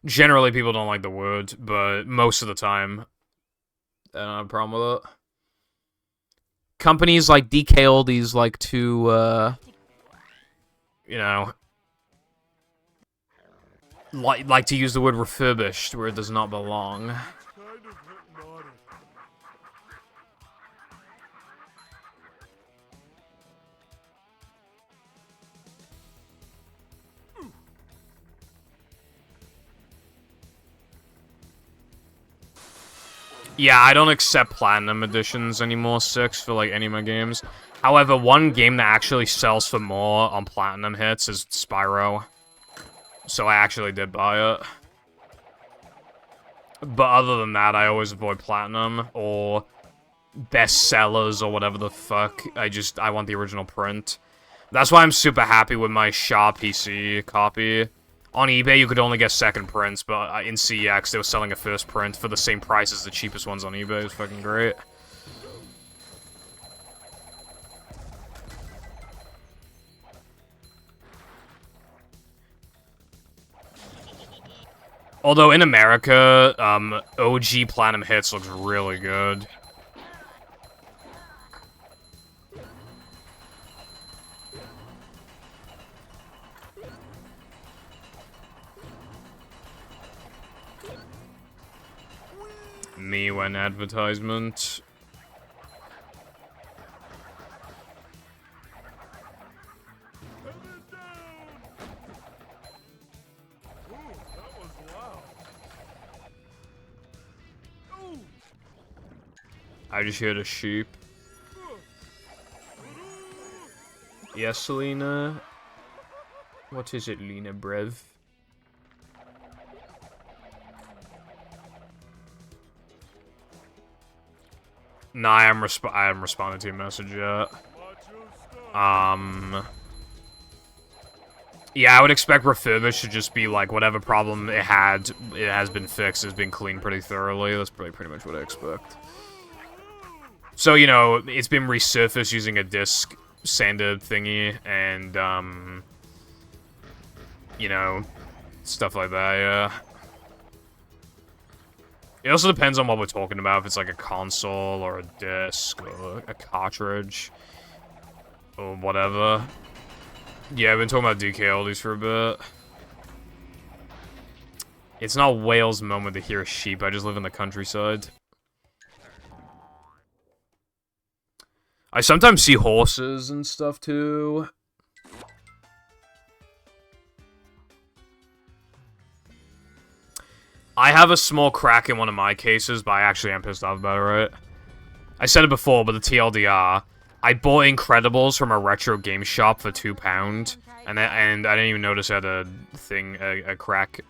generally people don't like the word, but most of the time, I don't have a problem with it. Companies like DK Oldies like to, you know, like to use the word refurbished where it does not belong. Yeah, I don't accept Platinum Editions anymore, 6, for, like, any of my games. However, one game that actually sells for more on Platinum hits is Spyro. So I actually did buy it. But other than that, I always avoid Platinum, or bestsellers, or whatever the fuck. I want the original print. That's why I'm super happy with my Shaw PC copy. On eBay, you could only get second prints, but in CEX, they were selling a first print for the same price as the cheapest ones on eBay. It was fucking great. Although in America, OG Platinum Hits looks really good. Me when advertisement. I just heard a sheep. Yes, Selena? What is it, Lena Brev? Nah, I haven't responded to your message yet. Yeah, I would expect refurbished to just be like whatever problem it had, it has been fixed, it's been cleaned pretty thoroughly. That's pretty much what I expect. So, you know, it's been resurfaced using a disc sander thingy, and, you know, stuff like that, yeah. It also depends on what we're talking about, if it's like a console, or a disc, or a cartridge, or whatever. Yeah, I've been talking about DK oldies for a bit. It's not Wales moment to hear a sheep, I just live in the countryside. I sometimes see horses and stuff, too. I have a small crack in one of my cases, but I actually am pissed off about it, right? I said it before, but the TLDR, I bought Incredibles from a retro game shop for £2, and I didn't even notice I had a crack.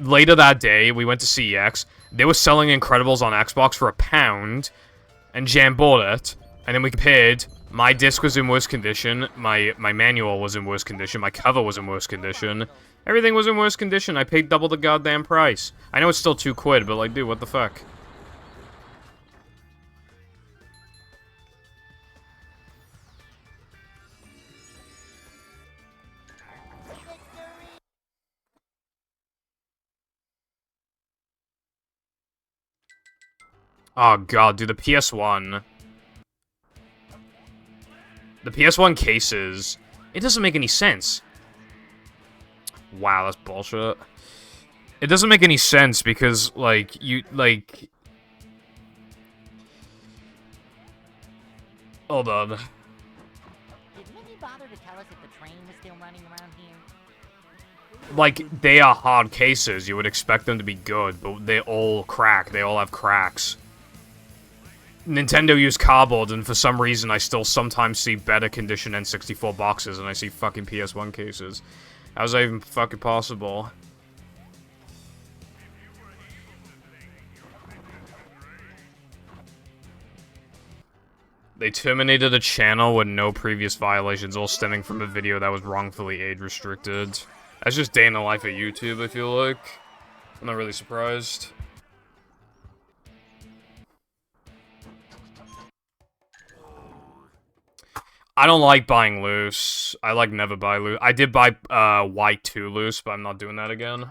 Later that day, we went to CEX, they were selling Incredibles on Xbox for £1, and Jan bought it, and then we compared. My disc was in worse condition, my manual was in worse condition, my cover was in worse condition. Everything was in worse condition. I paid double the goddamn price. I know it's still £2, but like, dude, what the fuck? Oh god, dude, the PS1. The PS1 cases, it doesn't make any sense. Wow, that's bullshit. It doesn't make any sense because, like, hold on. Did Minnie bother to tell us if the train was still running around here? Like, they are hard cases. You would expect them to be good, but they all crack. They all have cracks. Nintendo used cardboard, and for some reason I still sometimes see better condition N64 boxes than I see fucking PS1 cases. How's that even fucking possible? They terminated a channel with no previous violations, all stemming from a video that was wrongfully age-restricted. That's just day in the life of YouTube, I feel like. I'm not really surprised. I don't like buying loose. I like never buy loose. I did buy White 2 loose, but I'm not doing that again.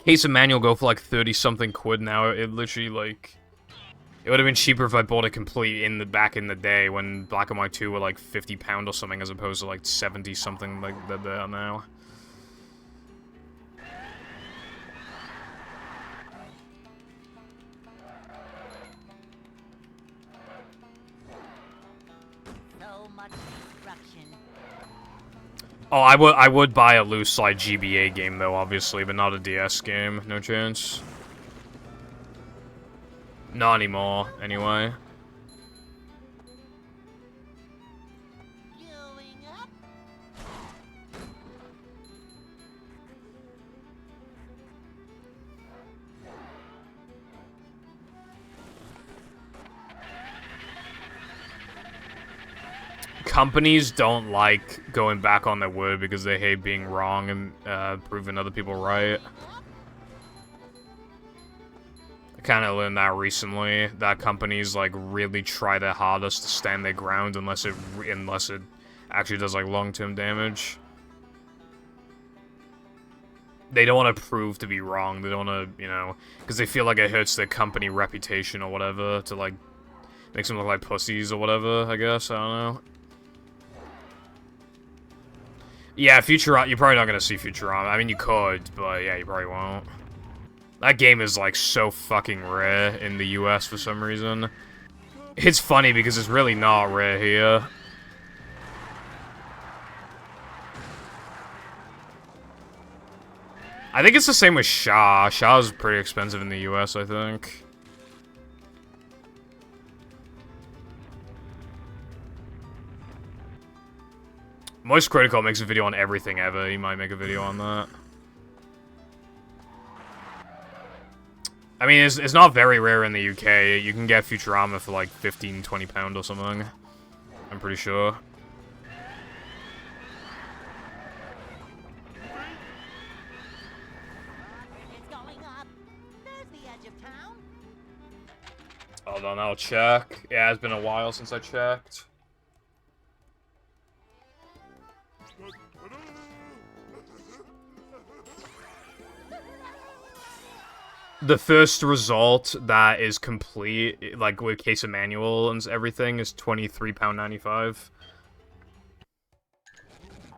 Case of manual go for like 30-something quid now. It literally like... It would have been cheaper if I bought it complete back in the day when Black and White 2 were like £50 or something as opposed to like 70-something like that they are now. Oh, I would buy a loose like GBA game though, obviously, but not a DS game. No chance. Not anymore, anyway. companies don't like going back on their word because they hate being wrong and proving other people right. I kind of learned that recently, that companies like really try their hardest to stand their ground unless it actually does like long-term damage. They don't want to prove to be wrong. They don't want to, you know, because they feel like it hurts their company reputation or whatever to like makes them look like pussies or whatever. I guess I don't know. Yeah, Futurama. You're probably not gonna see Futurama. I mean, you could, but yeah, you probably won't. That game is like so fucking rare in the US for some reason. It's funny because it's really not rare here. I think it's the same with Shaw. Shaw's pretty expensive in the US, I think. Most Critical makes a video on everything ever. He might make a video on that. I mean, it's not very rare in the UK. You can get Futurama for like 15, 20 pound or something. I'm pretty sure. Hold on, I'll check. Yeah, it's been a while since I checked. The first result that is complete, like with case of manual and everything, is £23.95.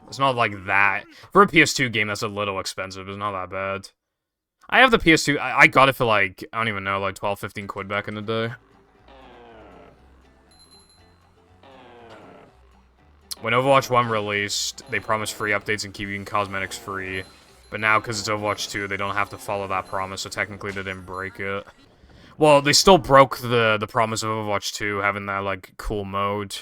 It's not like that. For a PS2 game, that's a little expensive. It's not that bad. I have the PS2. I got it for like, I don't even know, like 12, 15 quid back in the day. When Overwatch 1 released, they promised free updates and keeping cosmetics free. But now, because it's Overwatch 2, they don't have to follow that promise, so technically they didn't break it. Well, they still broke the promise of Overwatch 2, having that, like, cool mode.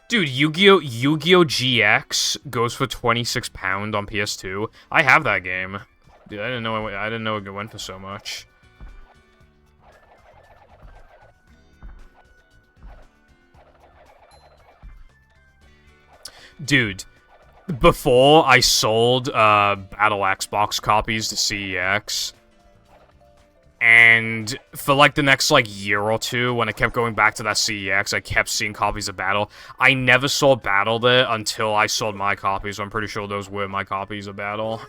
Dude, Yu-Gi-Oh! GX goes for £26 on PS2. I have that game. Dude, I didn't know it went for so much. Dude, before I sold Battle Xbox copies to CEX, and for like the next like year or two, when I kept going back to that CEX, I kept seeing copies of Battle. I never saw Battle there until I sold my copies, so I'm pretty sure those were my copies of Battle.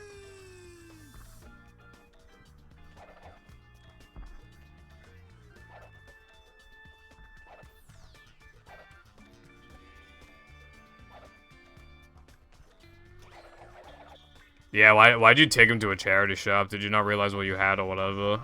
Yeah, why'd you take him to a charity shop? Did you not realize what you had or whatever?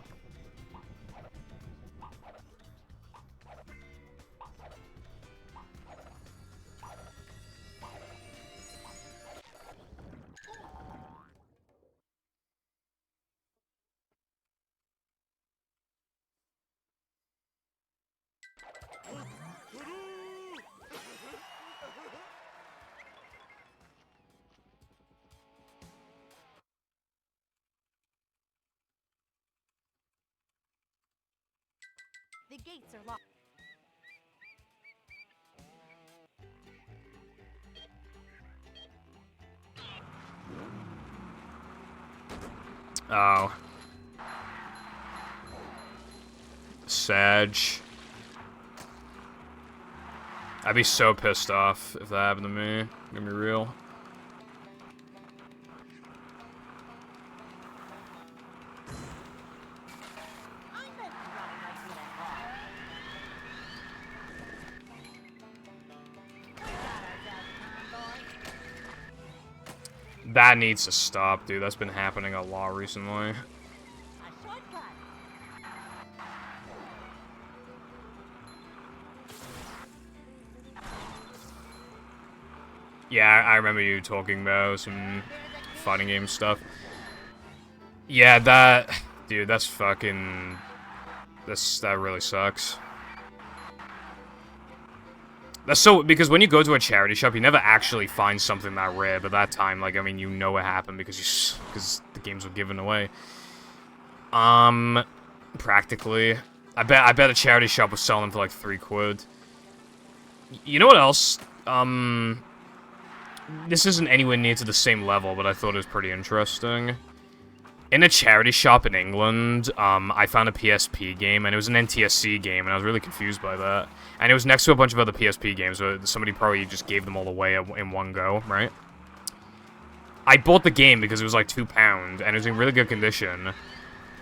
The gates are locked. Oh. Sag. I'd be so pissed off if that happened to me. Gonna be real. That needs to stop, dude. That's been happening a lot recently. Yeah, I remember you talking about some fighting game stuff. Yeah, that... Dude, that's fucking... That really sucks. That's so... Because when you go to a charity shop, you never actually find something that rare, but that time, like, I mean, you know what happened because the games were given away. Practically. I bet a charity shop was selling for like 3 quid. You know what else? This isn't anywhere near to the same level, but I thought it was pretty interesting. In a charity shop in England, I found a PSP game, and it was an NTSC game, and I was really confused by that. And it was next to a bunch of other PSP games, so somebody probably just gave them all away in one go, right? I bought the game because it was like £2, and it was in really good condition.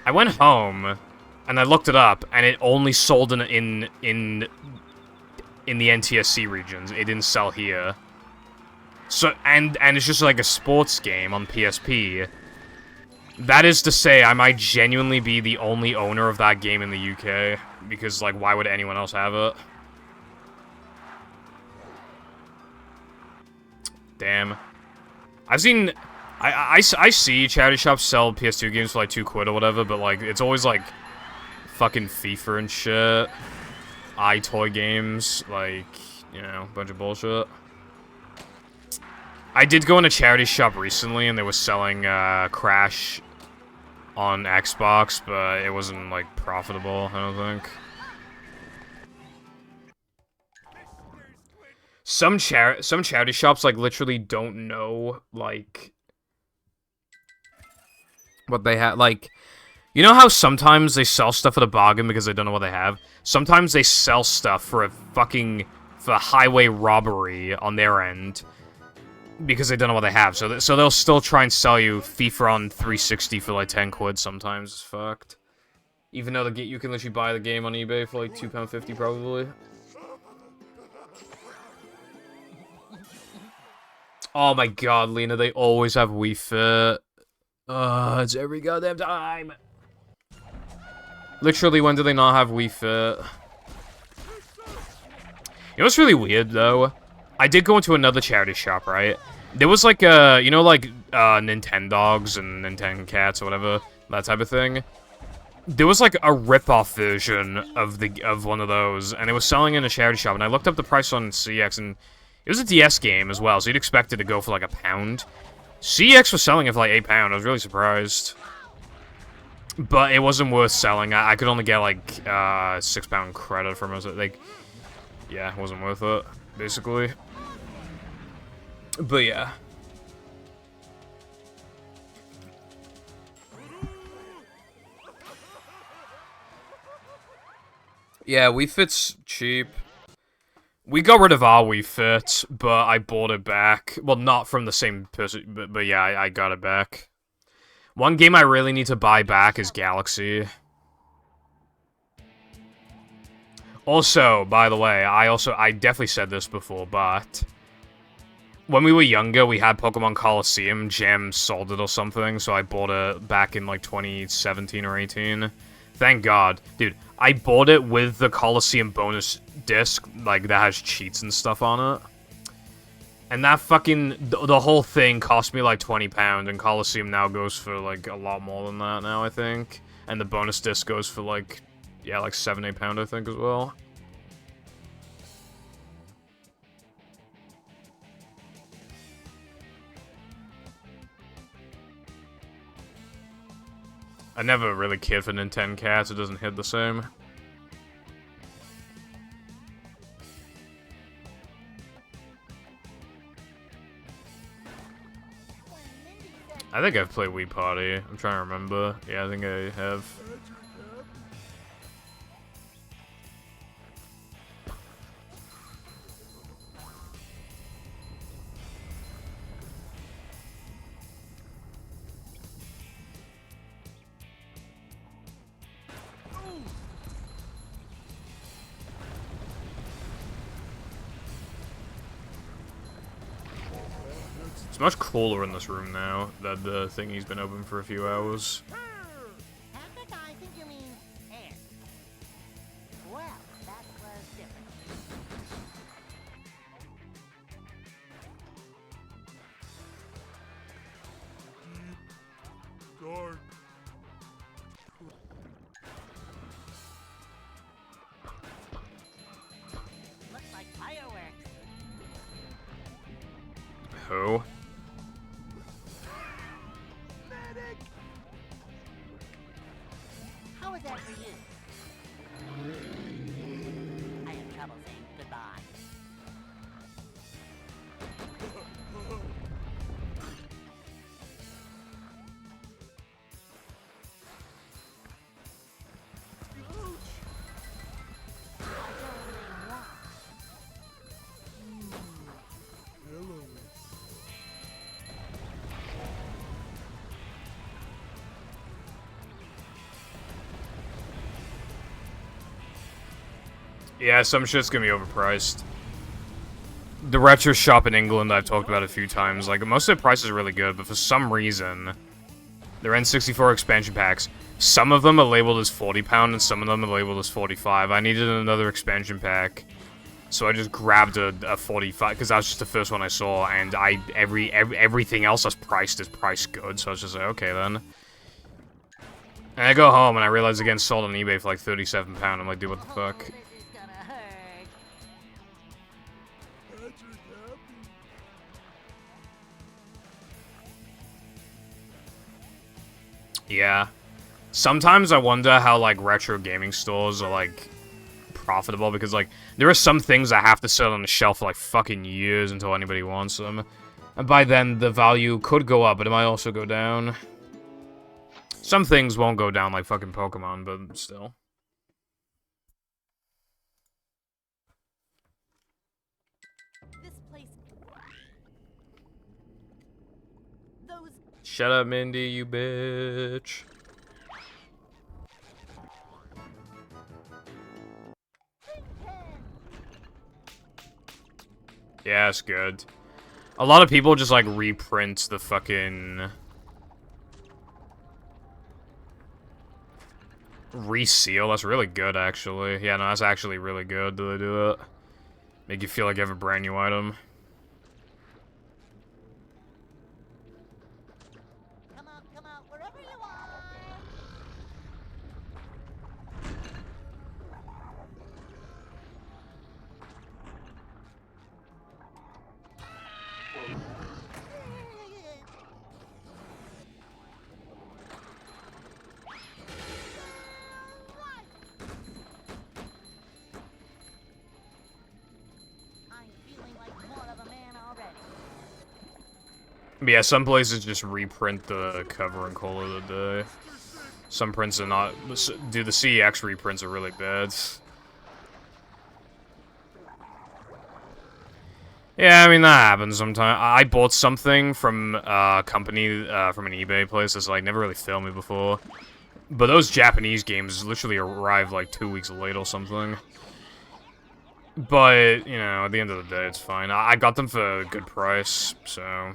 I went home, and I looked it up, and it only sold in the NTSC regions. It didn't sell here. So, and it's just like a sports game on PSP. That is to say, I might genuinely be the only owner of that game in the UK, because, like, why would anyone else have it? Damn. I've seen... I see charity shops sell PS2 games for, like, £2 or whatever, but, like, it's always, like, fucking FIFA and shit. iToy games, like, you know, a bunch of bullshit. I did go in a charity shop recently, and they were selling, Crash on Xbox, but it wasn't, like, profitable, I don't think. Some charity shops, like, literally don't know, like, what they have, like, you know how sometimes they sell stuff at a bargain because they don't know what they have? Sometimes they sell stuff for for highway robbery on their end because they don't know what they have. So they'll still try and sell you FIFA on 360 for like £10 sometimes. It's fucked. Even though you can literally buy the game on eBay for like £2.50 probably. Oh my god, Lena, they always have Wii Fit. It's every goddamn time. Literally, when do they not have Wii Fit? You know what's really weird, though? I did go into another charity shop, right? There was like you know, like, Nintendogs and Nintendo or whatever, that type of thing. There was like a rip-off version of one of those, and it was selling in a charity shop, and I looked up the price on CX, and it was a DS game as well, so you'd expect it to go for like £1. CX was selling it for like £8. I was really surprised. But it wasn't worth selling. I could only get like £6 credit from it. Like, yeah, it wasn't worth it, basically. But yeah. Yeah, Wii Fit's cheap. We got rid of our Wii Fit, but I bought it back. Well, not from the same person, but yeah, I got it back. One game I really need to buy back is Galaxy. Also, by the way, I definitely said this before, but when we were younger, we had Pokemon Coliseum. Jam sold it or something, so I bought it back in like 2017 or 18. Thank God. Dude, I bought it with the Coliseum bonus disc, like, that has cheats and stuff on it. And that fucking, the whole thing cost me like £20, and Coliseum now goes for like a lot more than that now, I think. And the bonus disc goes for like, yeah, like £7, £8, I think, as well. I never really cared for Nintendo Cats, it doesn't hit the same. I think I've played Wii Party. I'm trying to remember. Yeah, I think I have. It's much cooler in this room now that the thingy's been open for a few hours. I think you mean air. Well, that was different. Dark. Looks like fireworks. Who? How is that for you? I have trouble saying goodbye. Yeah, some shit's gonna be overpriced. The retro shop in England I've talked about a few times. Like, most of the prices are really good, but for some reason, they're N64 expansion packs. Some of them are labeled as £40, and some of them are labeled as 45. I needed another expansion pack, so I just grabbed a 45 because that was just the first one I saw, and everything else was priced as price good. So I was just like, okay then. And I go home and I realize it getting sold on eBay for like £37. I'm like, dude, what the fuck? This is gonna hurt. Yeah. Sometimes I wonder how, like, retro gaming stores are, like, profitable, because, like, there are some things that have to sit on the shelf for, like, fucking years until anybody wants them. And by then, the value could go up, but it might also go down. Some things won't go down, like fucking Pokemon, but still. This place. Those. Shut up, Mindy, you bitch. Yeah, it's good. A lot of people just, like, reprint the fucking... Reseal. That's really good, actually. Yeah, no, that's actually really good that they do it. Make you feel like you have a brand new item. Come out, wherever you are. I'm feeling like more of a man already. But yeah, some places just reprint the cover and call it a day. Some prints are not... Dude, the CEX reprints are really bad. Yeah, I mean, that happens sometimes. I bought something from a company, from an eBay place that's, like, never really failed me before. But those Japanese games literally arrived, like, 2 weeks late or something. But, you know, at the end of the day, it's fine. I got them for a good price, so...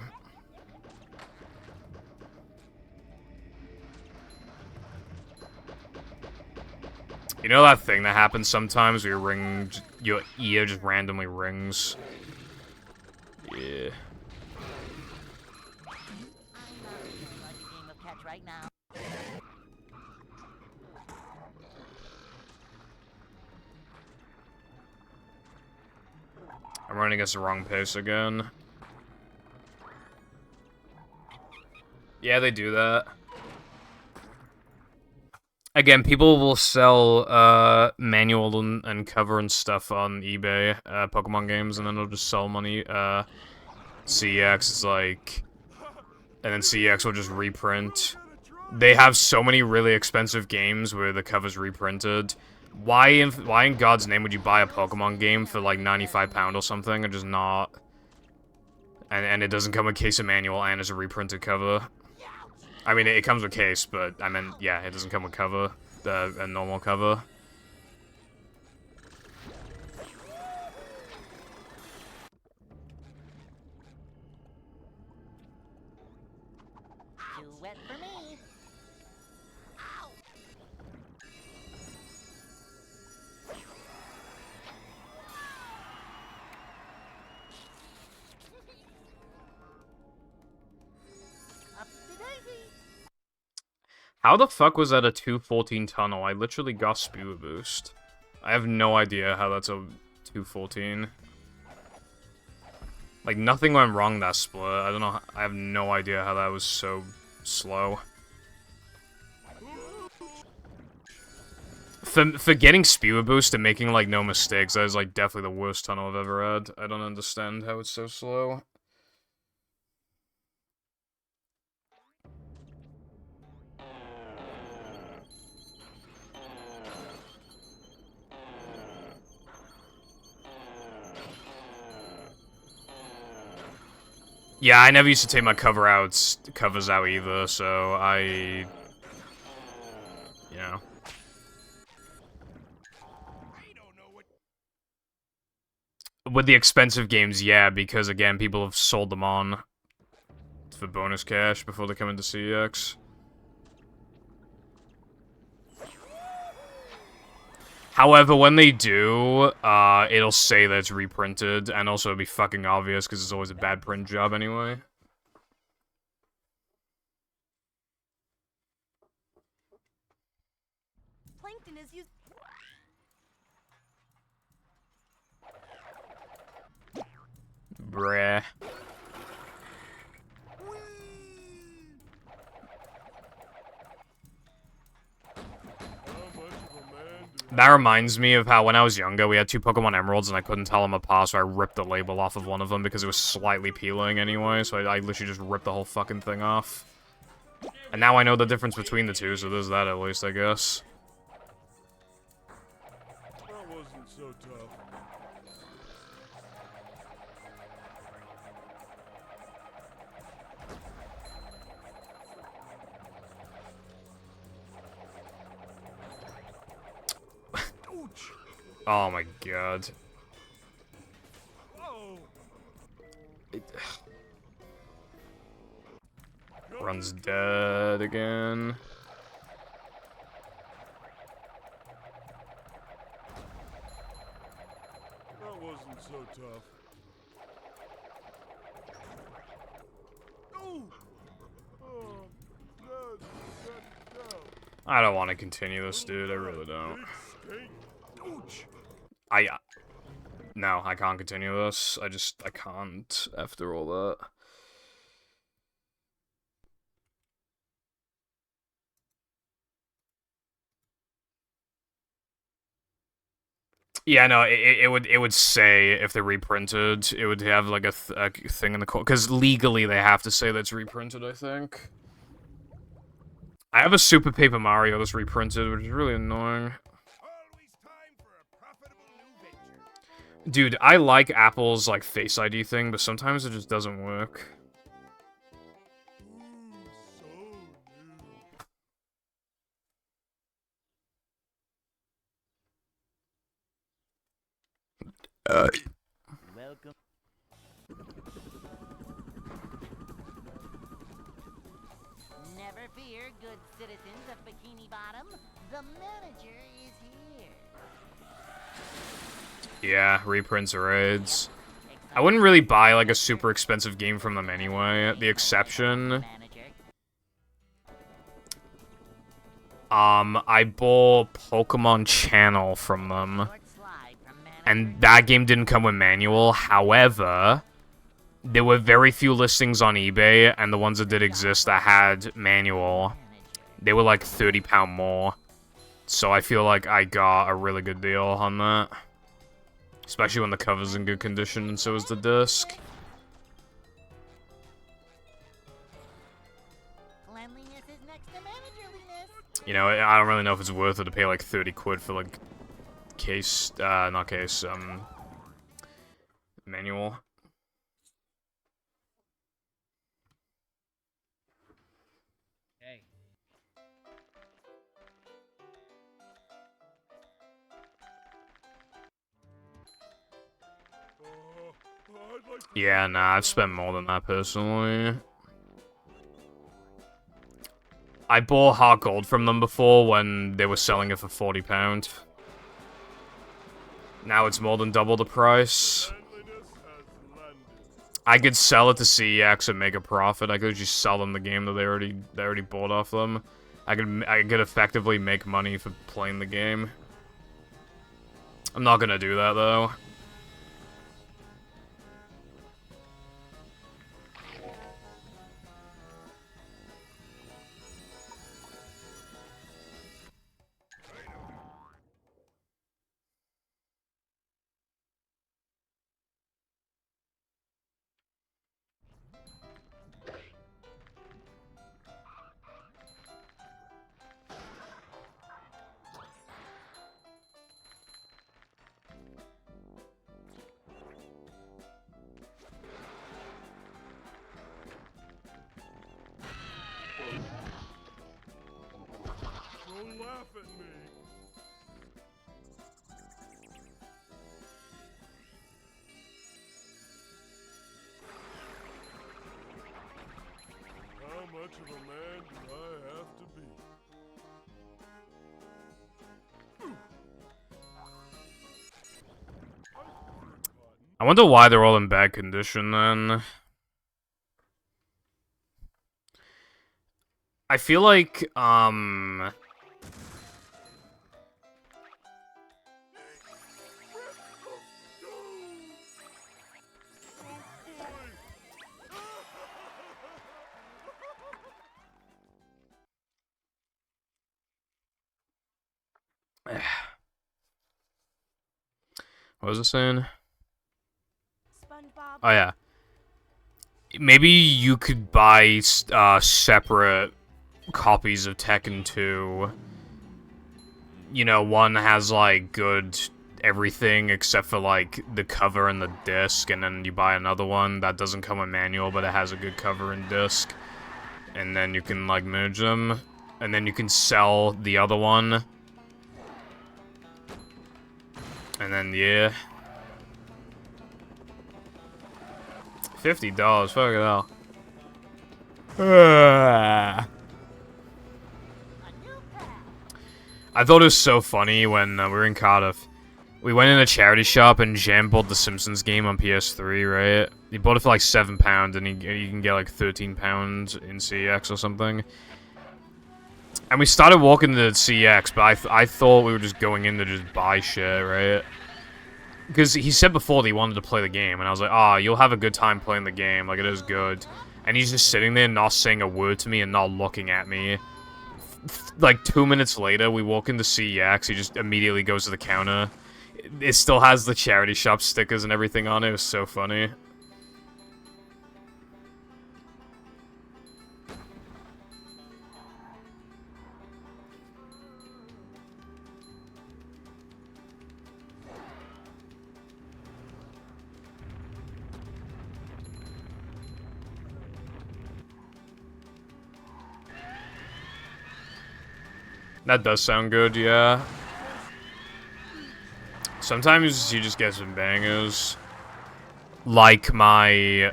You know that thing that happens sometimes where your ear just randomly rings? Yeah. I'm not feeling like a game of catch right now. I'm running against the wrong pace again. Yeah, they do that. Again, people will sell manual and cover and stuff on eBay, Pokemon games, and then they'll just sell money. CEX is like... And then CEX will just reprint. They have so many really expensive games where the cover's reprinted. Why in God's name would you buy a Pokemon game for like £95 or something, and just not... And it doesn't come with case of manual and it's a reprinted cover. I mean, it comes with case, but I mean, yeah, it doesn't come with cover, a normal cover. Too wet for me. Ow! Upsy-daisy. How the fuck was that a 214 tunnel? I literally got Spewer Boost. I have no idea how that's a 214. Like, nothing went wrong that split. I don't know. I have no idea how that was so slow. For getting Spewer Boost and making, like, no mistakes, that is, like, definitely the worst tunnel I've ever had. I don't understand how it's so slow. Yeah, I never used to take my covers out either, so I... You know. I don't know what with the expensive games, yeah, because again, people have sold them on for bonus cash before they come into CEX. However, when they do, it'll say that it's reprinted, and also it'll be fucking obvious because it's always a bad print job anyway. Plankton is used. Bruh. That reminds me of how when I was younger, we had 2 Pokemon Emeralds and I couldn't tell them apart, so I ripped the label off of one of them because it was slightly peeling anyway, so I literally just ripped the whole fucking thing off. And now I know the difference between the two, so there's that at least, I guess. That wasn't so tough. Oh my god. Whoa. Run's dead again. That wasn't so tough. Oh. Oh. No. I don't want to continue this, dude. I really don't. No, I can't continue this. I can't after all that. Yeah, no, it would say if they're reprinted, it would have like a thing in the because legally they have to say that's reprinted, I think. I have a Super Paper Mario that's reprinted, which is really annoying. Dude, I like Apple's like Face ID thing, but sometimes it just doesn't work. Welcome. Never fear, good citizens of Bikini Bottom. The manager is here. Yeah, reprints or raids. I wouldn't really buy like a super expensive game from them anyway. The exception, I bought Pokemon Channel from them, and that game didn't come with manual. However, there were very few listings on eBay, and the ones that did exist that had manual, they were like £30 more. So I feel like I got a really good deal on that. Especially when the cover's in good condition, and so is the disc. You know, I don't really know if it's worth it to pay like 30 quid for like case, not case, manual. Hey. Yeah, nah, I've spent more than that personally. I bought Heart Gold from them before when they were selling it for £40. Now it's more than double the price. I could sell it to CEX and make a profit. I could just sell them the game that they already bought off them. I could effectively make money for playing the game. I'm not gonna do that though. Don't laugh at me. much of a man do I have to be? I wonder why they're all in bad condition then. I feel like, what was it saying? SpongeBob. Oh yeah. Maybe you could buy separate copies of Tekken 2. You know, one has like good everything except for like the cover and the disc, and then you buy another one that doesn't come with manual but it has a good cover and disc. And then you can like merge them, and then you can sell the other one. And then yeah. $50, fuck it hell. I thought it was so funny when we were in Cardiff. We went in a charity shop and Jam bought the Simpsons game on PS3, right? He bought it for like £7 and you can get like £13 in CX or something. And we started walking to CX, but I thought we were just going in to just buy shit, right? Because he said before that he wanted to play the game, and I was like, ah, you'll have a good time playing the game, like, it is good. And he's just sitting there not saying a word to me and not looking at me. Like, 2 minutes later, we walk into CEX, he just immediately goes to the counter. It still has the charity shop stickers and everything on it, it was so funny. That does sound good, yeah. Sometimes you just get some bangers. Like my,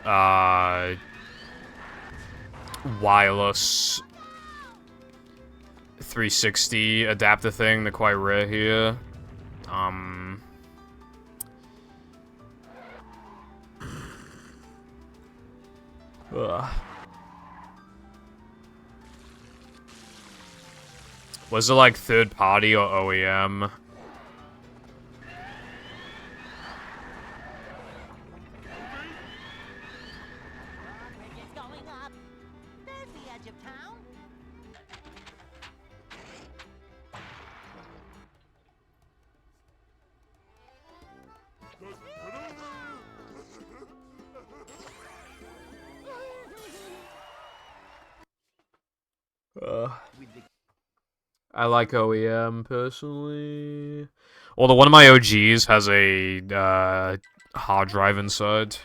wireless 360 adapter thing, they're quite rare here. Ugh. Was it like third party or OEM? Bridges going up. There's the edge of town. I like OEM personally. Although one of my OGs has a hard drive inside.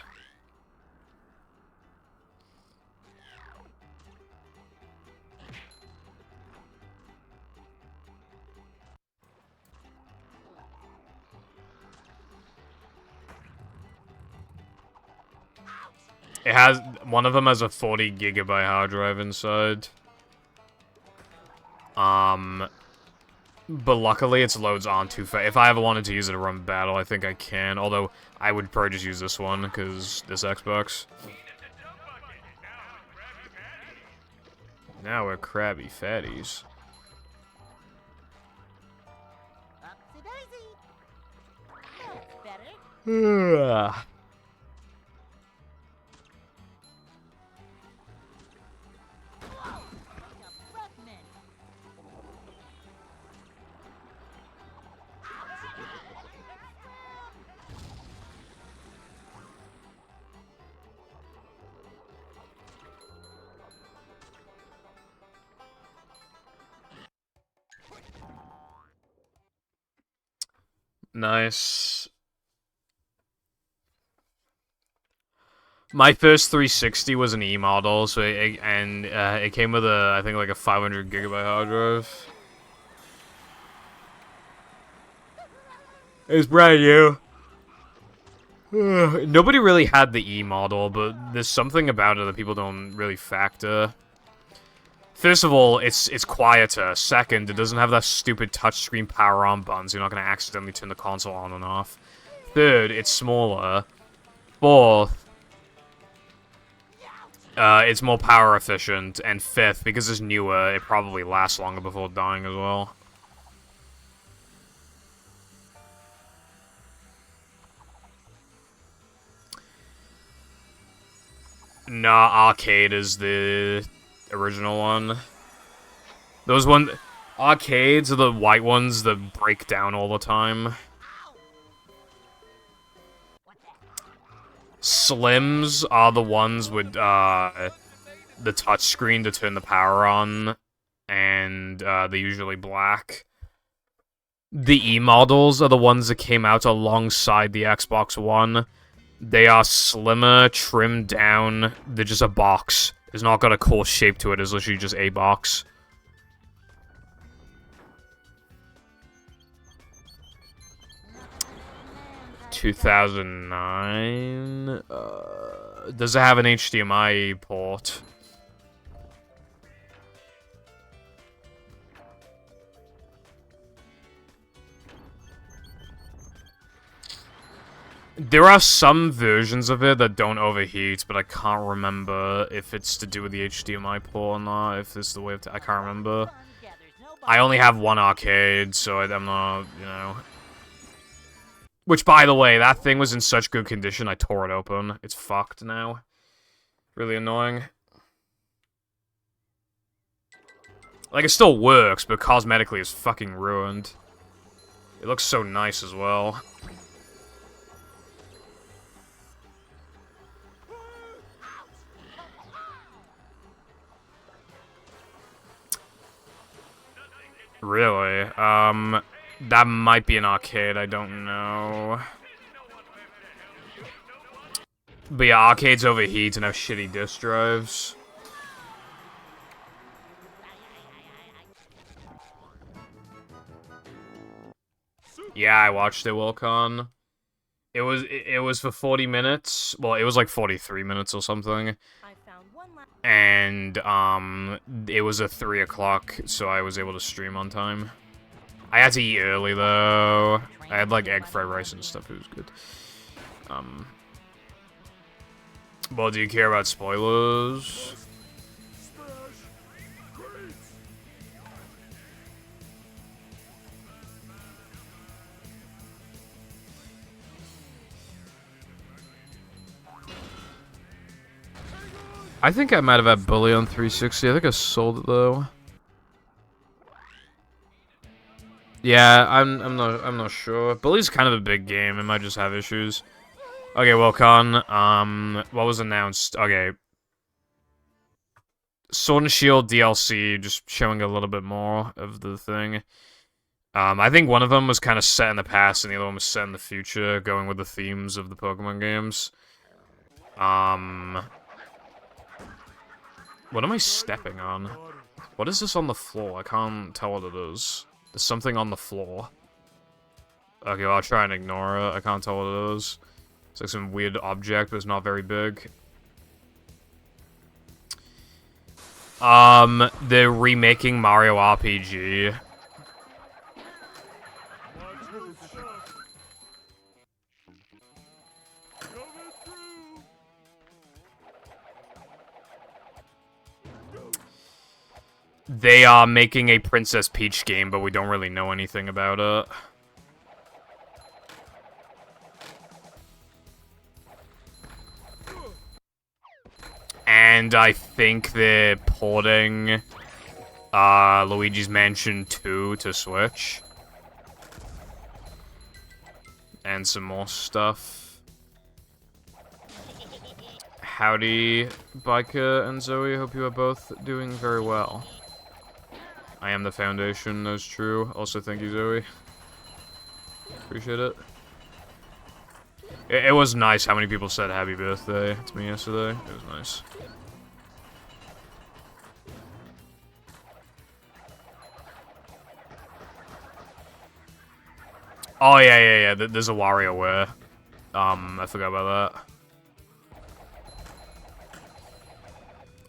It has, one of them has a 40 gigabyte hard drive inside. But luckily it loads on too fast. If I ever wanted to use it to run battle, I think I can. Although, I would probably just use this one, because this Xbox. Now we're Krabby Fatties. Upsy daisy. That's better. Whoa, like a breath mint. Nice. My first 360 was an E model, so it came with a, I think like a 500 gigabyte hard drive. It was brand new. Nobody really had the E model, but there's something about it that people don't really factor. First of all, it's quieter. Second, it doesn't have that stupid touchscreen power on buttons. You're not going to accidentally turn the console on and off. Third, it's smaller. Fourth, it's more power efficient. And fifth, because it's newer, it probably lasts longer before dying as well. Nah, arcade is the original one. Those arcades are the white ones that break down all the time. Slims are the ones with the touchscreen to turn the power on, and they're usually black. The E models are the ones that came out alongside the Xbox One. They are slimmer, trimmed down. They're just a box. It's not got a cool shape to it. It's literally just a box. (2009). Does it have an HDMI port? There are some versions of it that don't overheat, but I can't remember if it's to do with the HDMI port or not, if this is the way I can't remember. I only have one arcade, so I'm not, you know... Which, by the way, that thing was in such good condition, I tore it open. It's fucked now. Really annoying. Like, it still works, but cosmetically it's fucking ruined. It looks so nice as well. Really? That might be an arcade, I don't know. But yeah, arcades overheat and have shitty disk drives. Yeah, I watched it, Wilcon. It was for 40 minutes. Well, it was like 43 minutes or something. And, it was at 3 o'clock, so I was able to stream on time. I had to eat early, though. I had, like, egg fried rice and stuff. It was good. Well, do you care about spoilers? I think I might have had Bully on 360. I think I sold it, though. Yeah, I'm not sure. Bully's kind of a big game. It might just have issues. Okay, well, Con, what was announced? Okay. Sword and Shield DLC, just showing a little bit more of the thing. I think one of them was kind of set in the past, and the other one was set in the future, going with the themes of the Pokemon games. What am I stepping on? What is this on the floor? I can't tell what it is. There's something on the floor. Okay, well, I'll try and ignore it. I can't tell what it is. It's like some weird object, but it's not very big. They're remaking Mario RPG. They are making a Princess Peach game, but we don't really know anything about it. And I think they're porting Luigi's Mansion 2 to Switch. And some more stuff. Howdy, Biker and Zoe. Hope you are both doing very well. I am the Foundation, that's true. Also, thank you, Zoe. Appreciate it. It was nice how many people said happy birthday to me yesterday. It was nice. Oh, yeah. There's a WarioWare. I forgot about that.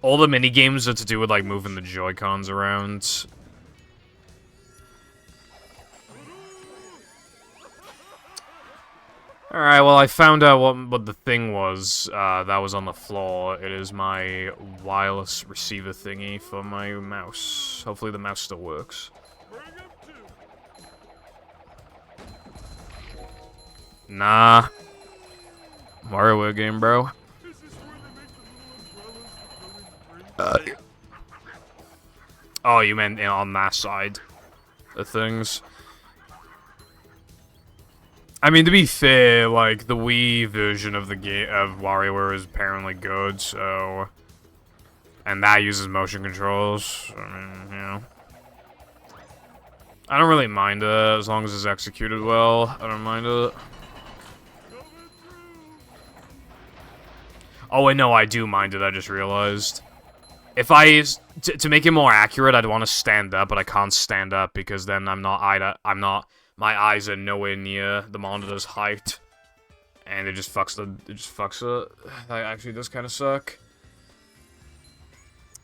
All the mini games are to do with like moving the Joy-Cons around. Alright, well I found out what the thing was that was on the floor. It is my wireless receiver thingy for my mouse. Hopefully the mouse still works. Nah. WarioWare game, bro. Oh, you meant on that side of things. I mean, to be fair, like, the Wii version of the game of WarioWare is apparently good, so... And that uses motion controls. I mean, you know. I don't really mind it, as long as it's executed well. I don't mind it. Oh, wait, no, I do mind it, I just realized. If I... To make it more accurate, I'd want to stand up, but I can't stand up, because then I'm not... My eyes are nowhere near the monitor's height. And it just fucks it. That actually does kind of suck.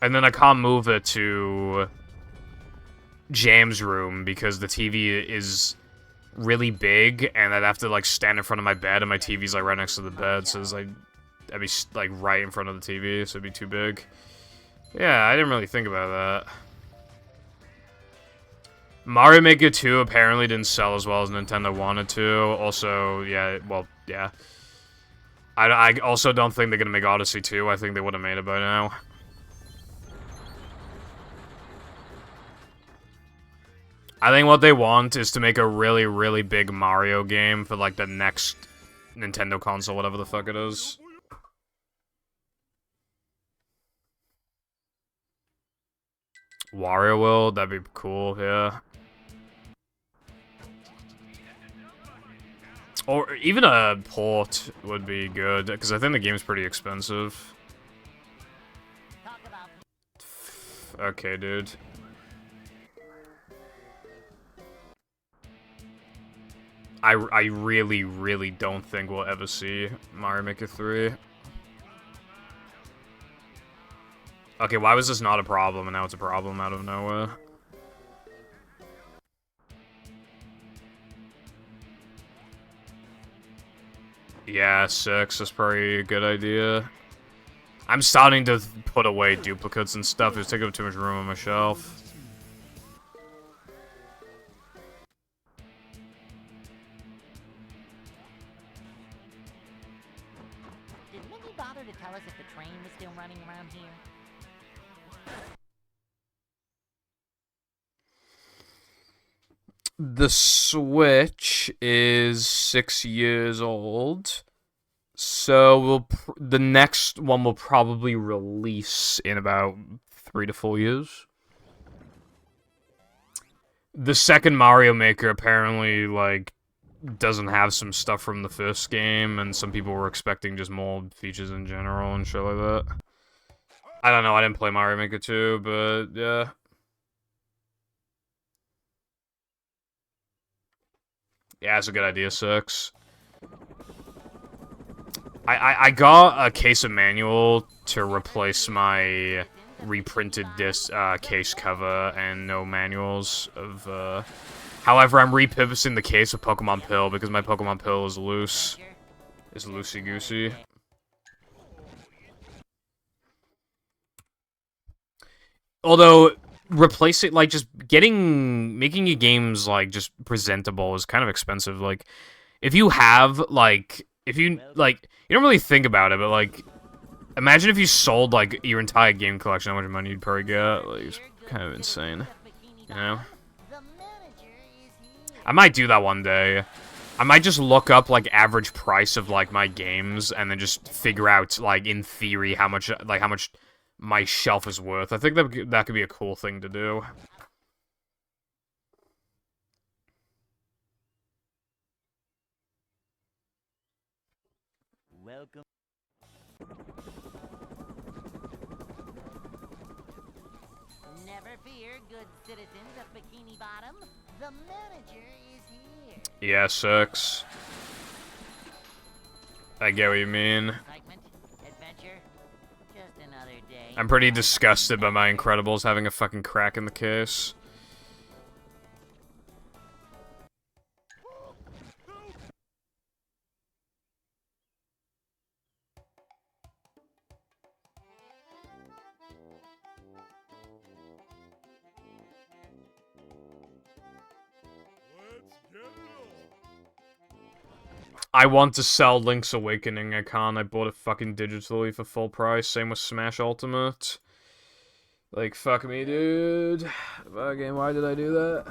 And then I can't move it to... Jam's room, because the TV is really big, and I'd have to, like, stand in front of my bed, and my TV's, like, right next to the bed, so it's, like... I'd be, like, right in front of the TV, so it'd be too big. Yeah, I didn't really think about that. Mario Maker 2 apparently didn't sell as well as Nintendo wanted to. Also, yeah, well, yeah. I also don't think they're gonna make Odyssey 2. I think they would have made it by now. I think what they want is to make a really, really big Mario game for, like, the next Nintendo console, whatever the fuck it is. Wario World, that'd be cool, yeah. Or even a port would be good, because I think the game's pretty expensive. Okay, dude. I really, really don't think we'll ever see Mario Maker 3. Okay, why was this not a problem and now it's a problem out of nowhere? Yeah, 6 is probably a good idea. I'm starting to put away duplicates and stuff. It's taking up too much room on my shelf. Did Minnie bother to tell us if the train was still running around here? The Switch is 6 years old, so the next one will probably release in about 3 to 4 years. The second Mario Maker apparently, like, doesn't have some stuff from the first game, and some people were expecting just more features in general and shit like that. I don't know, I didn't play Mario Maker 2, but yeah. Yeah, it's a good idea, 6. I got a case of manual to replace my reprinted disc case cover and no manuals of however, I'm repurposing the case of Pokemon Pill because my Pokemon Pill is loose. It's loosey-goosey. Although replacing, like, just making your games, like, just presentable is kind of expensive. Like, if you have, like, you don't really think about it, but, like, imagine if you sold, like, your entire game collection, how much money you'd probably get. Like, it's kind of insane, you know? I might do that one day. I might just look up, like, average price of, like, my games, and then just figure out, like, in theory, how much my shelf is worth. I think that could be a cool thing to do. Welcome. Never fear, good citizens of Bikini Bottom. The manager is here. Yeah, 6. I get what you mean. Excitement, adventure, just another day I'm pretty disgusted by my Incredibles having a fucking crack in the case. Let's get it on. I want to sell Link's Awakening. I can't. I bought it fucking digitally for full price. Same with Smash Ultimate. Like, fuck me, dude. Fucking, why did I do that?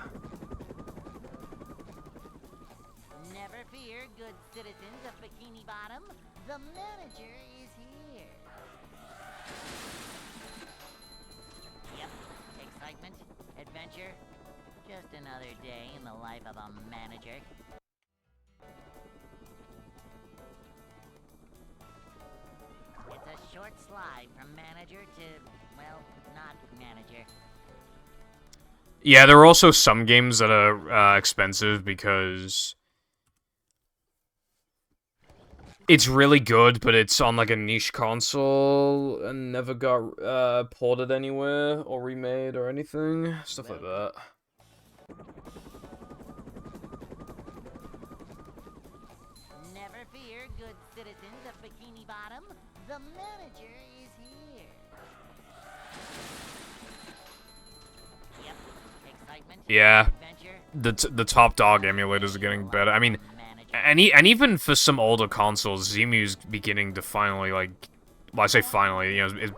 Never fear, good citizens of Bikini Bottom. The manager is here. Yep, excitement, adventure. Just another day in the life of a manager. It's a short slide from manager to, well, not manager. Yeah, there are also some games that are expensive because it's really good, but it's on like a niche console and never got ported anywhere or remade or anything. Stuff like that. Never fear, good citizens of Bikini Bottom. The manager is here. Yep, excitement. Yeah, Adventure. the top dog emulators are getting better. I mean, and even for some older consoles, Zemu's beginning to finally, like, well, I say finally, you know,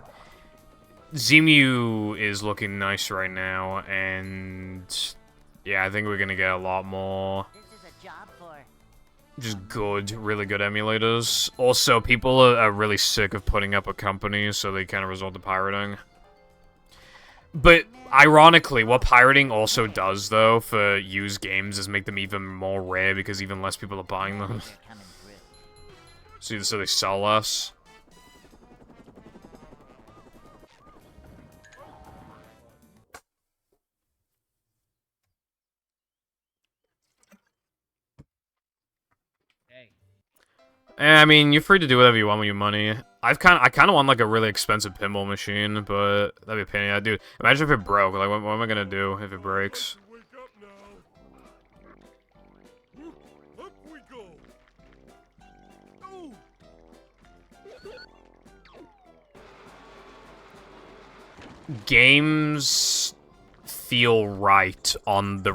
Zemu is looking nice right now, and yeah, I think we're gonna get a lot more This is a job for. just good, really good emulators. Also, people are really sick of putting up with companies, so they kind of resort to pirating. But, ironically, what pirating also does, though, for used games is make them even more rare because even less people are buying them. They're coming through. So they sell less. Hey. I mean, you're free to do whatever you want with your money. I kind of want like a really expensive pinball machine, but that'd be a pain in the ass. Dude, imagine if it broke. Like, what am I gonna do if it breaks? Wake up now. Up we go. Oh. Games feel right on the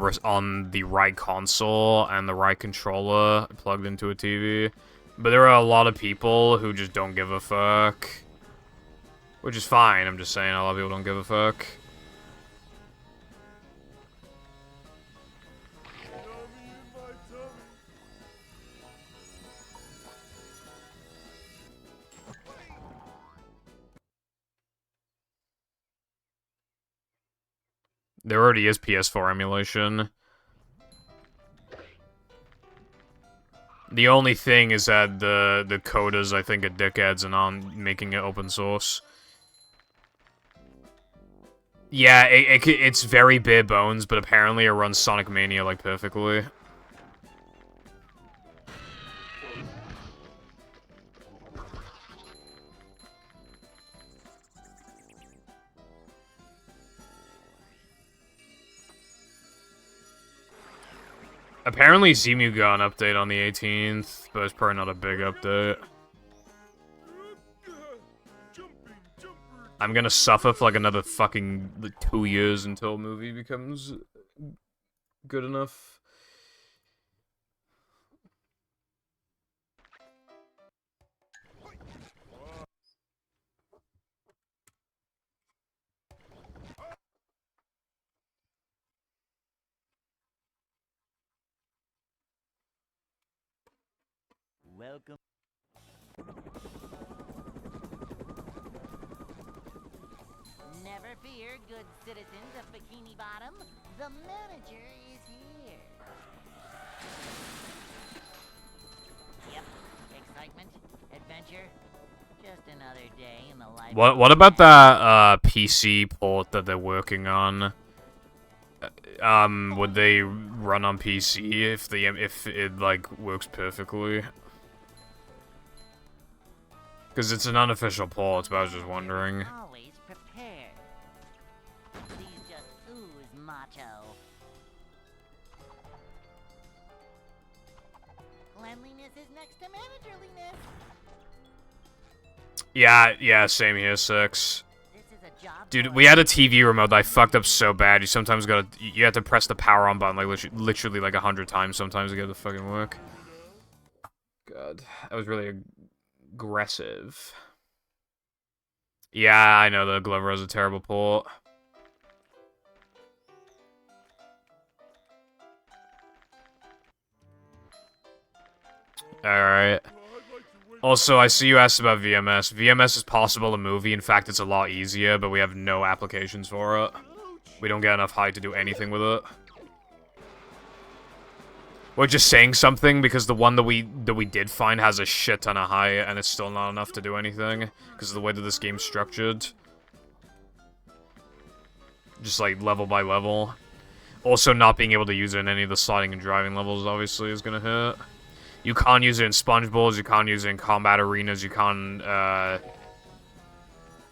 right console and the right controller plugged into a TV. But there are a lot of people who just don't give a fuck. Which is fine, I'm just saying, a lot of people don't give a fuck. Yummy in my tummy. There already is PS4 emulation. The only thing is that the coders, I think, are dickheads and aren't making it open source. Yeah, it's very bare bones, but apparently it runs Sonic Mania, like, perfectly. Apparently Zemu got an update on the 18th, but it's probably not a big update. I'm gonna suffer for like another fucking 2 years until a movie becomes good enough. Welcome. Never fear, good citizens of Bikini Bottom. The manager is here. Yep, excitement, adventure. Just another day in the life. What about that PC port that they're working on? Would they run on PC if it like works perfectly? Because it's an unofficial port, but I was just wondering. Always Cleanliness is next to managerliness. Yeah, same here, 6. This is a job. Dude, we had a TV remote that I fucked up so bad. You sometimes you have to press the power on button like literally like 100 times sometimes to get it to fucking work. God, that was really aggressive. Yeah, I know the Glover has a terrible port. Alright. Also, I see you asked about VMS. VMS is possible in movie. In fact, it's a lot easier, but we have no applications for it. We don't get enough height to do anything with it. We're just saying something because the one that we did find has a shit ton of height, and it's still not enough to do anything because of the way that this game's structured. Just like level by level. Also, not being able to use it in any of the sliding and driving levels obviously is gonna hurt. You can't use it in sponge bowls, you can't use it in combat arenas, you can't, oh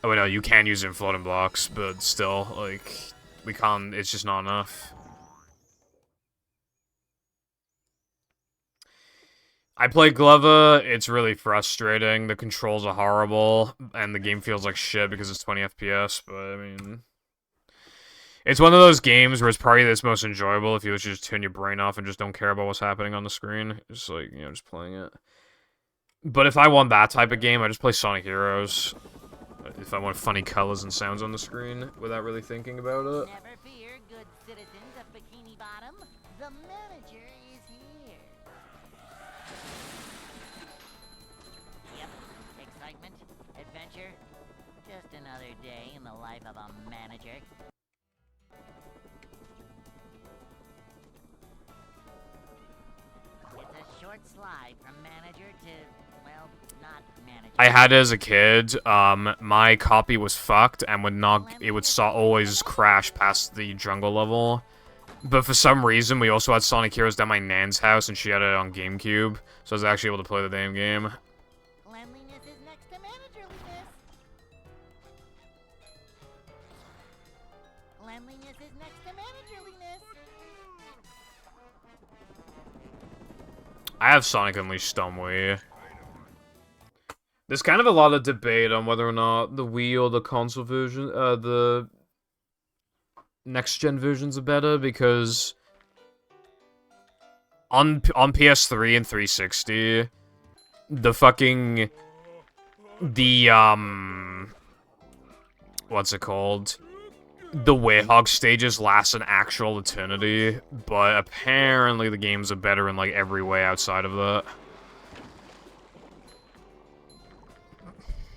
wait, no, you can use it in floating blocks, but still, like, we can't, it's just not enough. I played Glover, it's really frustrating, the controls are horrible, and the game feels like shit because it's 20 FPS, but, I mean... It's one of those games where it's probably this most enjoyable if you just turn your brain off and just don't care about what's happening on the screen. Just like, you know, just playing it. But if I want that type of game, I just play Sonic Heroes. If I want funny colors and sounds on the screen without really thinking about it. Never fear, good citizens of Bikini Bottom. The manager is here. Yep, excitement, adventure. Just another day in the life of a manager. Short slide from manager to, well, not manager. I had it as a kid. My copy was fucked and it would always crash past the jungle level. But for some reason, we also had Sonic Heroes down my nan's house and she had it on GameCube, so I was actually able to play the damn game. Cleanliness is next to managerliness. Cleanliness is next to managerliness. I have Sonic Unleashed on Wii. There's kind of a lot of debate on whether or not the Wii or the console version, the next-gen versions are better, because on PS3 and 360, what's it called? The Werehog stages last an actual eternity, but apparently the games are better in, like, every way outside of that.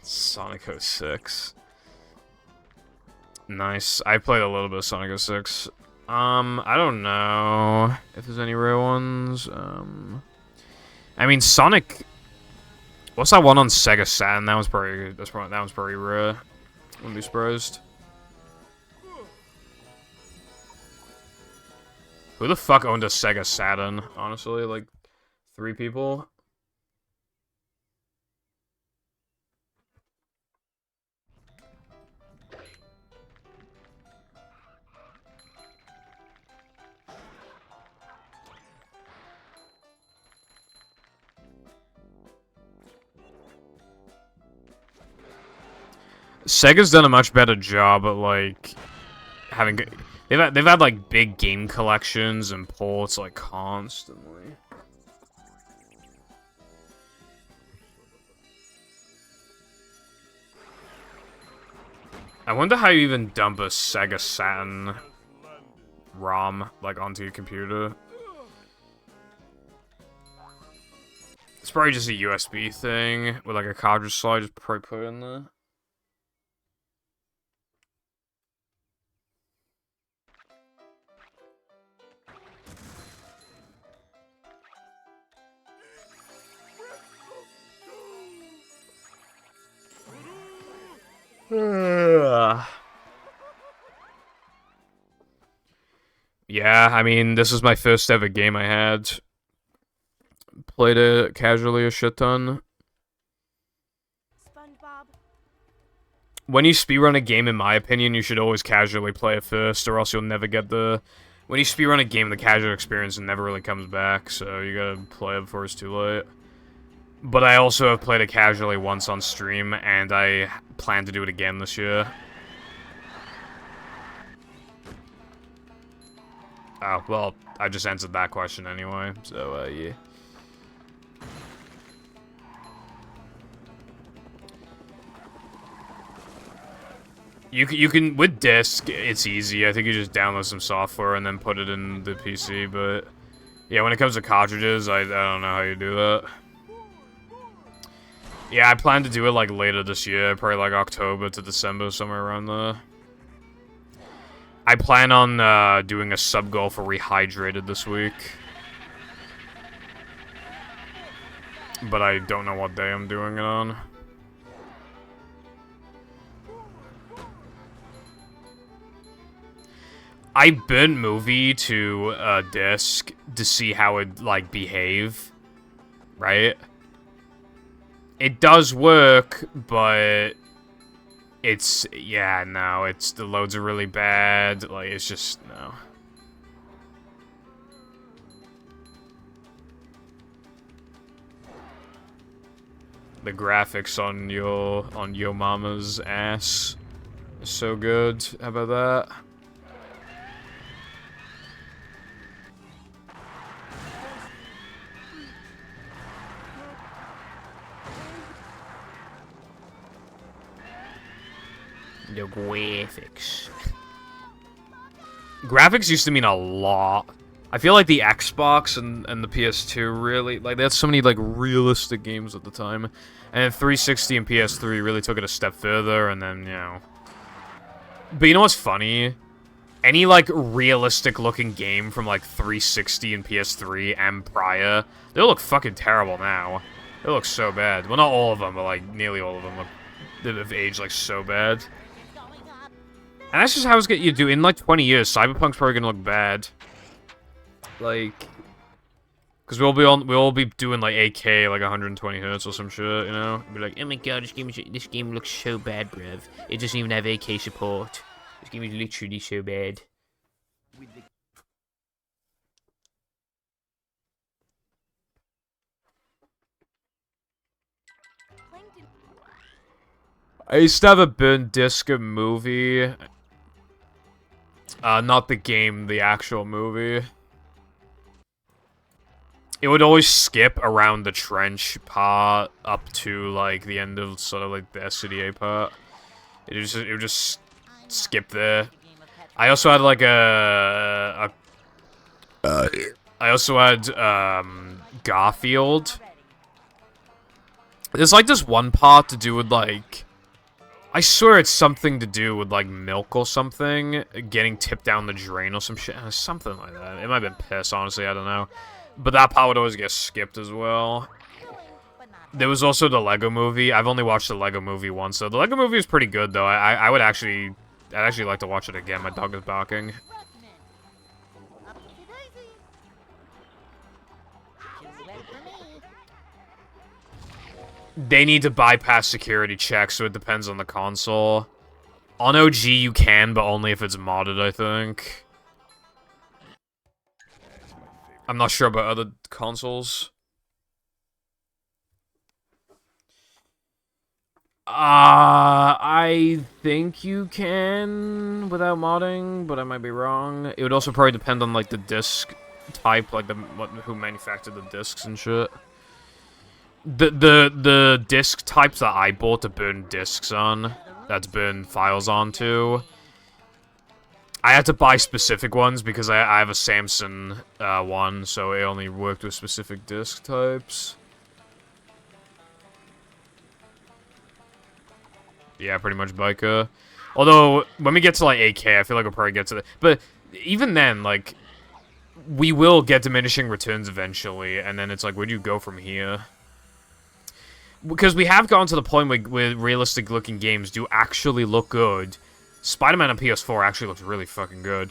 Sonic 06. Nice. I played a little bit of Sonic 06. I don't know if there's any rare ones. I mean, Sonic... What's that one on Sega Saturn? That one's pretty rare. Wouldn't be surprised. Who the fuck owned a Sega Saturn? Honestly, like, 3 people? Sega's done a much better job at, like, having... They've had, like, big game collections and ports, like, constantly. I wonder how you even dump a Sega Saturn ROM, like, onto your computer. It's probably just a USB thing with, like, a cartridge slide, just probably put it in there. Yeah, I mean, this was my first ever game I had. Played it casually a shit ton. SpongeBob. When you speedrun a game, in my opinion, you should always casually play it first, or else you'll never get the When you speedrun a game, the casual experience never really comes back, so you gotta play it before it's too late. But I also have played it casually once on stream, and I plan to do it again this year. Oh, well, I just answered that question anyway, so, yeah. You can, with disc, it's easy. I think you just download some software and then put it in the PC, but... Yeah, when it comes to cartridges, I don't know how you do that. Yeah, I plan to do it, like, later this year. Probably, like, October to December, somewhere around there. I plan on, doing a sub-goal for Rehydrated this week. But I don't know what day I'm doing it on. I burnt movie to a disc to see how it, like, behave. Right? It does work, but... It's... Yeah, no, it's... The loads are really bad. Like, it's just... No. The graphics on Yo Mama's ass is so good. How about that? The graphics. Graphics used to mean a lot. I feel like the Xbox and the PS2 really, like, they had so many, like, realistic games at the time. And 360 and PS3 really took it a step further, and then, you know. But you know what's funny? Any, like, realistic-looking game from, like, 360 and PS3 and prior, they look fucking terrible now. They look so bad. Well, not all of them, but, like, nearly all of them look, they've aged, like, so bad. And that's just how it's you do. In, like, 20 years, Cyberpunk's probably gonna look bad. Like... Because we'll all be doing, like, 8K, like, 120 hertz or some shit, you know? Be like, oh my god, this game looks so bad, bruv. It doesn't even have 8K support. This game is literally so bad. I used to have a burnt disc of movie. Not the game, the actual movie. It would always skip around the trench part up to, like, the end of sort of, like, the SCDA part. It would just skip there. I also had, like, I also had, Garfield. There's, like, this one part to do with, like... I swear it's something to do with, like, milk or something. Getting tipped down the drain or some shit. Something like that. It might have been piss, honestly, I don't know. But that part would always get skipped as well. There was also the Lego Movie. I've only watched the Lego Movie once, so the Lego Movie is pretty good, though. I'd actually like to watch it again. My dog is barking. They need to bypass security checks, so it depends on the console. On OG, you can, but only if it's modded, I think. I'm not sure about other consoles. I think you can without modding, but I might be wrong. It would also probably depend on, like, the disc type, like, who manufactured the discs and shit. The disc types that I bought to burn discs on, that's burn files onto, I had to buy specific ones because I have a Samsung one, so it only worked with specific disc types. Yeah, pretty much biker. Although, when we get to, like, 8K, I feel like we'll probably get to that. But even then, like, we will get diminishing returns eventually, and then it's like, where do you go from here? Because we have gotten to the point where realistic-looking games do actually look good. Spider-Man on PS4 actually looks really fucking good.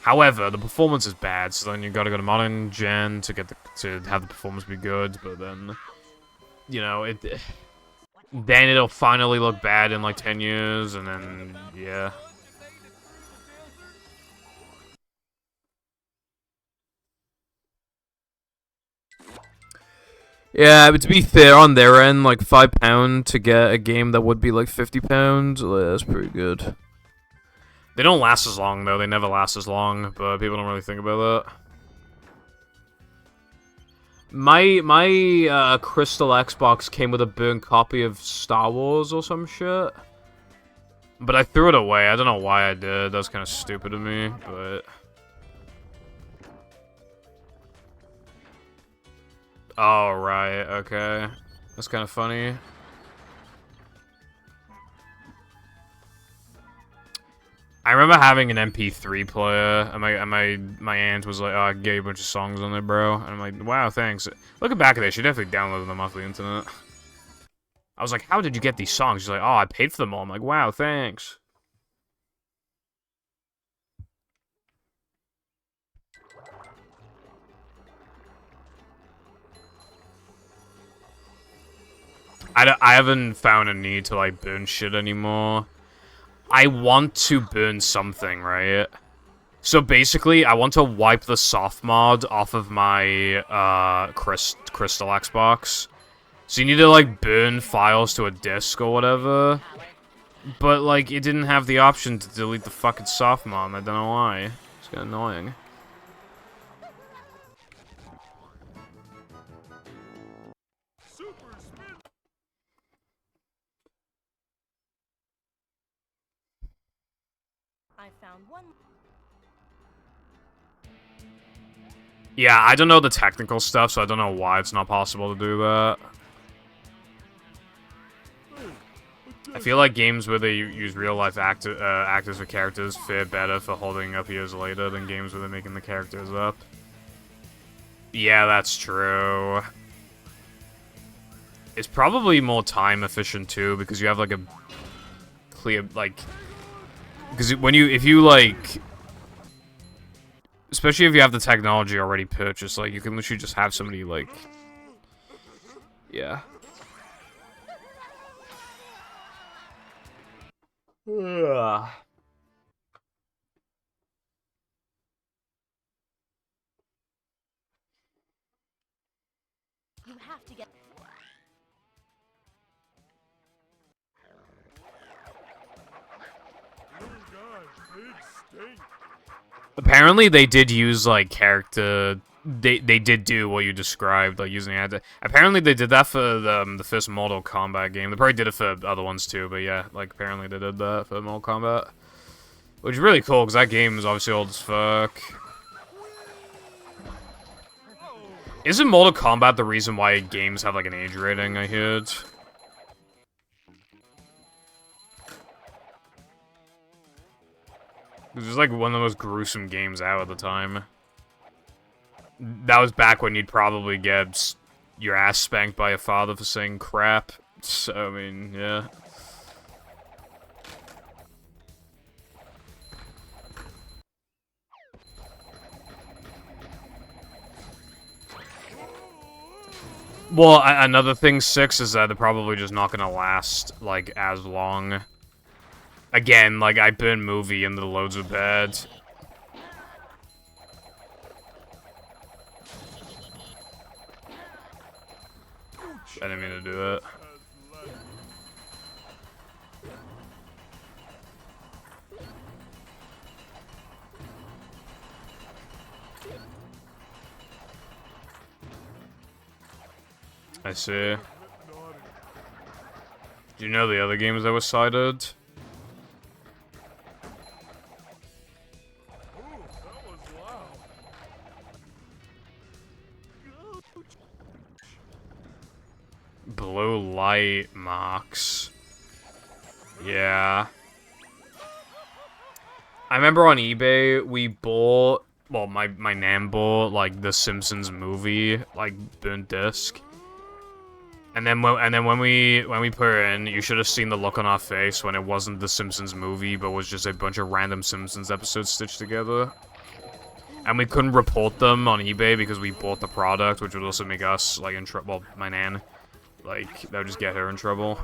However, the performance is bad, so then you gotta go to modern gen to have the performance be good, but then, you know, then it'll finally look bad in, like, 10 years, and then, yeah. Yeah, but to be fair, on their end, like £5 to get a game that would be like £50, that's pretty good. They don't last as long though. They never last as long, but people don't really think about that. My Crystal Xbox came with a burnt copy of Star Wars or some shit. But I threw it away. I don't know why I did. That was kind of stupid of me, but... Oh, right. Okay. That's kind of funny. I remember having an MP3 player, and my aunt was like, "Oh, I gave a bunch of songs on there, bro." And I'm like, "Wow, thanks." Looking back at it, she definitely downloaded them off the internet. I was like, "How did you get these songs?" She's like, "Oh, I paid for them all." I'm like, "Wow, thanks." I haven't found a need to, like, burn shit anymore. I want to burn something, right? So basically, I want to wipe the soft mod off of my, Crystal Xbox. So you need to, like, burn files to a disk or whatever. But, like, it didn't have the option to delete the fucking soft mod. I don't know why. It's kinda annoying. I found one. Yeah, I don't know the technical stuff, so I don't know why it's not possible to do that. I feel like games where they use real-life actors or characters fare better for holding up years later than games where they're making the characters up. Yeah, that's true. It's probably more time efficient, too, because you have, like, a clear, like... Because if you, like... Especially if you have the technology already purchased, like, you can literally just have somebody, like... Yeah. Ugh. You have to get. Apparently, they did use, like, character... They did do what you described, like, using ad. Apparently, they did that for the first Mortal Kombat game. They probably did it for other ones, too, but yeah, like, apparently they did that for Mortal Kombat. Which is really cool, because that game is obviously old as fuck. Isn't Mortal Kombat the reason why games have, like, an age rating, I heard? It was like one of the most gruesome games out at the time. That was back when you'd probably get your ass spanked by a father for saying crap. So, I mean, yeah. Well, another thing, 6, is that they're probably just not gonna last, like, as long. Again, like, I burned movie and the loads of bad. I didn't mean to do it. I see. Do you know the other games that were cited? Blue light marks. Yeah. I remember on eBay, we bought... Well, my nan bought, like, the Simpsons movie, like, burnt disc. And then when we put it in, you should have seen the look on our face when it wasn't the Simpsons movie, but was just a bunch of random Simpsons episodes stitched together. And we couldn't report them on eBay because we bought the product, which would also make us, like, in trouble. Well, my nan. Like, that would just get her in trouble.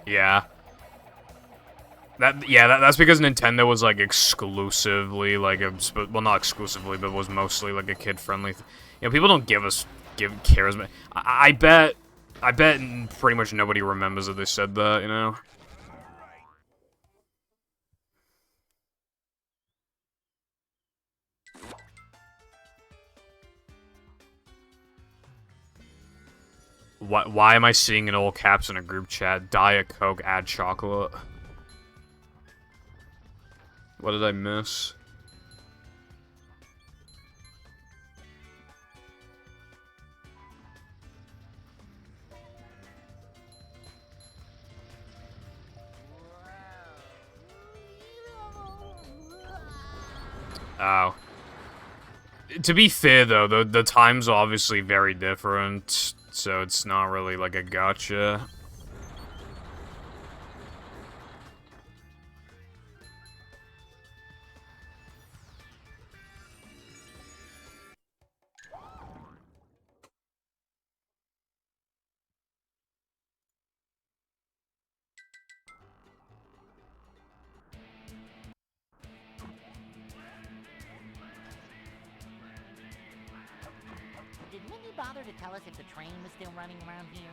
Yeah. That's because Nintendo was like exclusively like well, not exclusively, but was mostly like a kid-friendly. You know, people don't cares. I bet pretty much nobody remembers that they said that. You know. Why am I seeing in all caps in a group chat? Diet Coke, add chocolate. What did I miss? Oh. To be fair, though, the times are obviously very different, so it's not really like a gotcha. Did Mindy bother to tell us if the train was still running around here?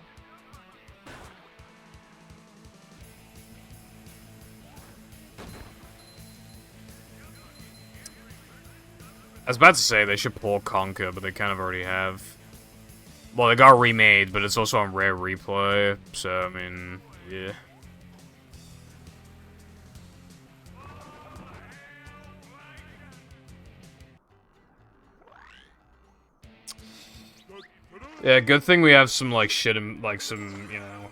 I was about to say they should pull Conker, but they kind of already have. Well, they got remade, but it's also on rare replay, so, I mean, yeah. Yeah, good thing we have some, like, shit, like, some, you know,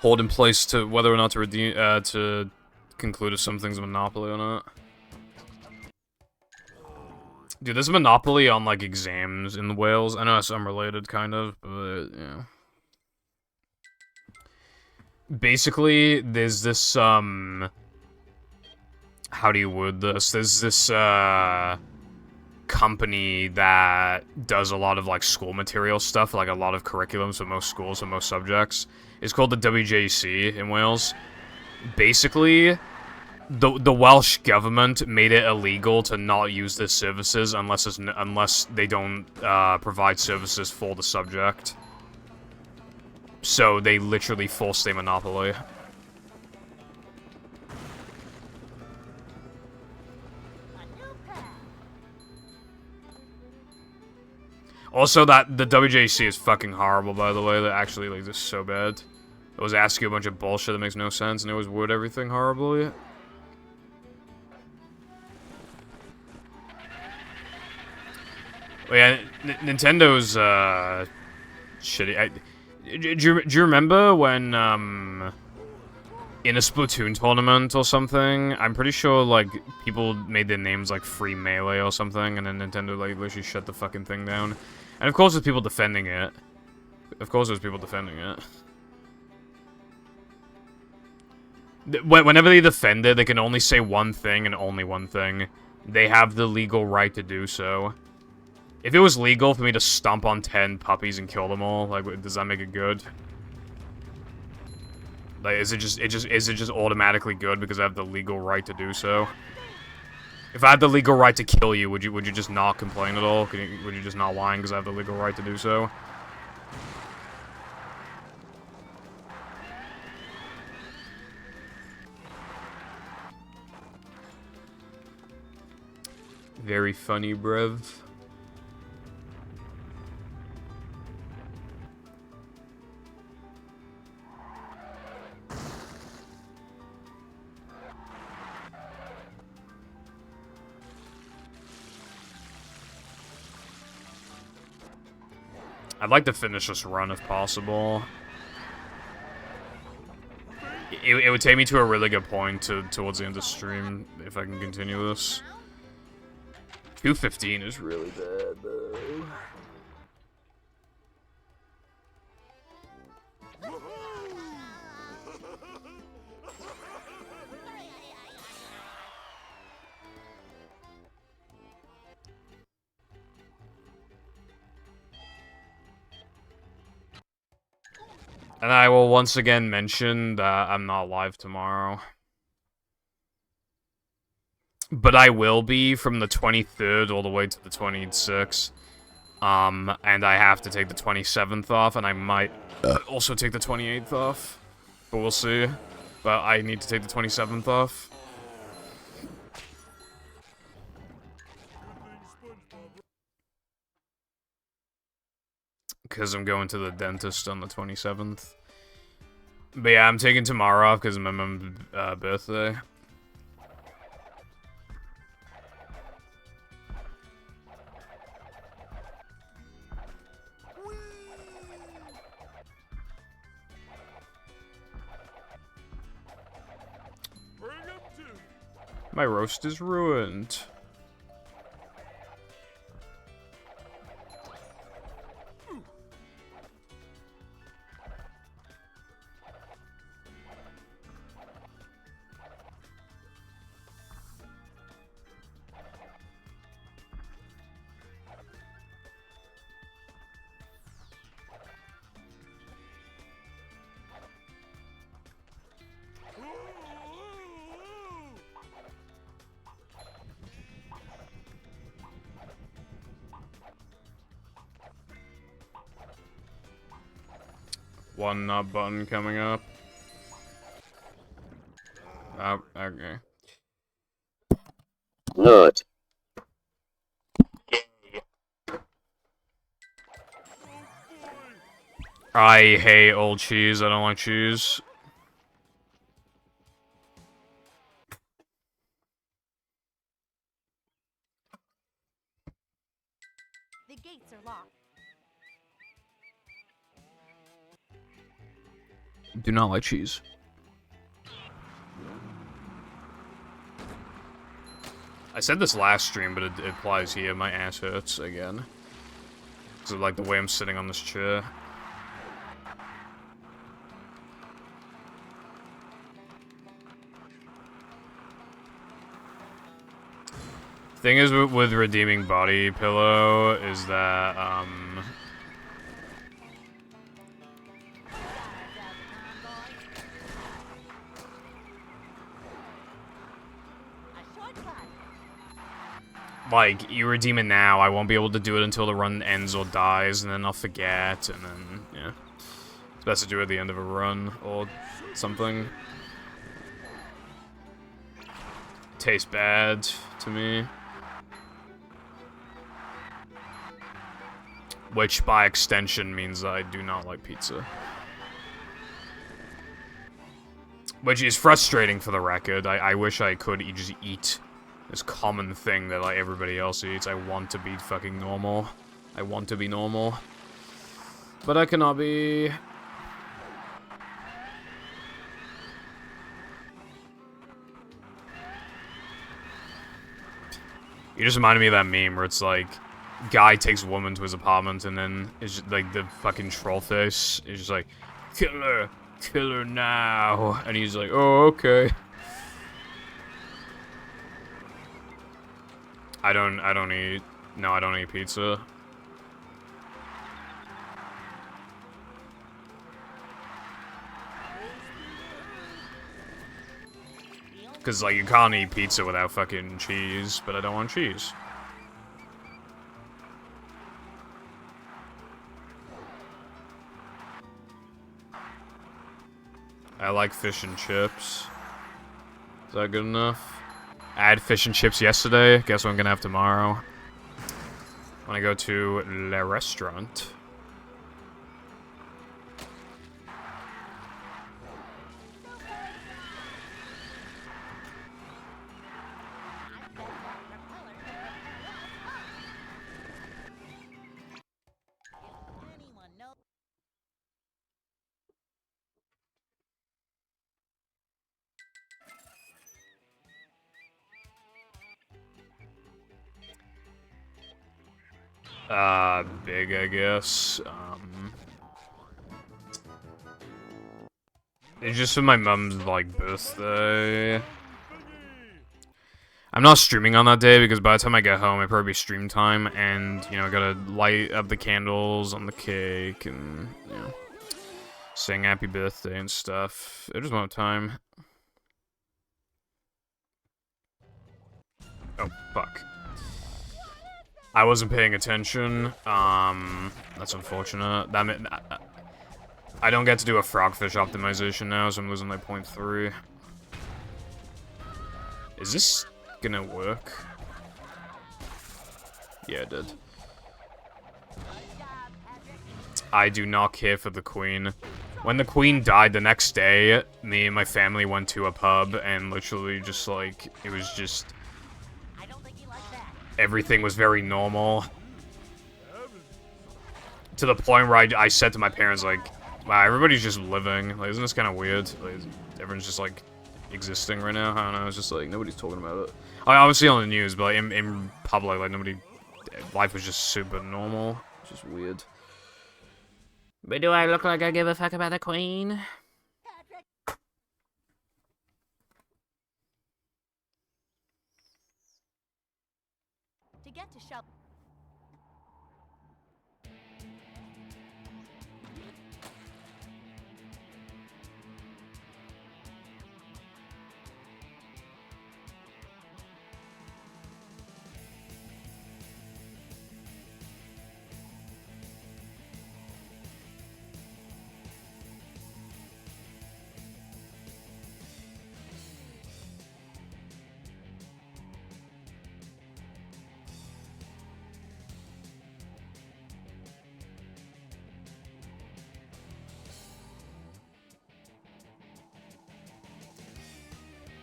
hold in place to whether or not to redeem, to conclude if something's a monopoly or not. Dude, there's a monopoly on, like, exams in Wales. I know it's unrelated, kind of, but, yeah. Basically, there's this, how do you word this? There's this, company that does a lot of, like, school material stuff, like a lot of curriculums for most schools and most subjects. It's called the WJC in Wales. Basically, the Welsh government made it illegal to not use their services unless they don't provide services for the subject. So they literally forced a monopoly. Also, that the WJC is fucking horrible, by the way. That actually, like, this is so bad. It was asking you a bunch of bullshit that makes no sense, and it was word everything horribly. Well, yeah, Nintendo's, shitty. Do you remember when, in a Splatoon tournament or something, I'm pretty sure, like, people made their names, like, Free Melee or something, and then Nintendo, like, literally shut the fucking thing down. And of course there's people defending it. Of course there's people defending it. Whenever they defend it, they can only say one thing and only one thing. They have the legal right to do so. If it was legal for me to stomp on 10 puppies and kill them all, like, does that make it good? Like, is it just automatically good because I have the legal right to do so? If I had the legal right to kill you, would you just not complain at all? Would you just not whine because I have the legal right to do so? Very funny, bruv. I'd like to finish this run if possible. It would take me to a really good point towards the end of the stream if I can continue this. 2:15 is really bad, though. And I will once again mention that I'm not live tomorrow. But I will be from the 23rd all the way to the 26th. And I have to take the 27th off, and I might also take the 28th off. But we'll see. But I need to take the 27th off. Because I'm going to the dentist on the 27th. But yeah, I'm taking tomorrow off because of my mom's birthday. My roast is ruined. One button coming up. Oh, okay. Nut. I hate old cheese. I don't like cheese. The gates are locked. Do not like cheese. I said this last stream, but it applies here. My ass hurts again. Because of, like, the way I'm sitting on this chair. Thing is with redeeming body pillow is that, like, you redeem it now, I won't be able to do it until the run ends or dies, and then I'll forget, and then, yeah. It's best to do it at the end of a run, or something. Tastes bad to me. Which, by extension, means I do not like pizza. Which is frustrating for the record. I wish I could just eat this common thing that, like, everybody else eats. I want to be fucking normal. I want to be normal. But I cannot be. You just reminded me of that meme where it's like, guy takes woman to his apartment and then it's just, like, the fucking troll face is just like, kill her now, and he's like, oh, okay. I don't eat pizza. Cause, like, you can't eat pizza without fucking cheese, but I don't want cheese. I like fish and chips. Is that good enough? I had fish and chips yesterday. Guess what I'm gonna have tomorrow? When I go to Le Restaurant. Big, I guess. It's just for my mom's, like, birthday. I'm not streaming on that day because by the time I get home, it'll probably be stream time, and, you know, I gotta light up the candles on the cake, and, you know, sing happy birthday and stuff. It just won't have time. Oh, fuck. I wasn't paying attention. That's unfortunate. That meant I don't get to do a frogfish optimization now, so I'm losing like 0.3. Is this gonna work? Yeah, it did. I do not care for the queen. When the queen died the next day, me and my family went to a pub and literally just like, it was just... everything was very normal. To the point where I said to my parents, like, wow, everybody's just living. Like, isn't this kind of weird? Like, everyone's just, like, existing right now. I don't know, it's just, like, nobody's talking about it. I obviously on the news, but like, in public, like, nobody... life was just super normal. It's just weird. But do I look like I give a fuck about the queen? To get to Shell.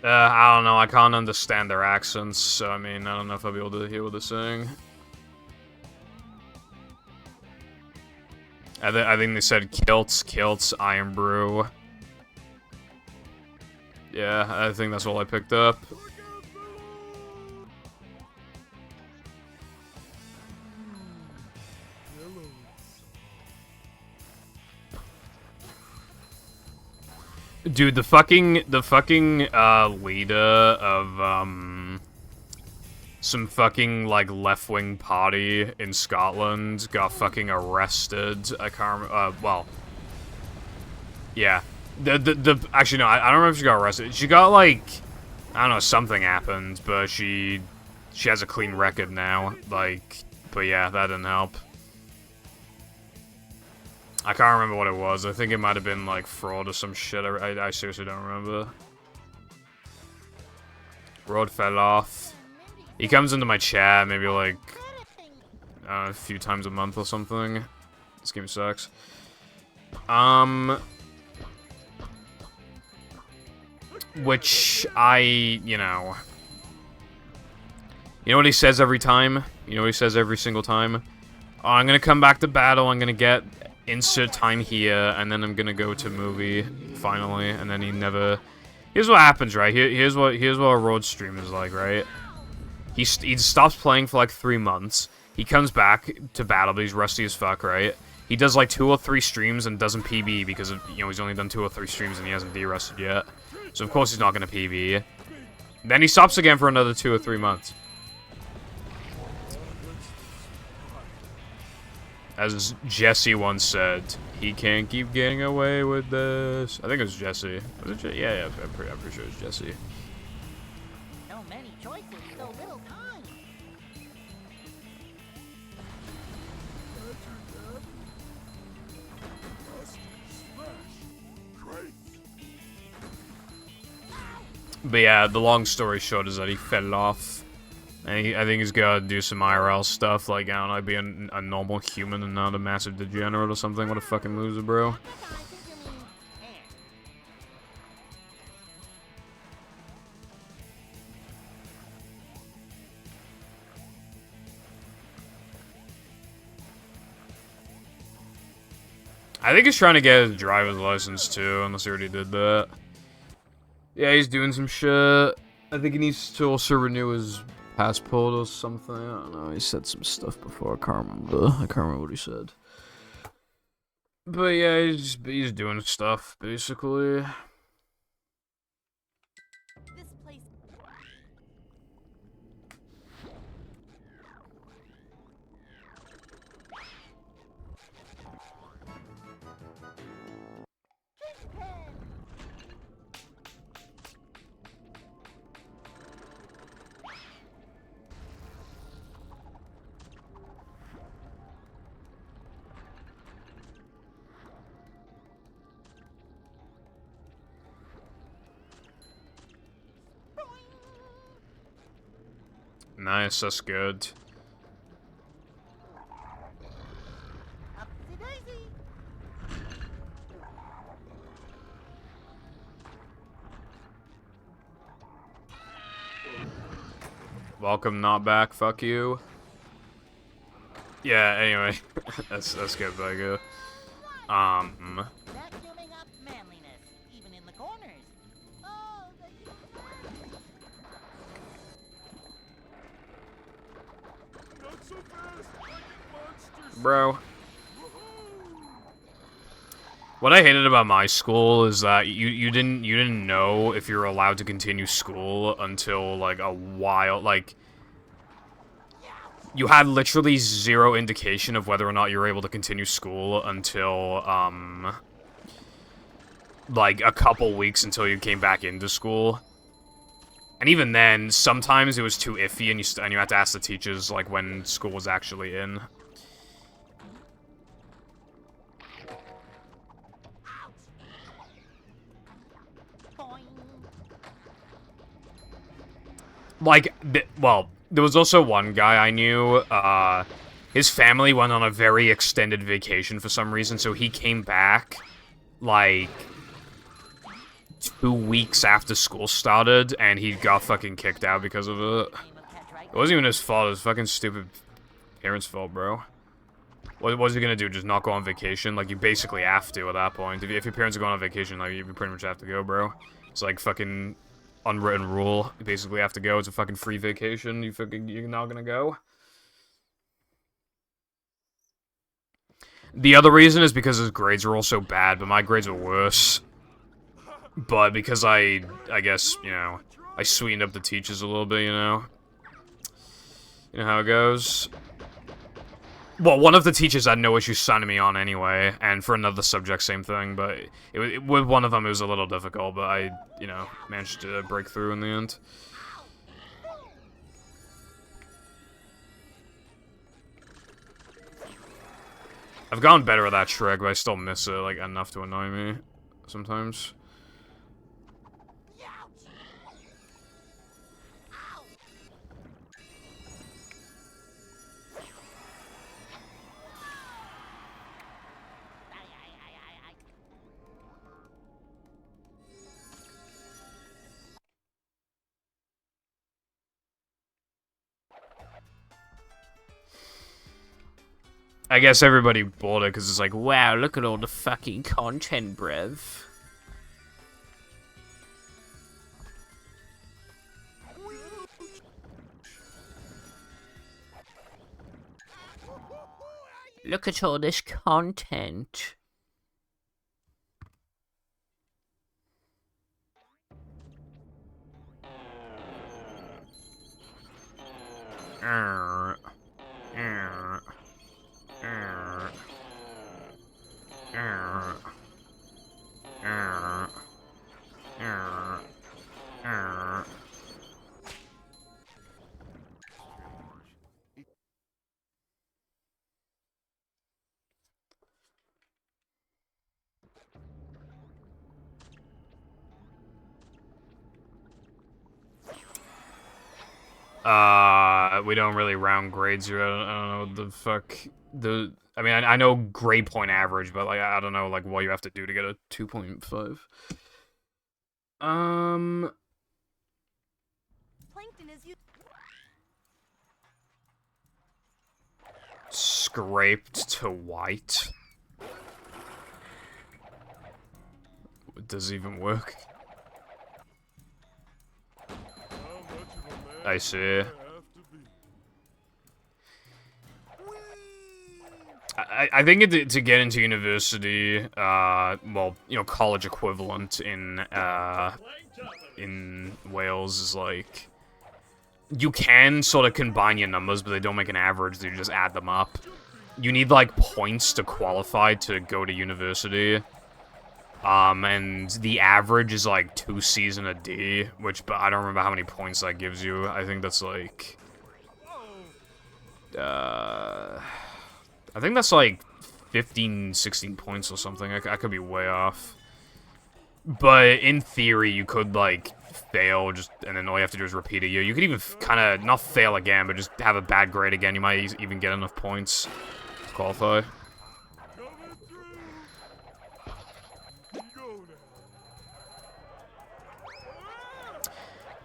I don't know, I can't understand their accents, so I mean, I don't know if I'll be able to hear what they're saying. I think they said kilts, iron brew. Yeah, I think that's all I picked up. Dude, the fucking leader of some fucking like left-wing party in Scotland got fucking arrested. I can't well, yeah. Actually no, I don't remember if she got arrested. She got like, I don't know, something happened, but she has a clean record now. Like, but yeah, that didn't help. I can't remember what it was. I think it might have been, like, fraud or some shit. I seriously don't remember. Road fell off. He comes into my chat maybe, like, a few times a month or something. This game sucks. Which you know... You know what he says every time? You know what he says every single time? Oh, I'm gonna come back to battle, I'm gonna get... insert time here, and then I'm gonna go to movie finally, and then he never. Here's what happens, right? Here's what a road stream is like, right? He stops playing for like 3 months. He comes back to battle, but he's rusty as fuck, right? He does like 2 or 3 streams and doesn't PB because of, you know, he's only done 2 or 3 streams and he hasn't de-rusted yet. So of course he's not gonna PB. Then he stops again for another 2 or 3 months. As Jesse once said, he can't keep getting away with this. I think it was Jesse. Was it yeah, I'm pretty sure it was Jesse. So many choices, so little time. But yeah, the long story short is that he fell off. And I think he's gotta do some IRL stuff, like, I don't know, be a normal human and not a massive degenerate or something. What a fucking loser, bro. I think he's trying to get his driver's license, too, unless he already did that. Yeah, he's doing some shit. I think he needs to also renew his passport or something. I don't know. He said some stuff before. I can't remember what he said. But yeah, he's doing stuff basically. This place. Nice, that's good. Upsy daisy. Welcome, not back. Fuck you. Yeah. Anyway, that's good, but good. Vacuuming up manliness, even in the corners. Oh, Not so fast! I get monsters! Bro. What I hated about my school is that you didn't know if you were allowed to continue school until like a while. Like, you had literally zero indication of whether or not you were able to continue school until like a couple weeks until you came back into school. And even then, sometimes it was too iffy, and you had to ask the teachers like when school was actually in. Like, well, there was also one guy I knew, his family went on a very extended vacation for some reason, so he came back, like, 2 weeks after school started, and he got fucking kicked out because of it. It wasn't even his fault, it was fucking stupid parents' fault, bro. What was he gonna do, just not go on vacation? Like, you basically have to at that point. If your parents are going on vacation, like, you pretty much have to go, bro. It's like fucking unwritten rule. You basically have to go. It's a fucking free vacation. You're not gonna go. The other reason is because his grades were all so bad, but my grades were worse. But because I guess, you know, I sweetened up the teachers a little bit, you know? You know how it goes? Well, one of the teachers had no issue signing me on anyway, and for another subject, same thing, but with one of them, it was a little difficult, but I, you know, managed to break through in the end. I've gotten better at that trick, but I still miss it, like, enough to annoy me sometimes. I guess everybody bought it because it's like, wow, look at all the fucking content, bruv. Look at all this content. We don't really round grades here. I don't know what the fuck. I mean, I know grade point average, but, like, I don't know, like, what you have to do to get a 2.5. Plankton is Scraped to white. Does it even work? I see. I think to get into university, well, you know, college equivalent in Wales is like, you can sort of combine your numbers, but they don't make an average, you just add them up. You need, like, points to qualify to go to university. And the average is like 2 C's and a D, which, but I don't remember how many points that gives you. I think that's like, I think that's like 15, 16 points or something. I could be way off. But in theory, you could, like, fail, and then all you have to do is repeat a year. You could even kind of, not fail again, but just have a bad grade again. You might even get enough points to qualify.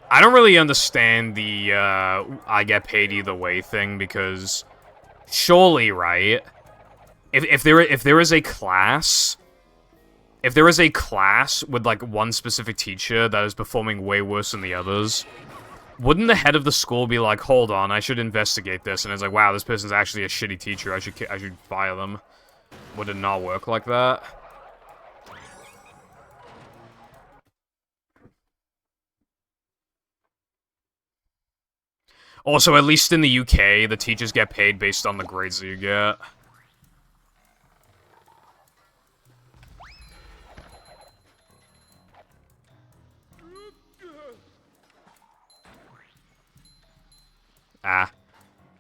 I don't really understand the, I get paid either way thing, because surely, right, if there is a class... If there is a class with, like, one specific teacher that is performing way worse than the others, wouldn't the head of the school be like, hold on, I should investigate this, and it's like, wow, this person's actually a shitty teacher, I should fire them? Would it not work like that? Also, at least in the UK, the teachers get paid based on the grades that you get.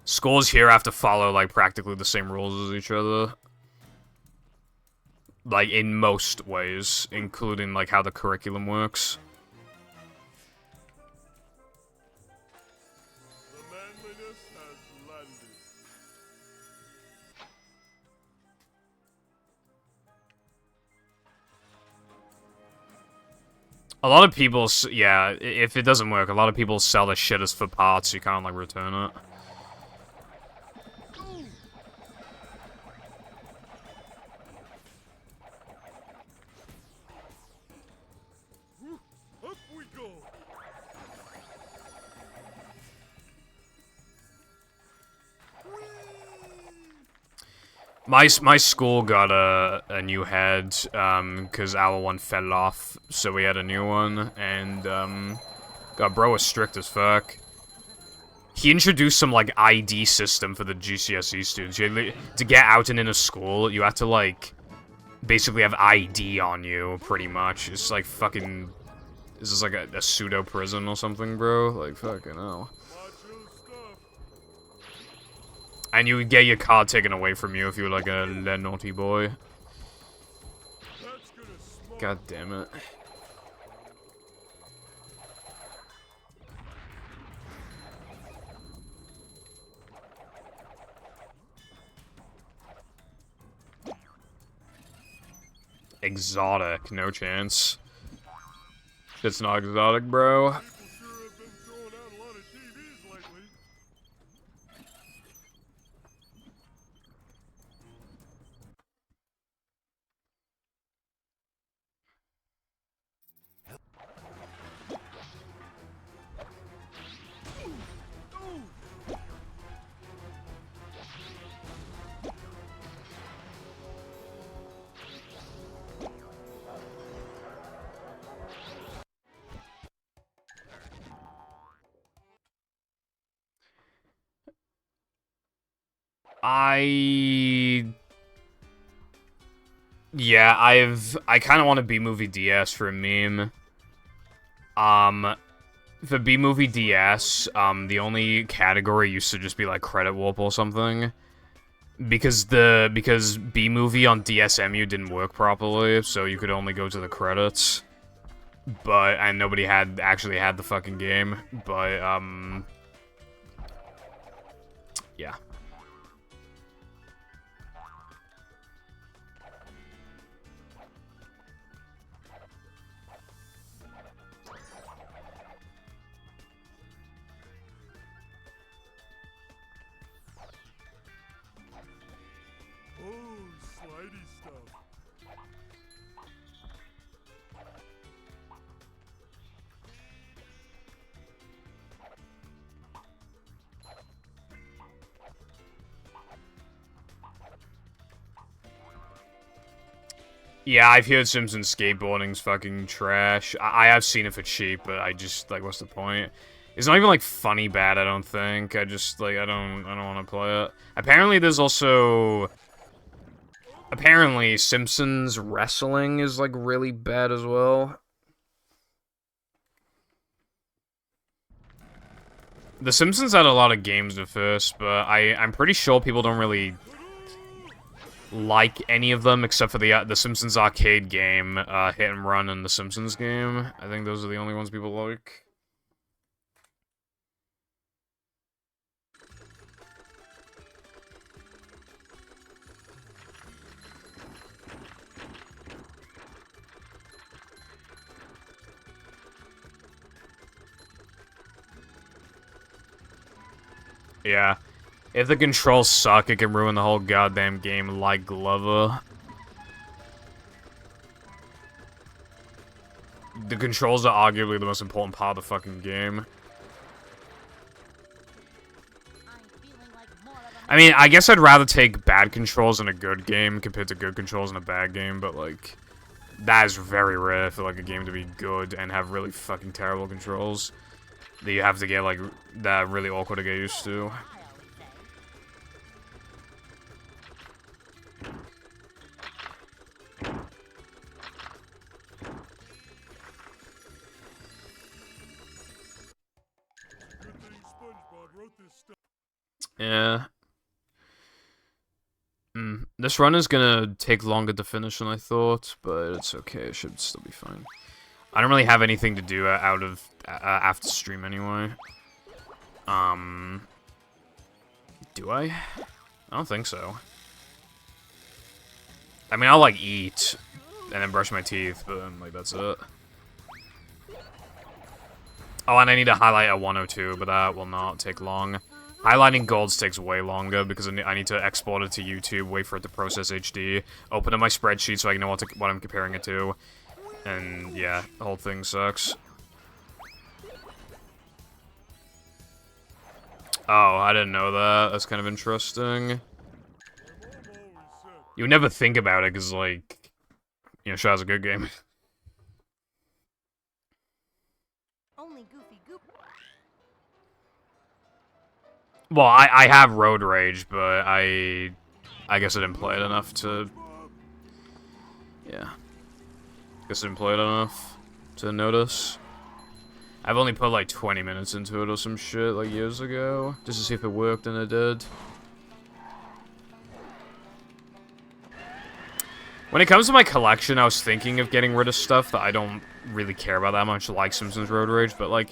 Schools here have to follow, like, practically the same rules as each other. Like, in most ways, including, like, how the curriculum works. The manliness has landed. A lot of people, yeah, if it doesn't work, a lot of people sell their shit as for parts, so you can't, like, return it. Up we go. My school got a new head, because our one fell off, so we had a new one, and, God, bro was strict as fuck. He introduced some, like, ID system for the GCSE students. To get out and in a school, you have to, like, basically have ID on you, pretty much. It's like fucking... Is this like a pseudo-prison or something, bro? Like, fucking hell. And you would get your card taken away from you if you were like a naughty boy. God damn it. Exotic, no chance. It's not exotic, bro. People sure have been throwing out a lot of TVs lately. Yeah, I kind of want a B-movie DS for a meme. For B-movie DS, the only category used to just be like credit warp or something. Because B-movie on DSMU didn't work properly, so you could only go to the credits. And nobody actually had the fucking game. But, yeah. Oh, slidey stuff. Yeah, I've heard Simpsons skateboarding's fucking trash. I have seen it for cheap, but I just, like, what's the point? It's not even, like, funny bad, I don't think. I just, like, I don't want to play it. Apparently there's also... Apparently Simpsons wrestling is, like, really bad as well. The Simpsons had a lot of games at first, but I'm pretty sure people don't really like any of them except for the Simpsons arcade game, Hit and Run, and the Simpsons game. I think those are the only ones people like. Yeah. If the controls suck, it can ruin the whole goddamn game, like Glover. The controls are arguably the most important part of the fucking game. I mean, I guess I'd rather take bad controls in a good game compared to good controls in a bad game, but, like, that is very rare for, like, a game to be good and have really fucking terrible controls that you have to get, like, that really awkward to get used to. Yeah. This run is gonna take longer to finish than I thought, but it's okay. It should still be fine. I don't really have anything to do out of after stream anyway. Do I? I don't think so. I mean, I'll like eat and then brush my teeth, but then like that's it. Oh, and I need to highlight a 102, but that will not take long. Highlighting golds takes way longer because I need to export it to YouTube, wait for it to process HD, open up my spreadsheet so I can know what I'm comparing it to, and yeah, the whole thing sucks. Oh, I didn't know that. That's kind of interesting. You would never think about it because, like, you know, Shaw's a good game. Well, I have Road Rage, but I guess I didn't play it enough to... Yeah. Guess I didn't play it enough to notice. I've only put like 20 minutes into it or some shit, like years ago, just to see if it worked, and it did. When it comes to my collection, I was thinking of getting rid of stuff that I don't really care about that much, like Simpsons Road Rage, but like,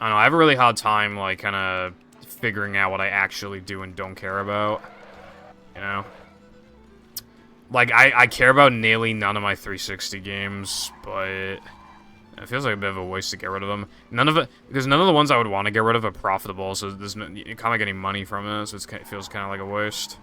I don't know, I have a really hard time, like, kind of figuring out what I actually do and don't care about, you know? Like, I care about nearly none of my 360 games, but it feels like a bit of a waste to get rid of them. Because none of the ones I would want to get rid of are profitable, so there's no, you can't make any money from it, so it feels kind of like a waste.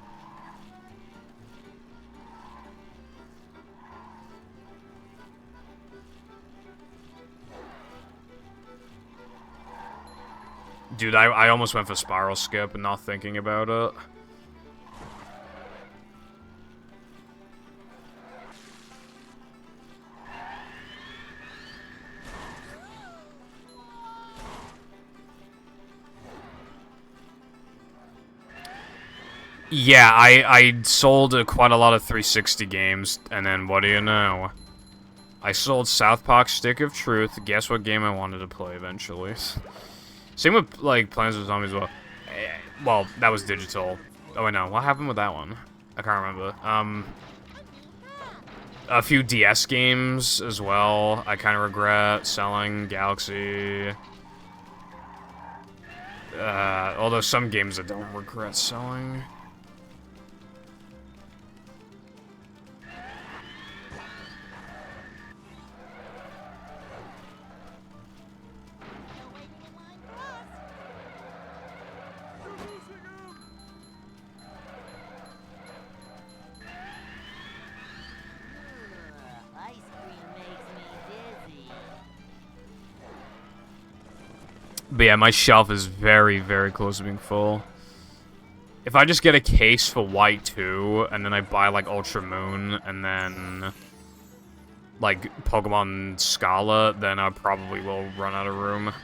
Dude, I almost went for Spiral Skip and not thinking about it. Yeah, I sold quite a lot of 360 games, and then what do you know? I sold South Park Stick of Truth. Guess what game I wanted to play eventually? Same with, like, Plants vs. Zombies as well. Well, that was digital. Oh, wait, no. What happened with that one? I can't remember. A few DS games as well. I kind of regret selling Galaxy. Although some games I don't regret selling. But yeah, my shelf is very, very close to being full. If I just get a case for White 2, and then I buy, like, Ultra Moon, and then, like, Pokemon Scarlet, then I probably will run out of room.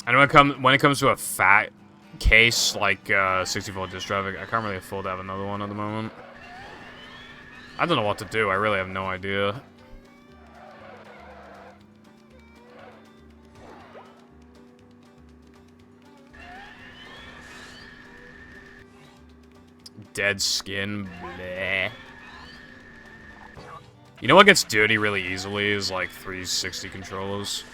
And when it comes to a fat case, like, 64 disc drive, I can't really afford to have another one at the moment. I don't know what to do, I really have no idea. dead skin. Bleh. You know what gets dirty really easily is like 360 controllers.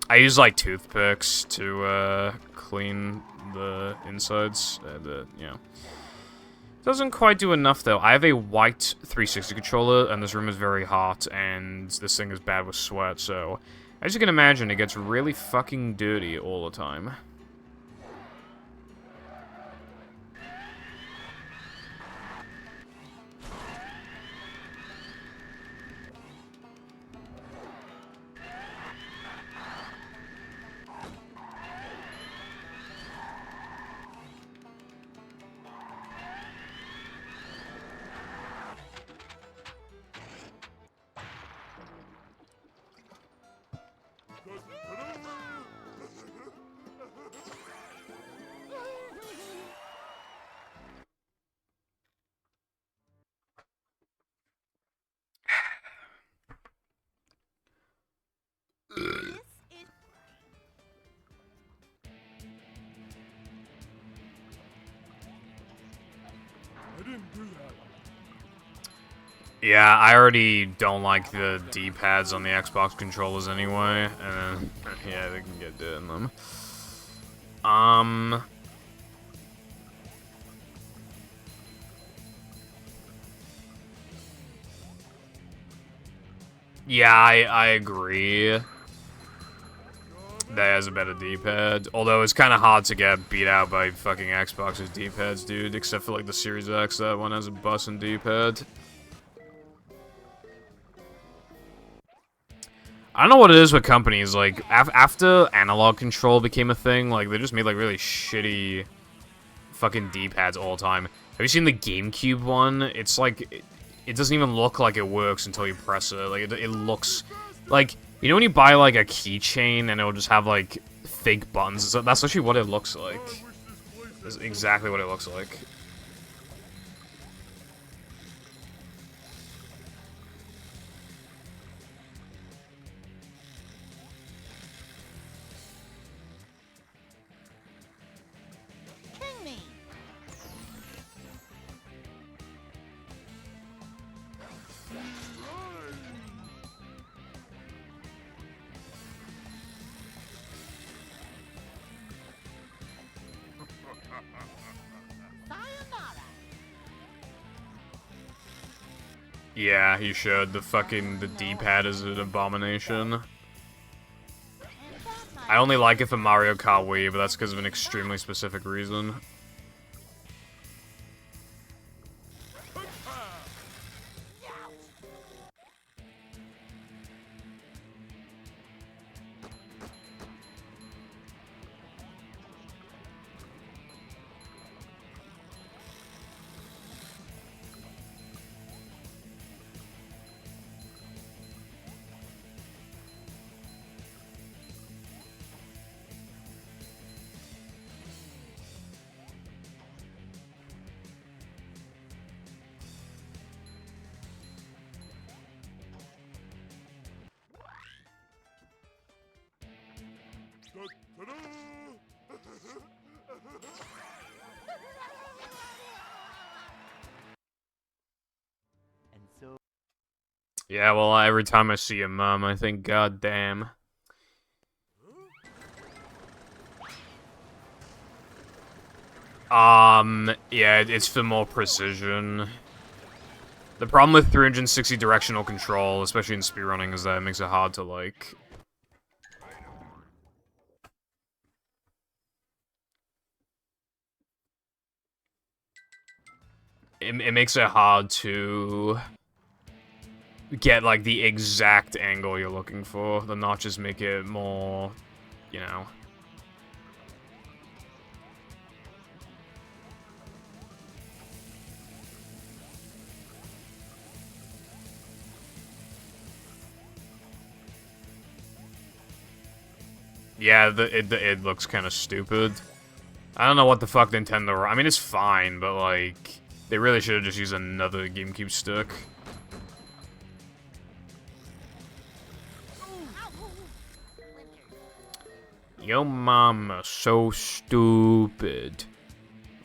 I use like toothpicks to clean the insides. Yeah. Doesn't quite do enough though. I have a white 360 controller, and this room is very hot, and this thing is bad with sweat. So, as you can imagine, it gets really fucking dirty all the time. Yeah, I already don't like the D-pads on the Xbox controllers anyway, and yeah, they can get dirty in them. Yeah, I agree. That has a better D-pad. Although it's kind of hard to get beat out by fucking Xbox's D-pads, dude. Except for like the Series X, that one has a bussin' D-pad. I don't know what it is with companies, like, after analog control became a thing, like, they just made, like, really shitty fucking D-pads all the time. Have you seen the GameCube one? It's like, it doesn't even look like it works until you press it. Like, it looks, like, you know when you buy, like, a keychain and it'll just have, like, fake buttons? So that's actually what it looks like. That's exactly what it looks like. Yeah, he should. The D-pad is an abomination. I only like it for Mario Kart Wii, but that's because of an extremely specific reason. Yeah, well, every time I see your mom, I think, God damn. Yeah, it's for more precision. The problem with 360 directional control, especially in speedrunning, is that it makes it hard to, like... It makes it hard to get, like, the exact angle you're looking for. The notches make it more, you know... Yeah, it looks kind of stupid. I don't know what the fuck Nintendo... I mean, it's fine, but, like... They really should have just used another GameCube stick. When Yo mama so stupid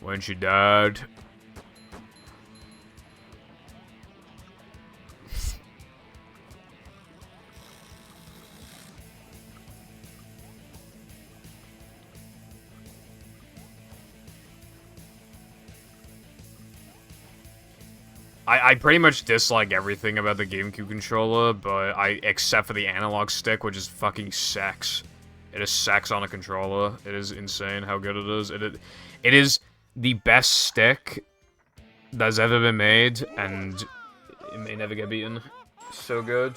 when she died. I pretty much dislike everything about the GameCube controller, but except for the analog stick, which is fucking sex. It is sex on a controller. It is insane how good it is. It is the best stick that's ever been made, and it may never get beaten. So good.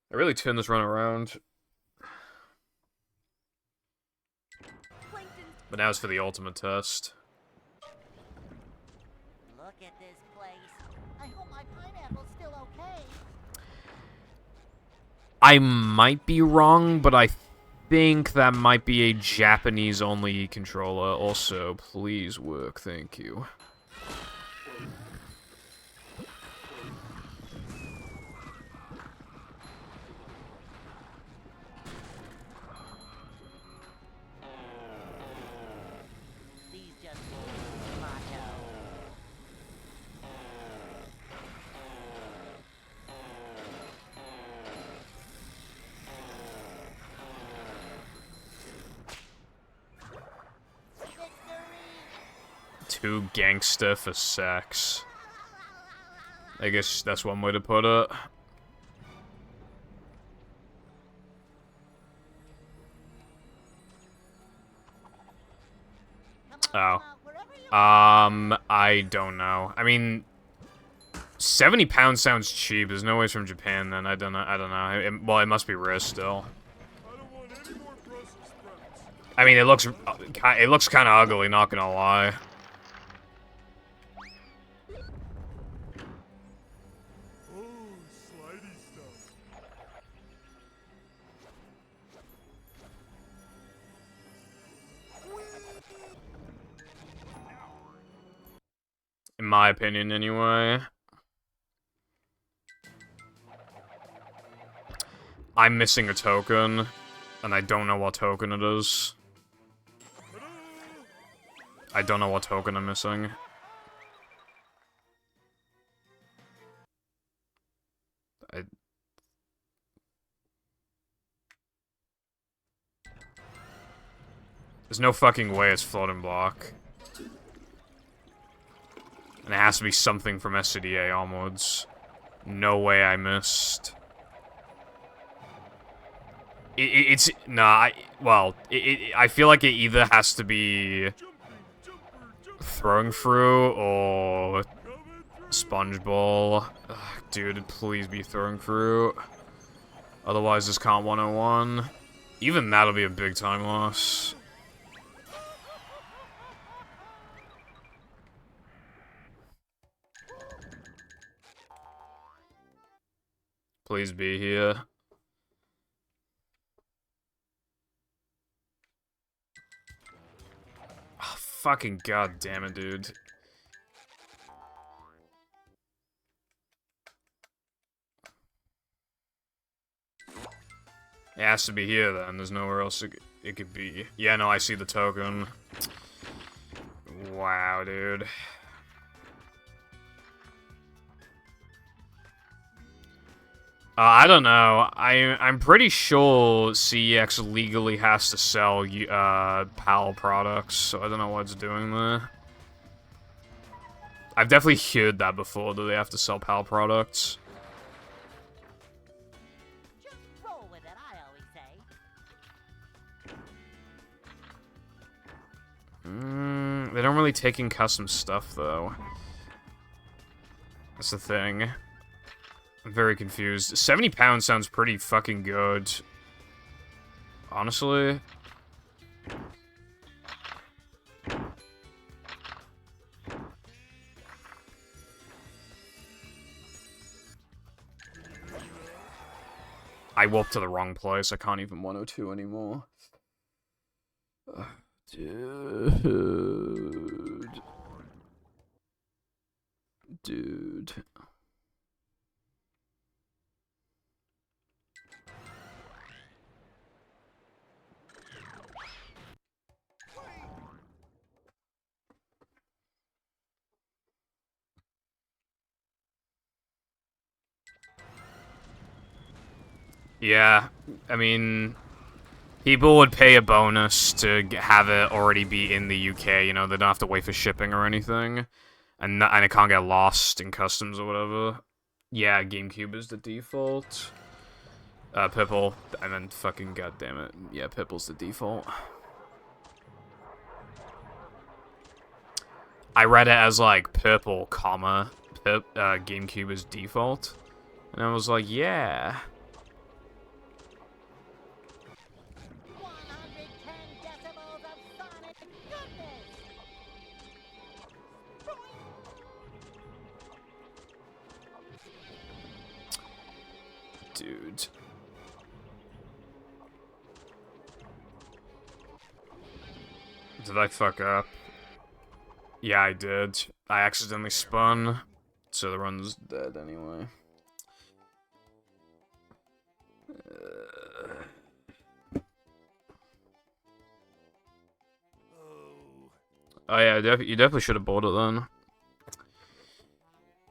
I really turned this run around. But now it's for the ultimate test. Look at this place. I hope my pineapple's still okay. I might be wrong, but I think that might be a Japanese-only controller. Also, please work, thank you. These just tomato. Too gangster for sex. I guess that's one way to put it. Oh. I don't know. I mean, 70 pounds sounds cheap. There's no way it's from Japan then. I don't know. Well, it must be rare still. I don't want any more Brussels sprouts. I mean, it looks kind of ugly, not gonna lie. Oh, slidey stuff. In my opinion, anyway. I'm missing a token, and I don't know what token it is. I don't know what token I'm missing. There's no fucking way it's floating block. And it has to be something from SCDA onwards. No way I missed. It's... Nah, I feel like it either has to be throwing through or sponge ball. Ugh, dude, please be throwing through. Otherwise, this can't 101. Even that'll be a big time loss. Please be here. Oh, fucking god damn it, dude. It has to be here then. There's nowhere else it could be. Yeah, no, I see the token. Wow, dude. I don't know. I'm pretty sure CEX legally has to sell PAL products, so I don't know what it's doing there. I've definitely heard that before, that they have to sell PAL products. Just roll with it, I always say. They don't really take in custom stuff, though. That's the thing. I'm very confused. 70 pounds sounds pretty fucking good. Honestly. I warped to the wrong place. I can't even 102 anymore. Dude. Dude. Yeah, I mean, people would pay a bonus to have it already be in the UK, you know, they don't have to wait for shipping or anything. And it can't get lost in customs or whatever. Yeah, GameCube is the default. Purple, I meant fucking goddammit. Yeah, purple's the default. I read it as like purple, comma, GameCube is default. And I was like, yeah. 110 decibels of sonic goodness! Dude. Did I fuck up? Yeah, I did. I accidentally spun, so the run's dead anyway. Oh yeah, you definitely should have bought it then.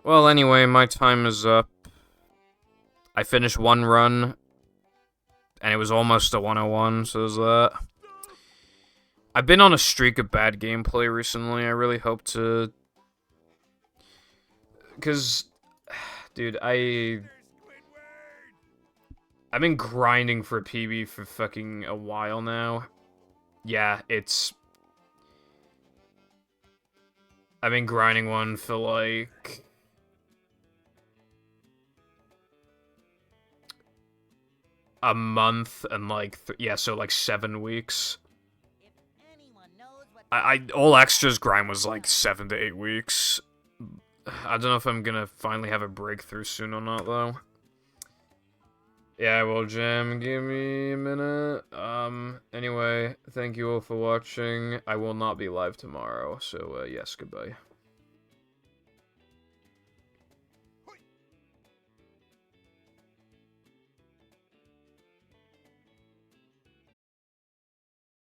Well, anyway, my time is up. I finished one run, and it was almost a 101, so there's that. I've been on a streak of bad gameplay recently. I really hope to... Because, dude, I've been grinding for a PB for fucking a while now. Yeah, I've been grinding one for, like... a month and, like, so, like, 7 weeks. All extras grind was, like, 7 to 8 weeks. I don't know if I'm gonna finally have a breakthrough soon or not, though. Yeah, well, Jam, give me a minute. Anyway, thank you all for watching. I will not be live tomorrow, so, yes, goodbye.